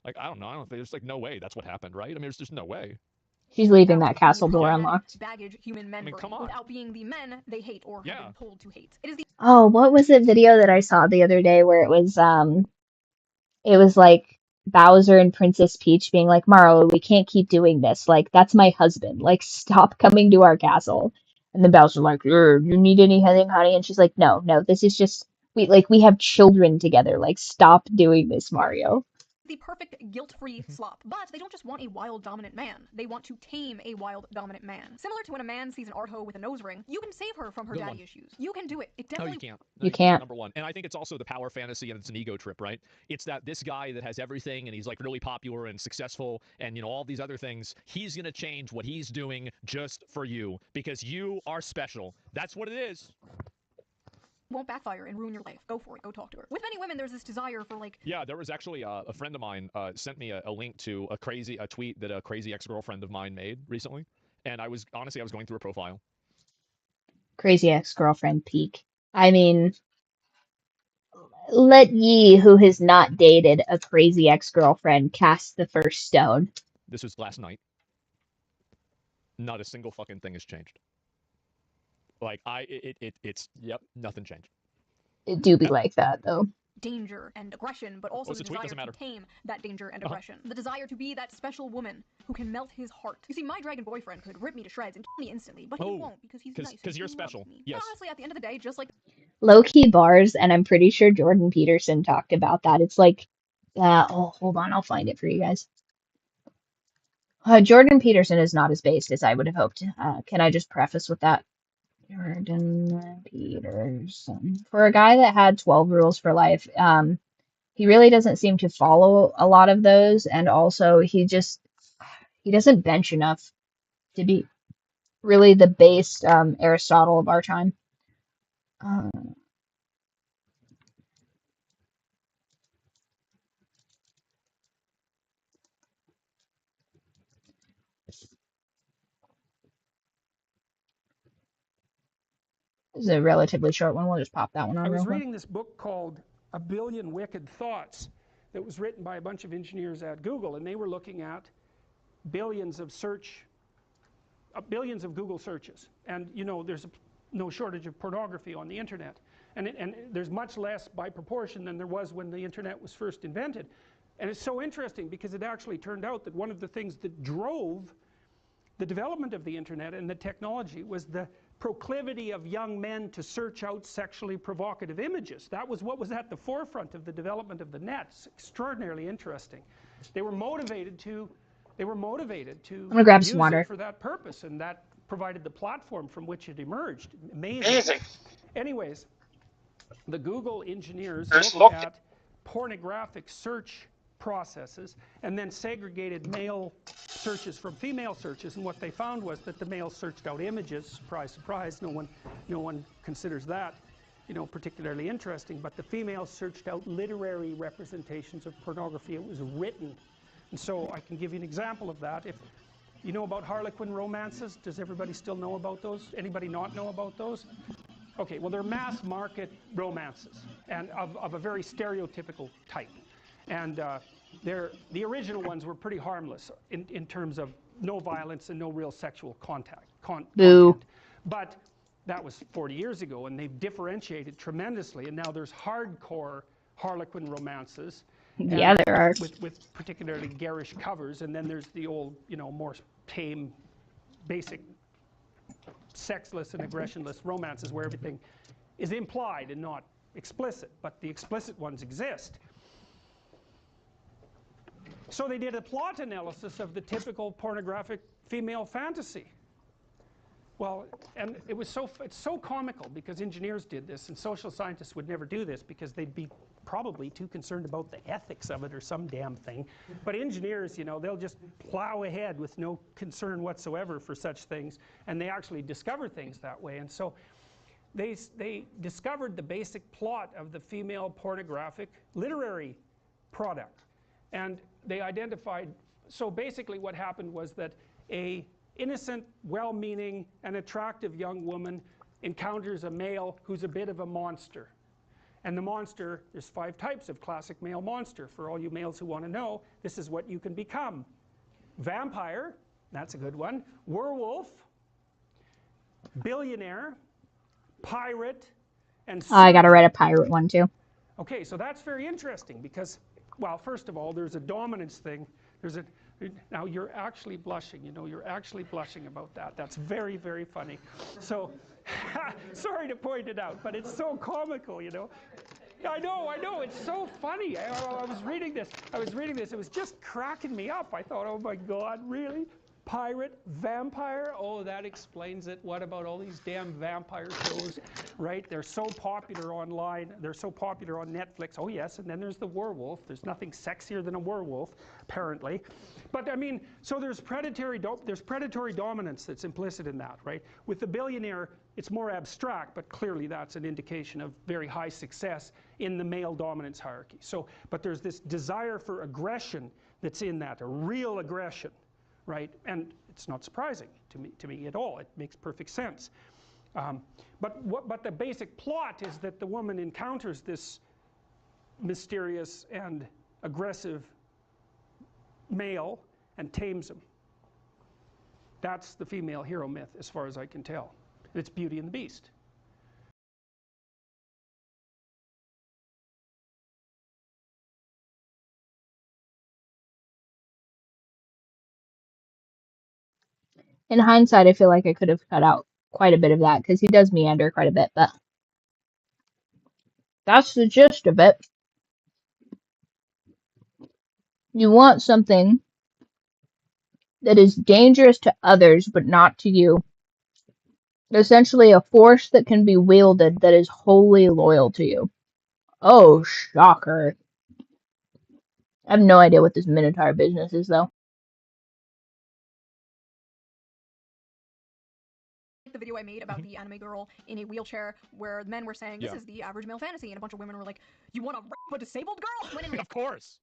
Like, I don't know. I don't think there's like no way that's what happened, right? I mean, there's just no way. She's leaving that castle door unlocked. Baggage human men come on. Without being the men they hate or have been told to hate. It is the Oh, what was the video that I saw the other day where it was like Bowser and Princess Peach being like, Mario, we can't keep doing this. Like, that's my husband. Like, stop coming to our castle. And then Bowser's like, you need anything, honey? And she's like, no, this is just we have children together. Like, stop doing this, Mario. The perfect guilt-free slop. But they don't just want a wild dominant man. They want to tame a wild dominant man. Similar to when a man sees an art hoe with a nose ring, you can save her from her daddy issues. You can do it. It definitely No, you can't. You can't. Number one. And I think it's also the power fantasy and it's an ego trip, right? It's that this guy that has everything and he's like really popular and successful and all these other things, he's going to change what he's doing just for you because you are special. That's what it is. Won't backfire and ruin your life. Go for it. Go talk to her. With many women, there's this desire for like... Yeah, there was actually a friend of mine sent me a link to a tweet that a crazy ex-girlfriend of mine made recently. And I was going through her profile. Crazy ex-girlfriend peak. I mean, let ye who has not dated a crazy ex-girlfriend cast the first stone. This was last night. Not a single fucking thing has changed. Like, it's, yep, nothing changed. It do be like that, though. danger and aggression, but also the desire to tame that danger and aggression. The desire to be that special woman who can melt his heart. You see, my dragon boyfriend could rip me to shreds and kill me instantly, but he won't because he's nice. Because you're special. Yes. But honestly, at the end of the day, just like Low-key bars, and I'm pretty sure Jordan Peterson talked about that. It's like, oh, hold on, I'll find it for you guys. Jordan Peterson is not as based as I would have hoped. Can I just preface with that? Jordan Peterson. For a guy that had 12 rules for life, he really doesn't seem to follow a lot of those, and also he doesn't bench enough to be really the based Aristotle of our time. This is a relatively short one. We'll just pop that one on real quick. I was reading this book called A Billion Wicked Thoughts that was written by a bunch of engineers at Google, and they were looking at billions of Google searches. And you know, there's no shortage of pornography on the internet, and there's much less by proportion than there was when the internet was first invented. And it's so interesting because it actually turned out that one of the things that drove the development of the internet and the technology was the proclivity of young men to search out sexually provocative images. That was what was at the forefront of the development of the net. It's extraordinarily interesting. They were motivated to I'm gonna grab some water for that purpose, and that provided the platform from which it emerged. Amazing. Anyways, the Google engineers looked at pornographic search processes and then segregated male searches from female searches, and what they found was that the males searched out images. Surprise, surprise, no one considers that, you know, particularly interesting, but the females searched out literary representations of pornography. It was written. And so I can give you an example of that. If you know about Harlequin romances, does everybody still know about those? Anybody not know about those? Okay, well, they're mass market romances, and of a very stereotypical type. And the original ones were pretty harmless in terms of no violence and no real sexual content. But that was 40 years ago, and they've differentiated tremendously, and now there's hardcore Harlequin romances. Yeah, there are. With particularly garish covers, and then there's the old, you know, more tame, basic, sexless and aggressionless romances where everything is implied and not explicit, but the explicit ones exist. So they did a plot analysis of the typical pornographic female fantasy. Well, and it's so comical because engineers did this, and social scientists would never do this because they'd be probably too concerned about the ethics of it or some damn thing. But engineers, you know, they'll just plow ahead with no concern whatsoever for such things, and they actually discover things that way. And so they discovered the basic plot of the female pornographic literary product, and they identified, so basically what happened was that a innocent, well-meaning and attractive young woman encounters a male who's a bit of a monster. And the monster, there's 5 types of classic male monster. For all you males who want to know, this is what you can become. Vampire, that's a good one. Werewolf, billionaire, pirate, and I gotta write a pirate one too. Okay, so that's very interesting because, well, first of all, there's a dominance thing. Now you're actually blushing, you know, you're actually blushing about that. That's very, very funny. So, sorry to point it out, but it's so comical, you know. I know, it's so funny. I was reading this, it was just cracking me up. I thought, oh my God, really? Pirate, vampire, oh, that explains it. What about all these damn vampire shows, right? They're so popular online, they're so popular on Netflix. Oh yes, and then there's the werewolf. There's nothing sexier than a werewolf, apparently. But I mean, so there's predatory dominance that's implicit in that, right? With the billionaire, it's more abstract, but clearly that's an indication of very high success in the male dominance hierarchy. So, but there's this desire for aggression that's in that, a real aggression. Right, and it's not surprising to me at all. It makes perfect sense. But the basic plot is that the woman encounters this mysterious and aggressive male and tames him. That's the female hero myth, as far as I can tell. It's Beauty and the Beast. In hindsight, I feel like I could have cut out quite a bit of that because he does meander quite a bit, but that's the gist of it. You want something that is dangerous to others but not to you. Essentially, a force that can be wielded that is wholly loyal to you. Oh, shocker. I have no idea what this Minotaur business is, though. The video I made about the anime girl in a wheelchair where men were saying, this is the average male fantasy, and a bunch of women were like, you want to rape a disabled girl? When in Of course.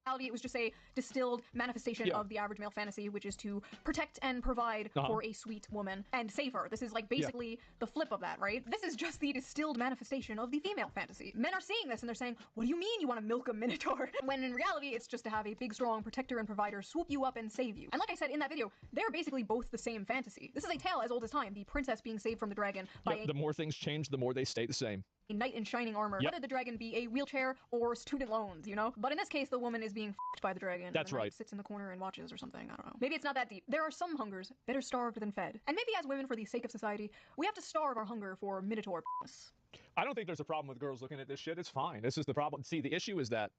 reality, it was just a distilled manifestation of the average male fantasy, which is to protect and provide for a sweet woman and save her. This is like basically the flip of that, right? This is just the distilled manifestation of the female fantasy. Men are seeing this and they're saying, what do you mean you want to milk a minotaur? When in reality, it's just to have a big, strong protector and provider swoop you up and save you. And like I said in that video, they're basically both the same fantasy. This is a tale as old as time, the princess being saved from the dragon by the more things change, the more they stay the same. A knight in shining armor, whether the dragon be a wheelchair or student loans, you know? But in this case, the woman is being f***ed by the dragon. That's and the right. Sits in the corner and watches or something, I don't know. Maybe it's not that deep. There are some hungers better starved than fed. And maybe as women, for the sake of society, we have to starve our hunger for minotaur p***ness. I don't think there's a problem with girls looking at this shit. It's fine. This is the problem. See, the issue is that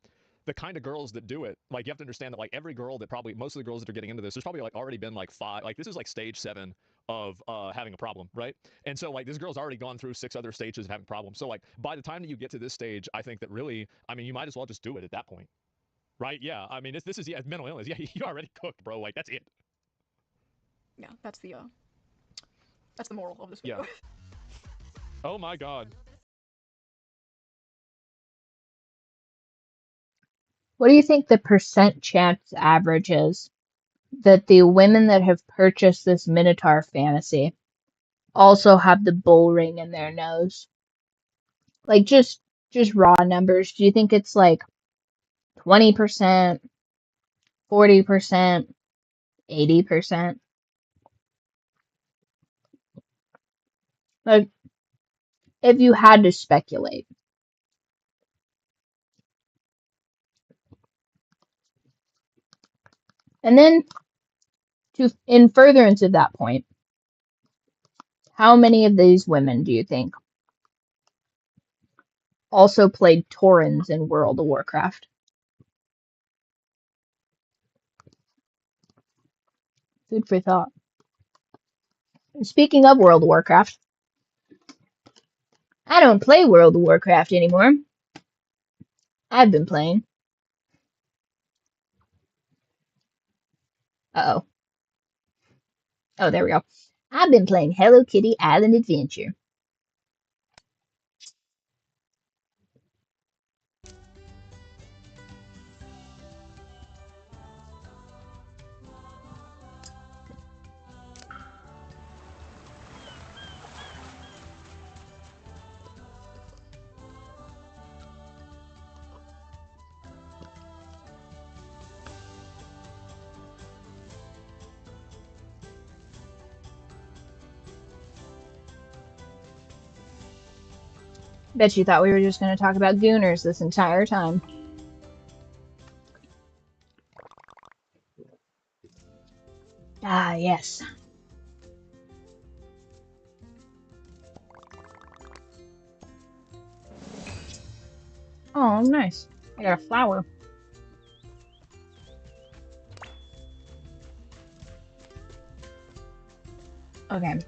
the kind of girls that do it, like, you have to understand that, like, every girl that probably, most of the girls that are getting into this, there's probably, like, already been, like, 5, like, this is, like, stage 7 of having a problem, right? And so, like, this girl's already gone through 6 other stages of having problems. So, like, by the time that you get to this stage, I think that really, I mean, you might as well just do it at that point, right? Yeah, I mean, this is mental illness. Yeah, you already cooked, bro. Like, that's it. Yeah, that's the moral of this video. Yeah. Oh my god. What do you think the percent chance average is that the women that have purchased this Minotaur fantasy also have the bull ring in their nose? Like, just raw numbers. Do you think it's like 20%, 40%, 80%? Like, if you had to speculate. And then, in furtherance of that point, how many of these women do you think also played Taurens in World of Warcraft? Food for thought. Speaking of World of Warcraft, I don't play World of Warcraft anymore. I've been playing. Uh-oh. Oh, there we go. I've been playing Hello Kitty Island Adventure. Bet you thought we were just going to talk about Gooners this entire time. Ah, yes. Oh, nice. I got a flower. Okay.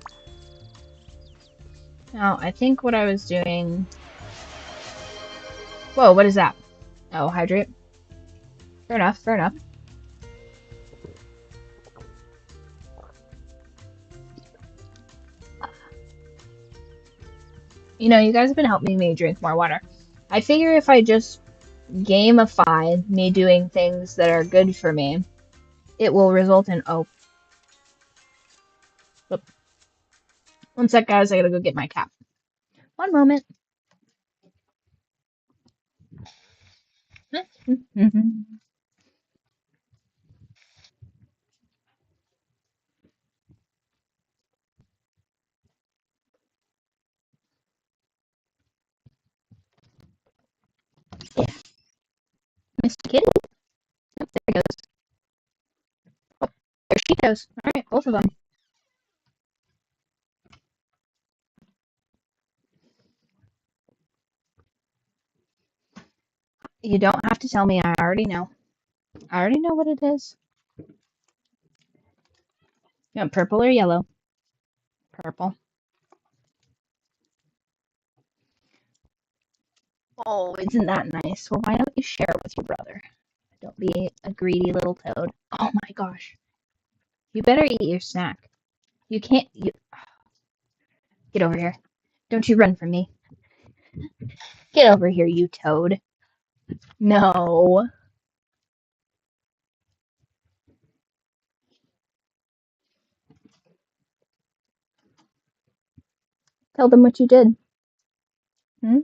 Now, I think what I was doing... Whoa, what is that? Oh, hydrate. Fair enough, fair enough. You know, you guys have been helping me drink more water. I figure if I just gamify me doing things that are good for me, it will result in... Oh. Oop. One sec, guys. I gotta go get my cap. One moment. Mr. Kitty. Oh, there he goes. Oh, there she goes. Alright, both of them. You don't have to tell me. I already know. I already know what it is. You want purple or yellow? Purple. Oh, isn't that nice? Well, why don't you share it with your brother? Don't be a greedy little toad. Oh my gosh. You better eat your snack. You can't. Get over here. Don't you run from me. Get over here, you toad. No. Tell them what you did. Hmm?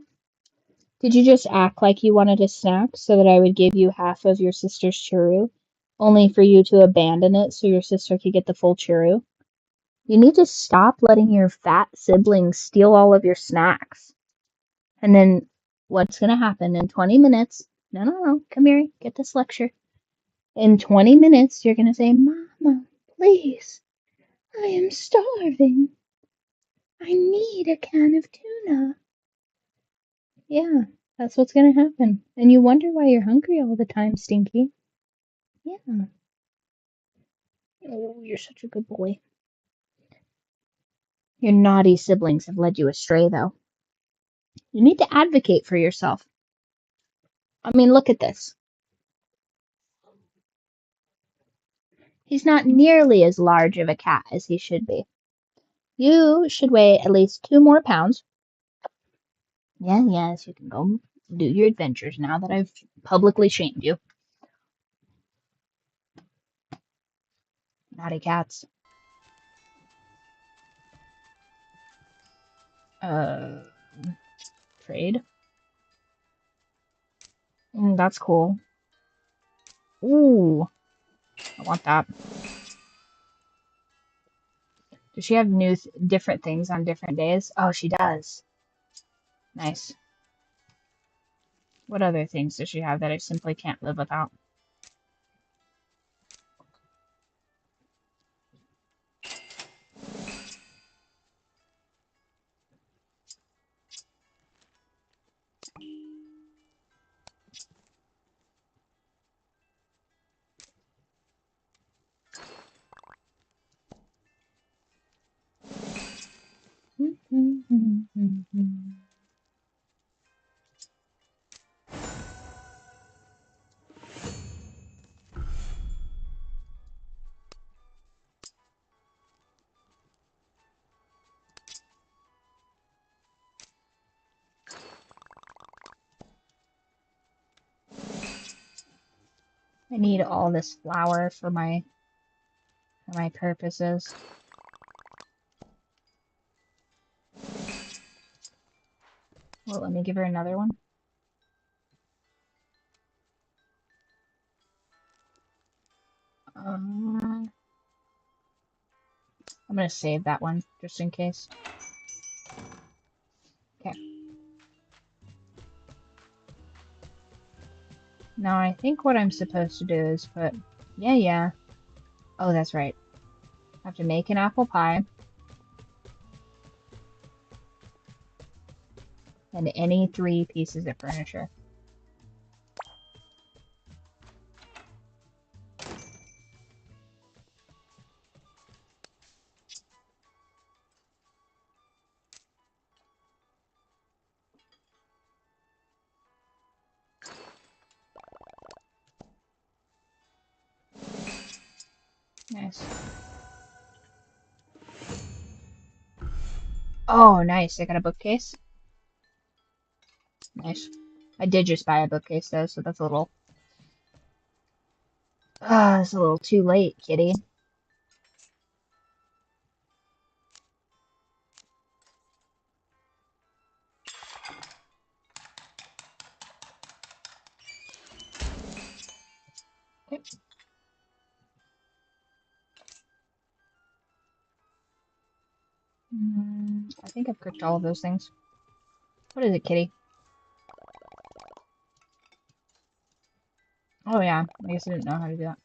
Did you just act like you wanted a snack so that I would give you half of your sister's churro, only for you to abandon it so your sister could get the full churro? You need to stop letting your fat siblings steal all of your snacks. And then what's going to happen in 20 minutes? No, come here, get this lecture. In 20 minutes, you're going to say, Mama, please, I am starving. I need a can of tuna. Yeah, that's what's going to happen. And you wonder why you're hungry all the time, Stinky. Yeah. Oh, you're such a good boy. Your naughty siblings have led you astray, though. You need to advocate for yourself. I mean, look at this. He's not nearly as large of a cat as he should be. You should weigh at least 2 more pounds. Yes, you can go do your adventures now that I've publicly shamed you. Naughty cats. Trade. That's cool. Ooh, I want that. Does she have different things on different days? Oh, she does. Nice. What other things does she have that I simply can't live without? I need all this flour for my purposes. Well, let me give her another one. I'm gonna save that one just in case. Okay. Now I think what I'm supposed to do is put, yeah. Oh, that's right. I have to make an apple pie. And any 3 pieces of furniture. Nice. Oh, nice. I got a bookcase. Nice. I did just buy a bookcase though, so that's a little... it's a little too late, kitty. Okay. I think I've cooked all of those things. What is it, kitty? Oh yeah, I guess I didn't know how to do that.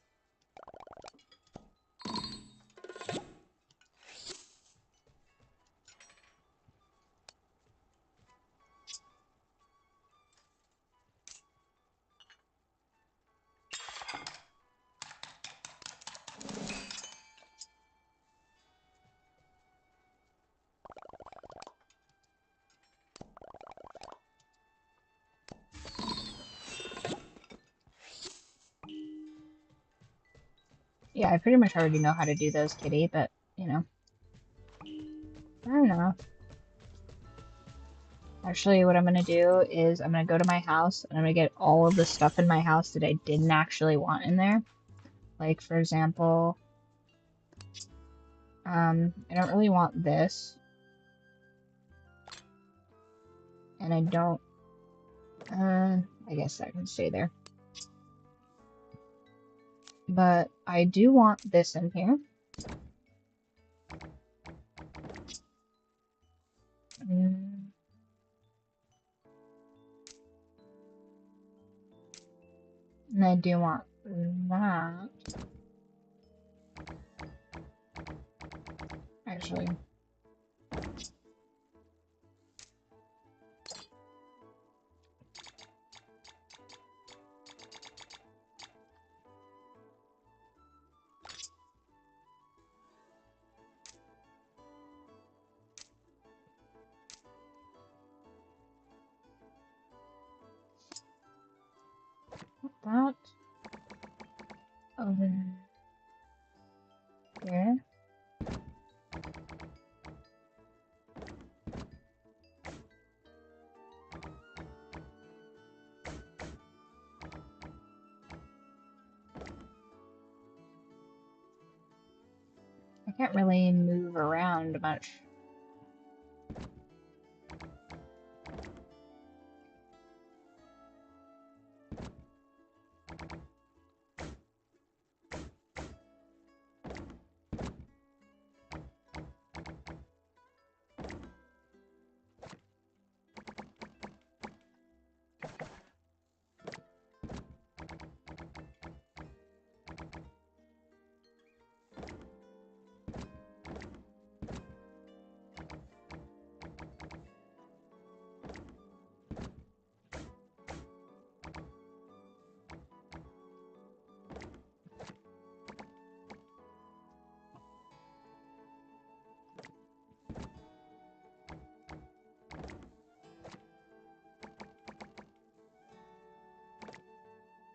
Yeah, I pretty much already know how to do those, Kitty, but, you know. I don't know. Actually, what I'm gonna do is I'm gonna go to my house and I'm gonna get all of the stuff in my house that I didn't actually want in there. Like, for example, I don't really want this. And I don't, I guess that can stay there. But I do want this in here. And I do want that. Actually. That over there. I can't really move around much.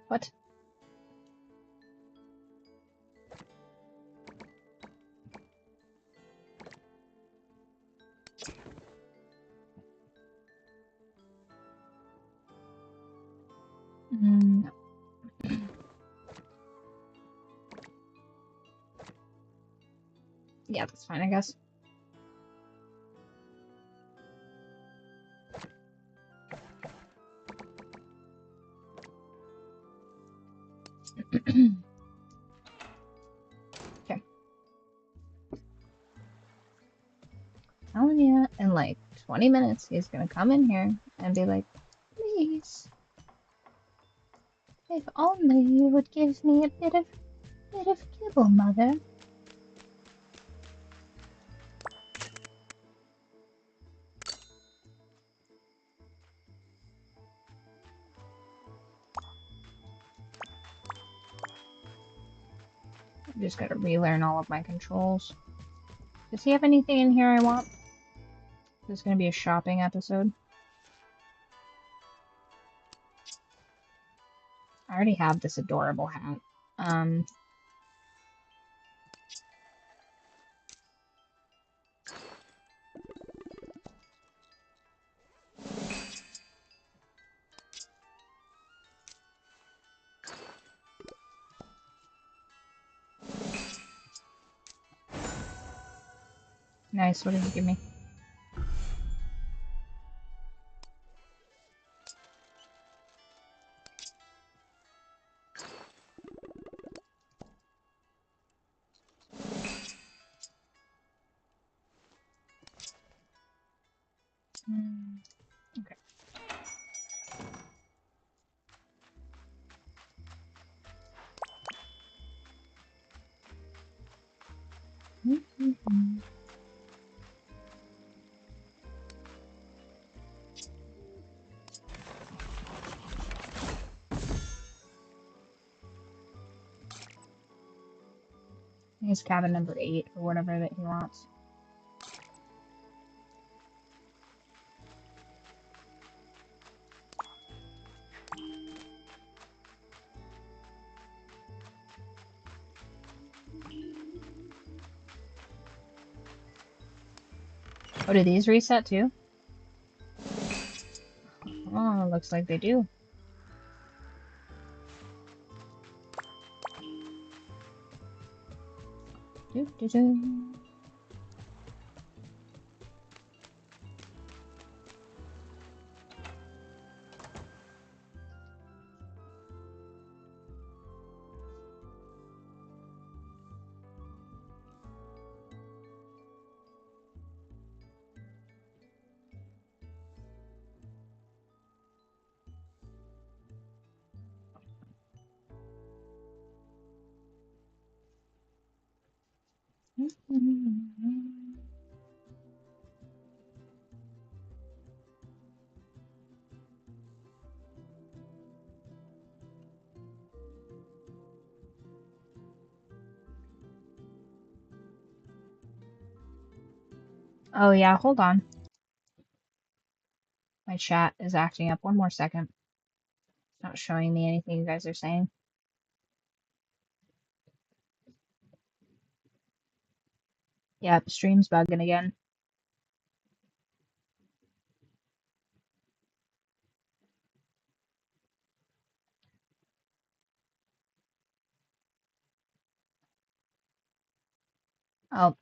What? No. Yeah, that's fine, I guess. Okay. Telling you, in like 20 minutes, he's gonna come in here and be like, please, if only you would give me a bit of kibble, Mother. I just gotta relearn all of my controls. Does he have anything in here I want? This is gonna be a shopping episode. I already have this adorable hat. Nice, what did you give me? Okay. He's cabin number 8 or whatever that he wants. Oh, do these reset too? Oh, looks like they do. Doo -doo -doo. Oh yeah, hold on. My chat is acting up. One more second. It's not showing me anything you guys are saying. Yep, stream's bugging again. Oh,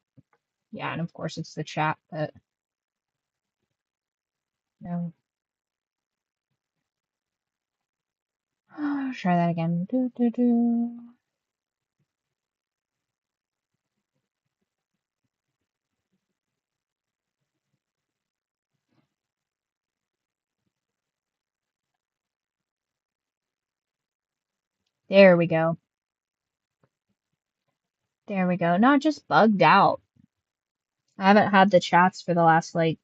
yeah, and of course it's the chat, but no. Try that again. Doo -doo -doo. There we go. There we go. No, it just bugged out. I haven't had the chats for the last, like,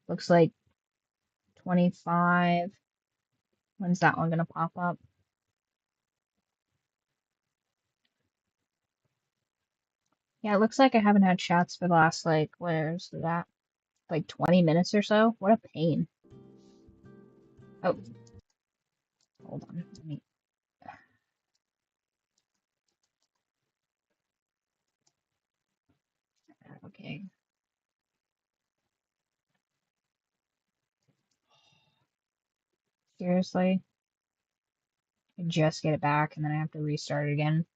looks like 25. When's that one gonna pop up? Yeah, it looks like I haven't had chats for the last, like, where's that? Like 20 minutes or so? What a pain. Oh, hold on. Let me... Okay. Seriously? I just get it back and then I have to restart it again.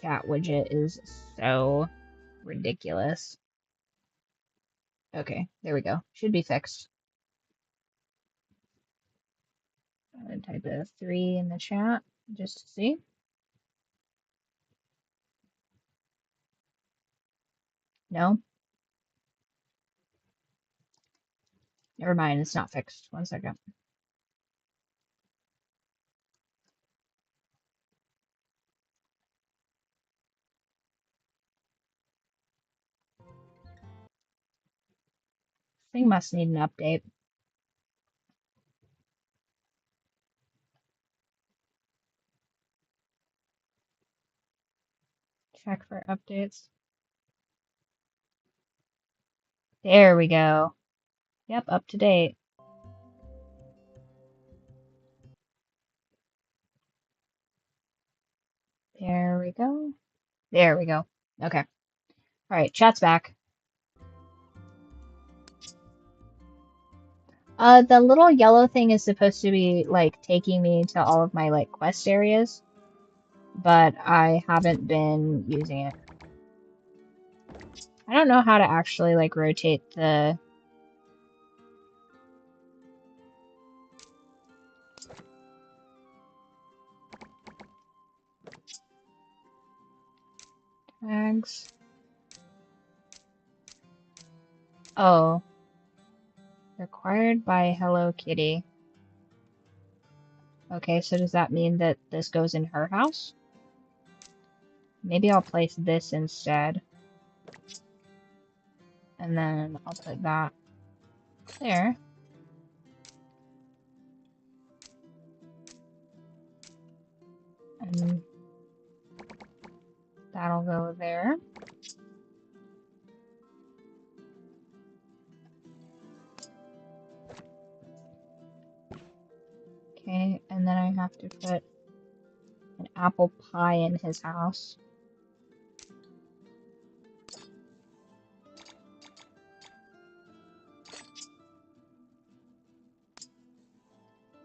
Chat widget is so ridiculous. Okay, there we go. Should be fixed. I'm gonna type a 3 in the chat just to see. No? Never mind, it's not fixed. One second. Thing must need an update. Check for updates. There we go. Yep, up to date. There we go. There we go. Okay. All right, chat's back. The little yellow thing is supposed to be, like, taking me to all of my, like, quest areas, but I haven't been using it. I don't know how to actually, like, rotate the... tags. Oh. Required by Hello Kitty. Okay, so does that mean that this goes in her house? Maybe I'll place this instead. And then I'll put that there. And that'll go there. Okay, and then I have to put an apple pie in his house.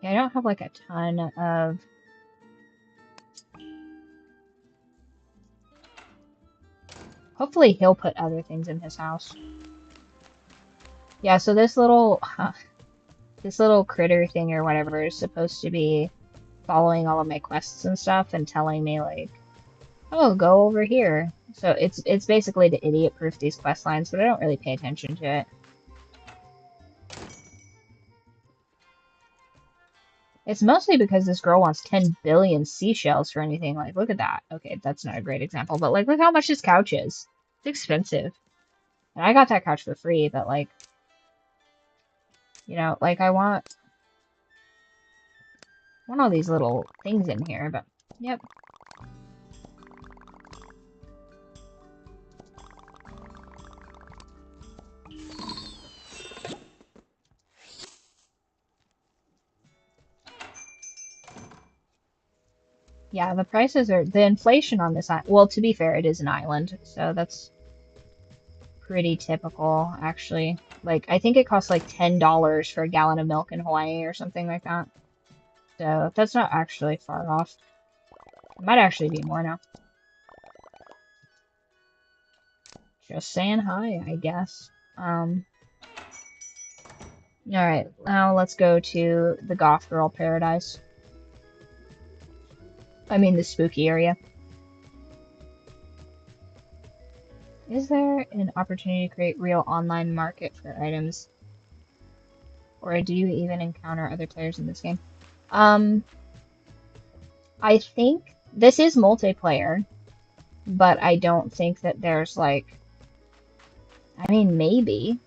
Yeah, I don't have like a ton of... Hopefully he'll put other things in his house. Yeah, so this little critter thing or whatever is supposed to be following all of my quests and stuff and telling me like, oh, go over here. So it's basically to idiot-proof these quest lines, but I don't really pay attention to it. It's mostly because this girl wants 10 billion seashells for anything. Like, look at that. Okay, that's not a great example, but like, look how much this couch is. It's expensive. And I got that couch for free, but like, you know, like I want all these little things in here, but yep. Yeah, the prices are, the inflation on this island, well, to be fair, it is an island, so that's pretty typical, actually. Like, I think it costs like $10 for a gallon of milk in Hawaii or something like that. So that's not actually far off. It might actually be more now. Just saying hi, I guess. Alright, now let's go to the goth girl paradise. I mean the spooky area. Is there an opportunity to create real online market for items? Or do you even encounter other players in this game? I think this is multiplayer, but I don't think that there's like, I mean, maybe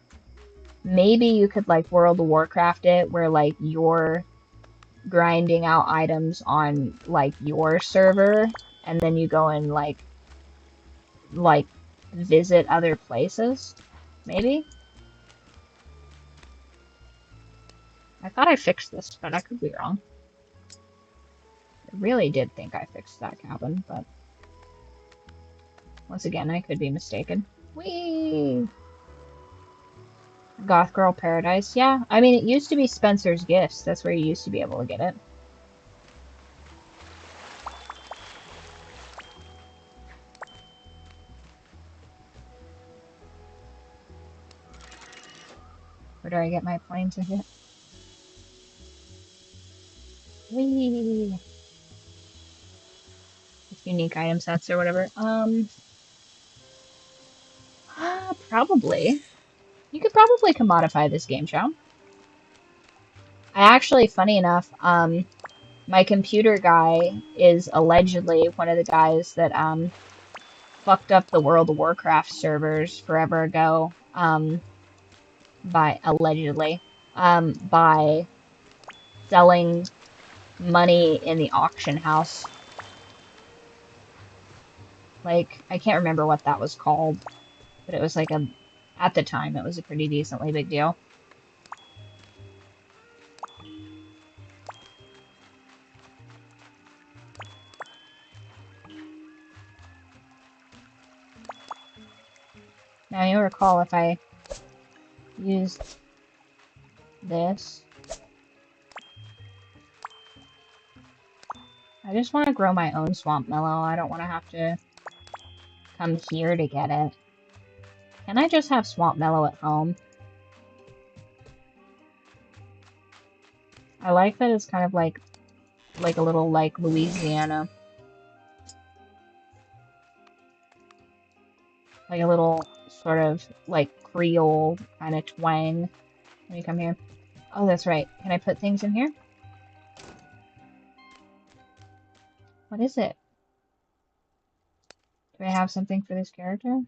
you could like World of Warcraft it where like you're grinding out items on like your server and then you go and like visit other places. Maybe? I thought I fixed this, but I could be wrong. I really did think I fixed that cabin, but once again, I could be mistaken. Whee! Goth Girl Paradise. Yeah, I mean, it used to be Spencer's Gifts. That's where you used to be able to get it. Where do I get my plane ticket? Whee! With unique item sets or whatever. Probably. You could probably commodify this game, Chow. I actually, funny enough, my computer guy is allegedly one of the guys that, fucked up the World of Warcraft servers forever ago, allegedly, by selling money in the auction house. Like, I can't remember what that was called, but it was like at the time, it was a pretty decently big deal. Now, you'll recall if I used this, I just want to grow my own swamp mellow. I don't want to have to come here to get it. Can I just have swamp mellow at home? I like that it's kind of like a little like Louisiana. Like a little sort of like Creole kind of twang when you come here. Oh, that's right. Can I put things in here? What is it? Do I have something for this character?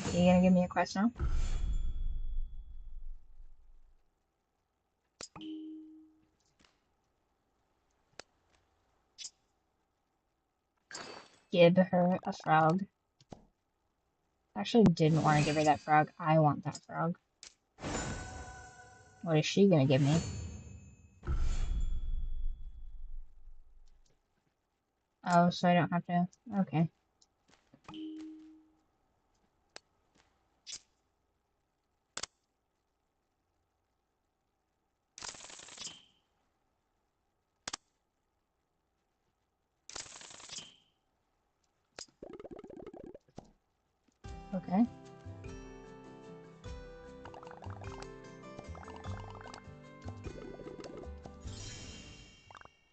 Are you gonna give me a quest now? Give her a frog. Actually didn't want to give her that frog. I want that frog. What is she gonna give me? Oh, so I don't have to... Okay. Okay.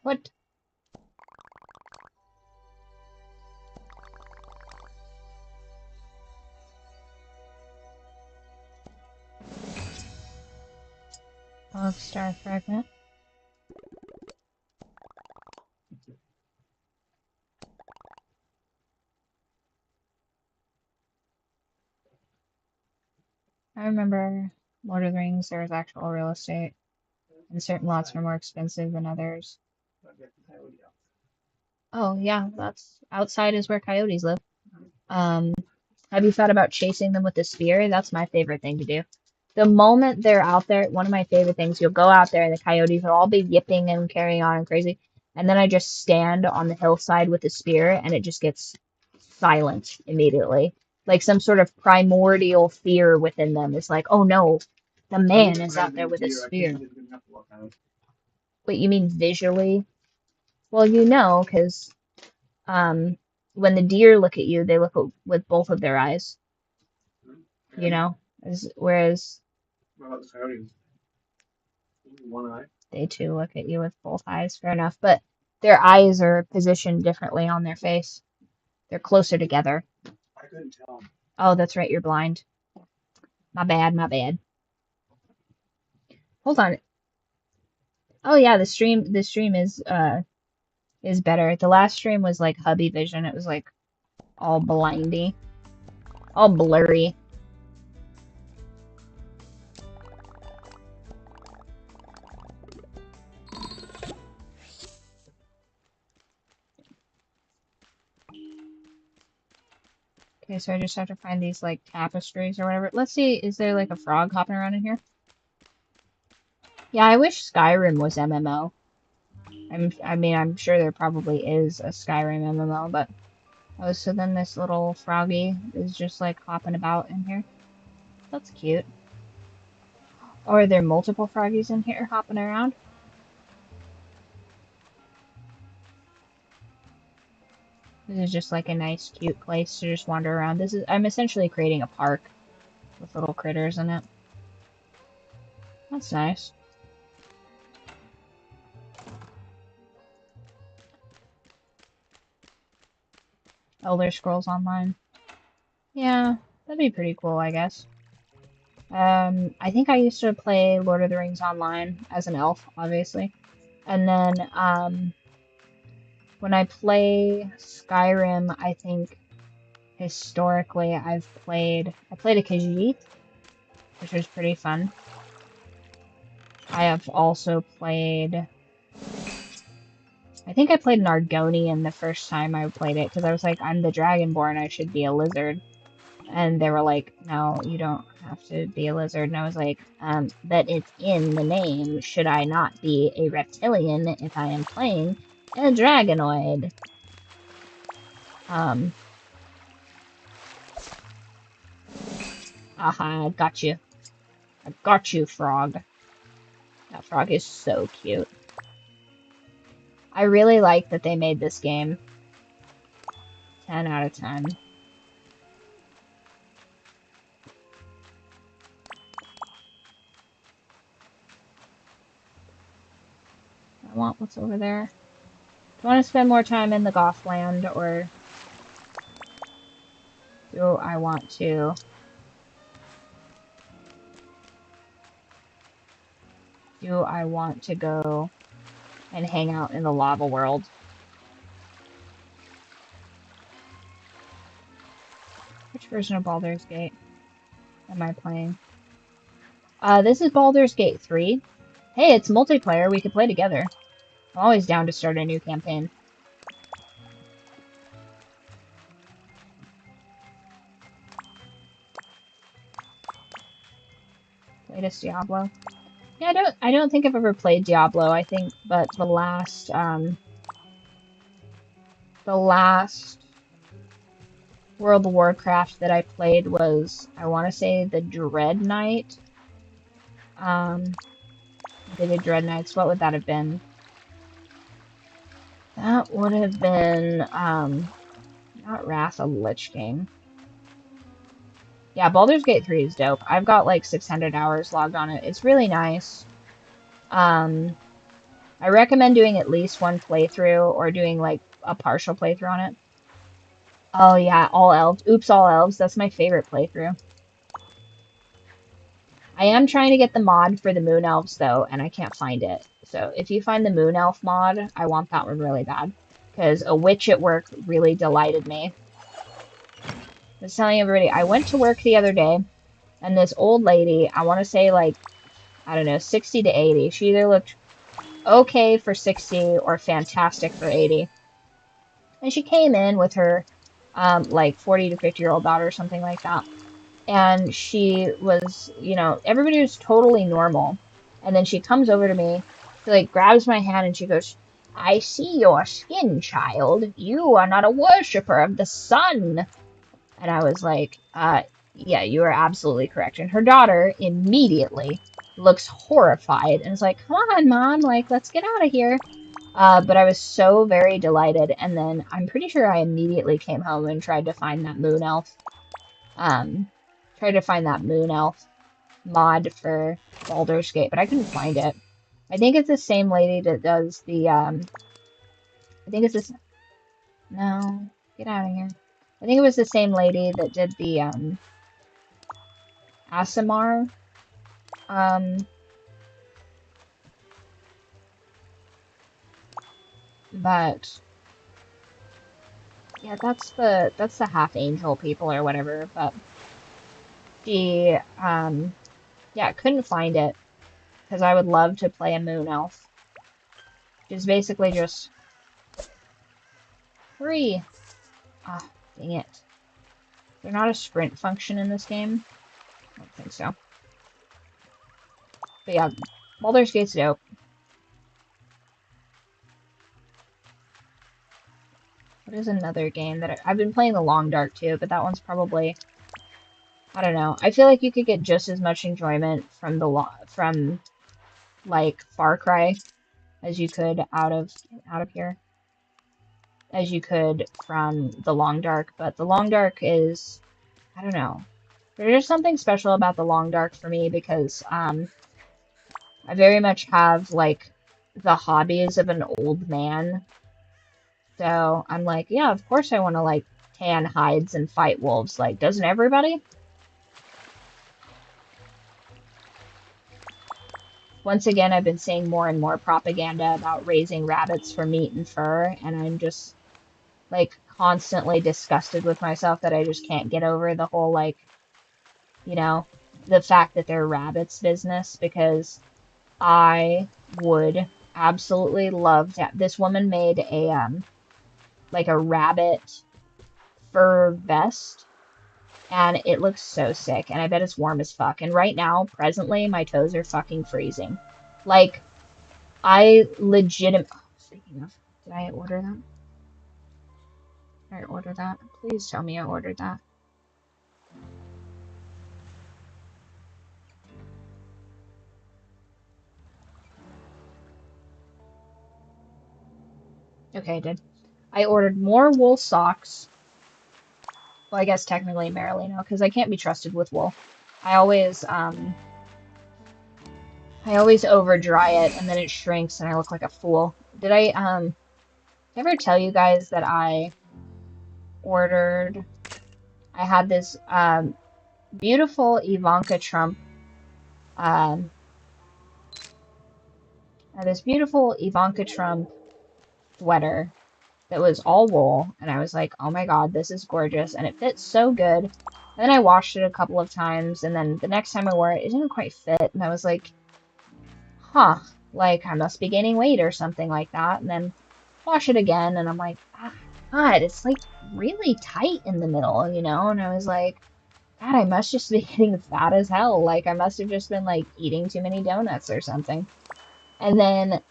What? Oh, star fragment. I remember Lord of the Rings, there was actual real estate, and certain lots were more expensive than others. Oh, yeah, that's outside is where coyotes live. Have you thought about chasing them with a spear? That's my favorite thing to do. The moment they're out there, one of my favorite things, you'll go out there and the coyotes will all be yipping and carrying on and crazy. And then I just stand on the hillside with a spear and it just gets silent immediately. Like some sort of primordial fear within them is like, oh no, the man is out there with a spear. Wait, you mean visually? Well, you know, because when the deer look at you, they look with both of their eyes. You know, whereas one eye. They too look at you with both eyes. Fair enough, but their eyes are positioned differently on their face. They're closer together. I couldn't tell. Oh, that's right, you're blind. My bad, my bad. Hold on. Oh yeah, the stream is better. The last stream was like hubby vision. It was like all blindy, all blurry. Okay, so I just have to find these like tapestries or whatever. Let's see, is there like a frog hopping around in here? Yeah, I wish Skyrim was MMO. I mean, I'm sure there probably is a Skyrim MMO, but oh, so then this little froggy is just like hopping about in here. That's cute. Or are there multiple froggies in here hopping around? This is just like a nice, cute place to just wander around. I'm essentially creating a park with little critters in it. That's nice. Elder Scrolls Online. Yeah, that'd be pretty cool, I guess. I think I used to play Lord of the Rings Online as an elf, obviously. And then, when I play Skyrim, I think historically I played a Khajiit, which was pretty fun. I have also played, I think I played an Argonian the first time I played it, because I was like, I'm the Dragonborn, I should be a lizard. And they were like, no, you don't have to be a lizard. And I was like, but it's in the name. Should I not be a reptilian if I am playing a dragonoid? Aha, I got you. I got you, frog. That frog is so cute. I really like that they made this game. 10 out of 10. I want what's over there. Do I want to spend more time in the Gothland, or do I want to... Do I want to go and hang out in the lava world? Which version of Baldur's Gate am I playing? This is Baldur's Gate 3. Hey, it's multiplayer. We could play together. I'm always down to start a new campaign. Latest Diablo. Yeah, I don't think I've ever played Diablo. I think, but the last World of Warcraft that I played was, I want to say, the Dread Knight. They did Dread Knights. What would that have been? That would have been, not Wrath of the Lich King. Yeah, Baldur's Gate 3 is dope. I've got like 600 hours logged on it. It's really nice. I recommend doing at least one playthrough or doing like a partial playthrough on it. Oh yeah, all elves. Oops, all elves. That's my favorite playthrough. I am trying to get the mod for the Moon Elves, though, and I can't find it. So if you find the Moon Elf mod, I want that one really bad. Because a witch at work really delighted me. I was telling everybody, I went to work the other day, and this old lady, I want to say like, I don't know, 60 to 80. She either looked okay for 60 or fantastic for 80. And she came in with her, like, 40 to 50-year-old daughter or something like that. And she was, you know, everybody was totally normal. And then she comes over to me, she like grabs my hand and she goes, I see your skin, child. You are not a worshiper of the sun. And I was like, yeah, you are absolutely correct. And her daughter immediately looks horrified and is like, come on, Mom, like, let's get out of here. But I was so very delighted. And then I'm pretty sure I immediately came home and tried to find that moon elf. Tried to find that moon elf mod for Baldur's Gate, but I couldn't find it. I think it's the same lady that does the, I think it's this, no, get out of here. I think it was the same lady that did the, Asimar, but, yeah, that's the half angel people or whatever, but she, yeah, couldn't find it, because I would love to play a moon elf. She's basically just free. Ah, dang it. Is there not a sprint function in this game? I don't think so. But yeah, Baldur's Gate's dope. What is another game that I've been playing the Long Dark too, but that one's probably, I don't know. I feel like you could get just as much enjoyment from from like Far Cry as you could out of here as you could from the Long Dark, but the Long Dark is, I don't know. There's something special about the Long Dark for me because I very much have like the hobbies of an old man. So I'm like, yeah, of course I want to like tan hides and fight wolves. Like, doesn't everybody? Once again, I've been seeing more and more propaganda about raising rabbits for meat and fur, and I'm just like constantly disgusted with myself that I just can't get over the whole like, you know, the fact that they're rabbits business, because I would absolutely love that. This woman made a like a rabbit fur vest, and it looks so sick, and I bet it's warm as fuck. And right now, presently, my toes are fucking freezing. Like, I speaking of, did I order that? Did I order that? Please tell me I ordered that. Okay, I did. I ordered more wool socks. Well, I guess technically merrily now, because I can't be trusted with wool. I always over dry it and then it shrinks and I look like a fool. Did I ever tell you guys that I had this beautiful Ivanka Trump sweater that was all wool, and I was like, oh my god, this is gorgeous, and it fits so good. And then I washed it a couple of times, and then the next time I wore it, it didn't quite fit, and I was like, huh, like I must be gaining weight or something like that. And then wash it again, and I'm like, ah, God, it's like really tight in the middle, you know? And I was like, God, I must just be getting fat as hell. Like, I must have just been like eating too many donuts or something. And then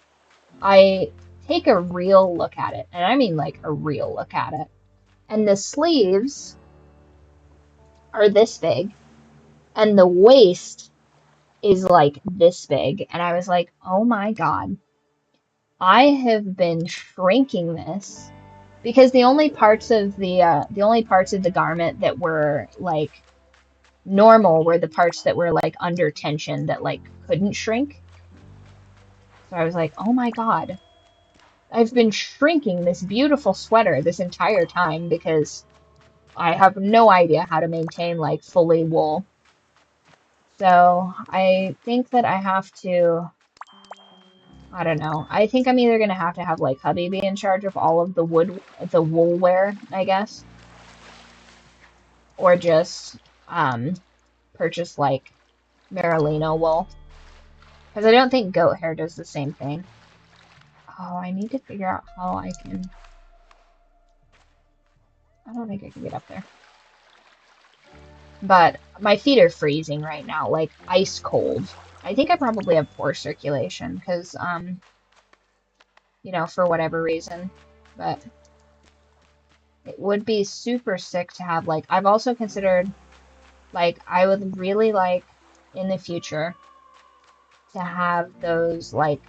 I take a real look at it, and I mean like a real look at it. And the sleeves are this big, and the waist is like this big. And I was like, oh my God, I have been shrinking this, because the only parts of the garment that were like normal were the parts that were like under tension that like couldn't shrink. So I was like, oh my God, I've been shrinking this beautiful sweater this entire time because I have no idea how to maintain like fully wool. So I think that I have to, I don't know. I think I'm either gonna have to have like hubby be in charge of all of the wool wear, I guess, or just purchase like merino wool, because I don't think goat hair does the same thing. Oh, I need to figure out how I can. I don't think I can get up there. But my feet are freezing right now, like ice cold. I think I probably have poor circulation because, you know, for whatever reason. But it would be super sick to have, like, I've also considered, like, I would really like in the future to have those, like,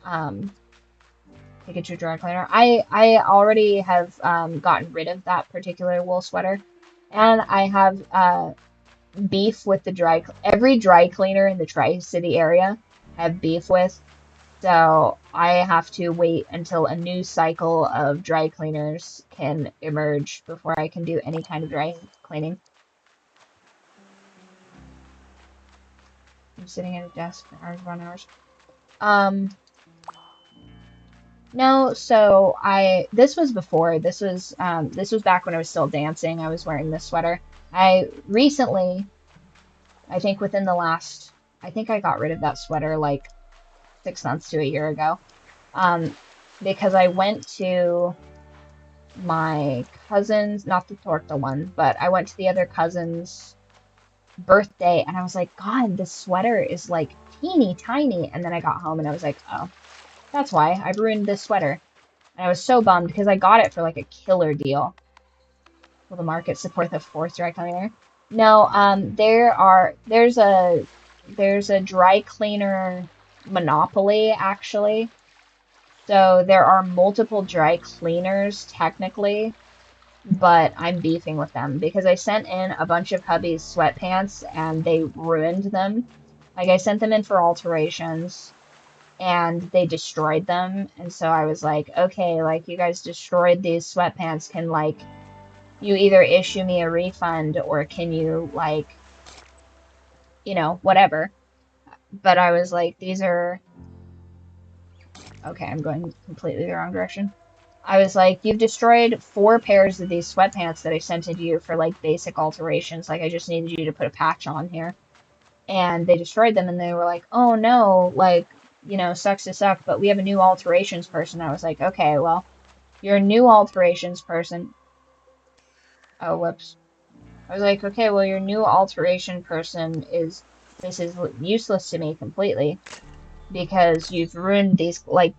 Pikachu dry cleaner. I already have gotten rid of that particular wool sweater, and I have beef with the every dry cleaner in the Tri-City area I have beef with, so I have to wait until a new cycle of dry cleaners can emerge before I can do any kind of dry cleaning. I'm sitting at a desk for hours upon hours. No, so this was before. This was back when I was still dancing. I was wearing this sweater. I recently, I think within the last, I think I got rid of that sweater like 6 months to a year ago. Because I went to my cousin's, not the Torta one, but I went to the other cousin's birthday and I was like, God, this sweater is like teeny tiny. And then I got home and I was like, oh, that's why I ruined this sweater. And I was so bummed because I got it for like a killer deal. Will the market support the fourth dry cleaner? No, there's a dry cleaner monopoly actually. So there are multiple dry cleaners technically, but I'm beefing with them because I sent in a bunch of hubby's sweatpants and they ruined them. Like I sent them in for alterations and they destroyed them. And so I was like, okay, like you guys destroyed these sweatpants. Can like you either issue me a refund or can you like, you know, whatever. But I was like, these are, okay, I'm going completely the wrong direction. I was like, you've destroyed 4 pairs of these sweatpants that I sent to you for like basic alterations. Like I just needed you to put a patch on here. And they destroyed them and they were like, oh no, like, you know, sucks to suck, but we have a new alterations person. I was like, okay, well, you're a new alterations person. Oh, whoops. I was like, okay, well, your new alteration person this is useless to me completely because you've ruined these, like,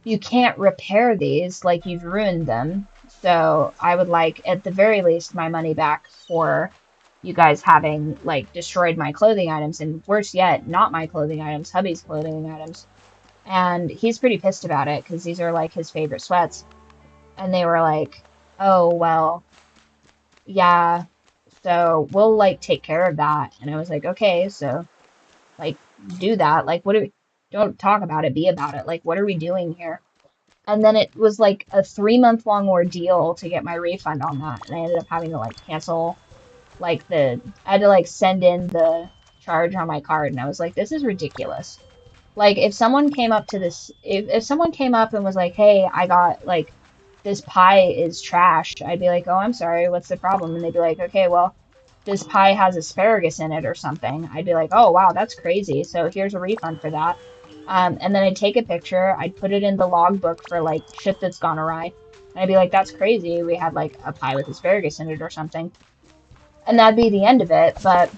you can't repair these, like, you've ruined them. So I would like, at the very least, my money back for you guys having, like, destroyed my clothing items, and worse yet, not my clothing items, hubby's clothing items. And he's pretty pissed about it because these are, like, his favorite sweats. And they were like, oh, well, yeah, so we'll, like, take care of that. And I was like, okay, so, like, do that. Like, don't talk about it, be about it. Like, what are we doing here? And then it was, like, a 3-month-long ordeal to get my refund on that. And I ended up having to, like, cancel, like, I had to, like, send in the charge on my card. And I was like, this is ridiculous. Like, if someone came up to this, if someone came up and was like, hey, I got, like, this pie is trash, I'd be like, oh, I'm sorry, what's the problem? And they'd be like, okay, well, this pie has asparagus in it or something. I'd be like, oh, wow, that's crazy. So here's a refund for that. And then I'd take a picture, I'd put it in the logbook for, like, shit that's gone awry. And I'd be like, that's crazy. We had, like, a pie with asparagus in it or something. And that'd be the end of it, but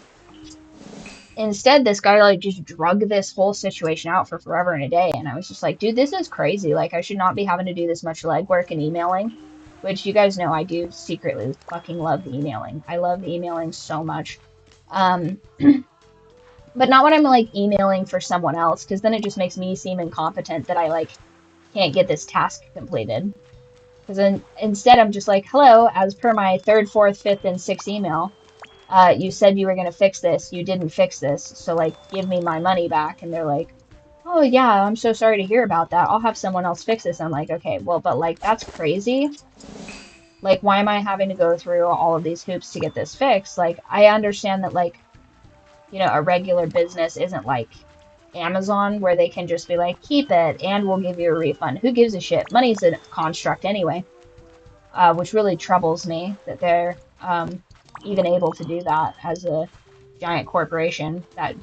instead, this guy, like, just drug this whole situation out for forever and a day, and I was just like, dude, this is crazy. Like, I should not be having to do this much legwork and emailing, which you guys know I do secretly fucking love the emailing. I love emailing so much. But not when I'm, like, emailing for someone else, because then it just makes me seem incompetent that I, like, can't get this task completed. Because then, instead, I'm just like, hello, as per my 3rd, 4th, 5th, and 6th email, you said you were going to fix this. You didn't fix this. So, like, give me my money back. And they're like, oh, yeah, I'm so sorry to hear about that. I'll have someone else fix this. I'm like, okay, well, but, like, that's crazy. Like, why am I having to go through all of these hoops to get this fixed? Like, I understand that, like, you know, a regular business isn't like Amazon where they can just be like, keep it and we'll give you a refund. Who gives a shit? Money's a construct anyway, which really troubles me that they're even able to do that as a giant corporation. That,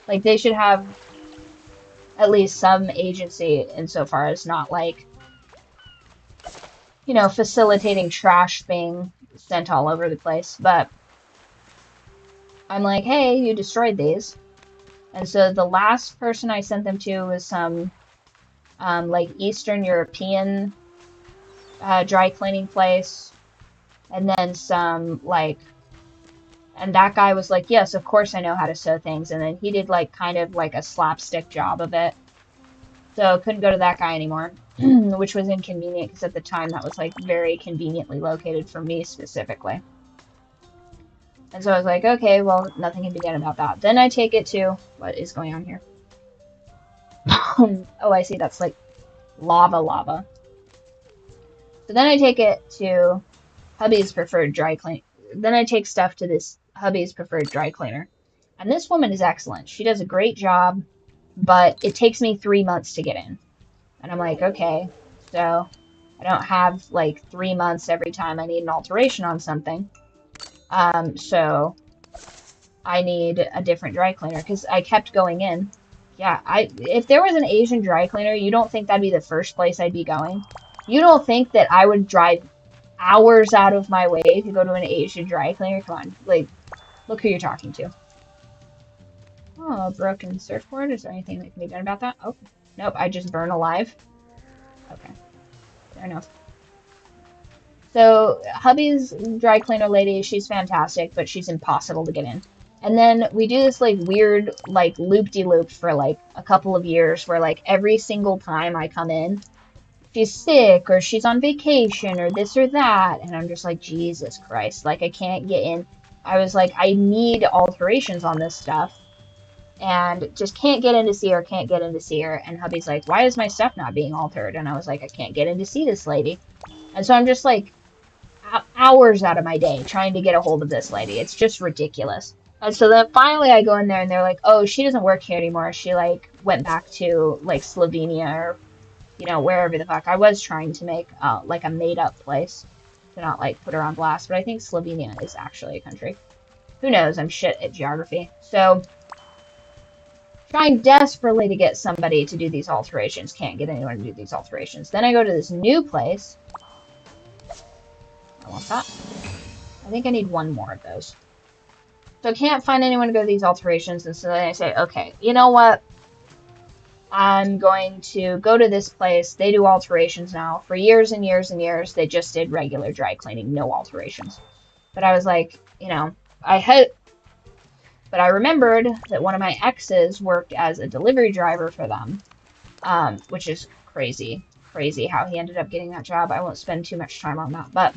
like, they should have at least some agency insofar as not, like, you know, facilitating trash being sent all over the place. But I'm like, hey, you destroyed these. And so the last person I sent them to was some, like, Eastern European dry cleaning place. And then some, like, and that guy was like, yes, of course I know how to sew things. And then he did, like, kind of like a slapstick job of it. So couldn't go to that guy anymore, which was inconvenient because at the time that was, like, very conveniently located for me specifically. And so I was like, okay, well, nothing can be done about that. Then I take it to, what is going on here? Oh, I see, that's like lava. So then I take it to hubby's preferred dry clean. Then I take stuff to this hubby's preferred dry cleaner. And this woman is excellent. She does a great job, but it takes me 3 months to get in. And I'm like, okay, so I don't have like 3 months every time I need an alteration on something. So I need a different dry cleaner because I kept going in. Yeah, if there was an Asian dry cleaner, you don't think that'd be the first place I'd be going? You don't think that I would drive hours out of my way to go to an Asian dry cleaner? Come on, like, look who you're talking to. Oh, broken surfboard. Is there anything that can be done about that? Oh, nope, I just burn alive. Okay, fair enough. So, hubby's dry cleaner lady, she's fantastic, but she's impossible to get in. And then we do this, like, weird, like, loop-de-loop for, like, a couple of years where, like, every single time I come in, she's sick, or she's on vacation, or this or that, and I'm just like, Jesus Christ, like, I can't get in. I was like, I need alterations on this stuff, and just can't get in to see her, and hubby's like, why is my stuff not being altered? And I was like, I can't get in to see this lady. And so I'm just, like, hours out of my day trying to get a hold of this lady. It's just ridiculous. And so then finally I go in there and they're like, oh, she doesn't work here anymore. She, like, went back to, like, Slovenia or, you know, wherever the fuck. I was trying to make, like, a made-up place to not, like, put her on blast. But I think Slovenia is actually a country. Who knows? I'm shit at geography. So, trying desperately to get somebody to do these alterations. Can't get anyone to do these alterations. Then I go to this new place. I want that. I think I need one more of those. So I can't find anyone to go to these alterations, and so then I say, okay, you know what? I'm going to go to this place. They do alterations now. For years and years and years, they just did regular dry cleaning, no alterations. But I was like, you know, but I remembered that one of my exes worked as a delivery driver for them, which is crazy. Crazy how he ended up getting that job. I won't spend too much time on that, but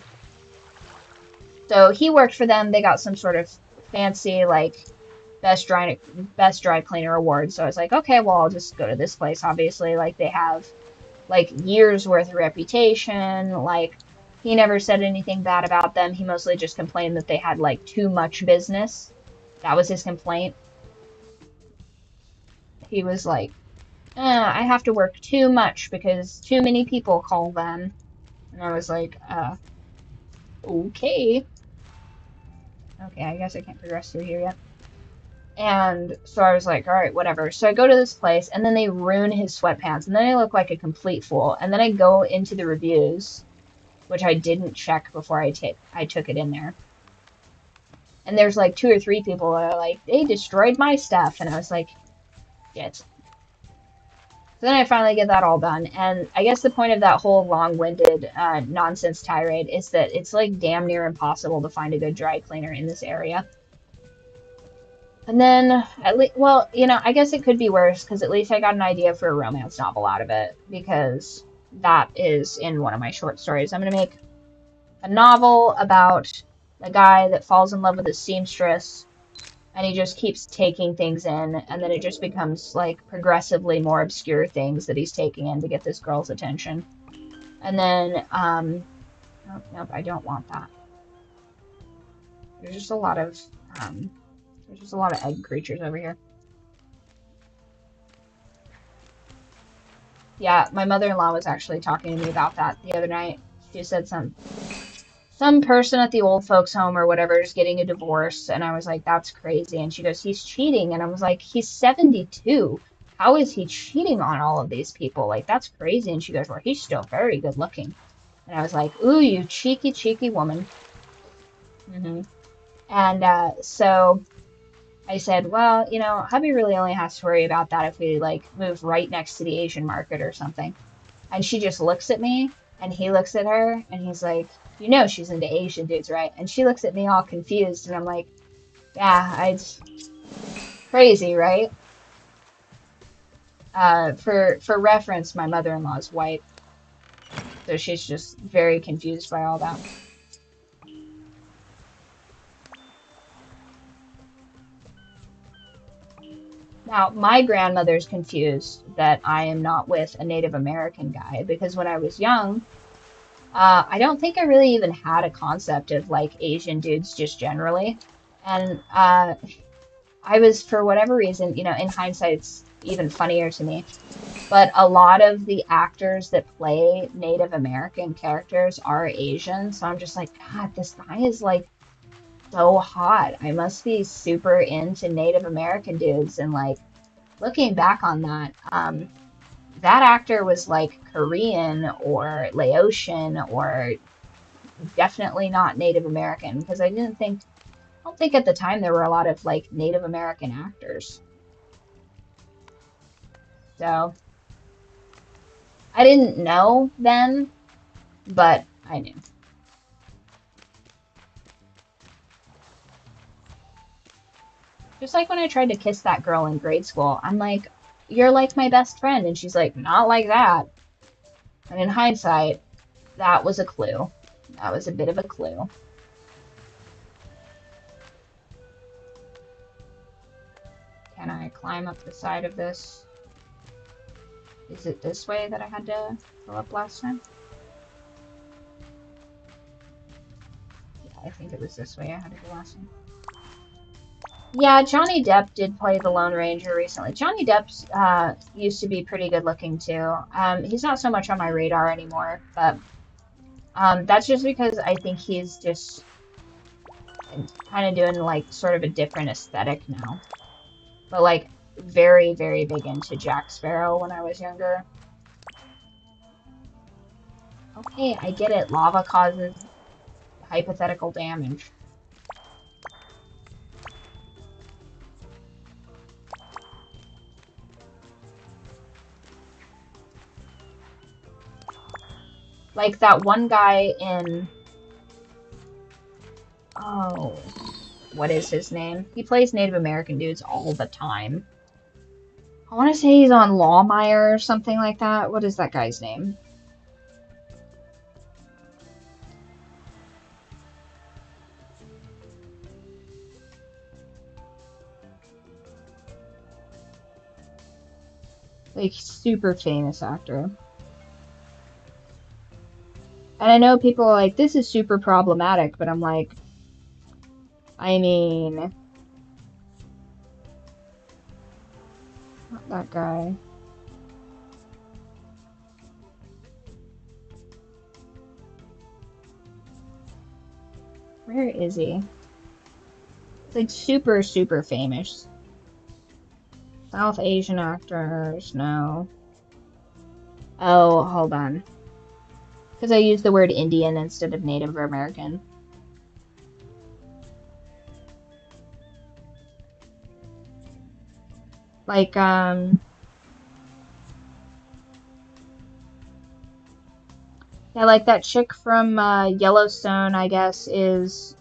so he worked for them. They got some sort of fancy, like, best dry cleaner award. So I was like, okay, well, I'll just go to this place. Obviously, like, they have, like, years worth of reputation. Like, he never said anything bad about them. He mostly just complained that they had, like, too much business. That was his complaint. He was like, I have to work too much because too many people call them. And I was like, okay. Okay, I guess I can't progress through here yet. And so I was like, all right, whatever. So I go to this place, and then they ruin his sweatpants, and then I look like a complete fool. And then I go into the reviews, which I didn't check before I took it in there. And there's like 2 or 3 people that are like, they destroyed my stuff. And I was like, shit. So then I finally get that all done. And I guess the point of that whole long-winded nonsense tirade is that it's like damn near impossible to find a good dry cleaner in this area. And then, well, you know, I guess it could be worse, because at least I got an idea for a romance novel out of it, because that is in one of my short stories. I'm going to make a novel about, the guy that falls in love with a seamstress, and he just keeps taking things in, and then it just becomes like progressively more obscure things that he's taking in to get this girl's attention. And then, nope, I don't want that. There's just a lot of, egg creatures over here. Yeah, my mother-in-law was actually talking to me about that the other night. She said some person at the old folks home or whatever is getting a divorce, and I was like, that's crazy. And she goes, he's cheating. And I was like, he's 72. How is he cheating on all of these people? Like, that's crazy. And she goes, well, he's still very good looking. And I was like, ooh, you cheeky, cheeky woman. And so I said, well, you know, hubby really only has to worry about that if we, like, move right next to the Asian market or something. And she just looks at me, and he looks at her, and he's like, you know she's into Asian dudes, right? And she looks at me all confused, and I'm like, yeah, it's crazy, right? For reference, my mother-in-law is white, so she's just very confused by all that. Now, my grandmother's confused that I am not with a Native American guy, because when I was young, I don't think I really even had a concept of, like, Asian dudes just generally. And I was, for whatever reason, you know, in hindsight, it's even funnier to me, but a lot of the actors that play Native American characters are Asian, so I'm just like, God, this guy is, like, so hot. I must be super into Native American dudes, and, like, looking back on that, that actor was, like, Korean or Laotian or definitely not Native American, because I don't think at the time there were a lot of, like, Native American actors. So, I didn't know then, but I knew. Just like when I tried to kiss that girl in grade school, I'm like, you're like my best friend, and she's like, not like that. And in hindsight, that was a clue. That was a bit of a clue. Can I climb up the side of this? Is it this way that I had to go up last time? Yeah, I think it was this way I had to go last time. Yeah, Johnny Depp did play the Lone Ranger recently. Johnny Depp used to be pretty good looking too. He's not so much on my radar anymore, but that's just because I think he's just kind of doing like sort of a different aesthetic now. But like very, very big into Jack Sparrow when I was younger. Okay, I get it. Lava causes hypothetical damage. Like that one guy in... Oh, what is his name? He plays Native American dudes all the time. I want to say he's on Lawmire or something like that. What is that guy's name? Like, super famous actor. And I know people are like, this is super problematic, but I'm like, I mean... Not that guy. Where is he? It's like super, super famous. South Asian actors, no. Oh, hold on. Because I used the word Indian instead of Native American. Like, yeah, like that chick from Yellowstone, I guess, isn't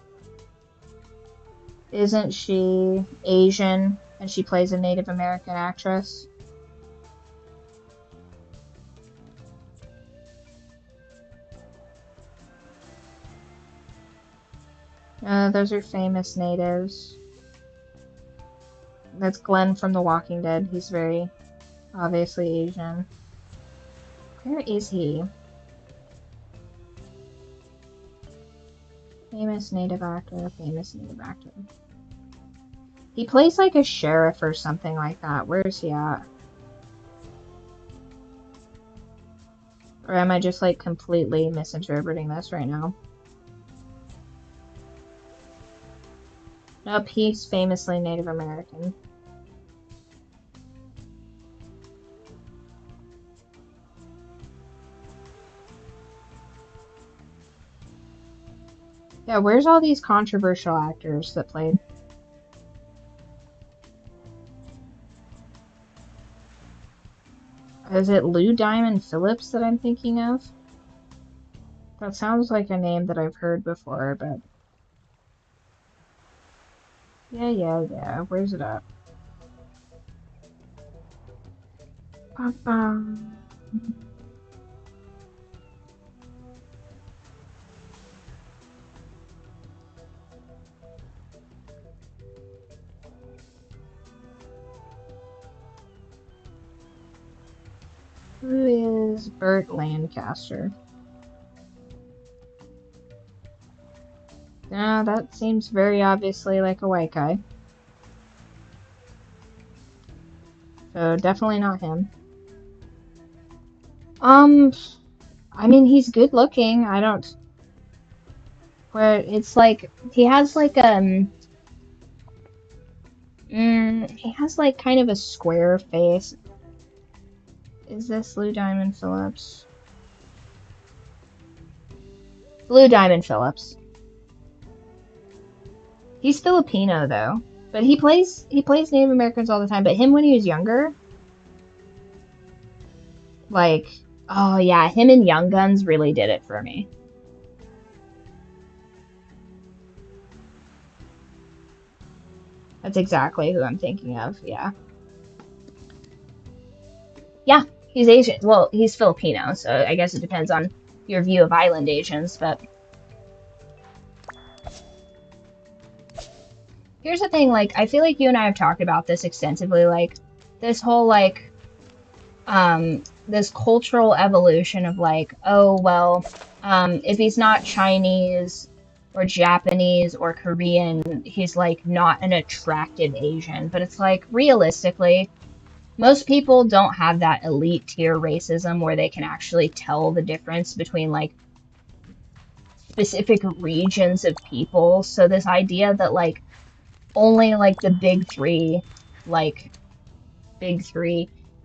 she Asian? And she plays a Native American actress. Those are famous natives. That's Glenn from The Walking Dead. He's very obviously Asian. Where is he? Famous native actor, famous native actor. He plays like a sheriff or something like that. Where is he at? Or am I just like completely misinterpreting this right now? Nope, he's famously Native American. Yeah, where's all these controversial actors that played? Is it Lou Diamond Phillips that I'm thinking of? That sounds like a name that I've heard before, but... Yeah. Where's it at? Who is Burt Lancaster? Yeah, that seems very obviously like a white guy. So definitely not him. I mean, he's good looking. I don't... Where it's like, he has like, he has like kind of a square face. Is this Lou Diamond Phillips? Lou Diamond Phillips. He's Filipino though, but he plays Native Americans all the time. But him when he was younger, like, oh yeah, him and Young Guns really did it for me. That's exactly who I'm thinking of. Yeah. Yeah, he's Asian. Well, he's Filipino, so I guess it depends on your view of island Asians, but here's the thing, like, I feel like you and I have talked about this extensively, like, this whole, like, this cultural evolution of, like, oh, well, if he's not Chinese or Japanese or Korean, he's, like, not an attractive Asian. But it's like, realistically, most people don't have that elite tier racism where they can actually tell the difference between, like, specific regions of people. So this idea that, like, only, like, the big three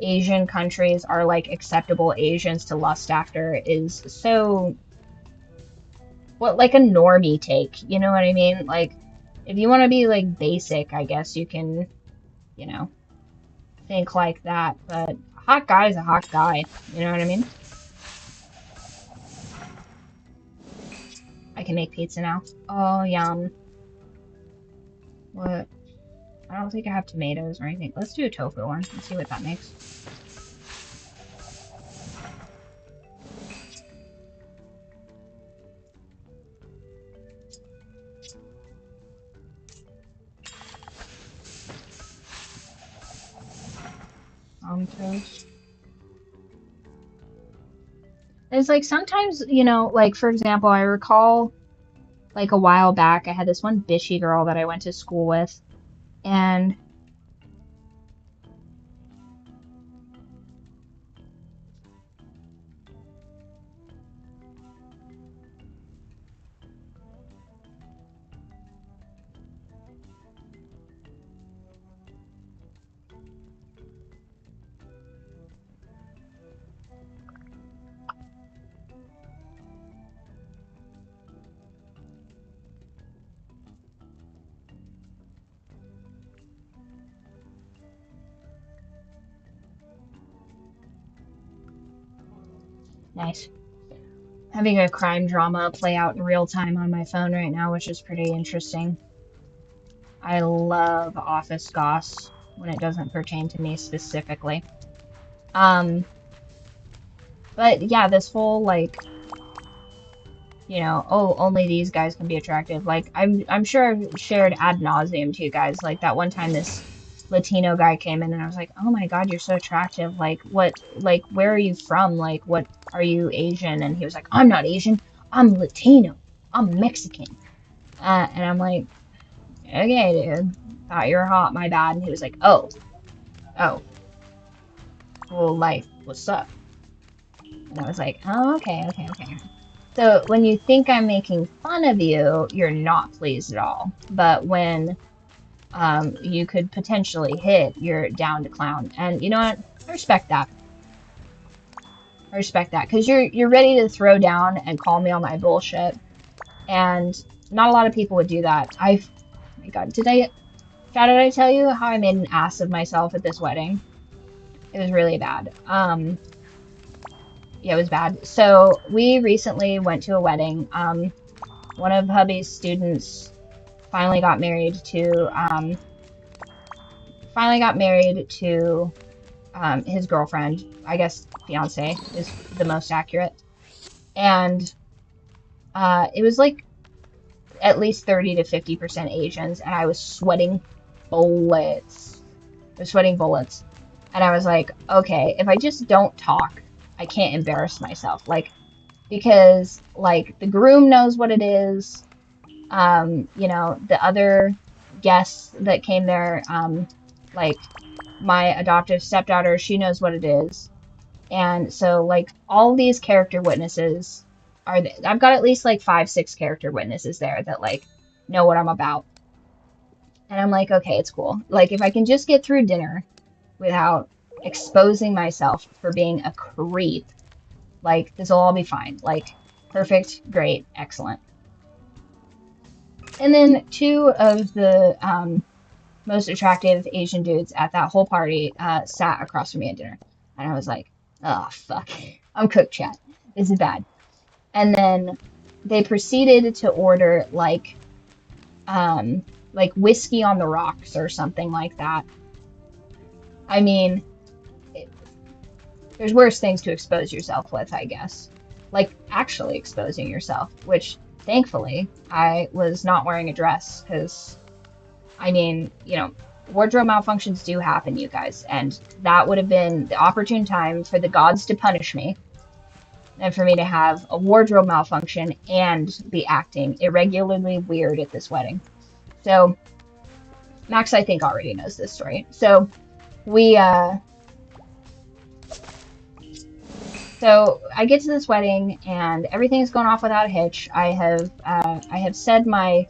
Asian countries are, like, acceptable Asians to lust after is so, what, like a normie take, you know what I mean? Like, if you want to be, like, basic, I guess you can, you know, think like that, but a hot guy is a hot guy, you know what I mean? I can make pizza now. Oh, yum. What? I don't think I have tomatoes or anything. Let's do a tofu one and see what that makes. Toast. It's like sometimes, you know, like for example, I recall like a while back, I had this one bitchy girl that I went to school with, and nice. Having a crime drama play out in real time on my phone right now, which is pretty interesting. I love office goss when it doesn't pertain to me specifically. But yeah, this whole like you know, oh, only these guys can be attractive. Like, I'm sure I've shared ad nauseum to you guys. Like, that one time this Latino guy came in and I was like, oh my God, you're so attractive. Like, where are you from? Like, what, are you Asian? And he was like, I'm not Asian. I'm Latino. I'm Mexican. And I'm like, okay, dude. Thought you were hot. My bad. And he was like, oh, well, like, what's up? And I was like, oh, okay. So when you think I'm making fun of you, you're not pleased at all. But when you could potentially hit, you're down to clown. And you know what? I respect that. I respect that because you're ready to throw down and call me on my bullshit. And not a lot of people would do that. Oh my God, did I tell you how I made an ass of myself at this wedding? It was really bad. Yeah, it was bad. So we recently went to a wedding. One of hubby's students finally got married to his girlfriend. I guess fiance is the most accurate. And it was like at least 30 to 50% Asians, and I was sweating bullets. I was sweating bullets. And I was like, okay, if I just don't talk, I can't embarrass myself. Like, because, like, the groom knows what it is. You know, the other guests that came there, like, my adoptive stepdaughter, she knows what it is. And so, like, all these character witnesses I've got at least, like, 5, 6 character witnesses there that, like, know what I'm about. And I'm like, okay, it's cool. Like, if I can just get through dinner without exposing myself for being a creep, like, this will all be fine. Like, perfect, great, excellent. And then 2 of the most attractive Asian dudes at that whole party sat across from me at dinner. And I was like, oh, fuck. I'm cooked, chat. This is bad. And then they proceeded to order, like whiskey on the rocks or something like that. I mean, there's worse things to expose yourself with, I guess. Like, actually exposing yourself, which, thankfully, I was not wearing a dress, because, I mean, you know, wardrobe malfunctions do happen, you guys, and that would have been the opportune time for the gods to punish me, and for me to have a wardrobe malfunction and be acting irregularly weird at this wedding. So, Max, I think, already knows this story. So, so I get to this wedding and everything's going off without a hitch. I have said my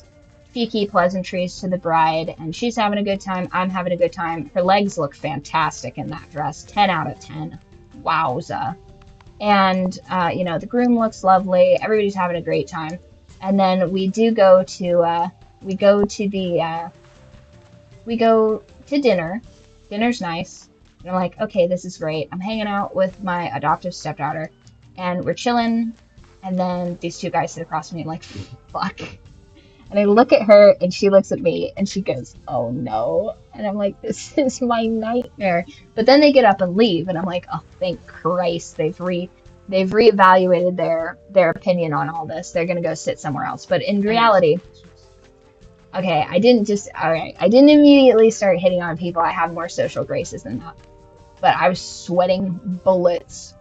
cheeky pleasantries to the bride, and she's having a good time. I'm having a good time. Her legs look fantastic in that dress. 10 out of 10. Wowza. And, you know, the groom looks lovely. Everybody's having a great time. And then we go to dinner. Dinner's nice. And I'm like, okay, this is great. I'm hanging out with my adoptive stepdaughter, and we're chilling. And then these 2 guys sit across from me, and I'm like, fuck. And I look at her, and she looks at me, and she goes, oh no. And I'm like, this is my nightmare. But then they get up and leave, and I'm like, oh, thank Christ. They've reevaluated their opinion on all this. They're gonna go sit somewhere else. But in reality, okay, I didn't immediately start hitting on people. I have more social graces than that. But I was sweating bullets.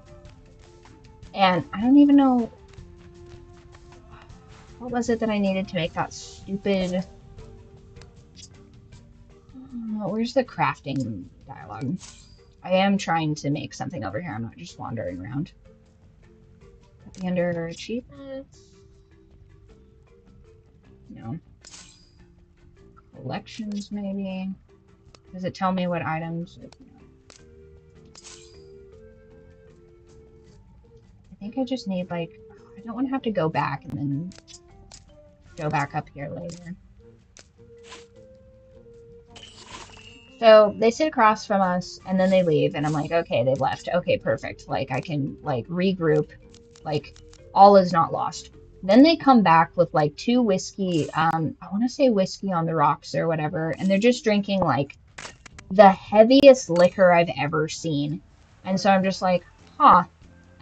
And I don't even know, what was it that I needed to make that stupid... Where's the crafting dialogue? I am trying to make something over here. I'm not just wandering around. Under achievements? No. Collections, maybe? Does it tell me what items? I think I just need, like, I don't want to have to go back and then go back up here later. So they sit across from us and then they leave, and I'm like, okay, they've left. Okay, perfect. Like, I can, like, regroup. Like, all is not lost. Then they come back with, like, 2 whiskey, I want to say whiskey on the rocks or whatever, and they're just drinking, like, the heaviest liquor I've ever seen. And so I'm just like, huh,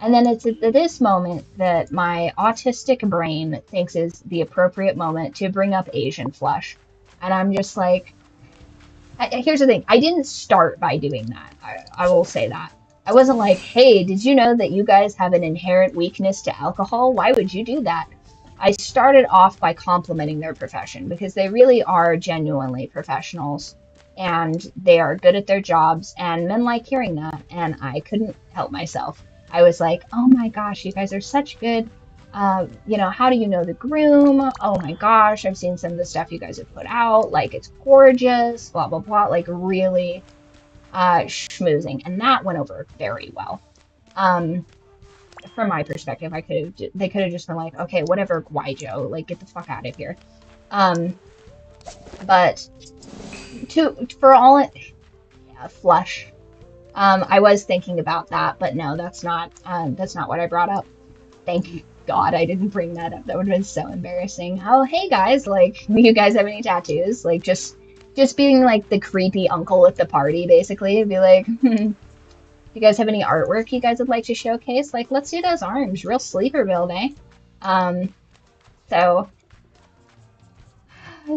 And then it's at this moment that my autistic brain thinks is the appropriate moment to bring up Asian flesh. And I'm just like, here's the thing. I didn't start by doing that. I will say that. I wasn't like, hey, did you know that you guys have an inherent weakness to alcohol? Why would you do that? I started off by complimenting their profession because they really are genuinely professionals and they are good at their jobs and men like hearing that, and I couldn't help myself. I was like, oh my gosh, you guys are such good. You know, how do you know the groom? Oh my gosh, I've seen some of the stuff you guys have put out. Like, it's gorgeous, blah, blah, blah. Like, really schmoozing. And that went over very well. From my perspective, they could have just been like, okay, whatever, Guaijo, like, get the fuck out of here. But for all it, yeah, flesh. I was thinking about that, but no, that's not what I brought up. Thank God I didn't bring that up. That would have been so embarrassing. Oh, hey guys, like, do you guys have any tattoos? Like, just being like the creepy uncle at the party, basically. Be like, you guys have any artwork you guys would like to showcase? Like, let's do those arms. Real sleeper build, eh?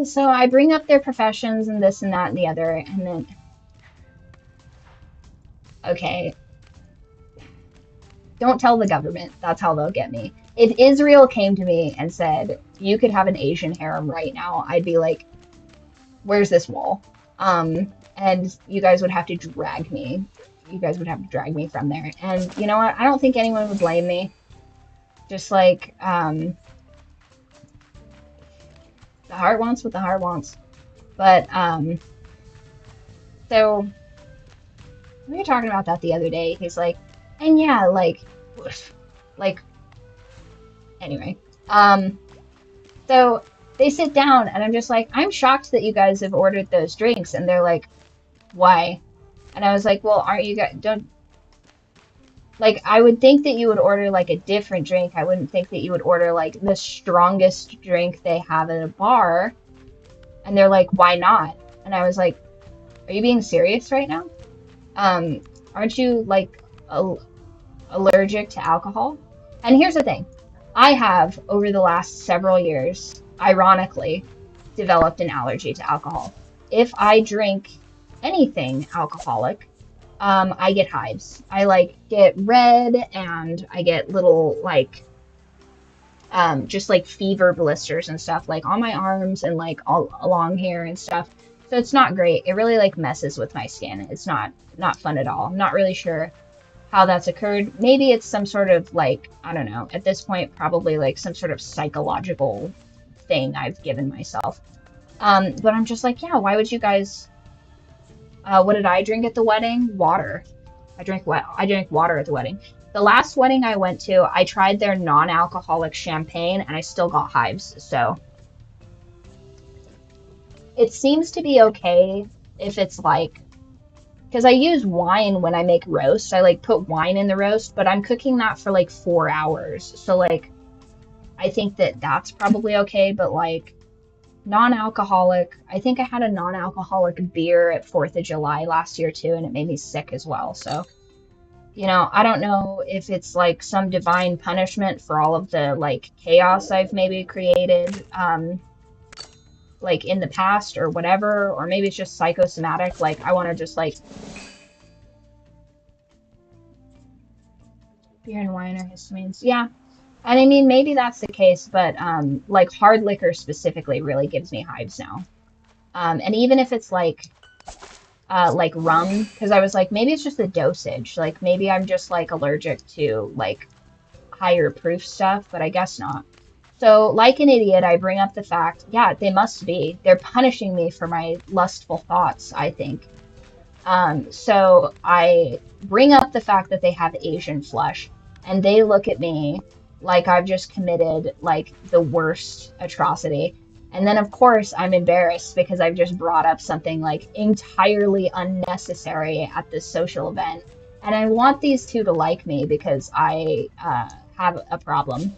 So I bring up their professions and this and that and the other, and then, okay, don't tell the government. That's how they'll get me. If Israel came to me and said, you could have an Asian harem right now, I'd be like, where's this wall? And you guys would have to drag me. You guys would have to drag me from there. And you know what? I don't think anyone would blame me. Just like, the heart wants what the heart wants. But, so, we were talking about that the other day. He's like, and yeah, like, anyway. So, they sit down, and I'm just like, I'm shocked that you guys have ordered those drinks. And they're like, why? And I was like, well, aren't you guys, like, I would think that you would order, like, a different drink. I wouldn't think that you would order, like, the strongest drink they have at a bar. And they're like, why not? And I was like, are you being serious right now? Aren't you, like, allergic to alcohol? And here's the thing. I have, over the last several years, ironically, developed an allergy to alcohol. If I drink anything alcoholic, I get hives. I, like, get red, and I get little, like, just, like, fever blisters and stuff, like, on my arms and, like, all along here and stuff. So it's not great. It really, like, messes with my skin. It's not fun at all. I'm not really sure how that's occurred. Maybe it's some sort of, like, I don't know, at this point, probably, like, some sort of psychological thing I've given myself. But I'm just like, yeah, why would you guys... what did I drink at the wedding? Water. I drank water at the wedding. The last wedding I went to, I tried their non-alcoholic champagne, and I still got hives, so... It seems to be okay if it's, like... Because I use wine when I make roast. I, like, put wine in the roast, but I'm cooking that for, like, 4 hours. So, like, I think that that's probably okay, but, like, non-alcoholic. I think I had a non-alcoholic beer at 4th of July last year, too, and it made me sick as well. So, you know, I don't know if it's, like, some divine punishment for all of the, like, chaos I've maybe created, like, in the past or whatever, or maybe it's just psychosomatic, like, I want to just, like... Beer and wine are histamines. Yeah. And I mean, maybe that's the case, but, like, hard liquor specifically really gives me hives now. And even if it's, like rum, because I was like, maybe it's just the dosage. Like, maybe I'm just, like, allergic to, like, higher proof stuff, but I guess not. So, like an idiot, I bring up the fact, yeah, they must be. They're punishing me for my lustful thoughts, I think. So I bring up the fact that they have Asian flesh, and they look at me like I've just committed, like, the worst atrocity. And then, of course, I'm embarrassed because I've just brought up something, like, entirely unnecessary at this social event. And I want these two to like me because I have a problem.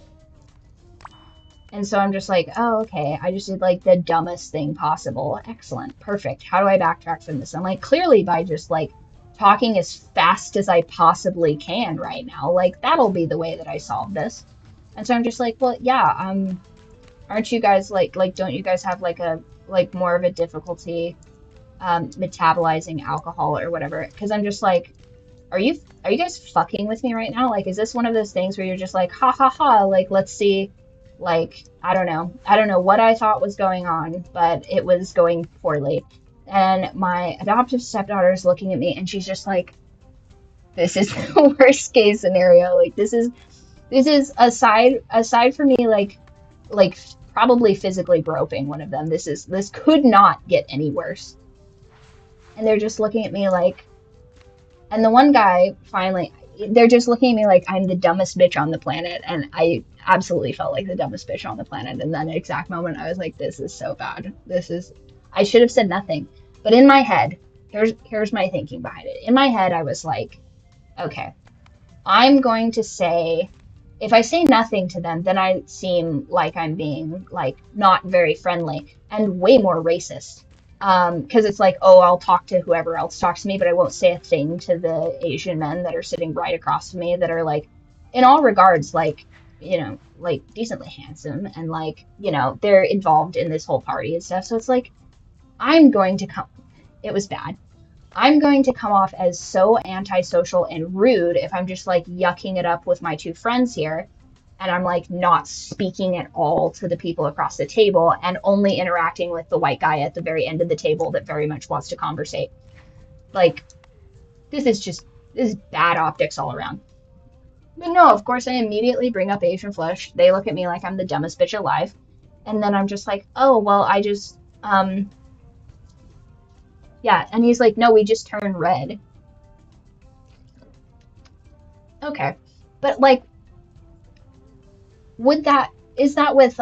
And so I'm just like, oh, okay, I just did, like, the dumbest thing possible. Excellent. Perfect. How do I backtrack from this? I'm like, clearly by just, like, talking as fast as I possibly can right now. Like, that'll be the way that I solve this. And so I'm just like, well, yeah, aren't you guys like, don't you guys have like more of a difficulty metabolizing alcohol or whatever? Because I'm just like, are you guys fucking with me right now? Like, is this one of those things where you're just like, ha ha ha, like, let's see, like, I don't know what I thought was going on, but it was going poorly. And my adoptive stepdaughter is looking at me and she's just like, this is the worst case scenario. Like, this is aside from me, like probably physically groping one of them, this could not get any worse. And they're just looking at me like, and the one guy finally, they're just looking at me like I'm the dumbest bitch on the planet, and I absolutely felt like the dumbest bitch on the planet. In that exact moment, I was like, this is so bad. I should have said nothing. But in my head, here's my thinking behind it. In my head, I was like, okay, I'm going to say, if I say nothing to them, then I seem like I'm being like not very friendly and way more racist. Because it's like, oh, I'll talk to whoever else talks to me, but I won't say a thing to the Asian men that are sitting right across from me that are like, in all regards, like, you know, like decently handsome and like, you know, they're involved in this whole party and stuff. So it's like, it was bad. I'm going to come off as so antisocial and rude if I'm just like yucking it up with my two friends here and I'm like not speaking at all to the people across the table and only interacting with the white guy at the very end of the table that very much wants to conversate. Like, this is bad optics all around. But no, of course I immediately bring up Asian flush. They look at me like I'm the dumbest bitch alive. And then I'm just like, oh, well, I just, yeah. And he's like, no, we just turned red. Okay. But like, is that with,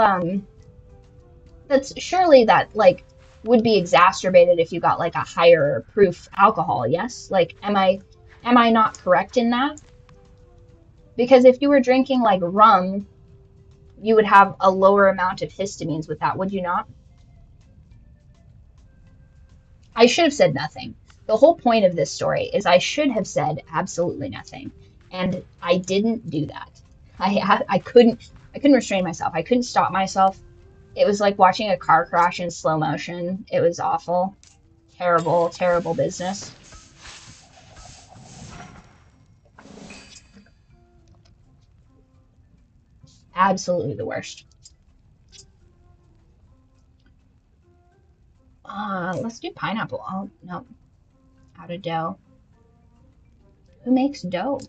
that's surely that like would be exacerbated if you got like a higher proof alcohol, yes? Like, am I not correct in that? Because if you were drinking like rum, you would have a lower amount of histamines with that, would you not? I should have said nothing. The whole point of this story is I should have said absolutely nothing. And I didn't do that. I couldn't restrain myself. I couldn't stop myself. It was like watching a car crash in slow motion. It was awful. Terrible, terrible business. Absolutely the worst. Let's do pineapple. Oh, no. Out of dough. Who makes dough?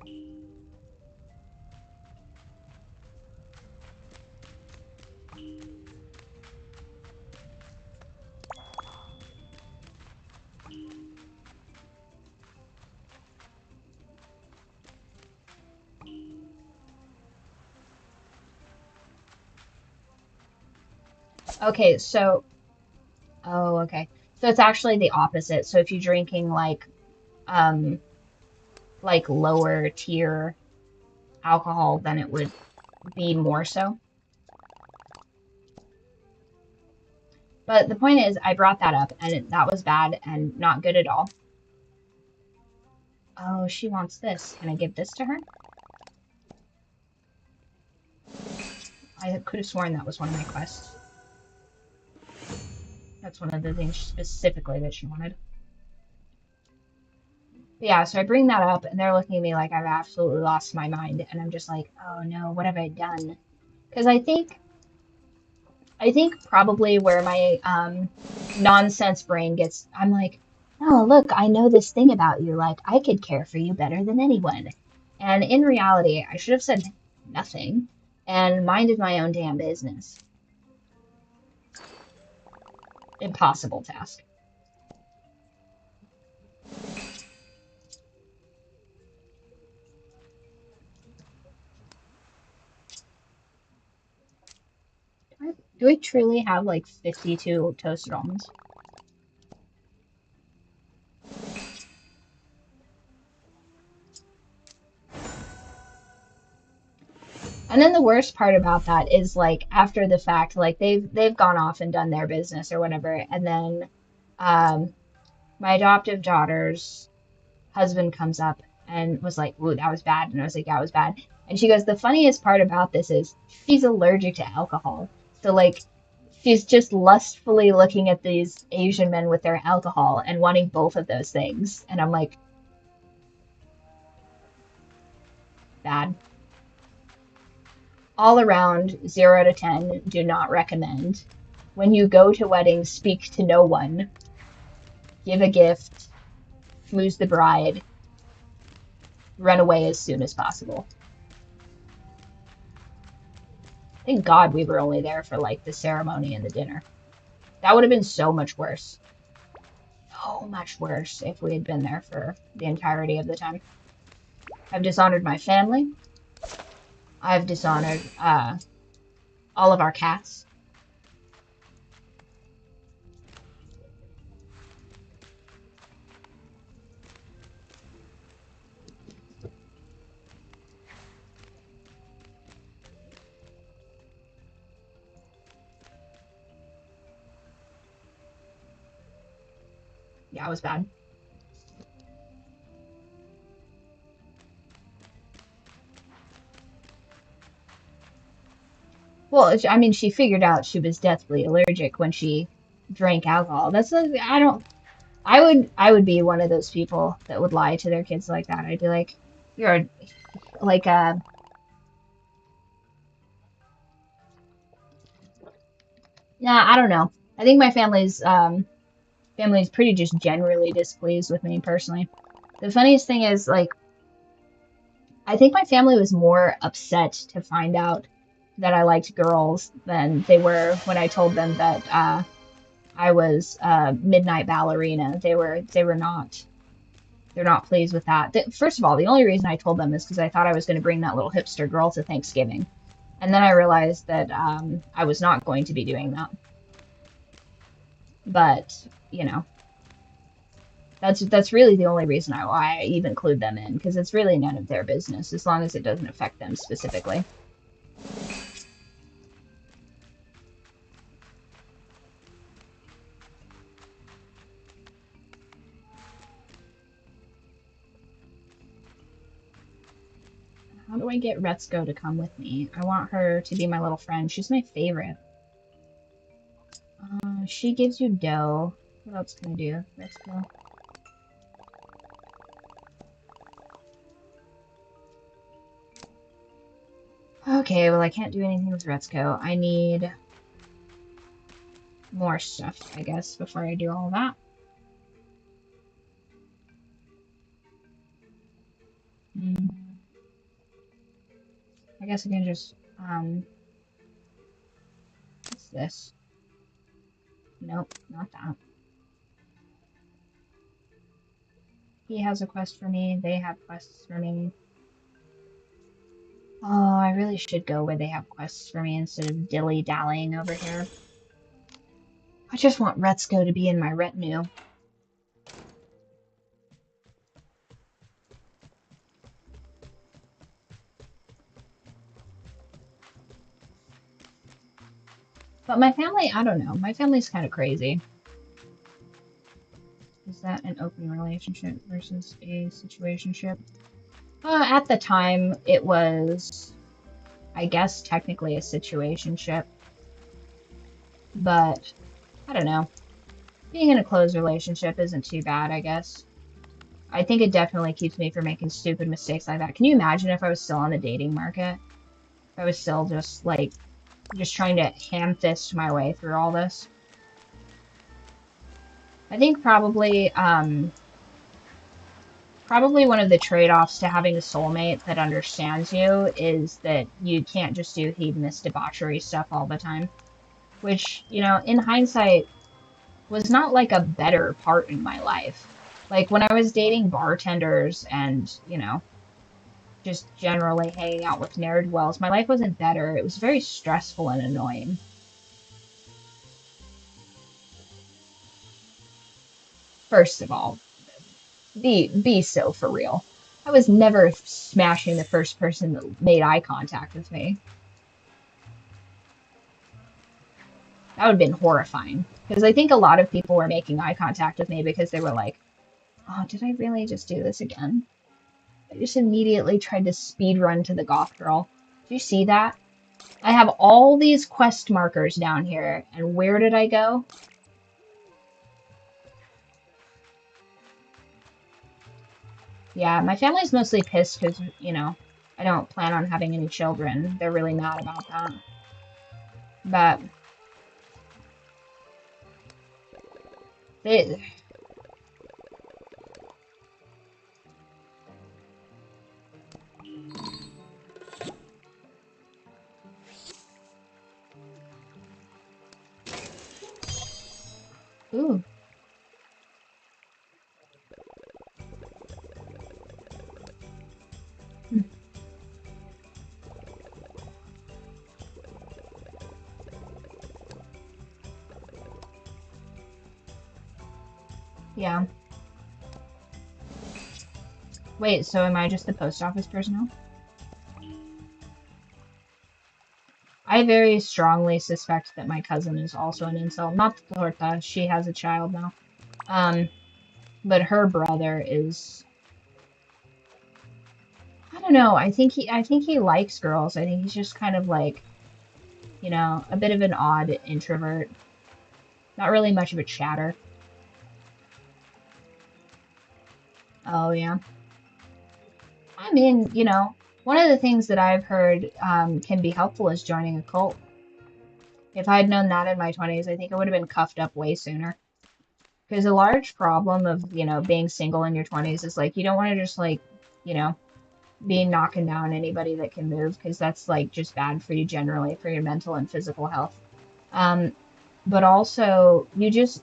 Okay, so, oh, okay. So it's actually the opposite. So if you're drinking like lower tier alcohol, then it would be more so. But the point is, I brought that up and that was bad and not good at all. Oh, she wants this. Can I give this to her? I could have sworn that was one of my quests. That's one of the things specifically that she wanted. But yeah, so I bring that up and they're looking at me like I've absolutely lost my mind. And I'm just like, oh no, what have I done? Because I think probably where my nonsense brain gets, I'm like, oh, look, I know this thing about you. Like, I could care for you better than anyone. And in reality, I should have said nothing and minded my own damn business. Impossible task. Do we truly have like 52 toasted almonds? And then the worst part about that is like after the fact, like they've gone off and done their business or whatever, and then my adoptive daughters husband comes up and was like, "Ooh, that was bad," and I was like, "Yeah, it was bad." And she goes, "The funniest part about this is she's allergic to alcohol, so like." She's just lustfully looking at these Asian men with their alcohol and wanting both of those things. And I'm like, bad. All around, 0 out of 10, do not recommend. When you go to weddings, speak to no one. Give a gift. Schmooze the bride. Run away as soon as possible. Thank God we were only there for like the ceremony and the dinner. That would have been so much worse. So much worse if we had been there for the entirety of the time. I've dishonored my family. I've dishonored all of our cats. Yeah, it was bad. Well, I mean, she figured out she was deathly allergic when she drank alcohol. That's like, I would be one of those people that would lie to their kids like that. I'd be like, you're like nah, I don't know. I think my family's pretty just generally displeased with me personally. The funniest thing is like I think my family was more upset to find out that I liked girls than they were when I told them that I was a midnight ballerina. They're not pleased with that. First of all, the only reason I told them is because I thought I was going to bring that little hipster girl to Thanksgiving, and then I realized that I was not going to be doing that. But you know, that's really the only reason why I even include them in, because it's really none of their business as long as it doesn't affect them specifically. How do I get Retzko to come with me? I want her to be my little friend. She's my favorite. She gives you dough. What else can I do? Retzko. Okay, well I can't do anything with Retzko. I need more stuff, I guess, before I do all that. I guess I can just, what's this? Nope, not that. He has a quest for me, they have quests for me. Oh, I really should go where they have quests for me instead of dilly-dallying over here. I just want Retzko to be in my retinue. But my family, I don't know. My family's kind of crazy. Is that an open relationship versus a situationship? At the time, it was, I guess, technically a situationship. But, I don't know. Being in a closed relationship isn't too bad, I guess. I think it definitely keeps me from making stupid mistakes like that. Can you imagine if I was still on the dating market? If I was still just, like, just trying to ham-fist my way through all this? I think probably one of the trade-offs to having a soulmate that understands you is that you can't just do hedonist debauchery stuff all the time. Which, you know, in hindsight, was not like a better part in my life. Like when I was dating bartenders and, you know, just generally hanging out with ne'er-do-wells, my life wasn't better. It was very stressful and annoying. First of all, be so for real. I was never smashing the first person that made eye contact with me. That would have been horrifying. Because I think a lot of people were making eye contact with me because they were like, Oh, did I really just do this again? I just immediately tried to speed run to the goth girl. Do you see that? I have all these quest markers down here, and where did I go? Yeah, my family's mostly pissed because, you know, I don't plan on having any children. They're really mad about that. But they... Ooh. Hmm. Yeah. Wait, so am I just the post office person now? I very strongly suspect that my cousin is also an incel. Not Torta, she has a child now. But her brother is... I don't know, I think he likes girls. I think he's just kind of like, you know, a bit of an odd introvert. Not really much of a chatter. Oh, yeah. I mean, you know, one of the things that I've heard can be helpful is joining a cult. If I had known that in my 20s, I think I would have been cuffed up way sooner. Because a large problem of, you know, being single in your 20s is like, you don't want to just like, you know, be knocking down anybody that can move, because that's like just bad for you generally, for your mental and physical health. But also, you just,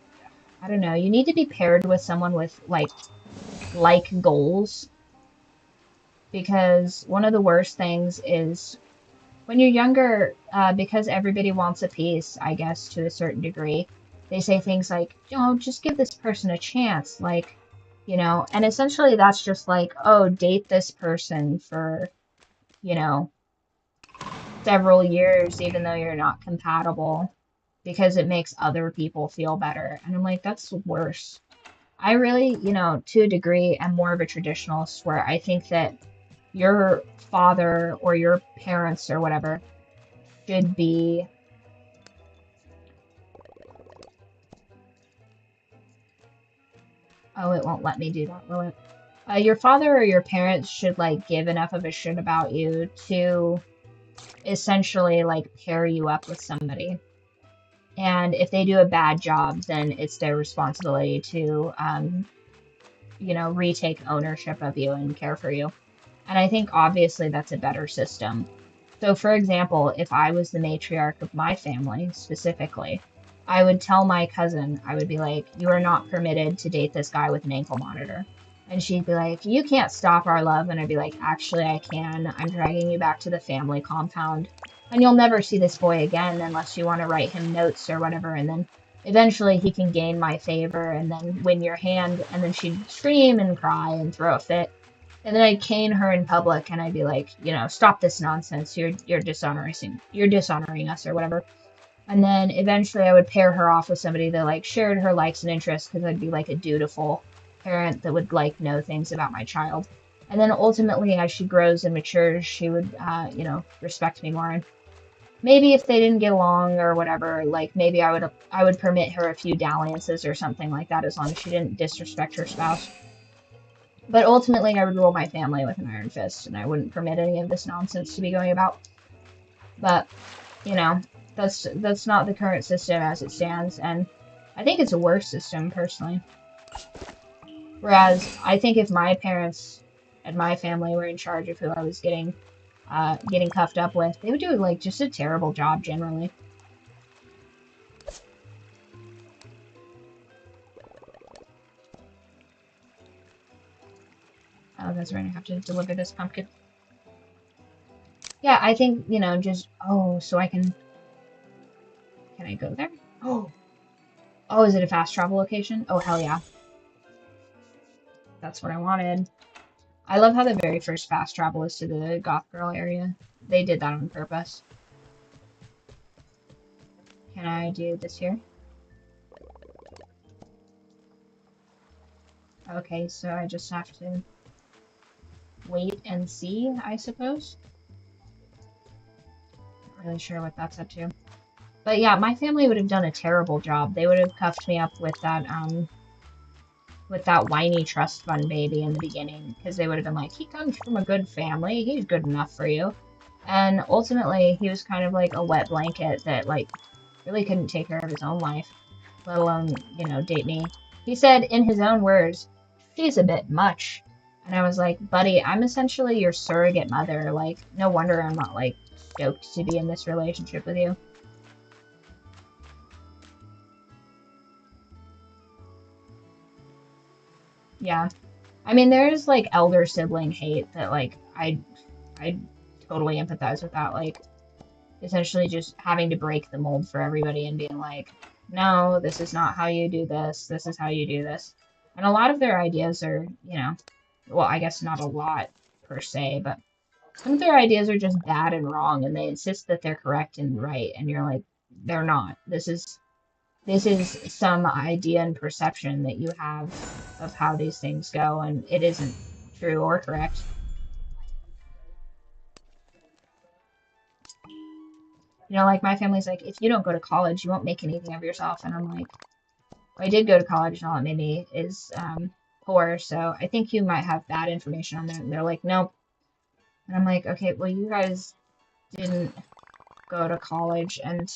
I don't know, you need to be paired with someone with like goals, because one of the worst things is when you're younger, because everybody wants a piece, I guess, to a certain degree, they say things like, you know, just give this person a chance, like, you know, and essentially that's just like, oh, date this person for, you know, several years, even though you're not compatible, because it makes other people feel better. And I'm like, that's worse. I really, you know, to a degree, am more of a traditionalist where I think that your father or your parents or whatever should be... Oh, it won't let me do that, will it? Your father or your parents should, like, give enough of a shit about you to essentially, like, pair you up with somebody. And if they do a bad job, then it's their responsibility to, you know, retake ownership of you and care for you. And I think obviously that's a better system. So, for example, if I was the matriarch of my family specifically, I would tell my cousin, I would be like, you are not permitted to date this guy with an ankle monitor. And she'd be like, you can't stop our love. And I'd be like, actually, I can. I'm dragging you back to the family compound. And you'll never see this boy again unless you want to write him notes or whatever. And then eventually he can gain my favor and then win your hand. And then she'd scream and cry and throw a fit. And then I'd cane her in public and I'd be like, you know, stop this nonsense. You're dishonoring us or whatever. And then eventually I would pair her off with somebody that like shared her likes and interests, because I'd be like a dutiful parent that would like know things about my child. And then ultimately as she grows and matures, she would, you know, respect me more. And maybe if they didn't get along or whatever, like maybe I would permit her a few dalliances or something like that, as long as she didn't disrespect her spouse. But ultimately, I would rule my family with an iron fist, and I wouldn't permit any of this nonsense to be going about. But, you know, that's not the current system as it stands, and I think it's a worse system, personally. Whereas, I think if my parents and my family were in charge of who I was getting cuffed up with, they would do, like, just a terrible job, generally. Oh, that's right, I have to deliver this pumpkin. Yeah, I think, you know, just... Oh, so I can... Can I go there? Oh! Oh, is it a fast travel location? Oh, hell yeah. That's what I wanted. I love how the very first fast travel is to the goth girl area. They did that on purpose. Can I do this here? Okay, so I just have to wait and see, I suppose. Not really sure what that's up to. But yeah, my family would have done a terrible job. They would have cuffed me up with that whiny trust fund baby in the beginning, because they would have been like, he comes from a good family, he's good enough for you. And ultimately, he was kind of like a wet blanket that, like, really couldn't take care of his own life, let alone, you know, date me. He said, in his own words, she's a bit much. And I was like, buddy, I'm essentially your surrogate mother. Like, no wonder I'm not, like, stoked to be in this relationship with you. Yeah. I mean, there's, like, elder sibling hate that, like, I totally empathize with that. Like, essentially just having to break the mold for everybody and being like, no, this is not how you do this. This is how you do this. And a lot of their ideas are, you know, well, I guess not a lot per se, but some of their ideas are just bad and wrong, and they insist that they're correct and right, and you're like, they're not. This is some idea and perception that you have of how these things go, and it isn't true or correct. You know, like my family's like, if you don't go to college, you won't make anything of yourself. And I'm like, well, I did go to college and all it made me is poor. So I think you might have bad information on there. And they're like, nope. And I'm like, okay, well, you guys didn't go to college. And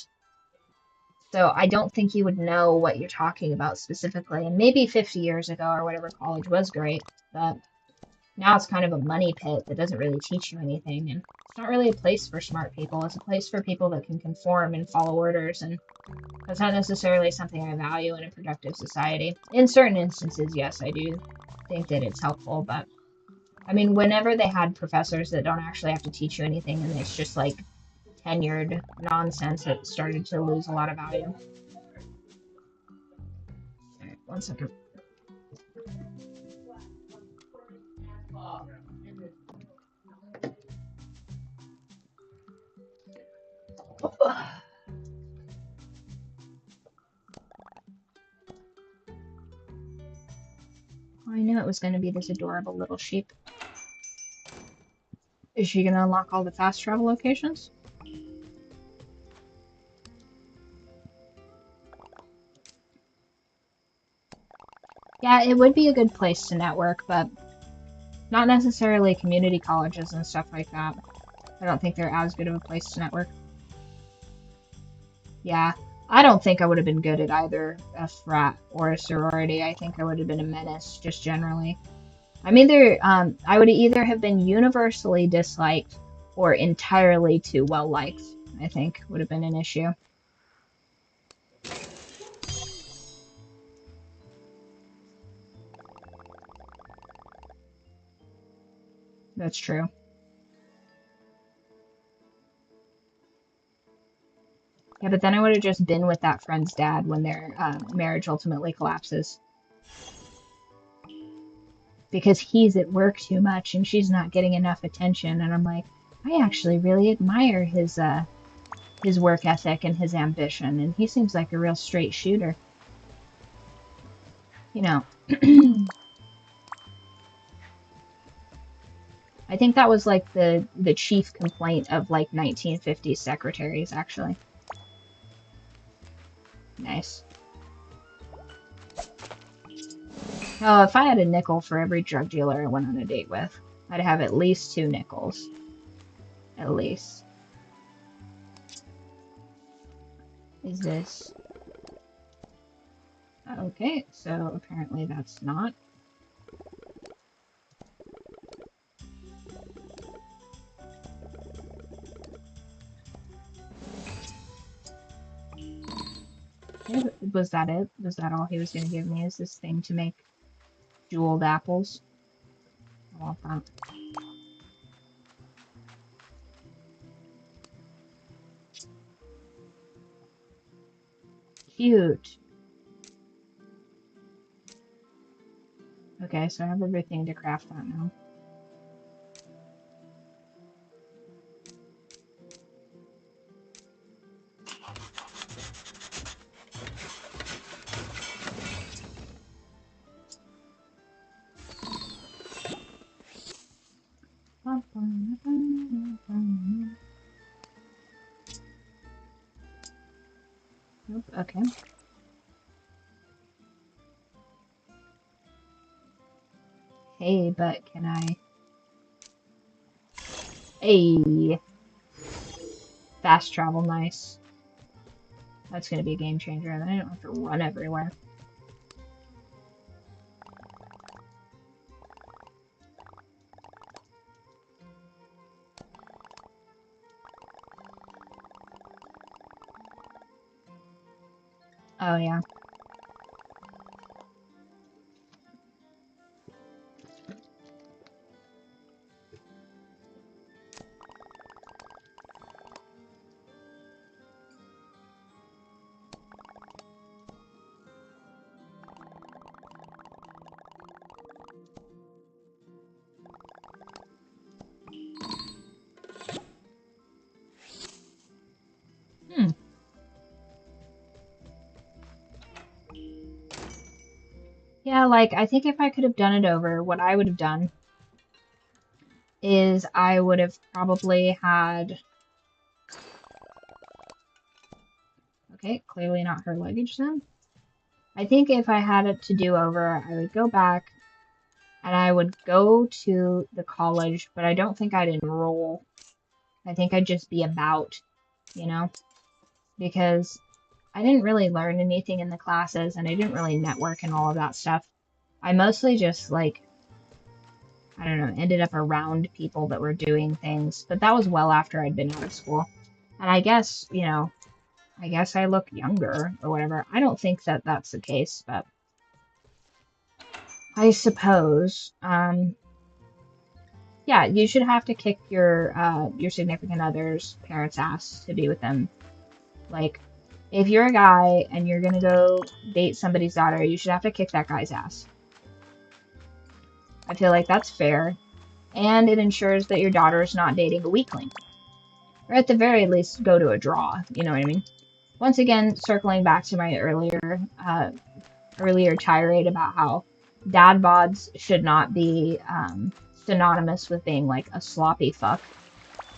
so I don't think you would know what you're talking about specifically. And maybe 50 years ago or whatever, college was great. But now it's kind of a money pit that doesn't really teach you anything. And it's not really a place for smart people. It's a place for people that can conform and follow orders. And that's not necessarily something I value in a productive society. In certain instances, yes, I do think that it's helpful. But, I mean, whenever they had professors that don't actually have to teach you anything and it's just like tenured nonsense, it started to lose a lot of value. Alright, 1 second. I knew it was going to be this adorable little sheep. Is she going to unlock all the fast travel locations? Yeah, it would be a good place to network, but not necessarily community colleges and stuff like that. I don't think they're as good of a place to network. Yeah, I don't think I would have been good at either a frat or a sorority. I think I would have been a menace, just generally. I'm either, I would either have been universally disliked or entirely too well liked, I think would have been an issue. That's true. Yeah, but then I would have just been with that friend's dad when their marriage ultimately collapses. Because he's at work too much and she's not getting enough attention. And I'm like, I actually really admire his work ethic and his ambition, and he seems like a real straight shooter. You know, I think that was like the chief complaint of like 1950s secretaries, actually. Nice. Oh, if I had a nickel for every drug dealer I went on a date with, I'd have at least 2 nickels. At least. Is this... Okay, so apparently that's not. Yeah, was that it? Was that all he was going to give me? Is this thing to make jeweled apples? I want that. Cute. Okay, so I have everything to craft that now. Nope, okay. Hey, but can I... Hey! Fast travel, nice. That's gonna be a game changer, and then I don't have to run everywhere. Oh, yeah. Hmm. Yeah, like, I think if I could have done it over, what I would have done is I would have probably had... Okay, clearly not her luggage then. I think if I had it to do over, I would go back and I would go to the college, but I don't think I'd enroll. I think I'd just be about, you know, because I didn't really learn anything in the classes and I didn't really network and all of that stuff. I mostly just, like, I don't know, ended up around people that were doing things, but that was well after I'd been out of school. And I guess, you know, I guess I look younger or whatever. I don't think that that's the case, but I suppose, yeah, you should have to kick your significant other's parents' ass to be with them. Like, if you're a guy and you're gonna go date somebody's daughter, you should have to kick that guy's ass. I feel like that's fair, and it ensures that your daughter is not dating a weakling. Or at the very least, go to a draw, you know what I mean? Once again, circling back to my earlier tirade about how dad bods should not be synonymous with being like a sloppy fuck,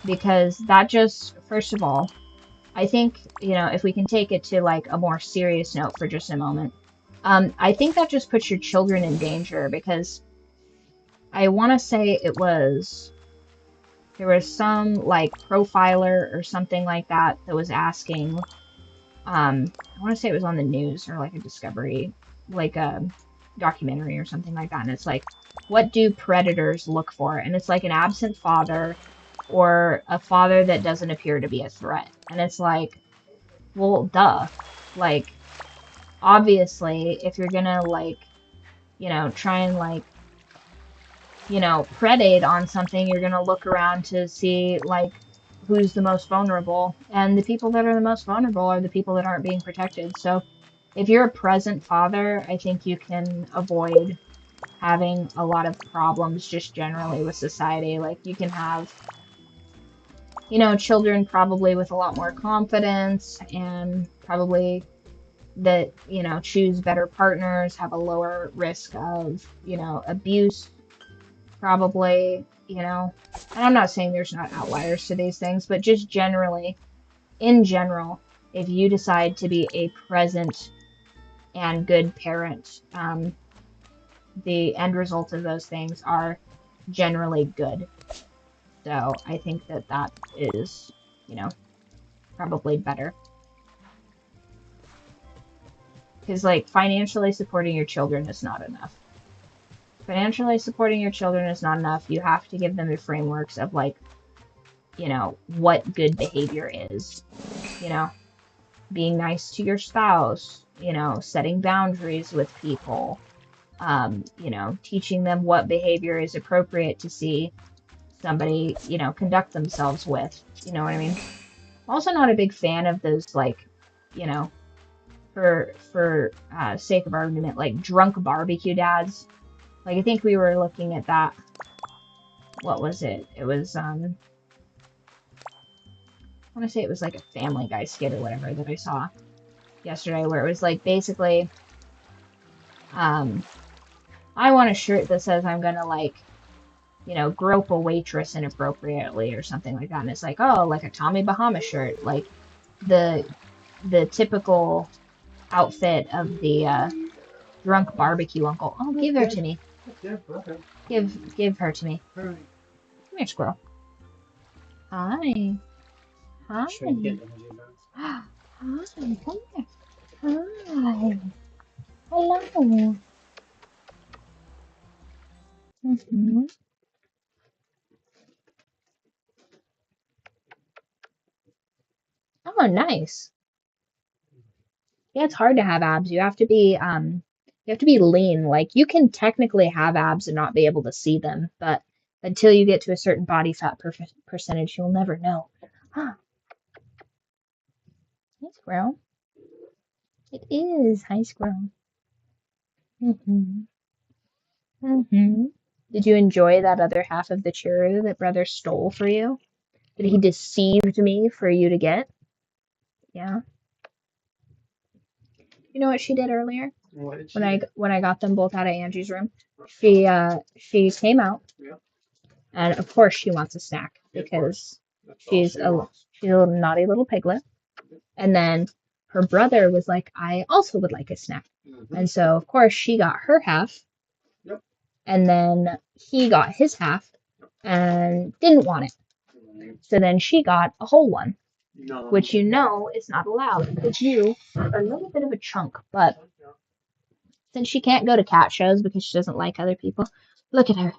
because that just, first of all, I think, you know, if we can take it to like a more serious note for just a moment, I think that just puts your children in danger, because I want to say there was some like profiler or something like that that was asking, I want to say it was on the news or like a Discovery, like a documentary or something like that. And it's like, what do predators look for? And it's like an absent father or a father that doesn't appear to be a threat. And it's like, well, duh. Like, obviously, if you're gonna like, you know, try and like, you know, predate on something, you're gonna look around to see like who's the most vulnerable, and the people that are the most vulnerable are the people that aren't being protected. So if you're a present father, I think you can avoid having a lot of problems just generally with society. Like, you can have, you know, children probably with a lot more confidence and probably that, you know, choose better partners, have a lower risk of, you know, abuse, probably, you know. And I'm not saying there's not outliers to these things, but just generally, in general, if you decide to be a present and good parent, the end result of those things are generally good. So I think that that is, you know, probably better. Because, like, financially supporting your children is not enough. Financially supporting your children is not enough. You have to give them the frameworks of, like, you know, what good behavior is. You know, being nice to your spouse, you know, setting boundaries with people, you know, teaching them what behavior is appropriate to see somebody, you know, conduct themselves with. You know what I mean? I'm also not a big fan of those, like, you know, for sake of argument, like drunk barbecue dads. Like, I think we were looking at that. What was it? It was, I want to say it was like a Family Guy skit or whatever that I saw yesterday, where it was like, basically, I want a shirt that says I'm gonna, like, you know, grope a waitress inappropriately or something like that. And it's like, oh, like a Tommy Bahama shirt. Like, the the typical outfit of the drunk barbecue uncle. Oh, give her to me. Give her to me. Come here, squirrel. Hi. Hi. Hi. Come here. Hi. Hello. Mm-hmm. Oh, nice. Yeah, it's hard to have abs. You have to be lean. Like you can technically have abs and not be able to see them, but until you get to a certain body fat percentage, you'll never know. Huh. Hi, squirrel. It is. Hi, squirrel. Mm-hmm. Mm-hmm. Did you enjoy that other half of the churu that brother stole for you? That he deceived me for you to get? Yeah. You know what she did earlier? When I got them both out of Angie's room? She came out and of course she wants a snack because she's a little naughty little piglet. And then her brother was like, I also would like a snack. And so of course she got her half and then he got his half and didn't want it. So then she got a whole one, which you know is not allowed because you are a little bit of a chunk. But since she can't go to cat shows because she doesn't like other people, look at her.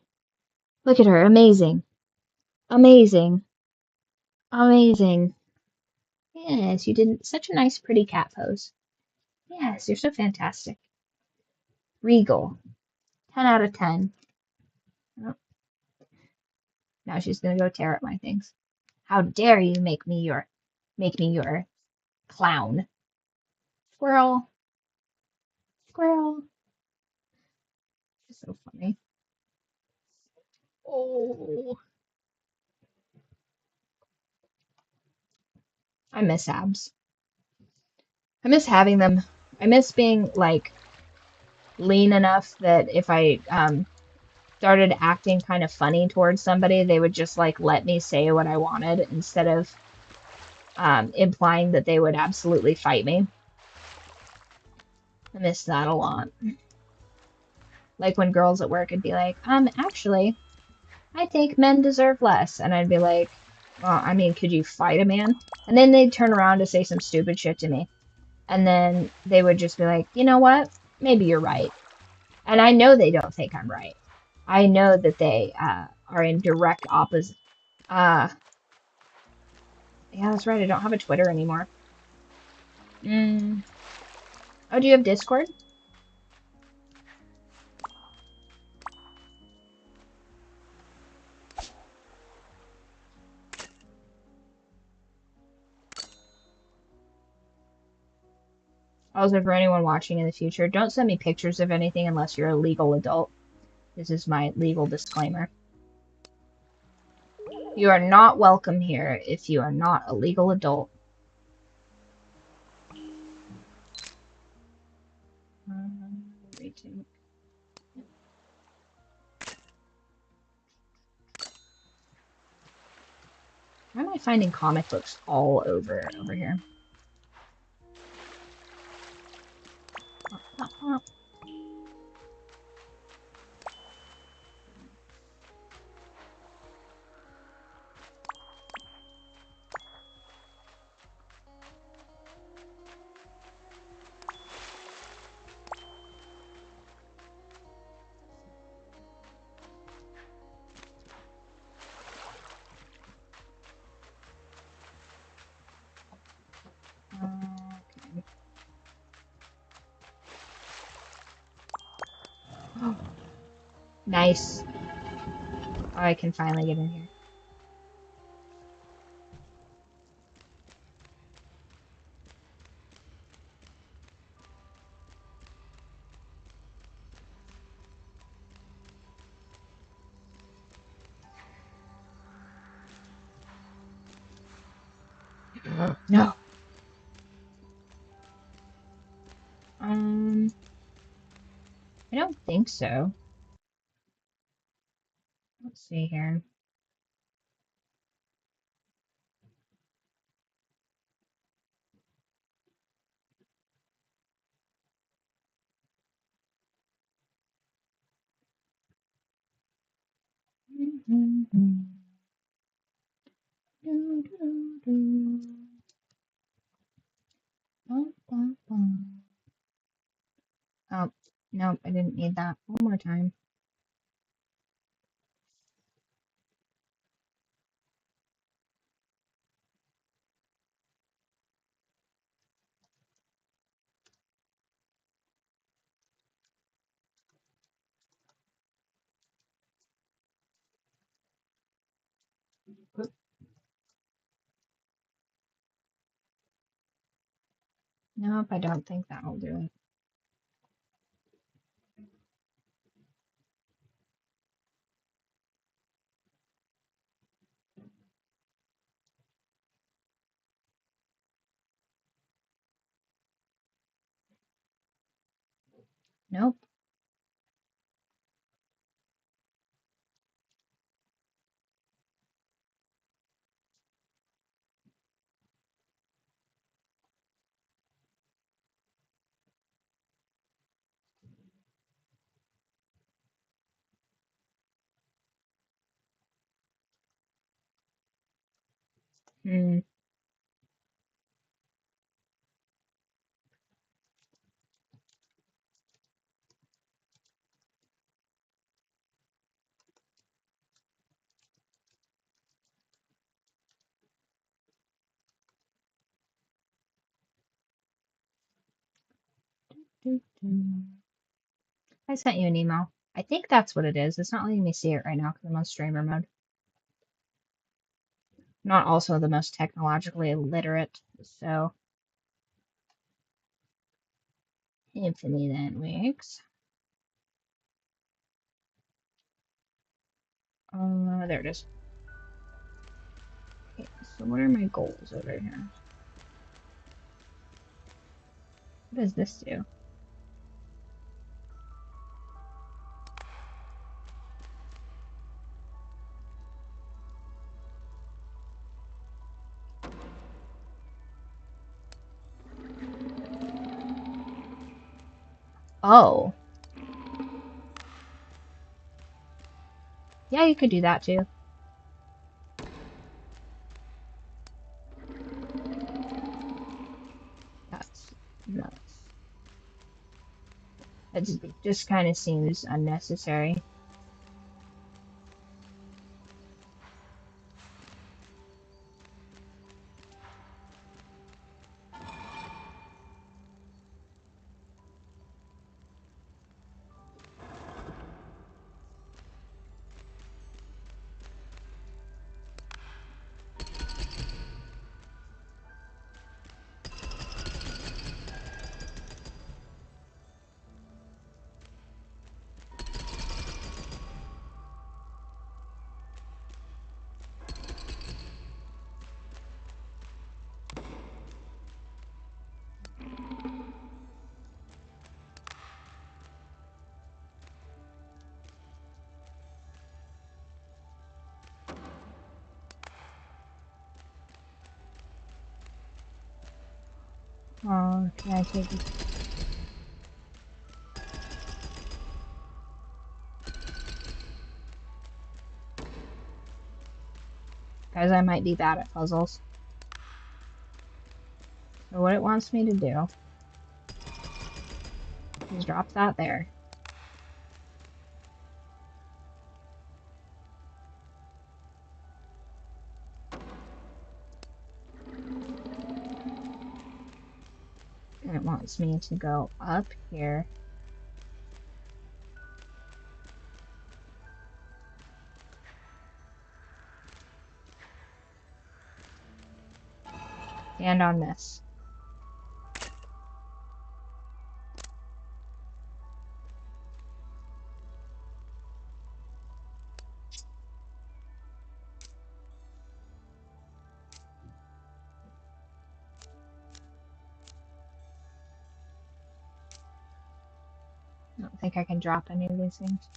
Look at her. Amazing. Amazing. Amazing. Yes, you did such a nice, pretty cat pose. Yes, you're so fantastic. Regal. 10 out of 10. Oh, now she's gonna go tear up my things. How dare you make me your clown. Squirrel. Squirrel. It's so funny. Oh. I miss abs. I miss having them. I miss being like lean enough that if I started acting kind of funny towards somebody, they would just like let me say what I wanted instead of implying that they would absolutely fight me. I miss that a lot. Like when girls at work would be like, actually, I think men deserve less. And I'd be like, well, I mean, could you fight a man? And then they'd turn around to say some stupid shit to me. And then they would just be like, you know what? Maybe you're right. And I know they don't think I'm right. I know that they are in direct opposite. Yeah, that's right. I don't have a Twitter anymore. Oh, do you have Discord? Also, for anyone watching in the future, don't send me pictures of anything unless you're a legal adult. This is my legal disclaimer. You are not welcome here if you are not a legal adult. Retake. Why am I finding comic books all over here? Nice. Oh, I can finally get in here. No. I don't think so. Let's see here. Oh, nope, I didn't need that. One more time. Nope, I don't think that'll do it. Nope. Hmm. I sent you an email. I think that's what it is. It's not letting me see it right now because I'm on streamer mode. Not also the most technologically illiterate, so hopefully that works. There it is. Okay, so what are my goals over here? What does this do? Oh. Yeah, you could do that too. That's nuts. It just kind of seems unnecessary. Oh, can I take it? Guys, I might be bad at puzzles. So what it wants me to do is drop that there. And it wants me to go up here. And on this. I don't think I can drop any of these things.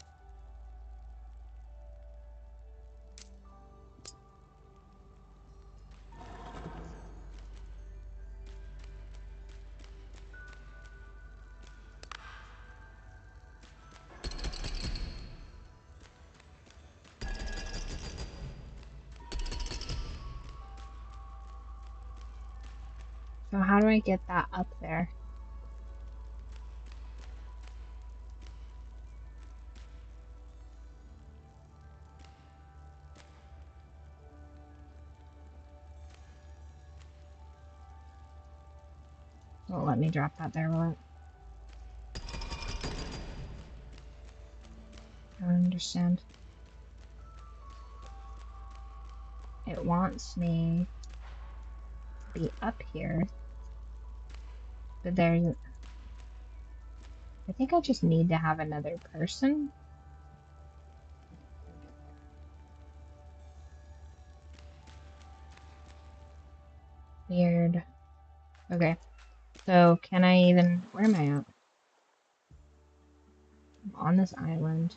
So how do I get that up there? Well, let me drop that there, will it? I don't understand. It wants me to be up here, but there's... I think I just need to have another person. Weird. Okay. So, can I even... Where am I at? I'm on this island.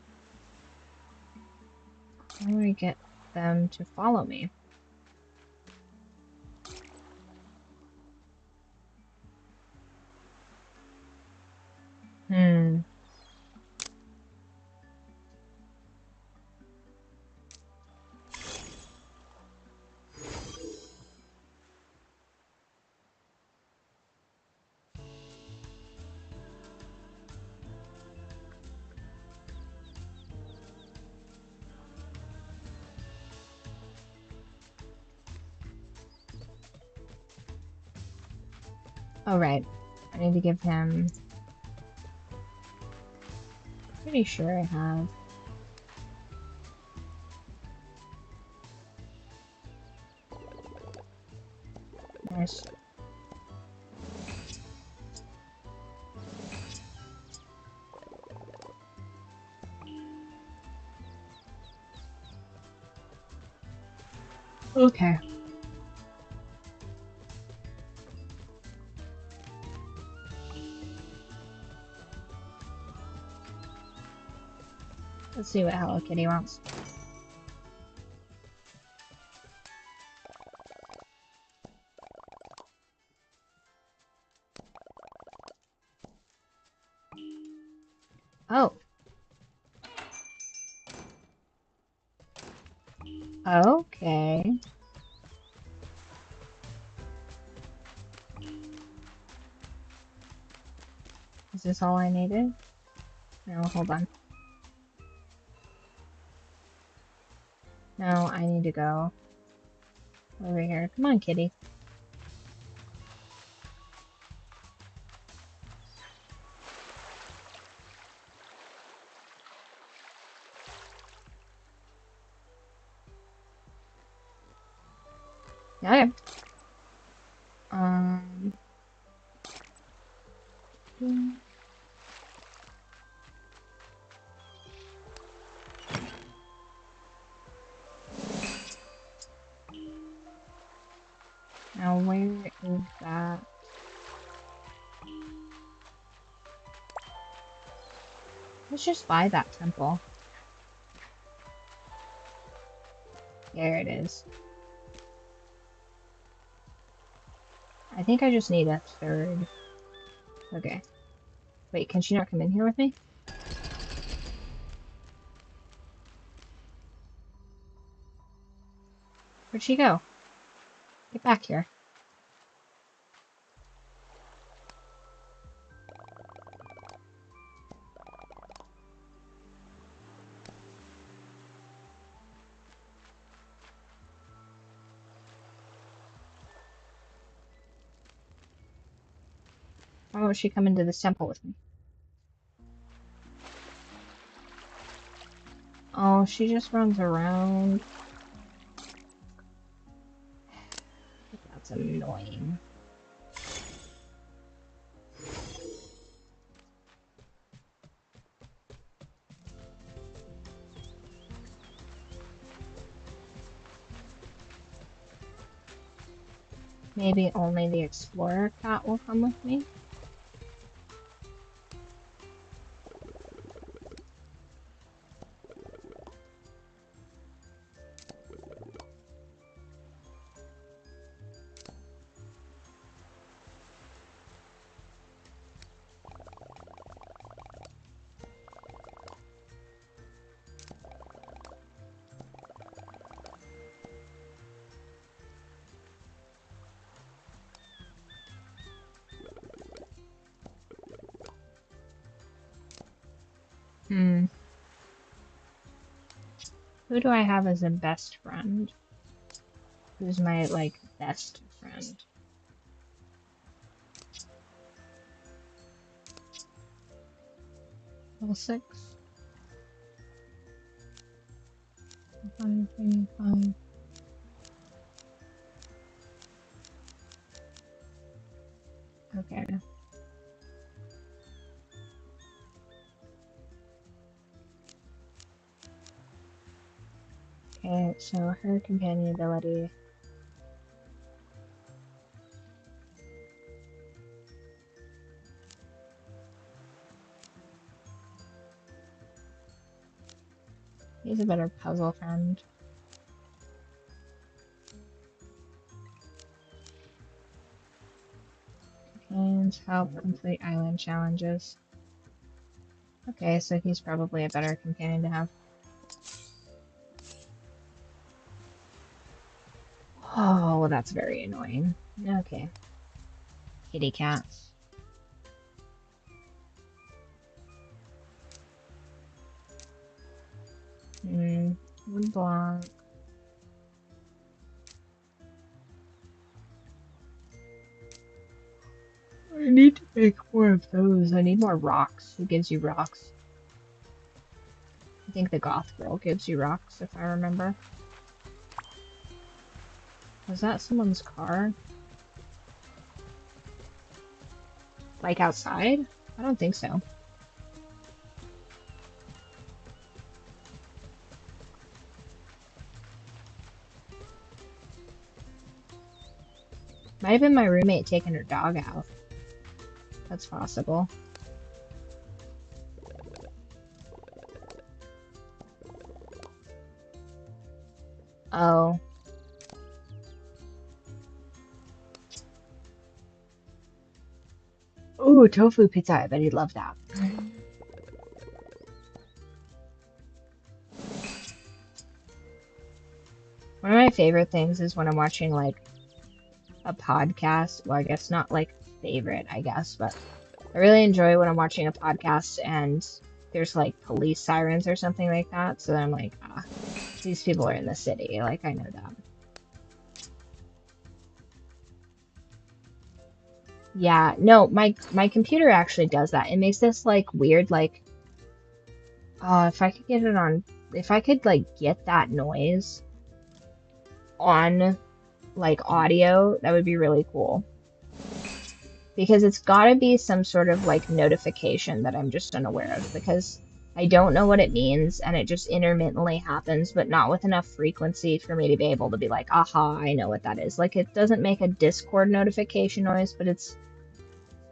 How do I get them to follow me? Oh, right. I need to give him... Pretty sure I have. Nice. Okay. Let's see what Hello Kitty wants. Oh. Okay. Is this all I needed? No, hold on. No, I need to go over here. Come on, kitty. Okay. Now where is that? Let's just buy that temple. There it is. I think I just need a third. Okay. Wait, can she not come in here with me? Where'd she go? Get back here. Why won't she come into this temple with me? Oh, she just runs around. That's annoying. Maybe only the explorer cat will come with me? Hmm. Who do I have as a best friend? Who's my, like, best friend? Level 6. 5, 3, 5. Okay. Okay, so her companion ability. He's a better puzzle friend. Companions help complete island challenges. Okay, so he's probably a better companion to have. Oh, well, that's very annoying. Okay. Kitty cats. Wood block. I need to make more of those. I need more rocks. Who gives you rocks? I think the goth girl gives you rocks, if I remember. Was that someone's car? Like outside? I don't think so. Might have been my roommate taking her dog out. That's possible. Oh. Ooh, tofu pizza. I bet he'd love that. One of my favorite things is when I'm watching, like, a podcast. Well, I guess not, like, favorite, I guess, but I really enjoy when I'm watching a podcast and there's, like, police sirens or something like that. So then I'm like, ah, these people are in the city. Like, I know that. Yeah, no, my computer actually does that. It makes this, like, weird, like, if I could get it on, if I could, like, get that noise on, like, audio, that would be really cool. Because it's gotta be some sort of, like, notification that I'm just unaware of, because I don't know what it means, and it just intermittently happens, but not with enough frequency for me to be able to be like, aha, I know what that is. Like, it doesn't make a Discord notification noise, but it's,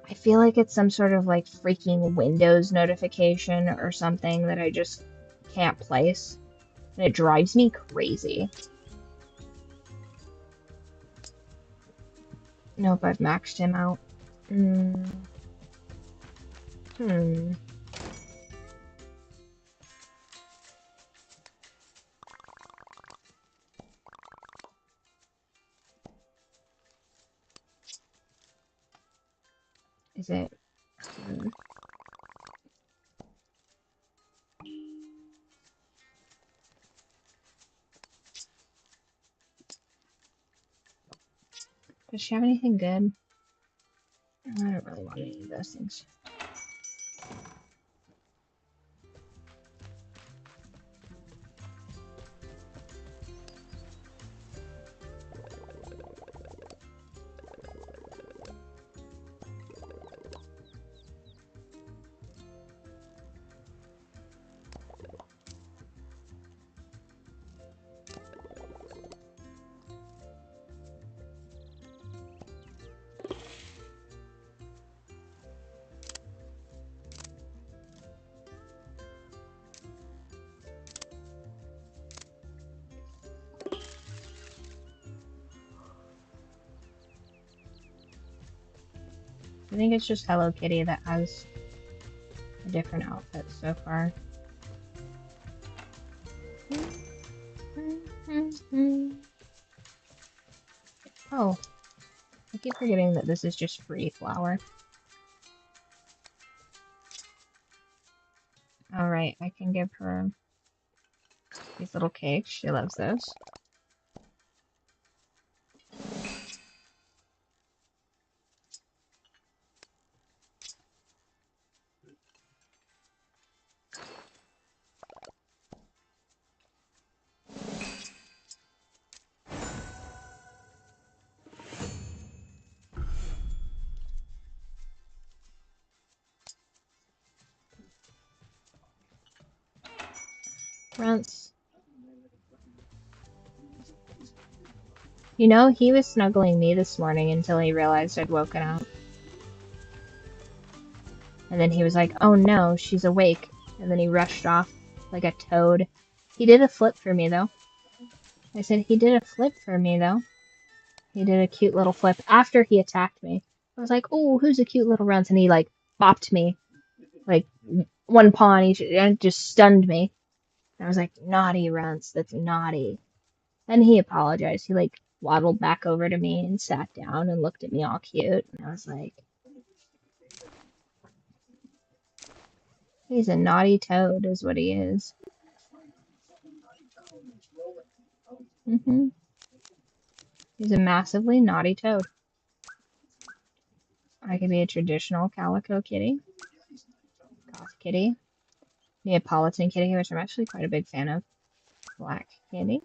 I feel like it's some sort of, like, freaking Windows notification or something that I just can't place. And it drives me crazy. Nope, I've maxed him out. Is it? Does she have anything good? I don't really want any of those things. I think it's just Hello Kitty that has a different outfit so far. Oh, I keep forgetting that this is just free flour. Alright, I can give her these little cakes. She loves those. Runts. You know, he was snuggling me this morning until he realized I'd woken up. And then he was like, oh no, she's awake. And then he rushed off like a toad. He did a flip for me, though. I said, he did a flip for me, though. He did a cute little flip after he attacked me. I was like, oh, who's a cute little runt? And he, like, bopped me. Like, one paw on each, and it just stunned me. And I was like, naughty runts, that's naughty. Then he apologized. He, like, waddled back over to me and sat down and looked at me all cute. And I was like, he's a naughty toad, is what he is. He's a massively naughty toad. I could be a traditional calico kitty, goth kitty, Neapolitan kitty, which I'm actually quite a big fan of, black kitty.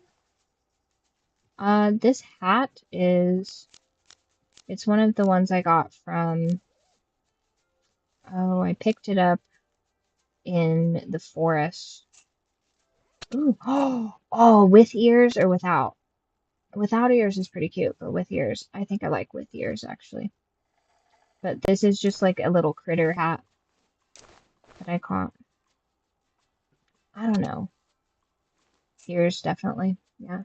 This hat is, it's one of the ones I got from, I picked it up in the forest. Ooh, oh, with ears or without? Without ears is pretty cute, but with ears, I think I like with ears, actually. But this is just like a little critter hat that I caught. I don't know. Ears, definitely. Yeah.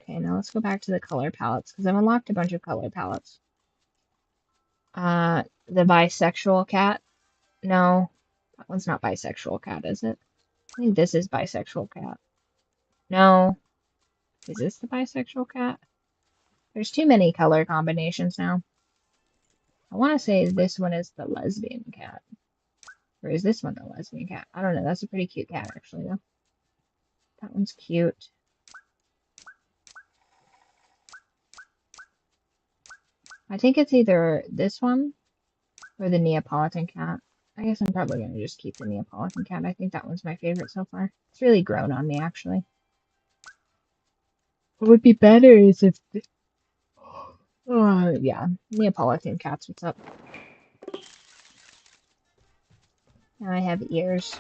Okay, now let's go back to the color palettes, because I've unlocked a bunch of color palettes. The bisexual cat. No, that one's not bisexual cat, is it? I think this is bisexual cat. No. Is this the bisexual cat? There's too many color combinations now. I want to say this one is the lesbian cat. Or is this one the lesbian cat? I don't know. That's a pretty cute cat, actually, though. That one's cute. I think it's either this one or the Neapolitan cat. I guess I'm probably going to just keep the Neapolitan cat. I think that one's my favorite so far. It's really grown on me, actually. What would be better is if... yeah. Neapolitan cats, what's up? Now I have ears.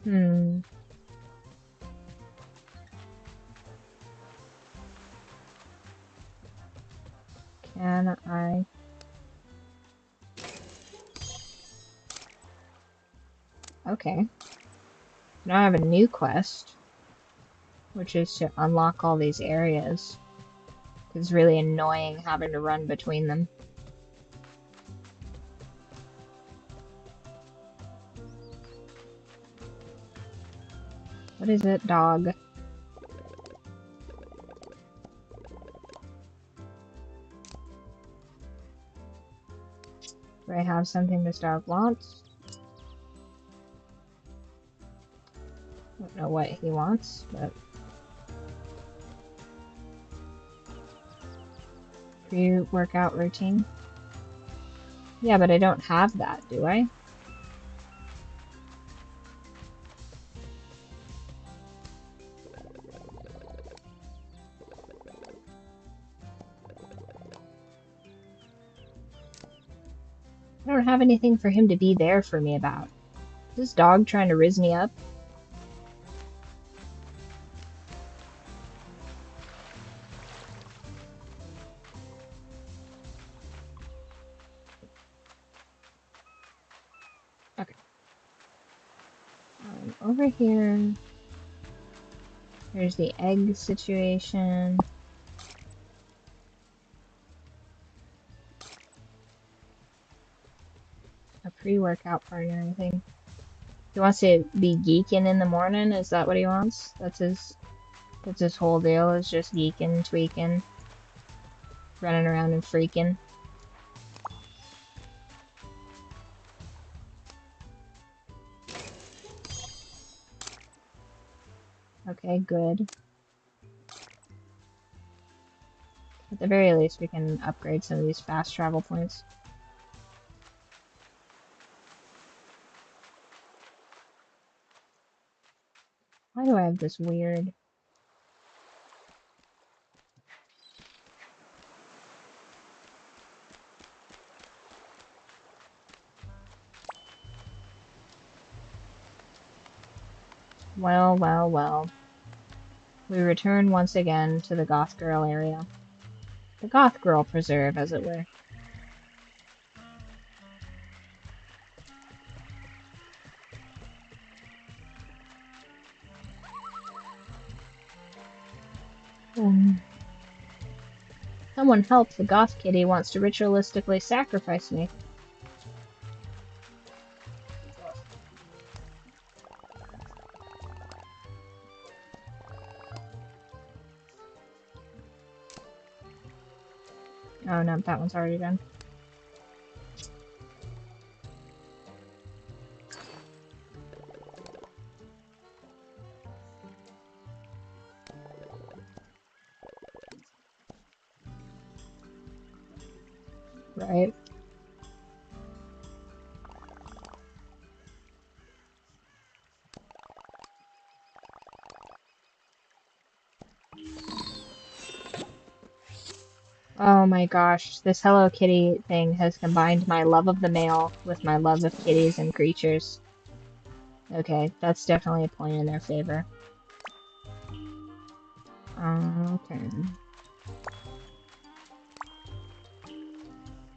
Can I... Okay. Now I have a new quest, which is to unlock all these areas. It's really annoying having to run between them. What is it, dog? Do I have something this dog wants? I don't know what he wants, but... Pre-workout routine? Yeah, but I don't have that, do I? I don't have anything for him to be there for me about. Is this dog trying to rizz me up? Okay. Over here, there's the egg situation. A pre-workout partner, I think. He wants to be geeking in the morning, is that what he wants? That's his whole deal, is just geeking, tweaking, running around and freaking. Okay, good. At the very least, we can upgrade some of these fast travel points. Why do I have this weird... Well, well, well. We return once again to the Goth Girl area. The Goth Girl Preserve, as it were. Someone help, the Goth Kitty wants to ritualistically sacrifice me. Oh no, that one's already done. Right. Oh my gosh, this Hello Kitty thing has combined my love of the male with my love of kitties and creatures. Okay, that's definitely a point in their favor. Okay.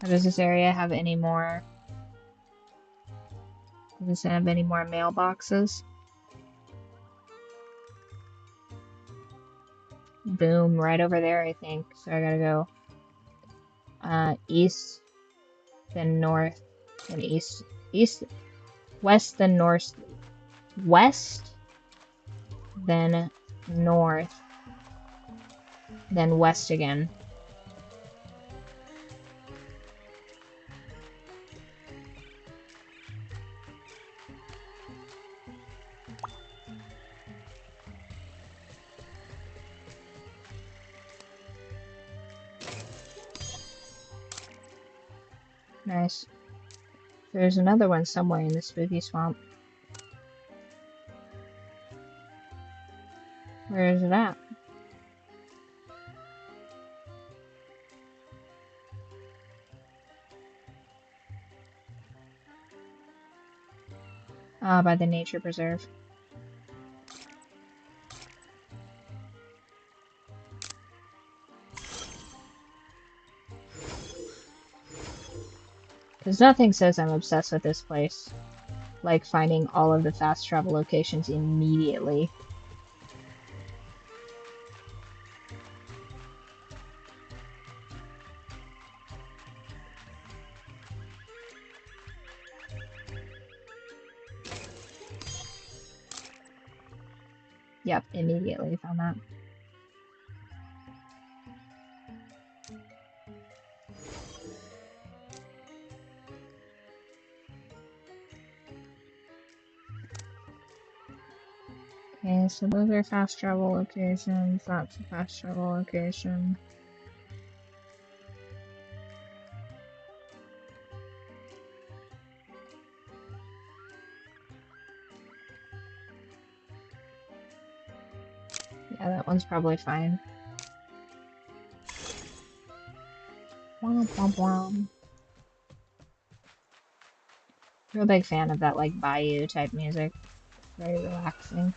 Does this area have any more... Does it have any more mailboxes? Boom, right over there, I think. So I gotta go east, then north, then east, west, then north, west, then north, then west again. Nice. There's another one somewhere in the spooky swamp. Where is it at? Ah, by the nature preserve. Because nothing says I'm obsessed with this place. Like finding all of the fast travel locations immediately. Yep, immediately found that. Okay, so those are fast travel locations. That's a fast travel location. Yeah, that one's probably fine. Womp womp womp. Real big fan of that, like, bayou type music. Very relaxing.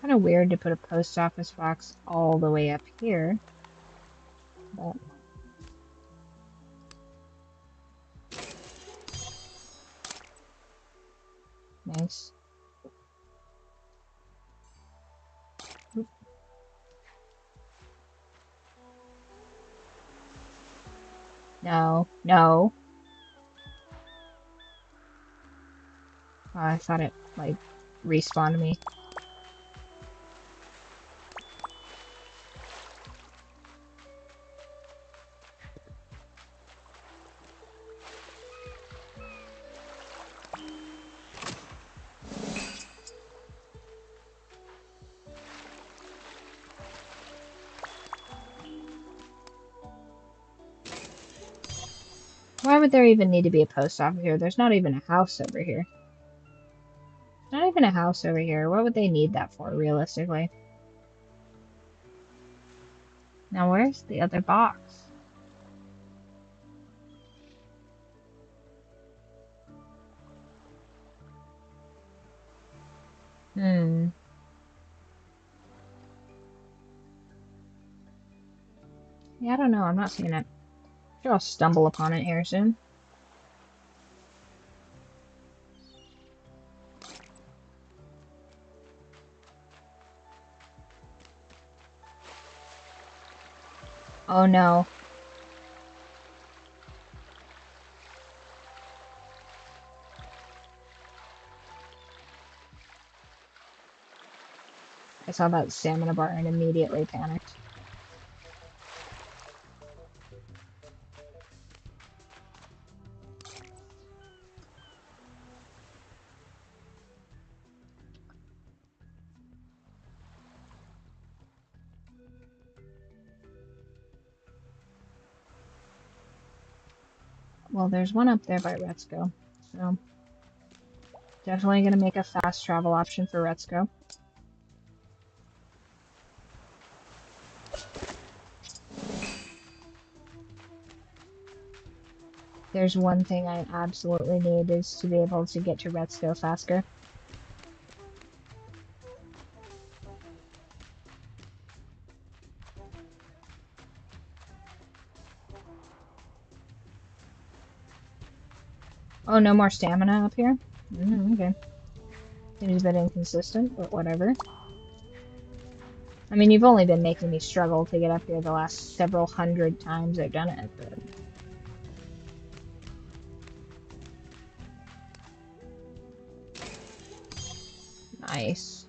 Kind of weird to put a post office box all the way up here, but nice. No. No. Oh, I thought it, like, respawned me. Why would there even need to be a post office here? There's not even a house over here. Not even a house over here. What would they need that for, realistically? Now, where's the other box? Hmm. Yeah, I don't know. I'm not seeing it. I'm sure I'll stumble upon it here soon. Oh no. I saw that stamina bar and immediately panicked. Well, there's one up there by Retzko, so definitely gonna make a fast travel option for Retzko. There's one thing I absolutely need is to be able to get to Retzko faster. Oh, no more stamina up here? Okay. Seems a bit inconsistent, but whatever. I mean, you've only been making me struggle to get up here the last several hundred times I've done it, but... Nice.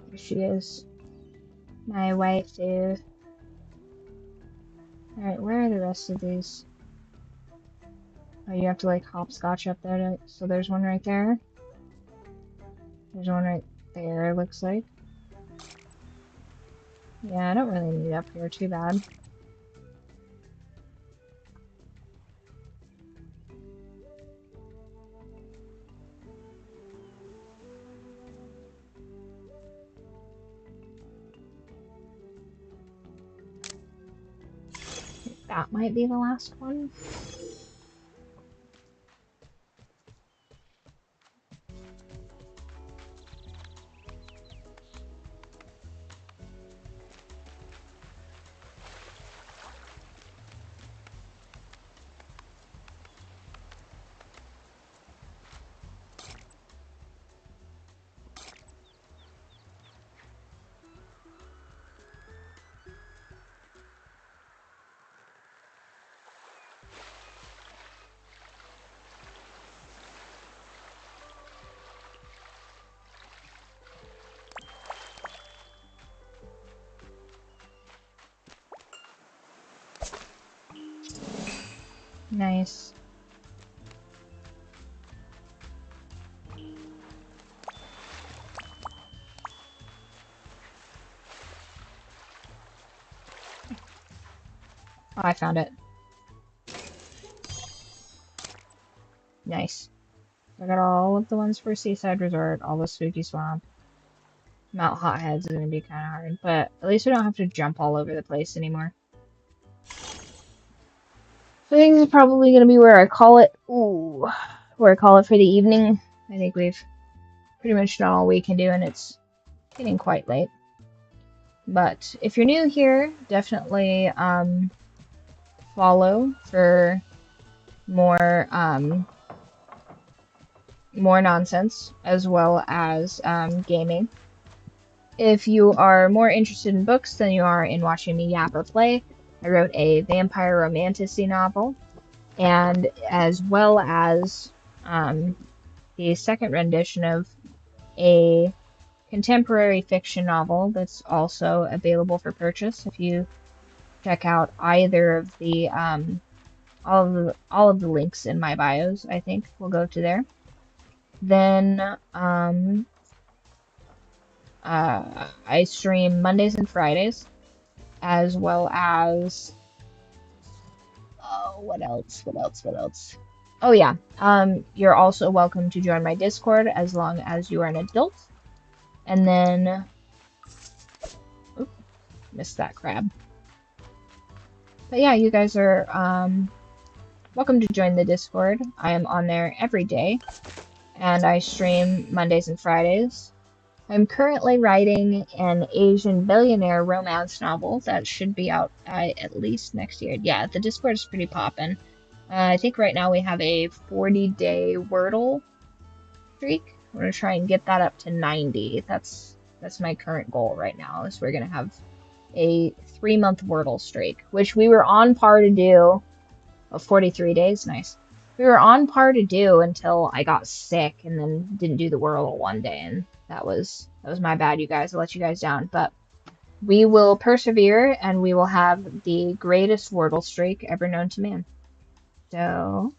There she is. My waifu. Alright, where are the rest of these? Oh, you have to, like, hopscotch up there to... So there's one right there. There's one right there, it looks like. Yeah, I don't really need up here too bad. That might be the last one. Nice. Oh, I found it. Nice. I got all of the ones for Seaside Resort, all the Spooky Swamp. Mount Hotheads is gonna be kind of hard, but at least we don't have to jump all over the place anymore. So I think this is probably gonna be where I call it. Ooh, where I call it for the evening. I think we've pretty much done all we can do, and it's getting quite late. But if you're new here, definitely follow for more more nonsense as well as gaming. if you are more interested in books than you are in watching me yap or play, I wrote a vampire romantasy novel, and as well as the second rendition of a contemporary fiction novel that's also available for purchase. If you check out either of the all of the links in my bios, I think will go to there. Then I stream Mondays and Fridays, as well as what else? What else? Oh yeah, you're also welcome to join my Discord as long as you are an adult. And then, oops, missed that crab. But yeah, you guys are welcome to join the Discord. I am on there every day, and I stream Mondays and Fridays. I'm currently writing an Asian billionaire romance novel that should be out at least next year. Yeah, the Discord is pretty poppin'. I think right now we have a 40-day Wordle streak. I'm gonna try and get that up to 90. That's my current goal right now, is we're gonna have a 3-month Wordle streak, which we were on par to do. 43 days, nice. We were on par to do until I got sick and then didn't do the Wordle one day, and that was my bad, you guys. I let you guys down, but we will persevere and we will have the greatest Wordle streak ever known to man. So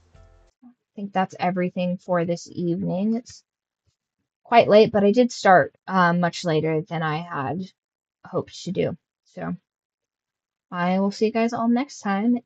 I think that's everything for this evening. It's quite late, but I did start much later than I had hoped to do. So I will see you guys all next time,